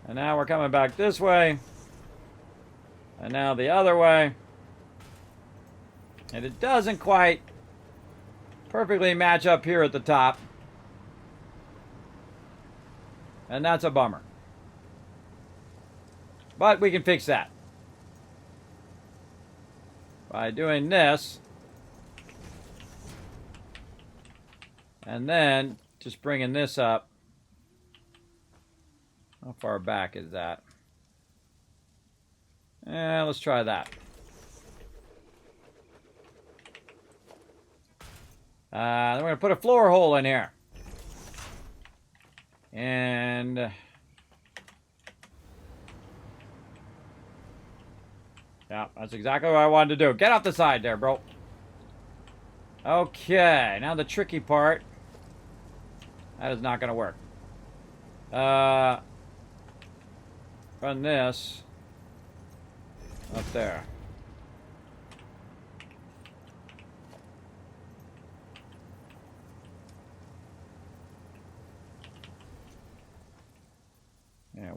And now we're coming back this way. And now the other way. And it doesn't quite perfectly match up here at the top. And that's a bummer. But we can fix that. By doing this. And then just bringing this up. How far back is that? Let's try that. Then we're going to put a floor hole in here. And yeah, that's exactly what I wanted to do. Get off the side there, bro. Okay, now the tricky part. That is not going to work. Run this up there.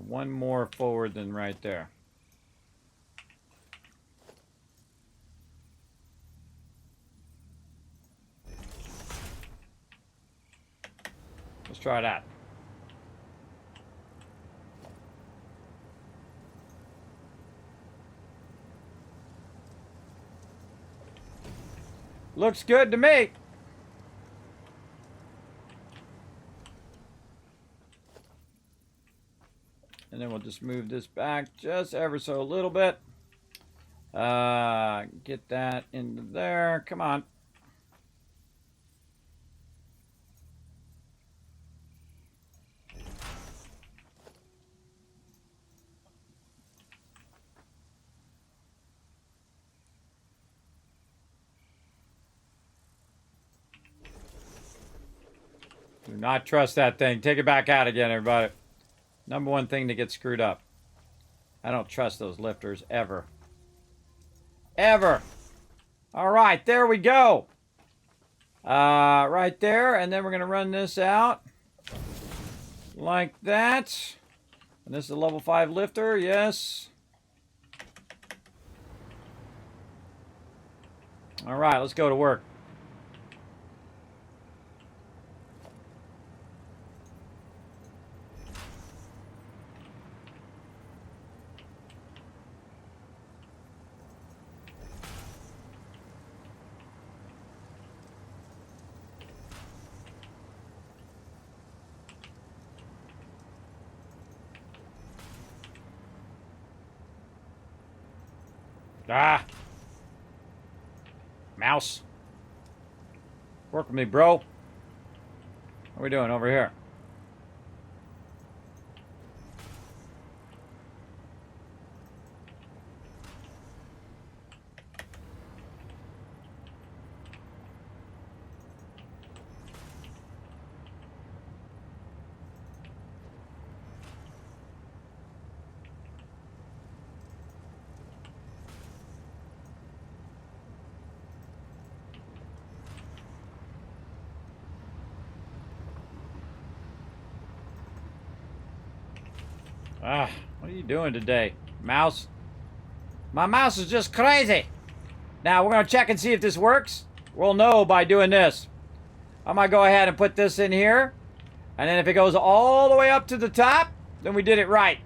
one more forward than right there. Let's try that. Looks good to me. And then we'll just move this back just ever so a little bit. Get that into there. Come on. Do not trust that thing. Take it back out again, everybody. Number one thing to get screwed up. I don't trust those lifters ever. Ever. All right, there we go. Right there, and then we're going to run this out like that. And this is a level 5 lifter, yes. All right, let's go to work. Ah. Mouse. Work with me, bro. What are we doing over here? Ah, what are you doing today, mouse? My mouse is just crazy. Now, we're going to check and see if this works. We'll know by doing this. I might go ahead and put this in here. And then if it goes all the way up to the top, then we did it right.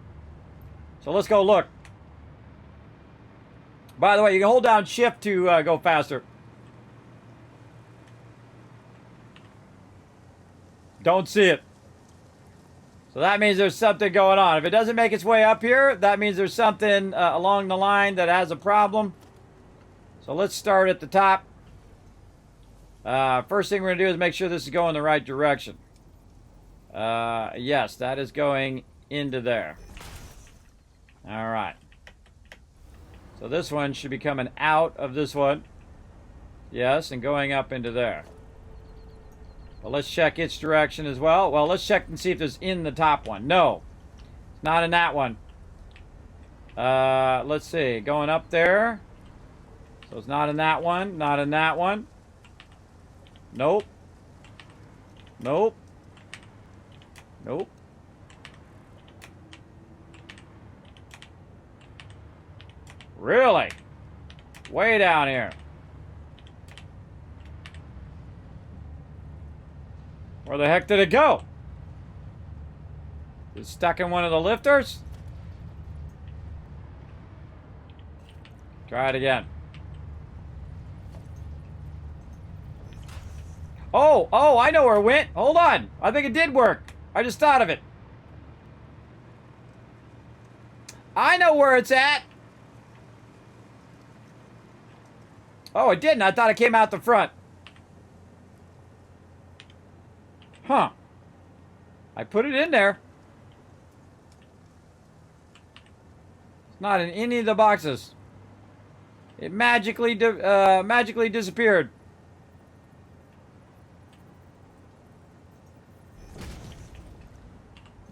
So let's go look. By the way, you can hold down shift to go faster. Don't see it. So that means there's something going on. If it doesn't make its way up here, that means there's something along the line that has a problem. So let's start at the top. First thing we're going to do is make sure this is going the right direction. Yes, that is going into there. All right. So this one should be coming out of this one. Yes, and going up into there. Well, let's check its direction as well. Well, let's check and see if it's in the top one. No, it's not in that one. Let's see. Going up there. So it's not in that one. Not in that one. Nope. Nope. Nope. Really? Way down here. Where the heck did it go? It's stuck in one of the lifters? Try it again. Oh, I know where it went. Hold on. I think it did work. I just thought of it. I know where it's at. Oh, it didn't. I thought it came out the front. Huh. I put it in there. It's not in any of the boxes. It magically disappeared.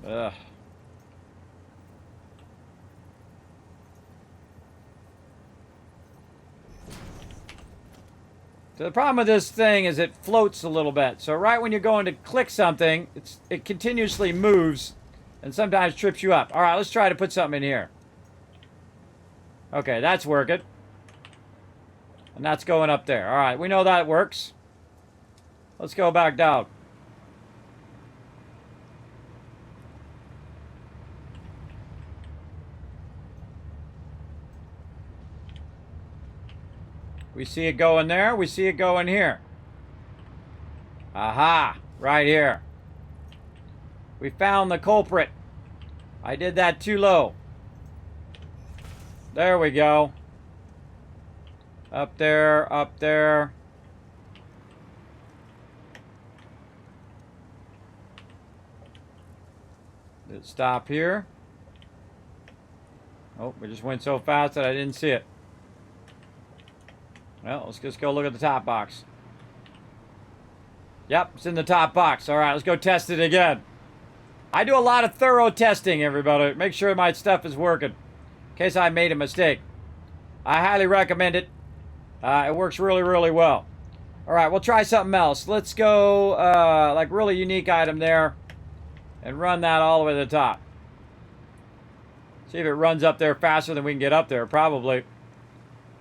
Ugh. So the problem with this thing is it floats a little bit. So right when you're going to click something, it continuously moves and sometimes trips you up. All right, let's try to put something in here. Okay, that's working. And that's going up there. All right, we know that works. Let's go back down. We see it going there. We see it going here. Aha! Right here. We found the culprit. I did that too low. There we go. Up there, up there. Did it stop here? Oh, we just went so fast that I didn't see it. Well, let's just go look at the top box. Yep, it's in the top box. All right, let's go test it again. I do a lot of thorough testing, everybody. Make sure my stuff is working. In case I made a mistake. I highly recommend it. It works really, really well. All right, we'll try something else. Let's go, like, really unique item there. And run that all the way to the top. See if it runs up there faster than we can get up there, probably.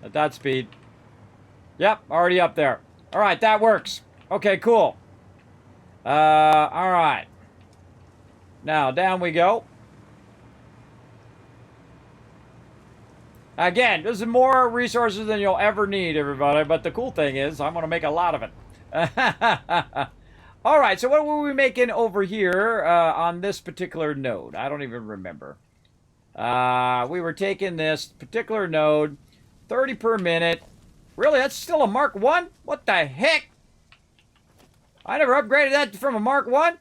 At that speed. Yep, already up there. All right, that works. Okay, cool. All right. Now, down we go. Again, this is more resources than you'll ever need, everybody. But the cool thing is, I'm going to make a lot of it. All right, so what were we making over here on this particular node? I don't even remember. We were taking this particular node, 30 per minute. Really, that's still a Mark 1? What the heck? I never upgraded that from a Mark 1?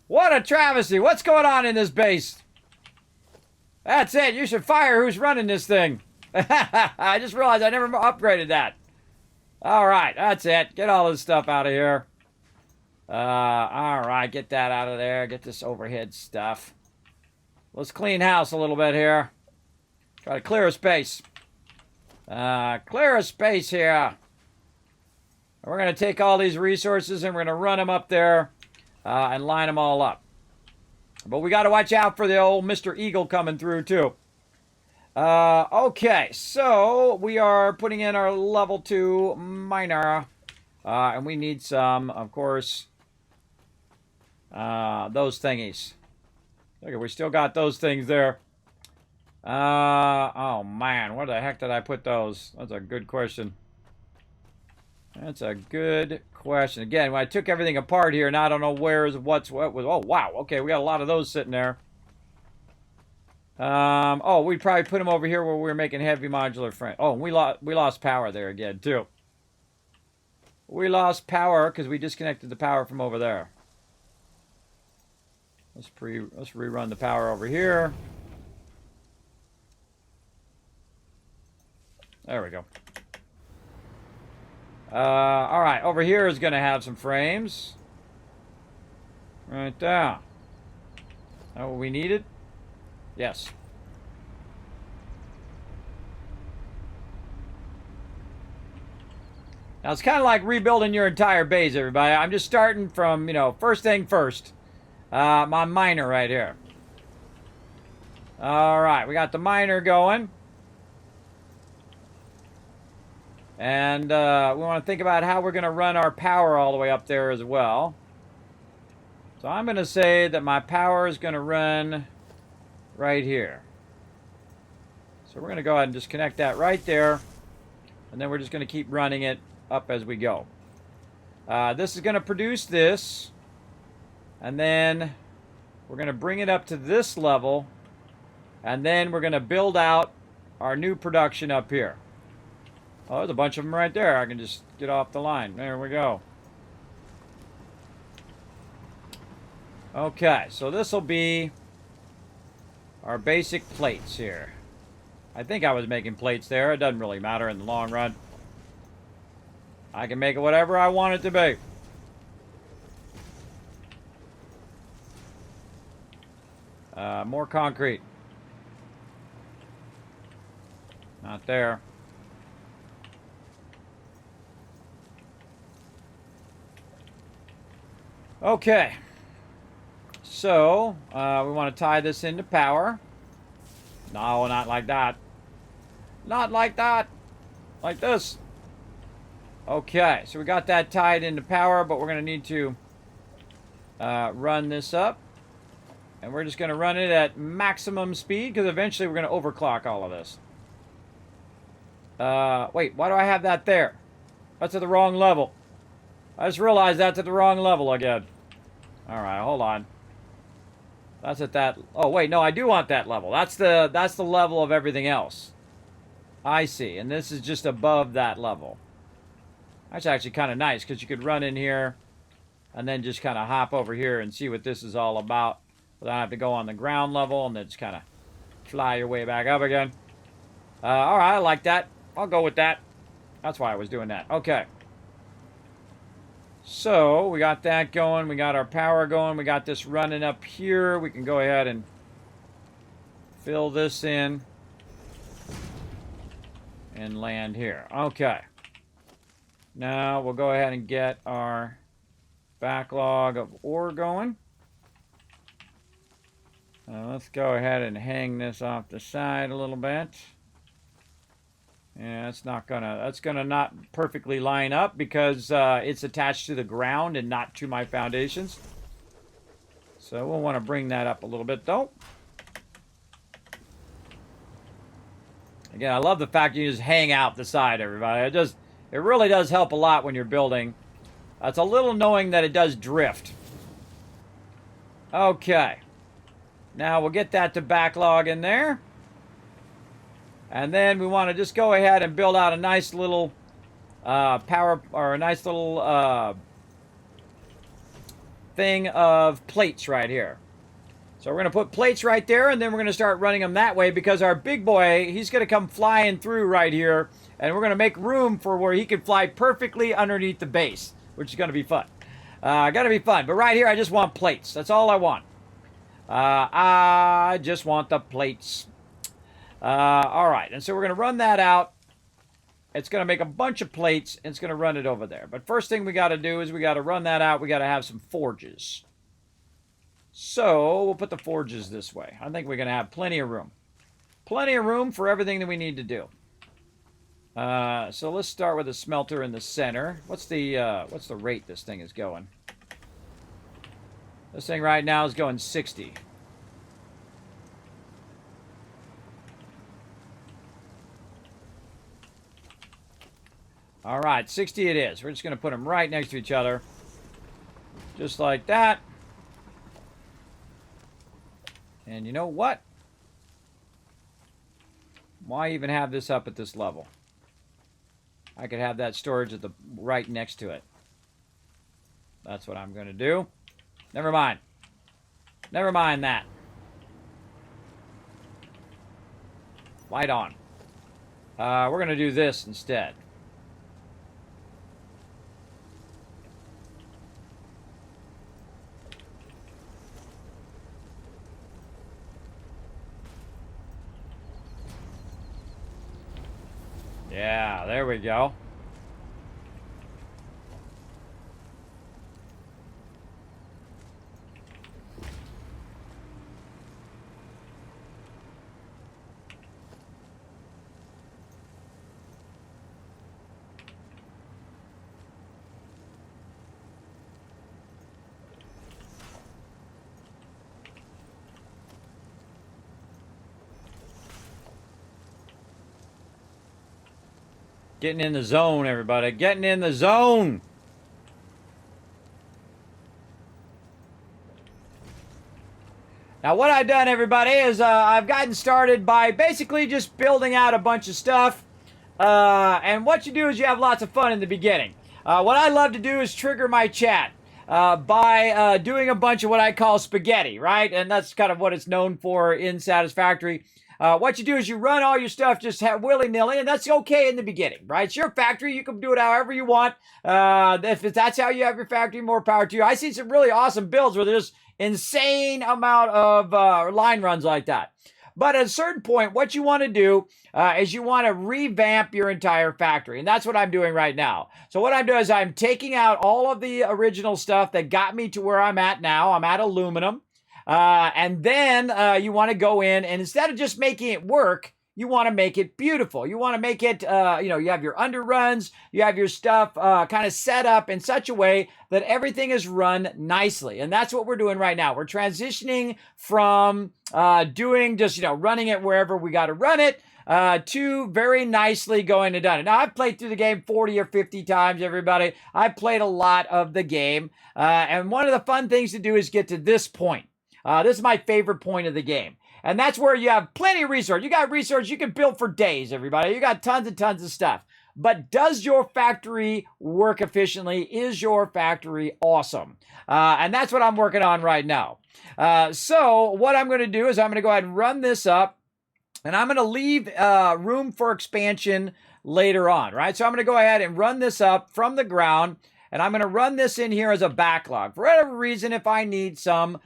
What a travesty. What's going on in this base? That's it. You should fire who's running this thing. I just realized I never upgraded that. All right, that's it. Get all this stuff out of here. All right, get that out of there. Get this overhead stuff. Let's clean house a little bit here. Try to clear a space. Clear a space here. We're going to take all these resources and we're going to run them up there and line them all up. But we got to watch out for the old Mr. Eagle coming through too. Okay, so we are putting in our level 2 miner. And we need some, of course, those thingies. Okay, we still got those things there. Oh man, where the heck did I put those? That's a good question. That's a good question. Again, when I took everything apart here, now I don't know where's what was. Oh wow, okay, we got a lot of those sitting there. Oh, we probably put them over here where we were making heavy modular frame. Oh, we lost power there again too. We lost power because we disconnected the power from over there. Let's rerun the power over here. There we go. All right, over here is going to have some frames. Right there. That what we needed? Yes. Now, it's kind of like rebuilding your entire base, everybody. I'm just starting from, you know, first thing first. My miner right here. All right, we got the miner going. And we want to think about how we're going to run our power all the way up there as well. So I'm going to say that my power is going to run right here. So we're going to go ahead and just connect that right there. And then we're just going to keep running it up as we go. This is going to produce this. And then we're going to bring it up to this level. And then we're going to build out our new production up here. Oh, there's a bunch of them right there. I can just get off the line. There we go. Okay, so this will be our basic plates here. I think I was making plates there. It doesn't really matter in the long run. I can make it whatever I want it to be. More concrete. Not there. Okay. So, we want to tie this into power. No, not like that. Not like that. Like this. Okay, so we got that tied into power, but we're going to need to run this up. And we're just going to run it at maximum speed, because eventually we're going to overclock all of this. Wait, why do I have that there? That's at the wrong level. I just realized that's at the wrong level again. Alright, hold on. That's at that... Oh, wait, no, I do want that level. That's the level of everything else. I see, and this is just above that level. That's actually kind of nice, because you could run in here and then just kind of hop over here and see what this is all about without having to go on the ground level and then just kind of fly your way back up again. Alright, I like that. I'll go with that. That's why I was doing that. Okay. So, we got that going. We got our power going. We got this running up here. We can go ahead and fill this in and land here. Okay. Now, we'll go ahead and get our backlog of ore going. Let's go ahead and hang this off the side a little bit. Yeah, that's gonna not perfectly line up because it's attached to the ground and not to my foundations. So we'll want to bring that up a little bit though. Again, I love the fact you just hang out the side, everybody. It really does help a lot when you're building. It's a little annoying that it does drift. Okay. Now we'll get that to backlog in there. And then we want to just go ahead and build out a nice little power, or a nice little thing of plates right here. So we're going to put plates right there, and then we're going to start running them that way because our big boy, he's going to come flying through right here, and we're going to make room for where he can fly perfectly underneath the base, which is going to be fun. Going to be fun. But right here, I just want plates. That's all I want. I just want the plates. Alright, and so we're going to run that out. It's going to make a bunch of plates, and it's going to run it over there. But first thing we got to do is we got to run that out. We got to have some forges. So, we'll put the forges this way. I think we're going to have plenty of room. Plenty of room for everything that we need to do. So let's start with a smelter in the center. What's the rate this thing is going? This thing right now is going 60. Alright, 60 it is. We're just going to put them right next to each other. Just like that. And you know what? Why even have this up at this level? I could have that storage at the right next to it. That's what I'm going to do. Never mind. Never mind that. Light on. We're going to do this instead. Yeah, there we go. Getting in the zone, everybody. Getting in the zone. Now, what I've done, everybody, is I've gotten started by basically just building out a bunch of stuff. And what you do is you have lots of fun in the beginning. What I love to do is trigger my chat by doing a bunch of what I call spaghetti, right? And that's kind of what it's known for in Satisfactory. What you do is you run all your stuff just willy-nilly, and that's okay in the beginning, right? It's your factory. You can do it however you want. If that's how you have your factory, more power to you. I see some really awesome builds where there's insane amount of line runs like that. But at a certain point, what you want to do is you want to revamp your entire factory. And that's what I'm doing right now. So what I'm doing is I'm taking out all of the original stuff that got me to where I'm at now. I'm at aluminum. And then you want to go in, and instead of just making it work, you want to make it beautiful. You want to make it, you have your underruns, you have your stuff kind of set up in such a way that everything is run nicely. And that's what we're doing right now. We're transitioning from doing just, running it wherever we got to run it, to very nicely going and done it. Now, I've played through the game 40 or 50 times, everybody. I've played a lot of the game. And one of the fun things to do is get to this point. This is my favorite point of the game. And that's where you have plenty of resources. You got resources you can build for days, everybody. You got tons and tons of stuff. But does your factory work efficiently? Is your factory awesome? And that's what I'm working on right now. So what I'm going to do is I'm going to go ahead and run this up. And I'm going to leave room for expansion later on, right? So I'm going to go ahead and run this up from the ground. And I'm going to run this in here as a backlog. For whatever reason, if I need some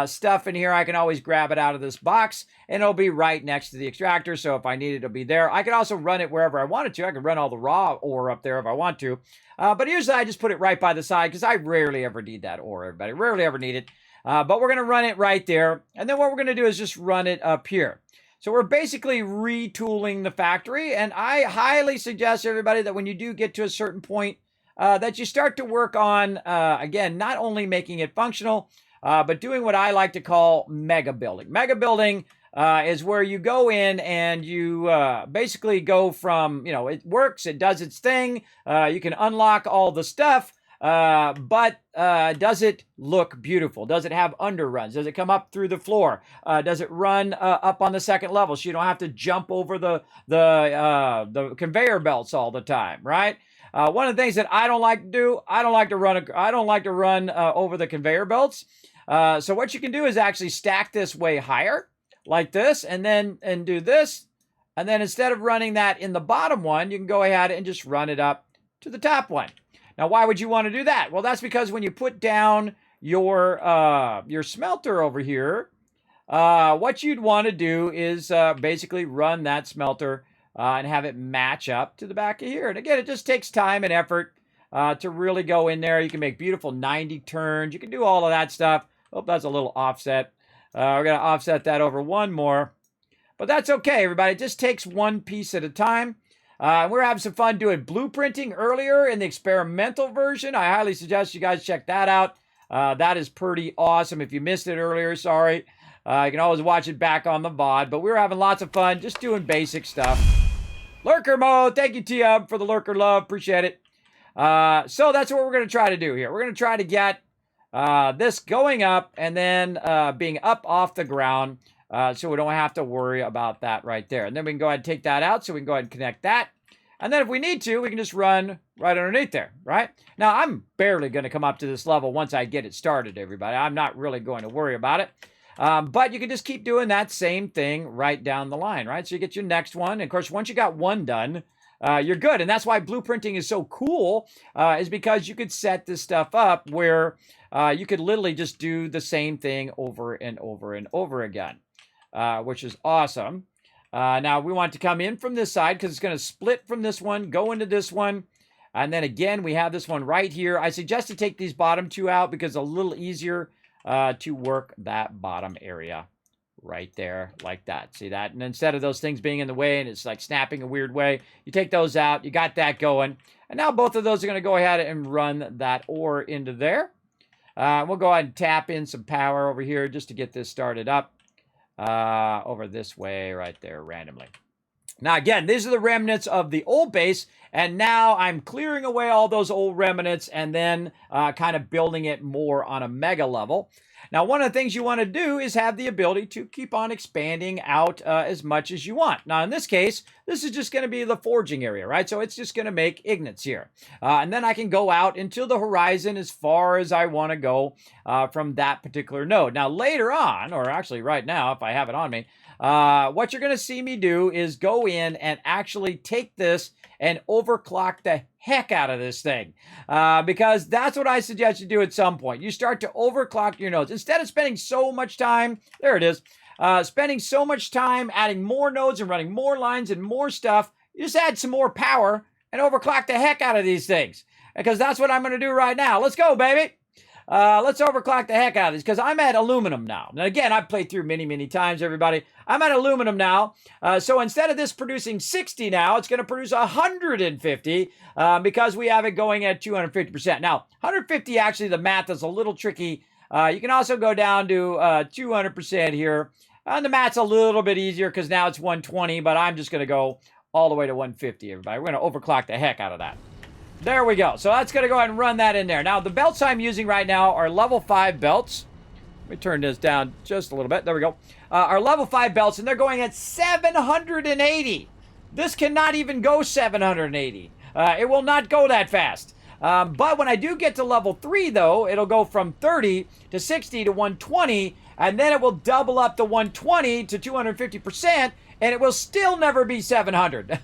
stuff in here, I can always grab it out of this box, and it'll be right next to the extractor. So if I need it, it'll be there. I can also run it wherever I wanted to. I can run all the raw ore up there if I want to. But usually I just put it right by the side because I rarely ever need that ore, everybody. Rarely ever need it. But we're going to run it right there. And then what we're going to do is just run it up here. So we're basically retooling the factory. And I highly suggest, everybody, that when you do get to a certain point, that you start to work on, again, not only making it functional, but doing what I like to call mega building. Mega building is where you go in and you basically go from, it works, it does its thing, you can unlock all the stuff, but does it look beautiful? Does it have underruns? Does it come up through the floor? Does it run up on the second level so you don't have to jump over the conveyor belts all the time, right? One of the things that I don't like to do, I don't like to run over the conveyor belts. So what you can do is actually stack this way higher, like this, and do this. And then instead of running that in the bottom one, you can go ahead and just run it up to the top one. Now, why would you want to do that? Well, that's because when you put down your smelter over here, what you'd want to do is basically run that smelter and have it match up to the back of here. And again, it just takes time and effort to really go in there. You can make beautiful 90 turns. You can do all of that stuff. Oh, that's a little offset. We're going to offset that over one more. But that's okay, everybody. It just takes one piece at a time. We're having some fun doing blueprinting earlier in the experimental version. I highly suggest you guys check that out. That is pretty awesome. If you missed it earlier, sorry. You can always watch it back on the VOD. But we were having lots of fun just doing basic stuff. Lurker mode. Thank you, T-Hub, for the lurker love. Appreciate it. So that's what we're going to try to do here. We're going to try to get this going up and then being up off the ground so we don't have to worry about that right there. And then we can go ahead and take that out so we can go ahead and connect that. And then if we need to, we can just run right underneath there, right? Now, I'm barely going to come up to this level once I get it started, everybody. I'm not really going to worry about it. But you can just keep doing that same thing right down the line, right? So you get your next one. And of course, once you got one done, you're good. And that's why blueprinting is so cool, is because you could set this stuff up where you could literally just do the same thing over and over and over again, which is awesome. Now, we want to come in from this side because it's going to split from this one, go into this one. And then again, we have this one right here. I suggest to take these bottom two out because it's a little easier to work that bottom area right there like that. See that? And instead of those things being in the way and it's like snapping a weird way, you take those out. You got that going. And now both of those are going to go ahead and run that ore into there. We'll go ahead and tap in some power over here just to get this started up over this way right there randomly. Now, again, these are the remnants of the old base, and now I'm clearing away all those old remnants and then kind of building it more on a mega level. Now, one of the things you want to do is have the ability to keep on expanding out as much as you want. Now, in this case, this is just going to be the forging area, right? So it's just going to make ignites here. And then I can go out into the horizon as far as I want to go from that particular node. Now, later on, or actually right now, if I have it on me, what you're going to see me do is go in and actually take this and overclock the heck out of this thing. Because that's what I suggest you do at some point. You start to overclock your nodes. Instead of spending so much time, there it is, spending so much time adding more nodes and running more lines and more stuff, you just add some more power and overclock the heck out of these things. Because that's what I'm going to do right now. Let's go, baby. Let's overclock the heck out of this because I'm at aluminum now. Now, again, I've played through many, many times, everybody. I'm at aluminum now. So instead of this producing 60 now, it's going to produce 150 because we have it going at 250%. Now, 150, actually, the math is a little tricky. You can also go down to 200% here. And the math's a little bit easier because now it's 120, but I'm just going to go all the way to 150, everybody. We're going to overclock the heck out of that. There we go. So that's going to go ahead and run that in there. Now, the belts I'm using right now are level 5 belts. Let me turn this down just a little bit. There we go. Our level 5 belts, and they're going at 780. This cannot even go 780. It will not go that fast. But when I do get to level 3, though, it'll go from 30 to 60 to 120, and then it will double up to 120 to 250%, and it will still never be 700.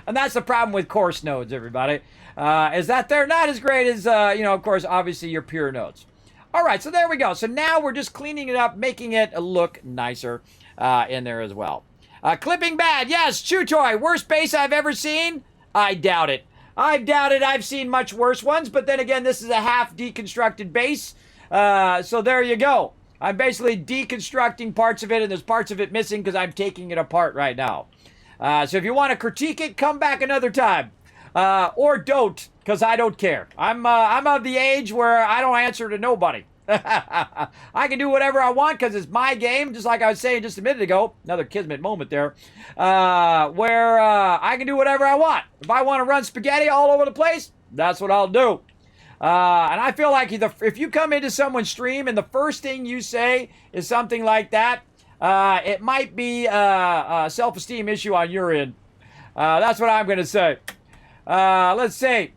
And that's the problem with coarse nodes, everybody, is that they're not as great as, of course, obviously your pure nodes. All right, so there we go. So now we're just cleaning it up, making it look nicer in there as well. Clipping bad. Yes, Chew Toy. Worst base I've ever seen? I doubt it. I doubt it. I've seen much worse ones, but then again, this is a half deconstructed base. So there you go. I'm basically deconstructing parts of it, and there's parts of it missing because I'm taking it apart right now. So if you want to critique it, come back another time. Or don't, because I don't care. I'm of the age where I don't answer to nobody. I can do whatever I want because it's my game, just like I was saying just a minute ago. Another Kismet moment there. Where I can do whatever I want. If I want to run spaghetti all over the place, that's what I'll do. And I feel like if you come into someone's stream and the first thing you say is something like that, it might be a self-esteem issue on your end. That's what I'm going to say. Let's see.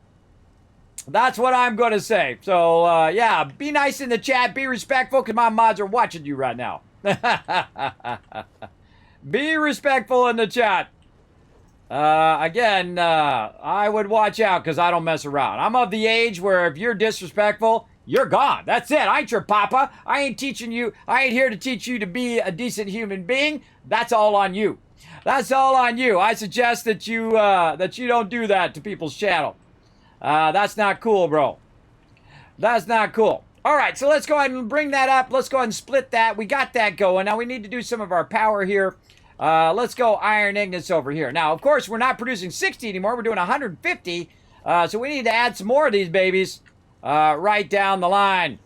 That's what I'm going to say. So, yeah, be nice in the chat. Be respectful because my mods are watching you right now. Be respectful in the chat. Again, I would watch out because I don't mess around. I'm of the age where if you're disrespectful, you're gone. That's it. I ain't your papa. I ain't teaching you. I ain't here to teach you to be a decent human being. That's all on you. That's all on you. I suggest that you don't do that to people's channel. That's not cool, bro. That's not cool. All right, so let's go ahead and bring that up. Let's go ahead and split that. We got that going. Now we need to do some of our power here. Let's go Iron Ignis over here. Now, of course, we're not producing 60 anymore. We're doing 150. So we need to add some more of these babies right down the line.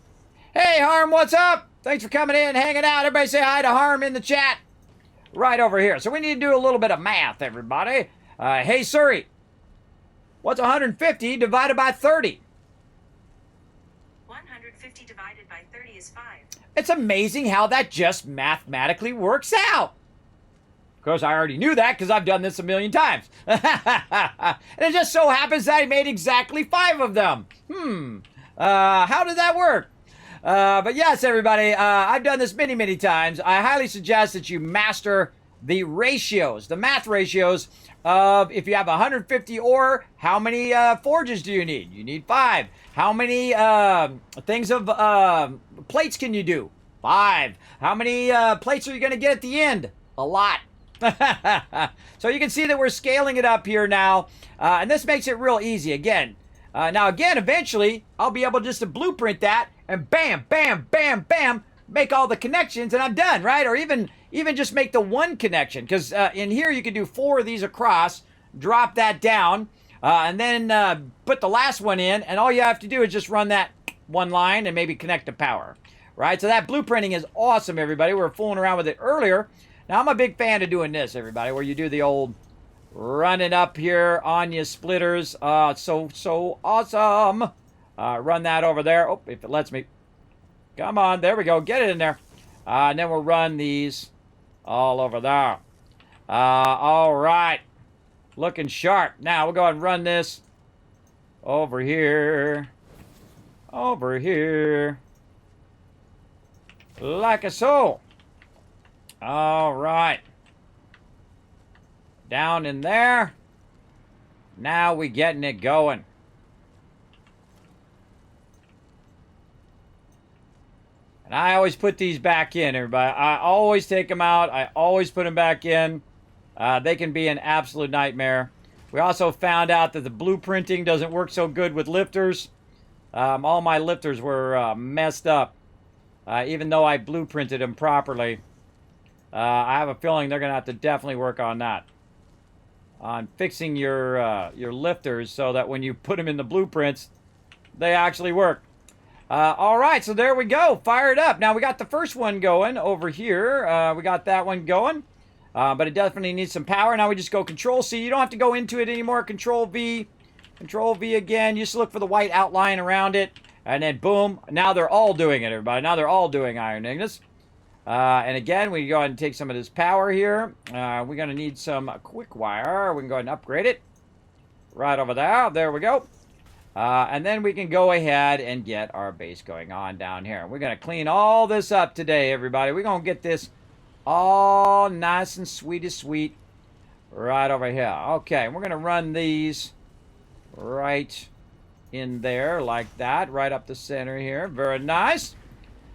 Hey, Harm, what's up? Thanks for coming in, hanging out. Everybody say hi to Harm in the chat. Right over here. So we need to do a little bit of math, everybody. Hey, Suri, what's 150 divided by 30? 150 divided by 30 is 5. It's amazing how that just mathematically works out. Of course, I already knew that because I've done this a million times. And it just so happens that I made exactly 5 of them. How did that work? But yes, everybody, I've done this many, many times. I highly suggest that you master the ratios, the math ratios of if you have 150 ore, how many forges do you need? You need 5. How many things of plates can you do? 5. How many plates are you going to get at the end? A lot. So you can see that we're scaling it up here now, and this makes it real easy again. Now again, eventually I'll be able just to blueprint that and bam, bam, bam, bam, make all the connections and I'm done, right? Or even just make the one connection, because in here you can do 4 of these across, drop that down, and then put the last one in, and all you have to do is just run that one line and maybe connect the power, right? So that blueprinting is awesome, everybody. We were fooling around with it earlier. Now, I'm a big fan of doing this, everybody, where you do the old running up here on your splitters. It's so awesome. Run that over there. Oh, if it lets me. Come on. There we go. Get it in there. And then we'll run these all over there. All right. Looking sharp. Now, we'll go ahead and run this over here. Over here. Like so. All right. Down in there. Now we getting it going. And I always put these back in, everybody. I always take them out. I always put them back in. They can be an absolute nightmare. We also found out that the blueprinting doesn't work so good with lifters. All my lifters were messed up, even though I blueprinted them properly. I have a feeling they're going to have to definitely work on that. On fixing your lifters so that when you put them in the blueprints, they actually work. All right, so there we go. Fire it up. Now, we got the first one going over here. We got that one going. But it definitely needs some power. Now we just go Control-C. You don't have to go into it anymore. Control-V. Control-V again. You just look for the white outline around it. And then, boom. Now they're all doing it, everybody. Now they're all doing Iron Ignis. And again, we go ahead and take some of this power here. We're going to need some quick wire. We can go ahead and upgrade it. Right over there. There we go. And then we can go ahead and get our base going on down here. We're going to clean all this up today, everybody. We're going to get this all nice and sweet right over here. Okay, we're going to run these right in there like that, right up the center here. Very nice.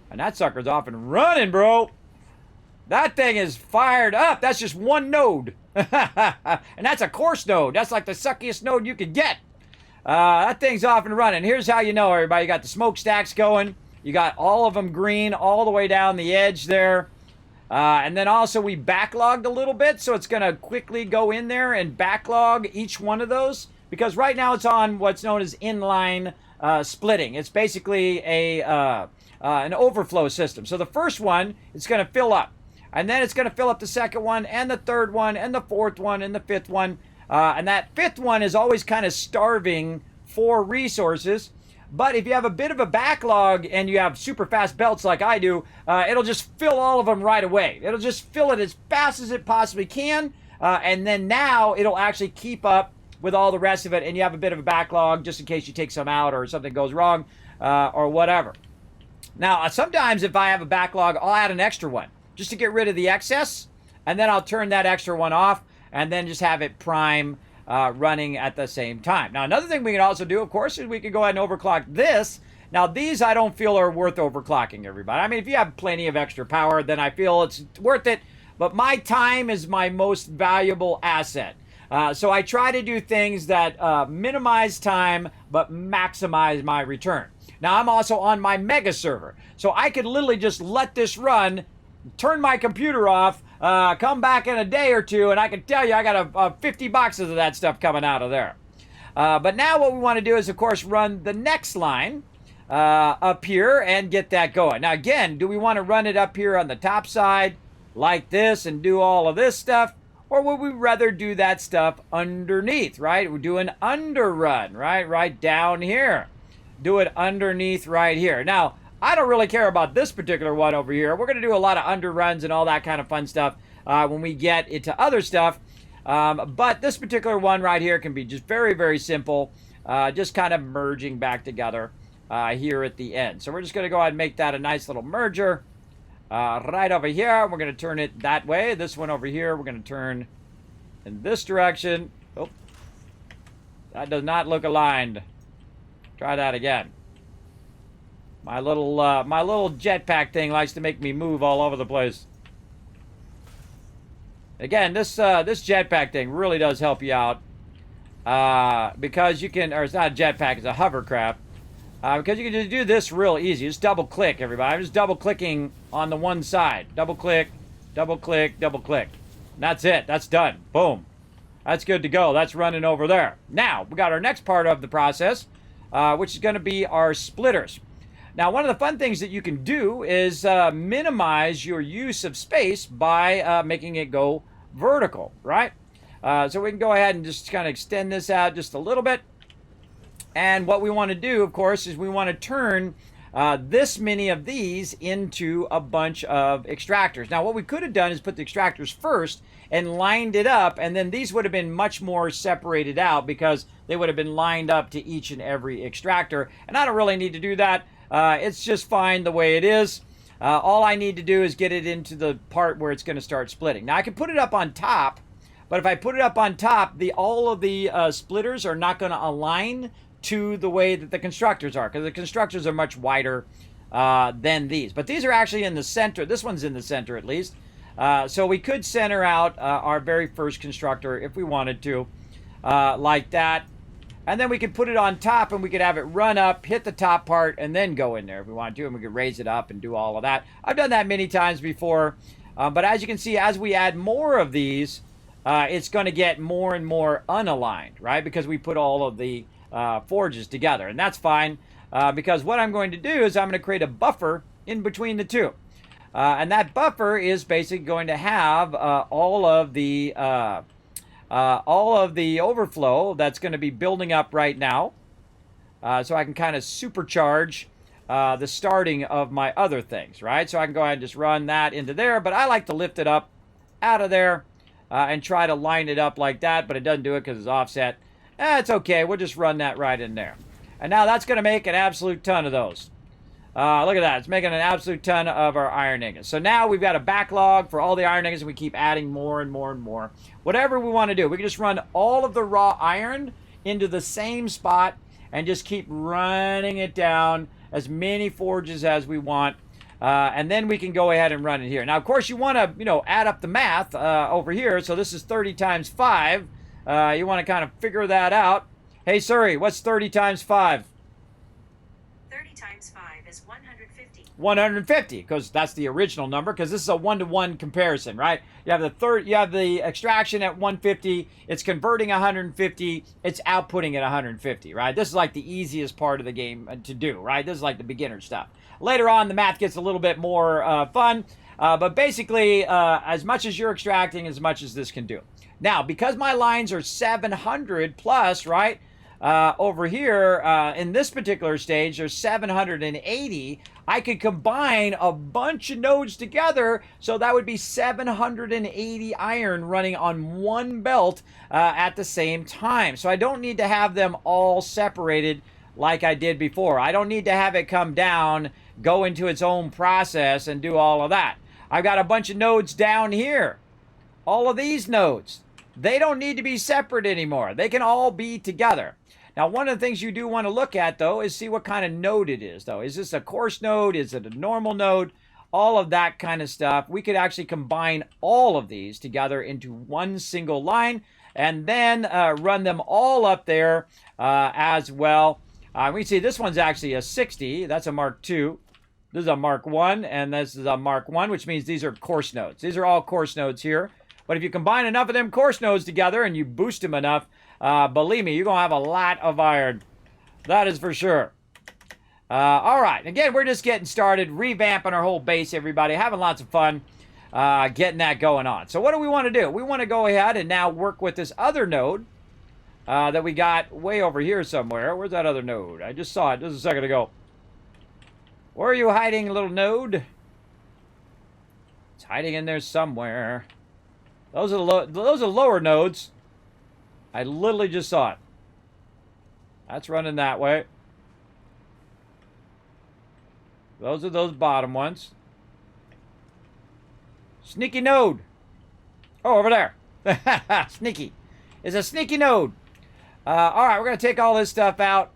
And that sucker's off and running, bro. That thing is fired up. That's just one node. And that's a coarse node. That's like the suckiest node you could get. That thing's off and running. Here's how you know, everybody. You got the smokestacks going. You got all of them green all the way down the edge there. And then also we backlogged a little bit, so it's going to quickly go in there and backlog each one of those. Because right now it's on what's known as inline splitting. It's basically an overflow system. So the first one, it's going to fill up. And then it's going to fill up the second one, and the third one, and the fourth one, and the fifth one. And that fifth one is always kind of starving for resources. But if you have a bit of a backlog and you have super fast belts like I do, it'll just fill all of them right away. It'll just fill it as fast as it possibly can. And then now it'll actually keep up with all the rest of it. And you have a bit of a backlog just in case you take some out or something goes wrong or whatever. Now, sometimes if I have a backlog, I'll add an extra one just to get rid of the excess. And then I'll turn that extra one off and then just have it prime running at the same time. Now, another thing we can also do, of course, is we can go ahead and overclock this. Now, these I don't feel are worth overclocking, everybody. I mean, if you have plenty of extra power, then I feel it's worth it. But my time is my most valuable asset. So I try to do things that minimize time but maximize my return. Now, I'm also on my mega server. So I could literally just let this run, turn my computer off, come back in a day or two, and I can tell you I got 50 boxes of that stuff coming out of there. But now what we want to do is, of course, run the next line up here and get that going. Now, again, do we want to run it up here on the top side like this and do all of this stuff? Or would we rather do that stuff underneath, right? We do an underrun, right down here. Do it underneath right here. Now, I don't really care about this particular one over here. We're going to do a lot of underruns and all that kind of fun stuff when we get into other stuff. But this particular one right here can be just very, very simple. Just kind of merging back together here at the end. So we're just going to go ahead and make that a nice little merger. Right over here, we're going to turn it that way. This one over here, we're going to turn in this direction. Oh, that does not look aligned. Try that again. My little jetpack thing likes to make me move all over the place. Again, this jetpack thing really does help you out because you can, or it's not a jetpack, it's a hovercraft. Because you can just do this real easy. Just double click, everybody. I'm just double clicking on the one side. Double click, double click, double click. And that's it. That's done. Boom. That's good to go. That's running over there. Now, we got our next part of the process, which is going to be our splitters. Now, one of the fun things that you can do is minimize your use of space by making it go vertical, right? So we can go ahead and just kind of extend this out just a little bit. And what we want to do, of course, is we want to turn this many of these into a bunch of extractors. Now, what we could have done is put the extractors first and lined it up, and then these would have been much more separated out because they would have been lined up to each and every extractor. And I don't really need to do that. It's just fine the way it is. All I need to do is get it into the part where it's going to start splitting. Now, I can put it up on top, but if I put it up on top, all of the splitters are not going to align to the way that the constructors are, because the constructors are much wider than these. But these are actually in the center. This one's in the center, at least. So we could center out our very first constructor if we wanted to, like that. And then we could put it on top and we could have it run up, hit the top part, and then go in there if we want to. And we could raise it up and do all of that. I've done that many times before. But as you can see, as we add more of these, it's going to get more and more unaligned, right? Because we put all of the forges together. And that's fine, because what I'm going to do is I'm going to create a buffer in between the two. And that buffer is basically going to have all of the overflow that's going to be building up right now. So I can kind of supercharge the starting of my other things, right? So I can go ahead and just run that into there, but I like to lift it up out of there and try to line it up like that, but it doesn't do it because it's offset. It's okay. We'll just run that right in there. And now that's going to make an absolute ton of those. Look at that. It's making an absolute ton of our iron ingots. So now we've got a backlog for all the iron ingots, and we keep adding more and more and more. Whatever we want to do, we can just run all of the raw iron into the same spot and just keep running it down as many forges as we want. And then we can go ahead and run it here. Now, of course, you want to, add up the math over here. So this is 30 times 5. You want to kind of figure that out. Hey, Suri, what's 30 times 5? 30 times 5 is 150. 150, because that's the original number, because this is a one-to-one comparison, right? You have the extraction at 150, it's converting 150, it's outputting at 150, right? This is like the easiest part of the game to do, right? This is like the beginner stuff. Later on, the math gets a little bit more fun, but basically, as much as you're extracting, as much as this can do. Now, because my lines are 700 plus, right? Over here, in this particular stage, there's 780. I could combine a bunch of nodes together, so that would be 780 iron running on one belt at the same time. So I don't need to have them all separated like I did before. I don't need to have it come down, go into its own process, and do all of that. I've got a bunch of nodes down here. All of these nodes, they don't need to be separate anymore. They can all be together. Now, one of the things you do want to look at, though, is see what kind of node it is, though. Is this a coarse node? Is it a normal node? All of that kind of stuff. We could actually combine all of these together into one single line and then run them all up there as well. We see this one's actually a 60. That's a Mark II. This is a Mark I, and this is a Mark I, which means these are coarse nodes. These are all coarse nodes here. But if you combine enough of them coarse nodes together and you boost them enough, believe me, you're going to have a lot of iron. That is for sure. All right. Again, we're just getting started, revamping our whole base, everybody. Having lots of fun getting that going on. So what do we want to do? We want to go ahead and now work with this other node that we got way over here somewhere. Where's that other node? I just saw it just a second ago. Where are you hiding, little node? It's hiding in there somewhere. Those are lower nodes. I literally just saw it. That's running that way. Those are those bottom ones. Sneaky node. Oh, over there. Sneaky. It's a sneaky node. All right, we're going to take all this stuff out.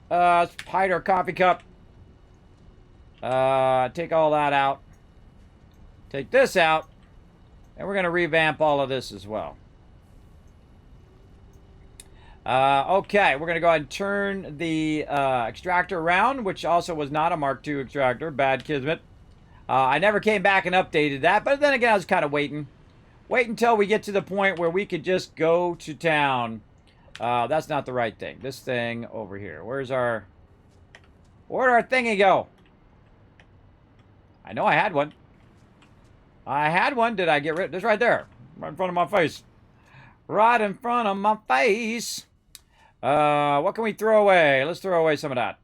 Let's hide our coffee cup. Take all that out. Take this out. And we're going to revamp all of this as well. Okay, we're going to go ahead and turn the extractor around, which also was not a Mark II extractor. Bad Kismet. I never came back and updated that, but then again, I was kind of waiting. Wait until we get to the point where we could just go to town. That's not the right thing. This thing over here. Where'd our thingy go? I know I had one. I had one. Did I get rid of it? It's right there. Right in front of my face. Right in front of my face. What can we throw away? Let's throw away some of that.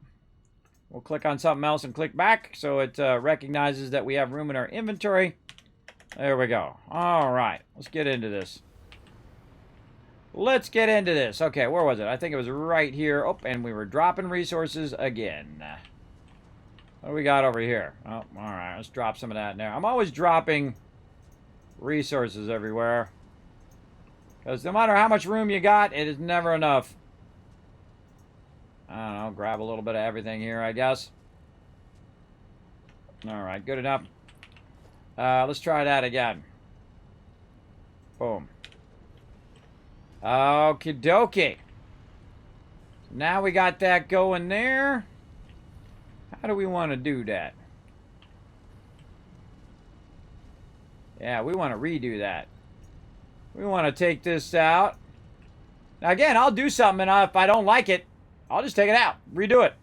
We'll click on something else and click back so it recognizes that we have room in our inventory. There we go. All right. Let's get into this. Let's get into this. Okay, where was it? I think it was right here. Oh, and we were dropping resources again. What do we got over here? Oh, all right. Let's drop some of that in there. I'm always dropping resources everywhere. Because no matter how much room you got, it is never enough. I don't know. Grab a little bit of everything here, I guess. All right. Good enough. Let's try that again. Boom. Okie dokie. Now we got that going there. How do we want to do that? Yeah, we want to redo that. We want to take this out. Now again, I'll do something, and if I don't like it, I'll just take it out, redo it.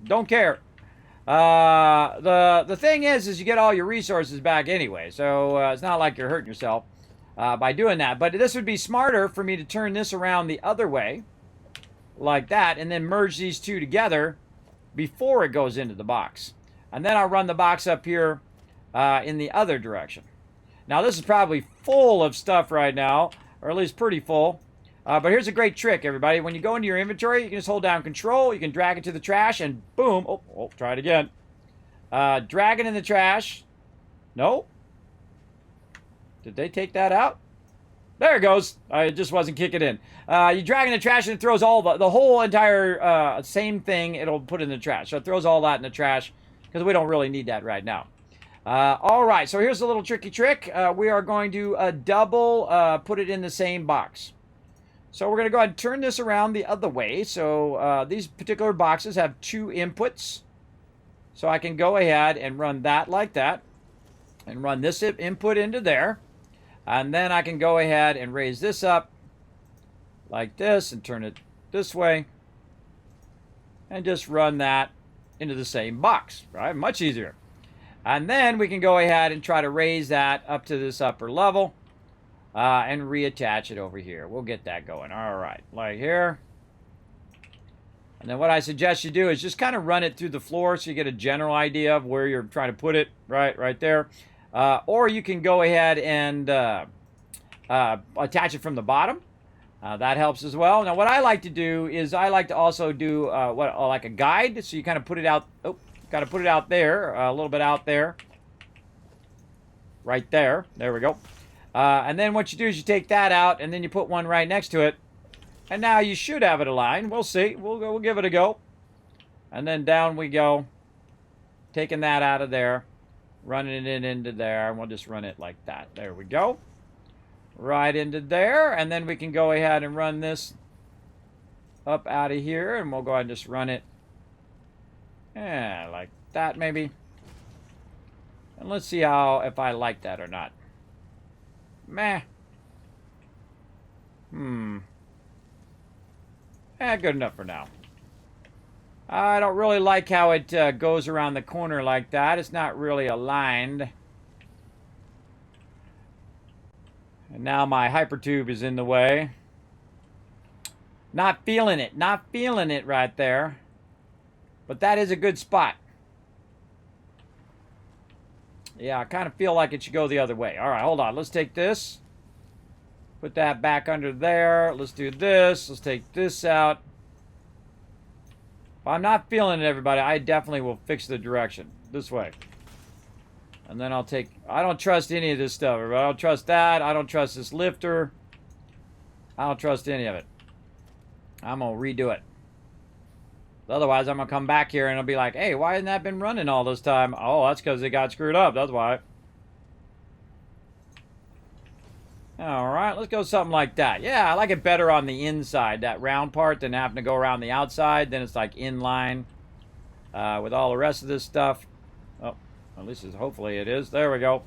Don't care. The thing is you get all your resources back anyway, so it's not like you're hurting yourself by doing that. But this would be smarter for me to turn this around the other way, like that, and then merge these two together before it goes into the box. And then I'll run the box up here in the other direction. Now this is probably full of stuff right now, or at least pretty full. But here's a great trick, everybody. When you go into your inventory, you can just hold down Control. You can drag it to the trash, and boom. Oh, try it again. Drag it in the trash. No. Did they take that out? There it goes. It just wasn't kicking in. You drag in the trash, and it throws all the whole entire same thing. It'll put in the trash. So it throws all that in the trash because we don't really need that right now. All right. So here's a little tricky trick. We are going to double put it in the same box. So we're going to go ahead and turn this around the other way. So these particular boxes have 2 inputs. So I can go ahead and run that like that. And run this input into there. And then I can go ahead and raise this up like this and turn it this way. And just run that into the same box, right? Much easier. And then we can go ahead and try to raise that up to this upper level. And reattach it over here. We'll get that going. All right, like here. And then what I suggest you do is just kind of run it through the floor so you get a general idea of where you're trying to put it, right there. Or you can go ahead and attach it from the bottom. That helps as well. Now, what I like to do is I like to also do like a guide. So you kind of put it out. Oh, got to put it out there, a little bit out there. Right there. There we go. And then what you do is you take that out, and then you put one right next to it. And now you should have it aligned. We'll see. We'll give it a go. And then down we go. Taking that out of there. Running it into there. And we'll just run it like that. There we go. Right into there. And then we can go ahead and run this up out of here. And we'll go ahead and just run it. Yeah, like that maybe. And let's see if I like that or not. Meh. Good enough for now. I don't really like how it goes around the corner like that. It's not really aligned. And now my hypertube is in the way. Not feeling it. Not feeling it right there. But that is a good spot. Yeah, I kind of feel like it should go the other way. All right, hold on. Let's take this. Put that back under there. Let's do this. Let's take this out. If I'm not feeling it, everybody, I definitely will fix the direction. This way. And then I'll take... I don't trust any of this stuff. I don't trust that. I don't trust this lifter. I don't trust any of it. I'm going to redo it. Otherwise, I'm going to come back here and I'll be like, hey, why hasn't that been running all this time? Oh, that's because it got screwed up. That's why. All right, let's go something like that. Yeah, I like it better on the inside, that round part, than having to go around the outside. Then it's like in line with all the rest of this stuff. Oh, at least hopefully it is. There we go.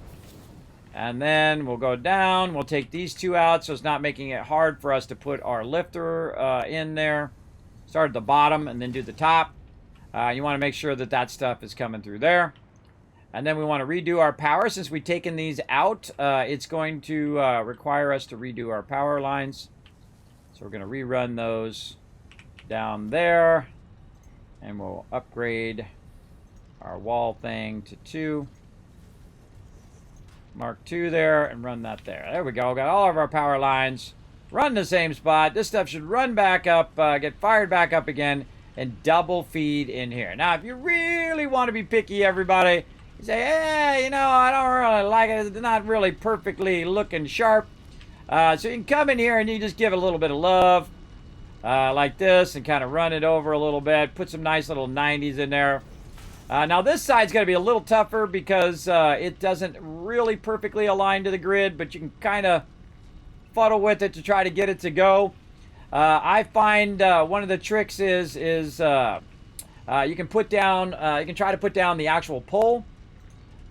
And then we'll go down. We'll take these 2 out so it's not making it hard for us to put our lifter in there. Start at the bottom and then do the top. You want to make sure that that stuff is coming through there. And then we want to redo our power. Since we've taken these out, it's going to require us to redo our power lines. So we're going to rerun those down there. And we'll upgrade our wall thing to 2. Mark 2 there and run that there. There we go. Got all of our power lines. Run the same spot. This stuff should run back up, get fired back up again, and double feed in here. Now, if you really want to be picky, everybody, you say, hey, you know, I don't really like it. It's not really perfectly looking sharp. So you can come in here and you just give it a little bit of love, like this, and kind of run it over a little bit. Put some nice little 90s in there. Now, this side's going to be a little tougher because it doesn't really perfectly align to the grid, but you can kind of fuddle with it to try to get it to go. I find one of the tricks is you can put down, you can try to put down the actual pole,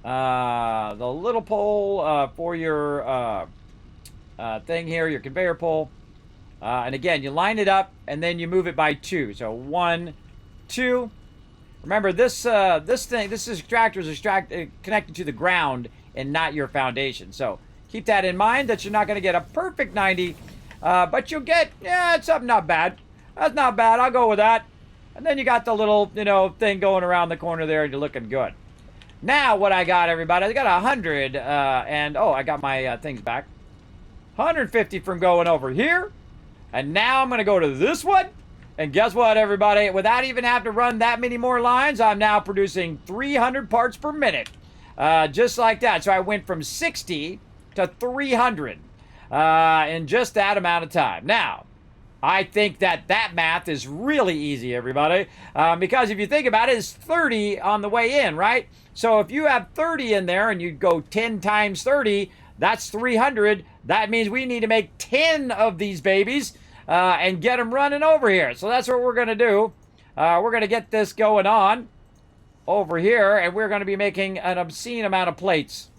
the little pole for your thing here, your conveyor pole. And again, you line it up and then you move it by 2. So 1, 2. Remember, this extractor is connected to the ground and not your foundation. So keep that in mind, that you're not going to get a perfect 90, but you'll get, yeah, it's something not bad. That's not bad. I'll go with that. And then you got the little, thing going around the corner there, and you're looking good. Now, what I got, everybody, I got 100, and oh, I got my things back. 150 from going over here. And now I'm going to go to this one. And guess what, everybody? Without even having to run that many more lines, I'm now producing 300 parts per minute. Just like that. So I went from 60 to 300 in just that amount of time. Now, I think that math is really easy, everybody. Because if you think about it, it's 30 on the way in, right? So if you have 30 in there and you go 10 times 30, that's 300. That means we need to make 10 of these babies and get them running over here. So that's what we're going to do. We're going to get this going on over here, and we're going to be making an obscene amount of plates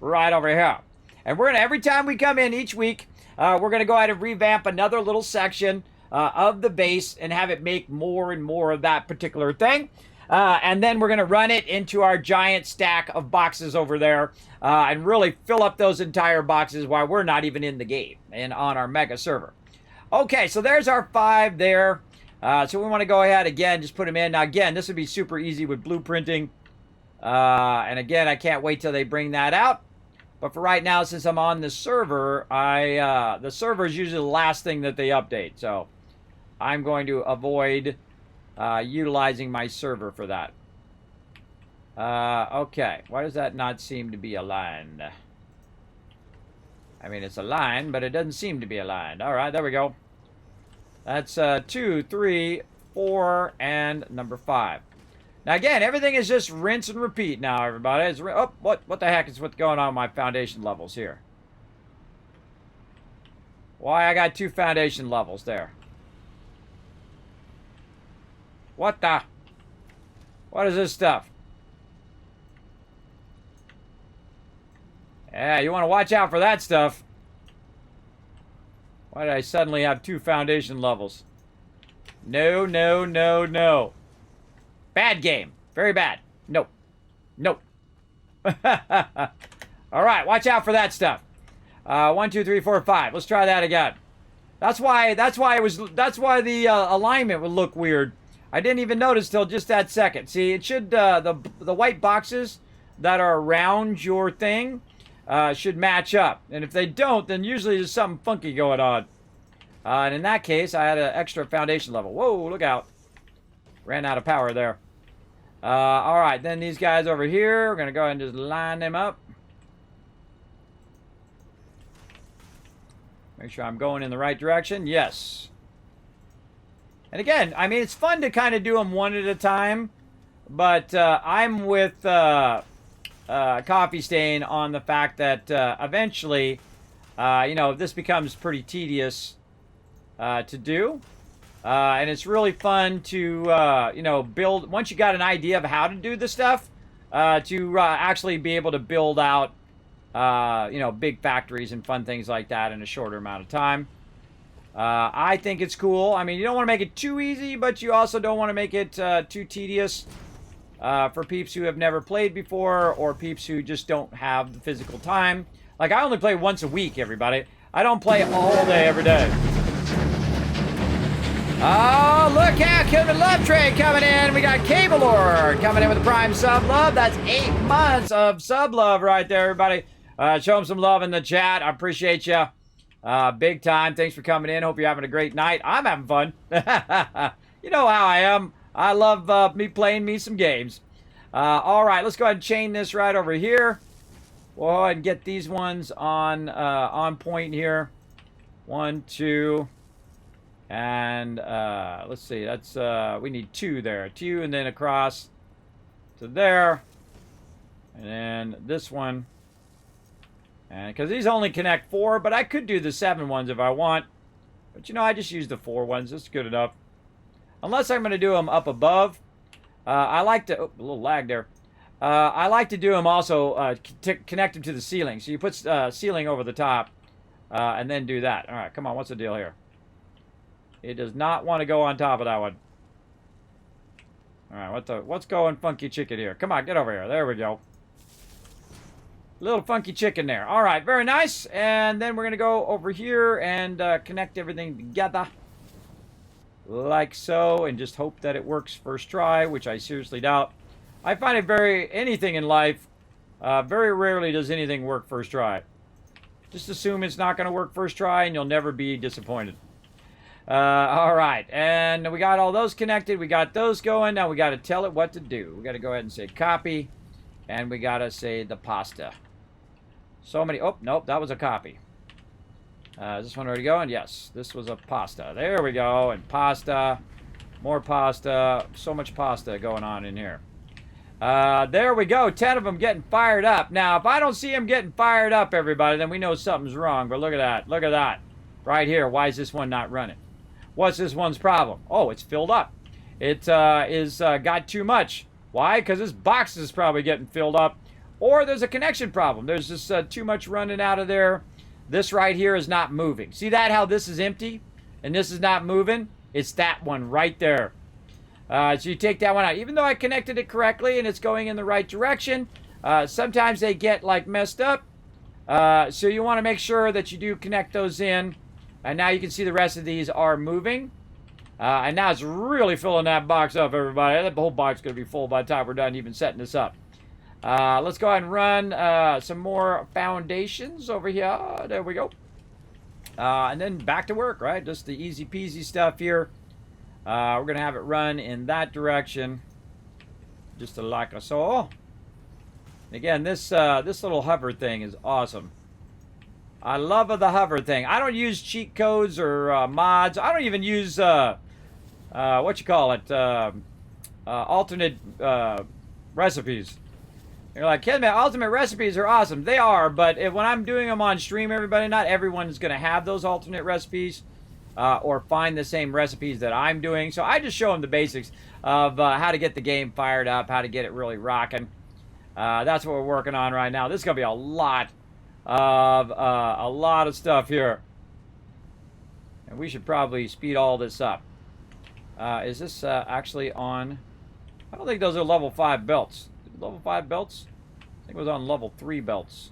right over here. And we're going to, every time we come in each week, we're going to go ahead and revamp another little section of the base and have it make more and more of that particular thing. And then we're going to run it into our giant stack of boxes over there and really fill up those entire boxes while we're not even in the game and on our mega server. Okay, so there's our 5 there. So we want to go ahead again, just put them in. Now again, this would be super easy with blueprinting. And again, I can't wait till they bring that out. But for right now, since I'm on the server, the server is usually the last thing that they update. So I'm going to avoid utilizing my server for that. Okay, why does that not seem to be aligned? I mean, it's aligned, but it doesn't seem to be aligned. All right, there we go. That's 2, 3, 4, and number 5. Now again, everything is just rinse and repeat now, everybody. It's oh, what the heck is what's going on with my foundation levels here? Why, I got 2 foundation levels there. What the? What is this stuff? Yeah, you want to watch out for that stuff. Why did I suddenly have 2 foundation levels? No, no, no, no. Bad game. Very bad. Nope. Nope. Alright, watch out for that stuff. 1, 2, 3, 4, 5. Let's try that again. That's why the alignment would look weird. I didn't even notice till just that second. See, it should, the white boxes that are around your thing should match up. And if they don't, then usually there's something funky going on. And in that case, I had an extra foundation level. Whoa, look out. Ran out of power there. All right, then these guys over here, we're going to go ahead and just line them up. Make sure I'm going in the right direction. Yes. And again, I mean, it's fun to kind of do them one at a time. But I'm with Coffee Stain on the fact that eventually, this becomes pretty tedious to do. And it's really fun to, build, once you got an idea of how to do the stuff, to actually be able to build out, big factories and fun things like that in a shorter amount of time. I think it's cool. I mean, you don't want to make it too easy, but you also don't want to make it too tedious for peeps who have never played before or peeps who just don't have the physical time. Like, I only play once a week, everybody. I don't play all day, every day. Oh, look out, Kismet Love Trade coming in. We got Cable Lord coming in with the Prime Sub Love. That's 8 months of sub love right there, everybody. Show them some love in the chat. I appreciate you. Big time. Thanks for coming in. Hope you're having a great night. I'm having fun. You know how I am. I love me playing me some games. All right, let's go ahead and chain this right over here. We'll go ahead and get these ones on point here. 1, 2... And let's see, that's we need 2 there. 2 and then across to there. And then this one. And because these only connect 4, but I could do the 7 ones if I want. But you know, I just use the 4 ones. That's good enough. Unless I'm going to do them up above. I like to... Oh, a little lag there. I like to do them also connect them to the ceiling. So you put ceiling over the top and then do that. All right, come on. What's the deal here? It does not want to go on top of that one. All right, what's going funky chicken here? Come on, get over here. There we go. Little funky chicken there. All right, very nice. And then we're going to go over here and connect everything together. Like so. And just hope that it works first try, which I seriously doubt. I find it anything in life, very rarely does anything work first try. Just assume it's not going to work first try and you'll never be disappointed. All right, and we got all those connected. We got those going. Now we got to tell it what to do. We got to go ahead and say copy, and we got to say the pasta. So many. Oh, nope, that was a copy. Is this one ready to go? And yes, this was a pasta. There we go, and pasta, more pasta. So much pasta going on in here. There we go. 10 of them getting fired up. Now, if I don't see them getting fired up, everybody, then we know something's wrong. But look at that. Look at that. Right here. Why is this one not running? What's this one's problem? Oh, it's filled up. It got too much. Why? Because this box is probably getting filled up. Or there's a connection problem. There's just too much running out of there. This right here is not moving. See that how this is empty and this is not moving? It's that one right there. So you take that one out. Even though I connected it correctly and it's going in the right direction, sometimes they get like messed up. So you want to make sure that you do connect those in. And now you can see the rest of these are moving. And now it's really filling that box up, everybody. That whole box is going to be full by the time we're done even setting this up. Let's go ahead and run some more foundations over here. There we go. And then back to work, right? Just the easy peasy stuff here. We're going to have it run in that direction. Just like so. Again, this little hover thing is awesome. I love the hover thing. I don't use cheat codes or mods. I don't even use, what you call it, alternate recipes. You're like, Kismet, ultimate recipes are awesome. They are, but when I'm doing them on stream, everybody, not everyone is going to have those alternate recipes or find the same recipes that I'm doing. So I just show them the basics of how to get the game fired up, how to get it really rocking. That's what we're working on right now. This is going to be a lot of stuff here. And we should probably speed all this up. Is this actually on? I don't think those are level 5 belts. Level 5 belts? I think it was on level 3 belts.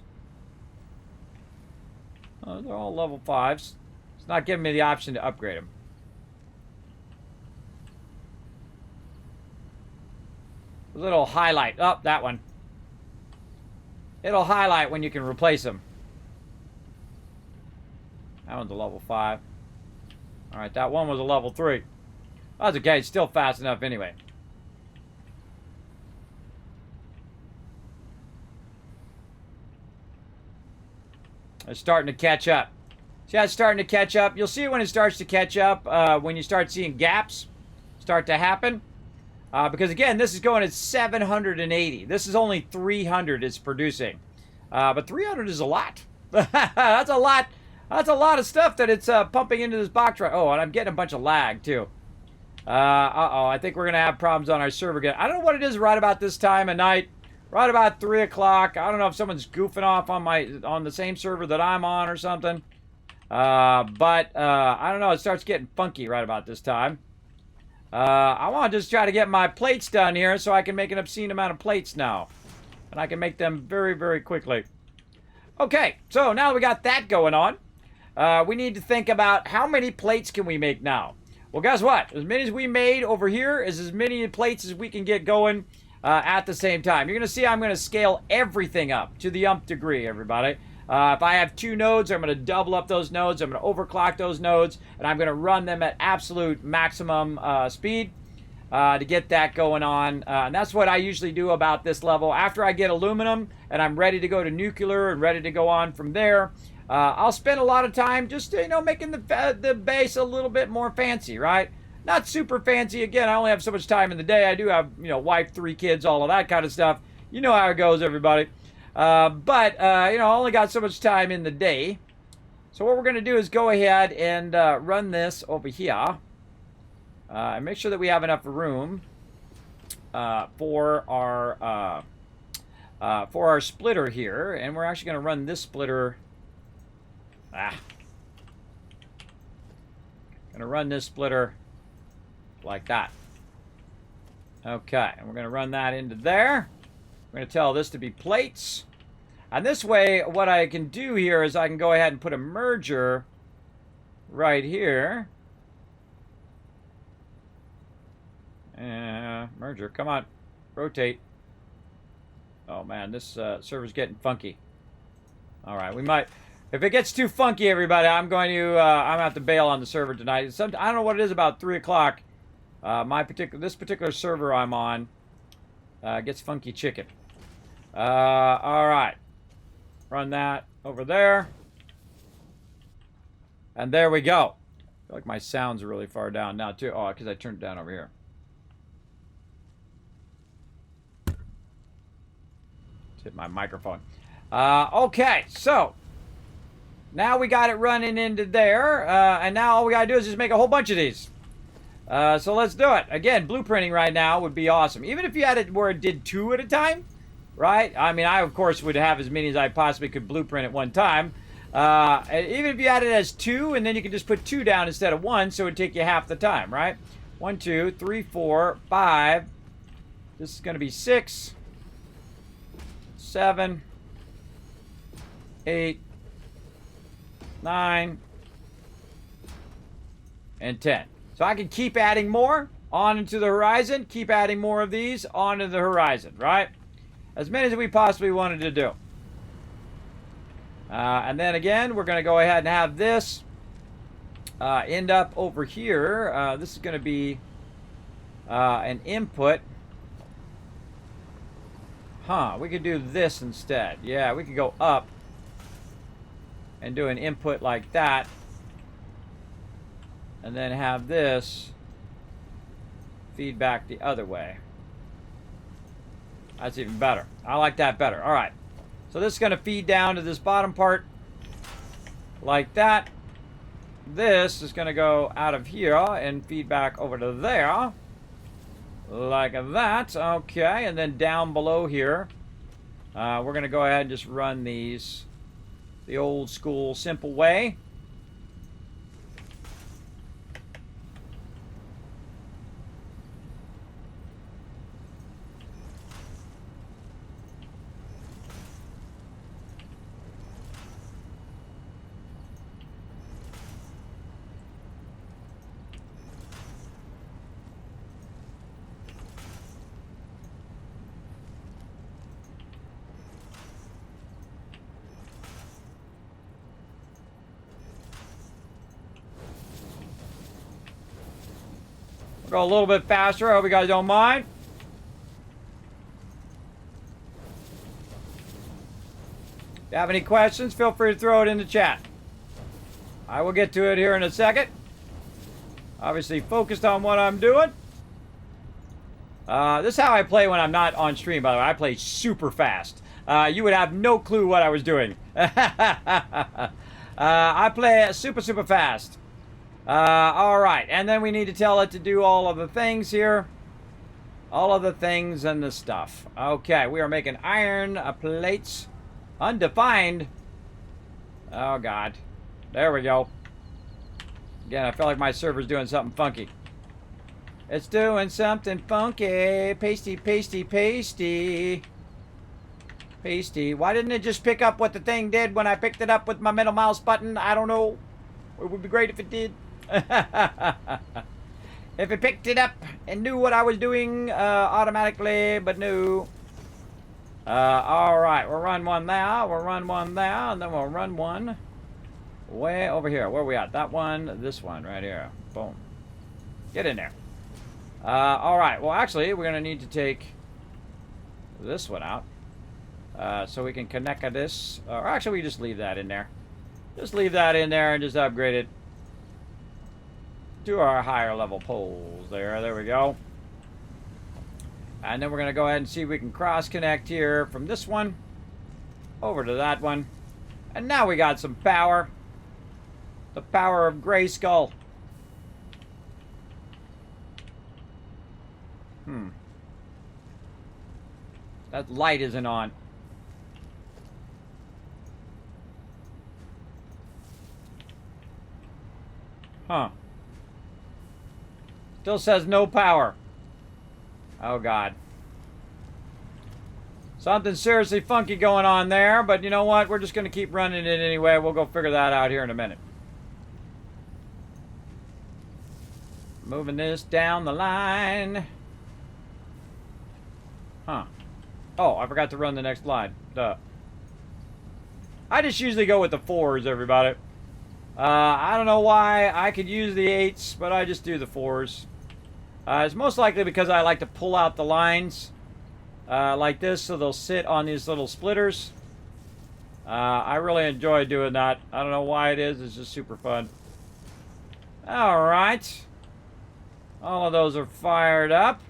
They're all level 5s. It's not giving me the option to upgrade them. A little highlight. Oh, that one. It'll highlight when you can replace them. That one's a level 5. Alright, that one was a level 3. That's okay, it's still fast enough anyway. It's starting to catch up. See how it's starting to catch up? You'll see when it starts to catch up, when you start seeing gaps start to happen. Because again, this is going at 780. This is only 300 it's producing. But 300 is a lot. That's a lot. That's a lot of stuff that it's pumping into this box right. Oh, and I'm getting a bunch of lag too. Uh-oh, I think we're going to have problems on our server again. I don't know what it is right about this time of night. Right about 3 o'clock. I don't know if someone's goofing off on the same server that I'm on or something. But I don't know. It starts getting funky right about this time. I want to just try to get my plates done here so I can make an obscene amount of plates now. And I can make them very, very quickly. Okay, so now we got that going on. We need to think about how many plates can we make now. Well, guess what? As many as we made over here is as many plates as we can get going at the same time. You're going to see I'm going to scale everything up to the umph degree, everybody. If I have 2 nodes, I'm going to double up those nodes. I'm going to overclock those nodes, and I'm going to run them at absolute maximum speed to get that going on. And that's what I usually do about this level. After I get aluminum and I'm ready to go to nuclear and ready to go on from there, I'll spend a lot of time just, making the base a little bit more fancy, right? Not super fancy. Again, I only have so much time in the day. I do have, wife, 3 kids, all of that kind of stuff. You know how it goes, everybody. But I only got so much time in the day. So what we're going to do is go ahead and run this over here. And make sure that we have enough room for our splitter here. And we're actually going to run this splitter. Going to run this splitter like that. Okay, and we're going to run that into there. We're going to tell this to be plates. And this way, what I can do here is I can go ahead and put a merger right here. Merger, come on, rotate. Oh man, this server's getting funky. All right, we might, if it gets too funky, everybody, I'm going to have to bail on the server tonight. I don't know what it is about 3 o'clock. This particular server I'm on gets funky chicken. All right, run that over there, and there we go. I feel like my sound's really far down now too. Oh, because I turned it down over here. Hit my microphone. Okay, so now we got it running into there, and now all we gotta do is just make a whole bunch of these. So let's do it. Again, blueprinting right now would be awesome. Even if you had it where it did 2 at a time, right? I mean, I of course would have as many as I possibly could blueprint at one time. Even if you had it as 2, and then you could just put 2 down instead of 1, so it would take you half the time, right? 1, 2, 3, 4, 5. This is gonna be 6. 7, 8, 9, and 10. So I can keep adding more on into the horizon, keep adding more of these on into the horizon, right? As many as we possibly wanted to do. And then again, we're going to go ahead and have this end up over here. This is going to be an input. Huh, we could do this instead. Yeah, we could go up and do an input like that. And then have this feedback the other way. That's even better. I like that better. All right. So this is going to feed down to this bottom part like that. This is going to go out of here and feed back over to there. Like that. Okay, and then down below here, we're going to go ahead and just run these the old school simple way. Go a little bit faster. I hope you guys don't mind. If you have any questions, feel free to throw it in the chat. I will get to it here in a second. Obviously focused on what I'm doing. This is how I play when I'm not on stream, by the way. I play super fast. You would have no clue what I was doing. I play super, super fast. All right, and then we need to tell it to do all of the things here. All of the things and the stuff. Okay, we are making iron plates. Undefined. Oh, God. There we go. Again, I feel like my server's doing something funky. It's doing something funky. Pasty, pasty, pasty. Pasty. Why didn't it just pick up what the thing did when I picked it up with my middle mouse button? I don't know. It would be great if it did. If it picked it up and knew what I was doing automatically, but no. Alright, we'll run one now, we'll run one now, and then we'll run one way over here. Where are we at? That one, this one right here. Boom. Get in there. Alright, well actually, we're going to need to take this one out. So we can connect this. Or actually, we just leave that in there. Just leave that in there and just upgrade it to our higher level poles there. There we go. And then we're going to go ahead and see if we can cross connect here from this one over to that one. And now we got some power. The power of Grayskull. That light isn't on. Huh. Still says no power. Oh, God. Something seriously funky going on there, but you know what? We're just going to keep running it anyway. We'll go figure that out here in a minute. Moving this down the line. Huh. Oh, I forgot to run the next line. Duh. I just usually go with the 4s, everybody. I don't know why. I could use the 8s, but I just do the 4s. It's most likely because I like to pull out the lines like this so they'll sit on these little splitters. I really enjoy doing that. I don't know why it is. It's just super fun. Alright. All of those are fired up.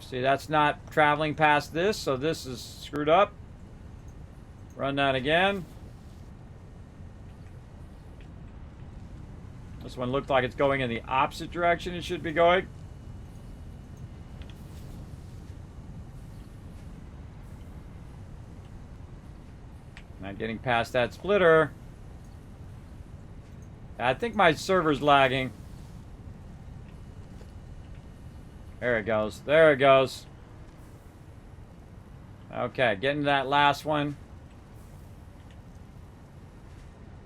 See, that's not traveling past this, so this is screwed up. Run that again. This one looked like it's going in the opposite direction it should be going. Not getting past that splitter. I think my server's lagging. There it goes. There it goes. Okay, getting to that last one.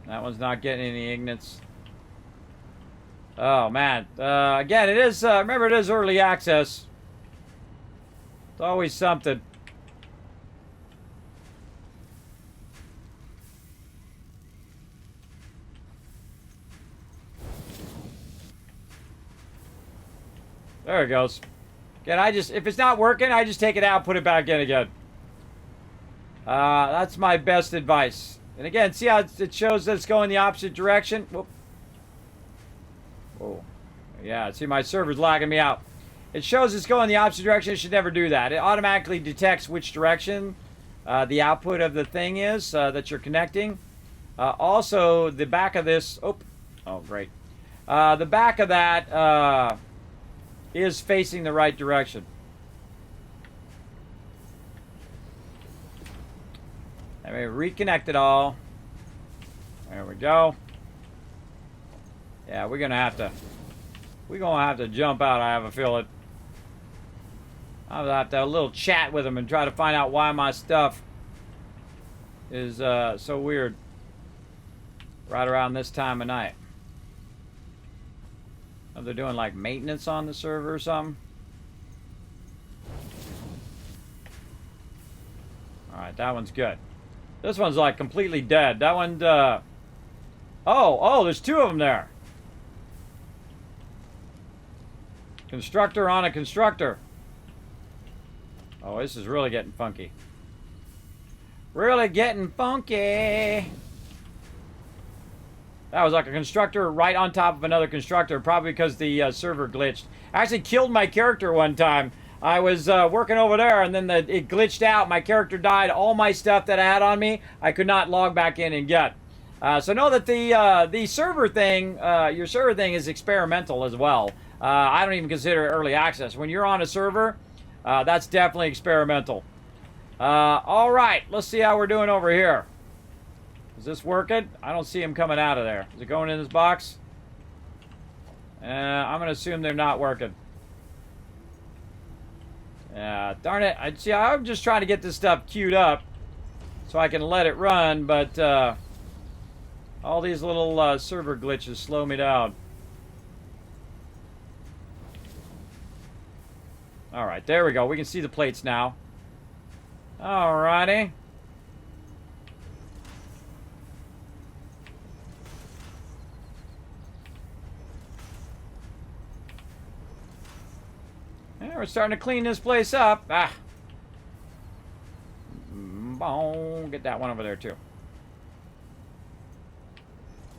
That one's not getting any ignits. Oh, man. Again, it is, remember, it is early access. It's always something. There it goes. Again, if it's not working, I just take it out, put it back in again. That's my best advice. And again, see how it shows that it's going the opposite direction? Whoop. Oh. Yeah, see, my server's lagging me out. It shows it's going the opposite direction. It should never do that. It automatically detects which direction the output of the thing is that you're connecting. Also, the back of this... Oh, great. The back of that... is facing the right direction. Let me reconnect it all. There we go. Yeah, we're gonna have to jump out, I have a feeling. I'll have to have a little chat with them and try to find out why my stuff is so weird right around this time of night. Oh, they're doing like maintenance on the server or something. Alright, that one's good. This one's like completely dead. That one, oh, there's 2 of them there. Constructor on a constructor. Oh, this is really getting funky. Really getting funky. That was like a constructor right on top of another constructor, probably because the server glitched. I actually killed my character one time. I was working over there, and then it glitched out. My character died. All my stuff that I had on me, I could not log back in and get. So know that the server thing, your server thing is experimental as well. I don't even consider it early access. When you're on a server, that's definitely experimental. All right, let's see how we're doing over here. Is this working? I don't see him coming out of there. Is it going in this box? I'm going to assume they're not working. Darn it. I'm just trying to get this stuff queued up so I can let it run, but all these little server glitches slow me down. Alright, there we go. We can see the plates now. Alrighty. Yeah, we're starting to clean this place up. Boom. Get that one over there, too.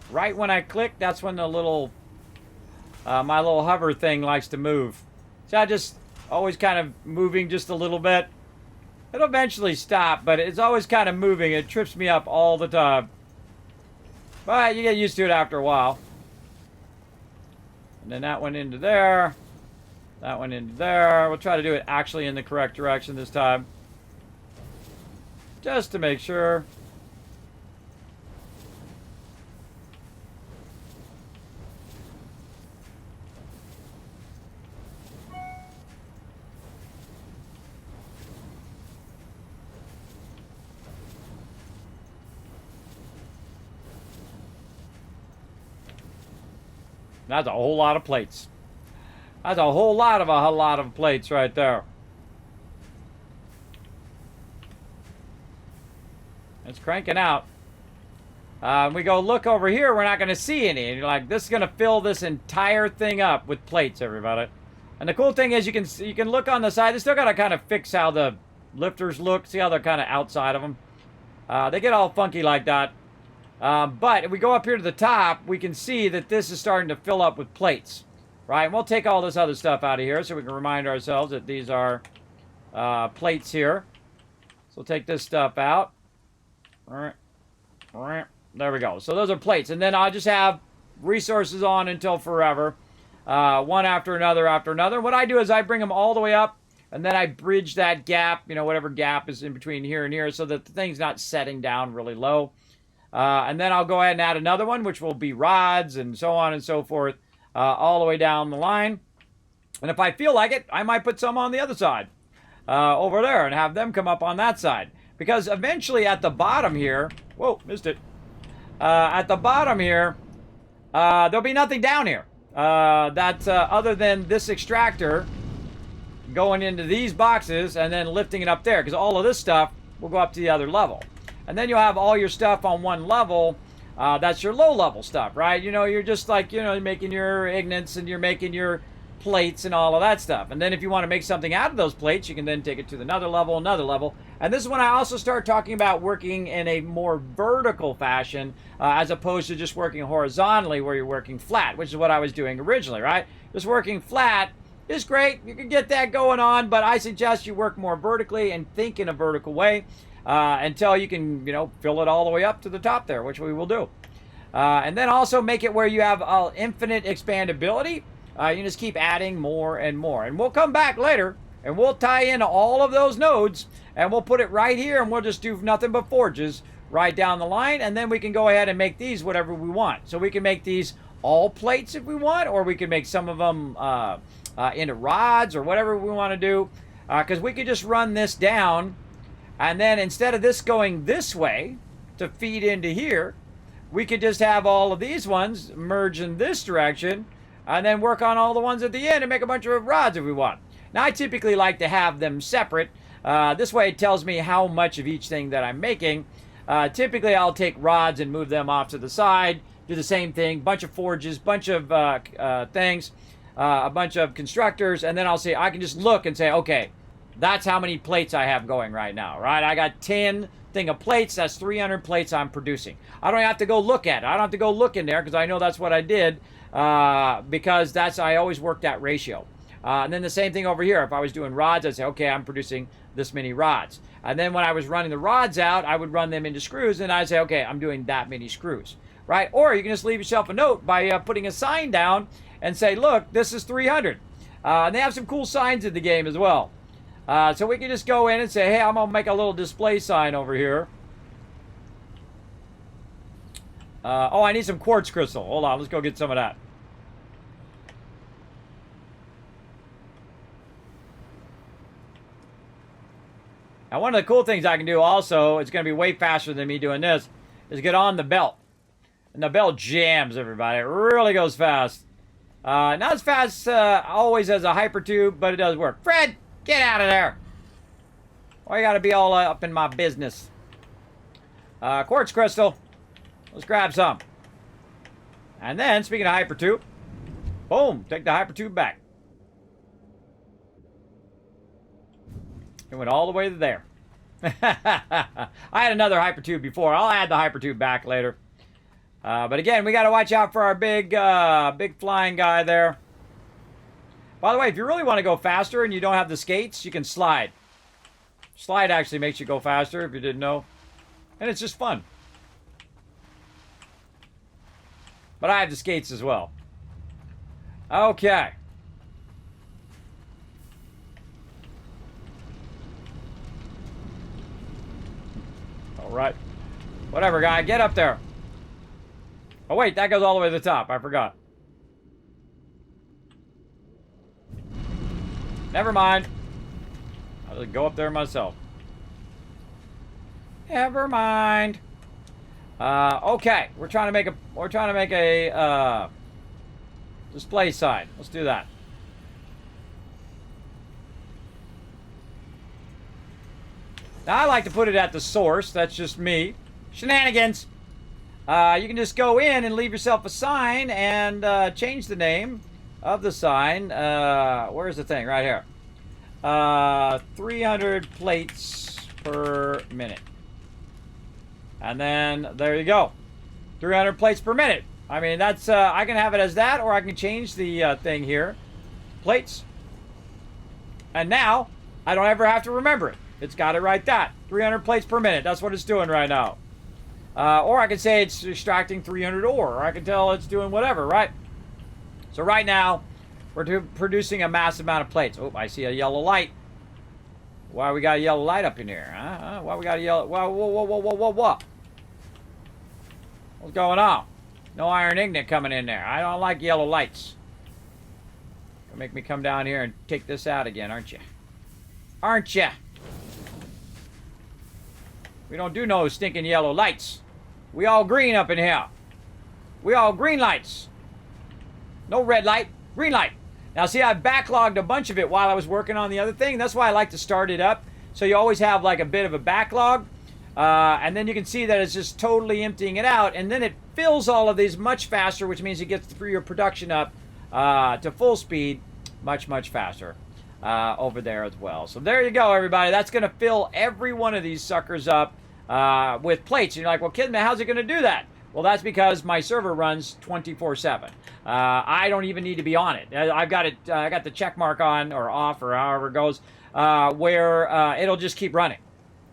Right when I click, that's when the little... my little hover thing likes to move. So I just always kind of moving just a little bit. It'll eventually stop, but it's always kind of moving. It trips me up all the time. But you get used to it after a while. And then that went into there. That went into there. We'll try to do it actually in the correct direction this time. Just to make sure. That's a whole lot of plates. That's a whole lot of plates right there. It's cranking out. We go look over here, we're not going to see any. And you're like, this is going to fill this entire thing up with plates, everybody. And the cool thing is you can look on the side. They still got to kind of fix how the lifters look. See how they're kind of outside of them. They get all funky like that. But if we go up here to the top, we can see that this is starting to fill up with plates, right? And we'll take all this other stuff out of here so we can remind ourselves that these are plates here. So we'll take this stuff out. There we go. So those are plates. And then I'll just have resources on until forever. One after another after another. What I do is I bring them all the way up, and then I bridge that gap, you know, whatever gap is in between here and here, so that the thing's not setting down really low. And then I'll go ahead and add another one, which will be rods and so on and so forth, all the way down the line. And if I feel like it, I might put some on the other side, over there, and have them come up on that side. Because eventually at the bottom here, whoa, missed it. At the bottom here, there'll be nothing down here. Other than this extractor going into these boxes and then lifting it up there. Because all of this stuff will go up to the other level. And then you'll have all your stuff on one level. That's your low level stuff, right? You know, you're just like, you know, you're making your ignits and you're making your plates and all of that stuff. And then if you want to make something out of those plates, you can then take it to another level. And this is when I also start talking about working in a more vertical fashion, as opposed to just working horizontally where you're working flat, which is what I was doing originally, right? Just working flat is great. You can get that going on, but I suggest you work more vertically and think in a vertical way. Until you can, you know, fill it all the way up to the top there, which we will do. And then also make it where you have infinite expandability. You just keep adding more and more. And we'll come back later, and we'll tie in all of those nodes, and we'll put it right here, and we'll just do nothing but forges right down the line, and then we can go ahead and make these whatever we want. So we can make these all plates if we want, or we can make some of them into rods or whatever we want to do. Because we could just run this down. And then instead of this going this way to feed into here, we could just have all of these ones merge in this direction and then work on all the ones at the end and make a bunch of rods if we want. Now, I typically like to have them separate. This way it tells me how much of each thing that I'm making. Typically, I'll take rods and move them off to the side, do the same thing, bunch of forges, bunch of things, a bunch of constructors, and then I'll say, I can just look and say, okay, that's how many plates I have going right now, right? I got 10 thing of plates. That's 300 plates I'm producing. I don't have to go look at it. I don't have to go look in there because I know that's what I did because I always work that ratio. And then the same thing over here. If I was doing rods, I'd say, okay, I'm producing this many rods. And then when I was running the rods out, I would run them into screws, and I'd say, okay, I'm doing that many screws, right? Or you can just leave yourself a note by putting a sign down and say, look, this is 300. And they have some cool signs in the game as well. So we can just go in and say, hey, I'm going to make a little display sign over here. Oh, I need some quartz crystal. Hold on, let's go get some of that. Now, one of the cool things I can do also, it's going to be way faster than me doing this, is get on the belt. And the belt jams, everybody. It really goes fast. Not as fast always as a hypertube, but it does work. Fred! Get out of there! Why you gotta be all up in my business? Quartz crystal. Let's grab some. And then, speaking of hypertube, boom, take the hypertube back. It went all the way to there. I had another hypertube before. I'll add the hypertube back later. But again, we gotta watch out for our big flying guy there. By the way, if you really want to go faster and you don't have the skates, you can slide. Slide actually makes you go faster, if you didn't know. And it's just fun. But I have the skates as well. Okay. All right. Whatever, guy. Get up there. Oh, wait. That goes all the way to the top. I forgot. Never mind. I'll just go up there myself. Never mind. Okay. We're trying to make a display sign. Let's do that. Now, I like to put it at the source. That's just me. Shenanigans. You can just go in and leave yourself a sign and change the name of the sign. Where's the thing? Right here. 300 plates per minute. And then, there you go. 300 plates per minute. I mean, that's, I can have it as that, or I can change the thing here. Plates. And now, I don't ever have to remember it. It's got it right that. 300 plates per minute. That's what it's doing right now. Or I can say it's extracting 300 ore. Or I can tell it's doing whatever, right? So right now, we're producing a massive amount of plates. Oh, I see a yellow light. Why we got a yellow light up in here? Why we got a yellow... Whoa. What's going on? No iron ingot coming in there. I don't like yellow lights. Gonna make me come down here and take this out again, aren't you? Aren't you? We don't do no stinking yellow lights. We all green up in here. We all green lights. No red light, green light. Now see, I backlogged a bunch of it while I was working on the other thing. That's why I like to start it up. So you always have like a bit of a backlog. And then you can see that it's just totally emptying it out. And then it fills all of these much faster, which means it gets your production up to full speed much, much faster over there as well. So there you go, everybody. That's going to fill every one of these suckers up with plates. And you're like, well, Kismet, how's it going to do that? Well, that's because my server runs 24/7. I don't even need to be on it. I've got it. I got the check mark on or off or however it goes, where it'll just keep running,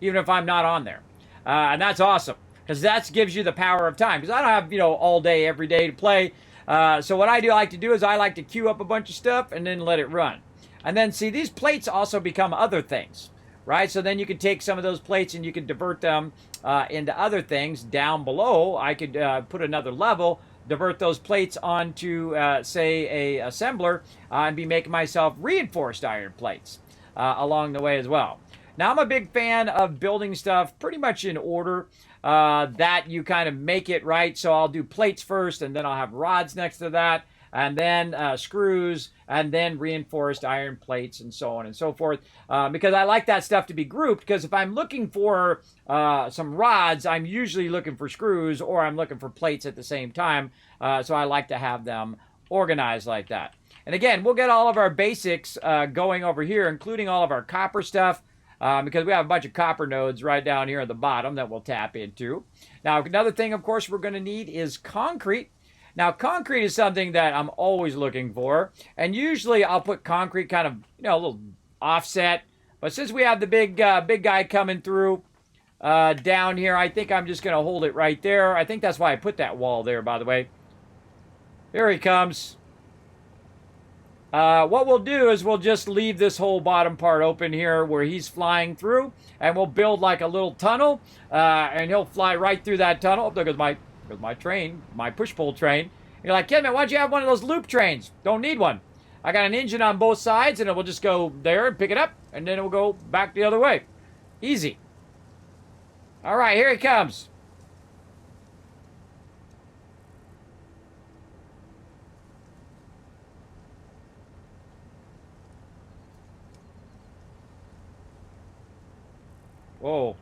even if I'm not on there. And that's awesome because that gives you the power of time. Because I don't have all day every day to play. So what I like to do is I like to queue up a bunch of stuff and then let it run. And then see, these plates also become other things, right? So then you can take some of those plates and you can divert them into other things down below. I could put another level, divert those plates onto, say, a assembler, and be making myself reinforced iron plates along the way as well. Now, I'm a big fan of building stuff pretty much in order that you kind of make it right. So I'll do plates first, and then I'll have rods next to that, and then screws, and then reinforced iron plates, and so on and so forth. Because I like that stuff to be grouped, because if I'm looking for some rods, I'm usually looking for screws, or I'm looking for plates at the same time. So I like to have them organized like that. And again, we'll get all of our basics going over here, including all of our copper stuff, because we have a bunch of copper nodes right down here at the bottom that we'll tap into. Now, another thing, of course, we're going to need is concrete. Now, concrete is something that I'm always looking for, and usually I'll put concrete kind of, a little offset. But since we have the big guy coming through down here, I think I'm just going to hold it right there. I think that's why I put that wall there, by the way. Here he comes. What we'll do is we'll just leave this whole bottom part open here where he's flying through, and we'll build like a little tunnel, and he'll fly right through that tunnel. Oh, there goes my train, my push-pull train. You're like, Kismet, why'd you have one of those loop trains? Don't need one. I got an engine on both sides, and it will just go there and pick it up, and then it will go back the other way. Easy. All right, here he comes. Whoa.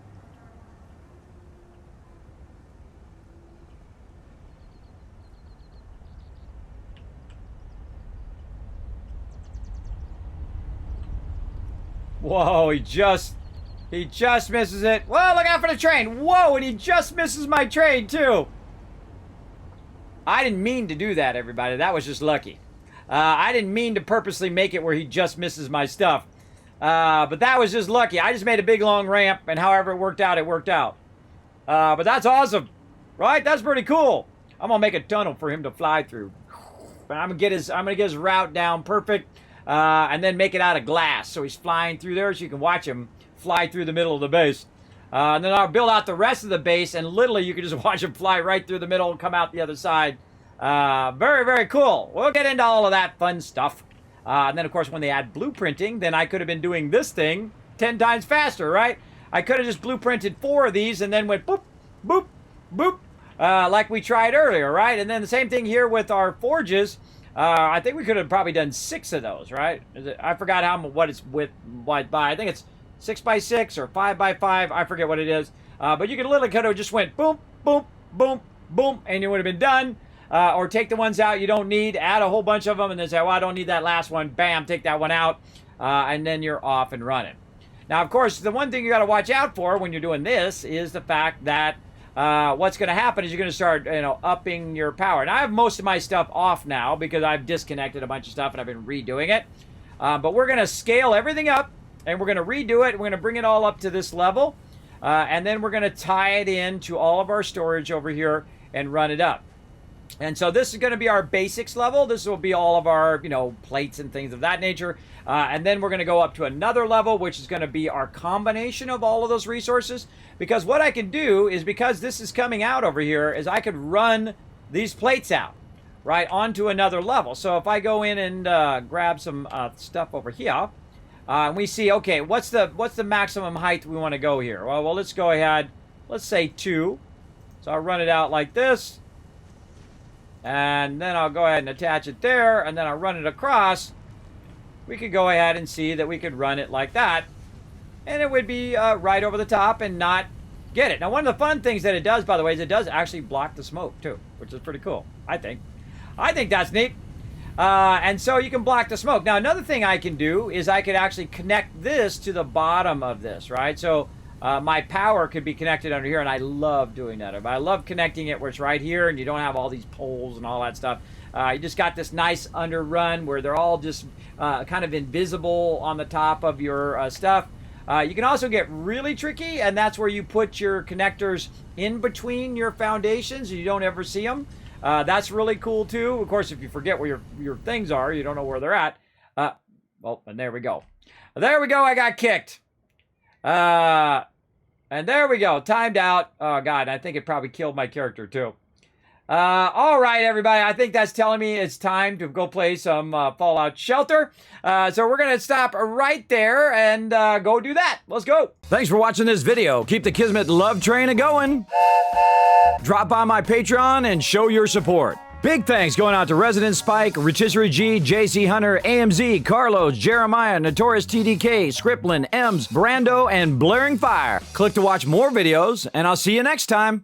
Whoa, he just misses it. Whoa, look out for the train. Whoa, and he just misses my train, too. I didn't mean to do that, everybody. That was just lucky. I didn't mean to purposely make it where he just misses my stuff. But that was just lucky. I just made a big, long ramp, and however it worked out, it worked out. But that's awesome, right? That's pretty cool. I'm gonna make a tunnel for him to fly through. But I'm gonna get his route down perfect, and then make it out of glass. So he's flying through there, so you can watch him fly through the middle of the base. And then I'll build out the rest of the base, and literally you can just watch him fly right through the middle and come out the other side. Very, very cool. We'll get into all of that fun stuff. And then, of course, when they add blueprinting, then I could have been doing this thing 10 times faster, right? I could have just blueprinted 4 of these and then went boop, boop, boop, like we tried earlier, right? And then the same thing here with our forges. I think we could have probably done 6 of those, right? I forgot what it's by. I think it's 6 by 6 or 5 by 5. I forget what it is. But you could literally could have just went boom, boom, boom, boom, and you would have been done. Or take the ones out you don't need, add a whole bunch of them, and then say, well, I don't need that last one. Bam, take that one out, and then you're off and running. Now, of course, the one thing you got to watch out for when you're doing this is the fact that what's going to happen is you're going to start, upping your power. Now, I have most of my stuff off now because I've disconnected a bunch of stuff and I've been redoing it. But we're going to scale everything up, and we're going to redo it. We're going to bring it all up to this level, and then we're going to tie it into all of our storage over here and run it up. And so this is going to be our basics level. This will be all of our, plates and things of that nature. And then we're going to go up to another level, which is going to be our combination of all of those resources. Because what I can do is, because this is coming out over here, is I could run these plates out, right, onto another level. So if I go in and grab some stuff over here, and we see, okay, what's the maximum height we want to go here? Well, let's go ahead. Let's say 2. So I'll run it out like this. And then I'll go ahead and attach it there, and then I'll run it across. We could go ahead and see that we could run it like that, and it would be right over the top and not get it. Now, one of the fun things that it does, by the way, is it does actually block the smoke too, which is pretty cool, I think. I think that's neat. And so you can block the smoke. Now, another thing I can do is I could actually connect this to the bottom of this, right? So my power could be connected under here, and I love doing that. I love connecting it where it's right here, and you don't have all these poles and all that stuff. You just got this nice underrun where they're all just kind of invisible on the top of your stuff. You can also get really tricky, and that's where you put your connectors in between your foundations, and you don't ever see them. That's really cool, too. Of course, if you forget where your things are, you don't know where they're at. Well, and there we go. There we go. I got kicked. And there we go. Timed out. Oh, God. I think it probably killed my character, too. All right, everybody. I think that's telling me it's time to go play some Fallout Shelter. So we're going to stop right there and go do that. Let's go. Thanks for watching this video. Keep the Kismet love train a-going. Drop by my Patreon and show your support. Big thanks going out to Resident Spike, Rotisserie G, JC Hunter, AMZ, Carlos, Jeremiah, Notorious TDK, Scriplin, Ems, Brando, and Blaring Fire. Click to watch more videos, and I'll see you next time.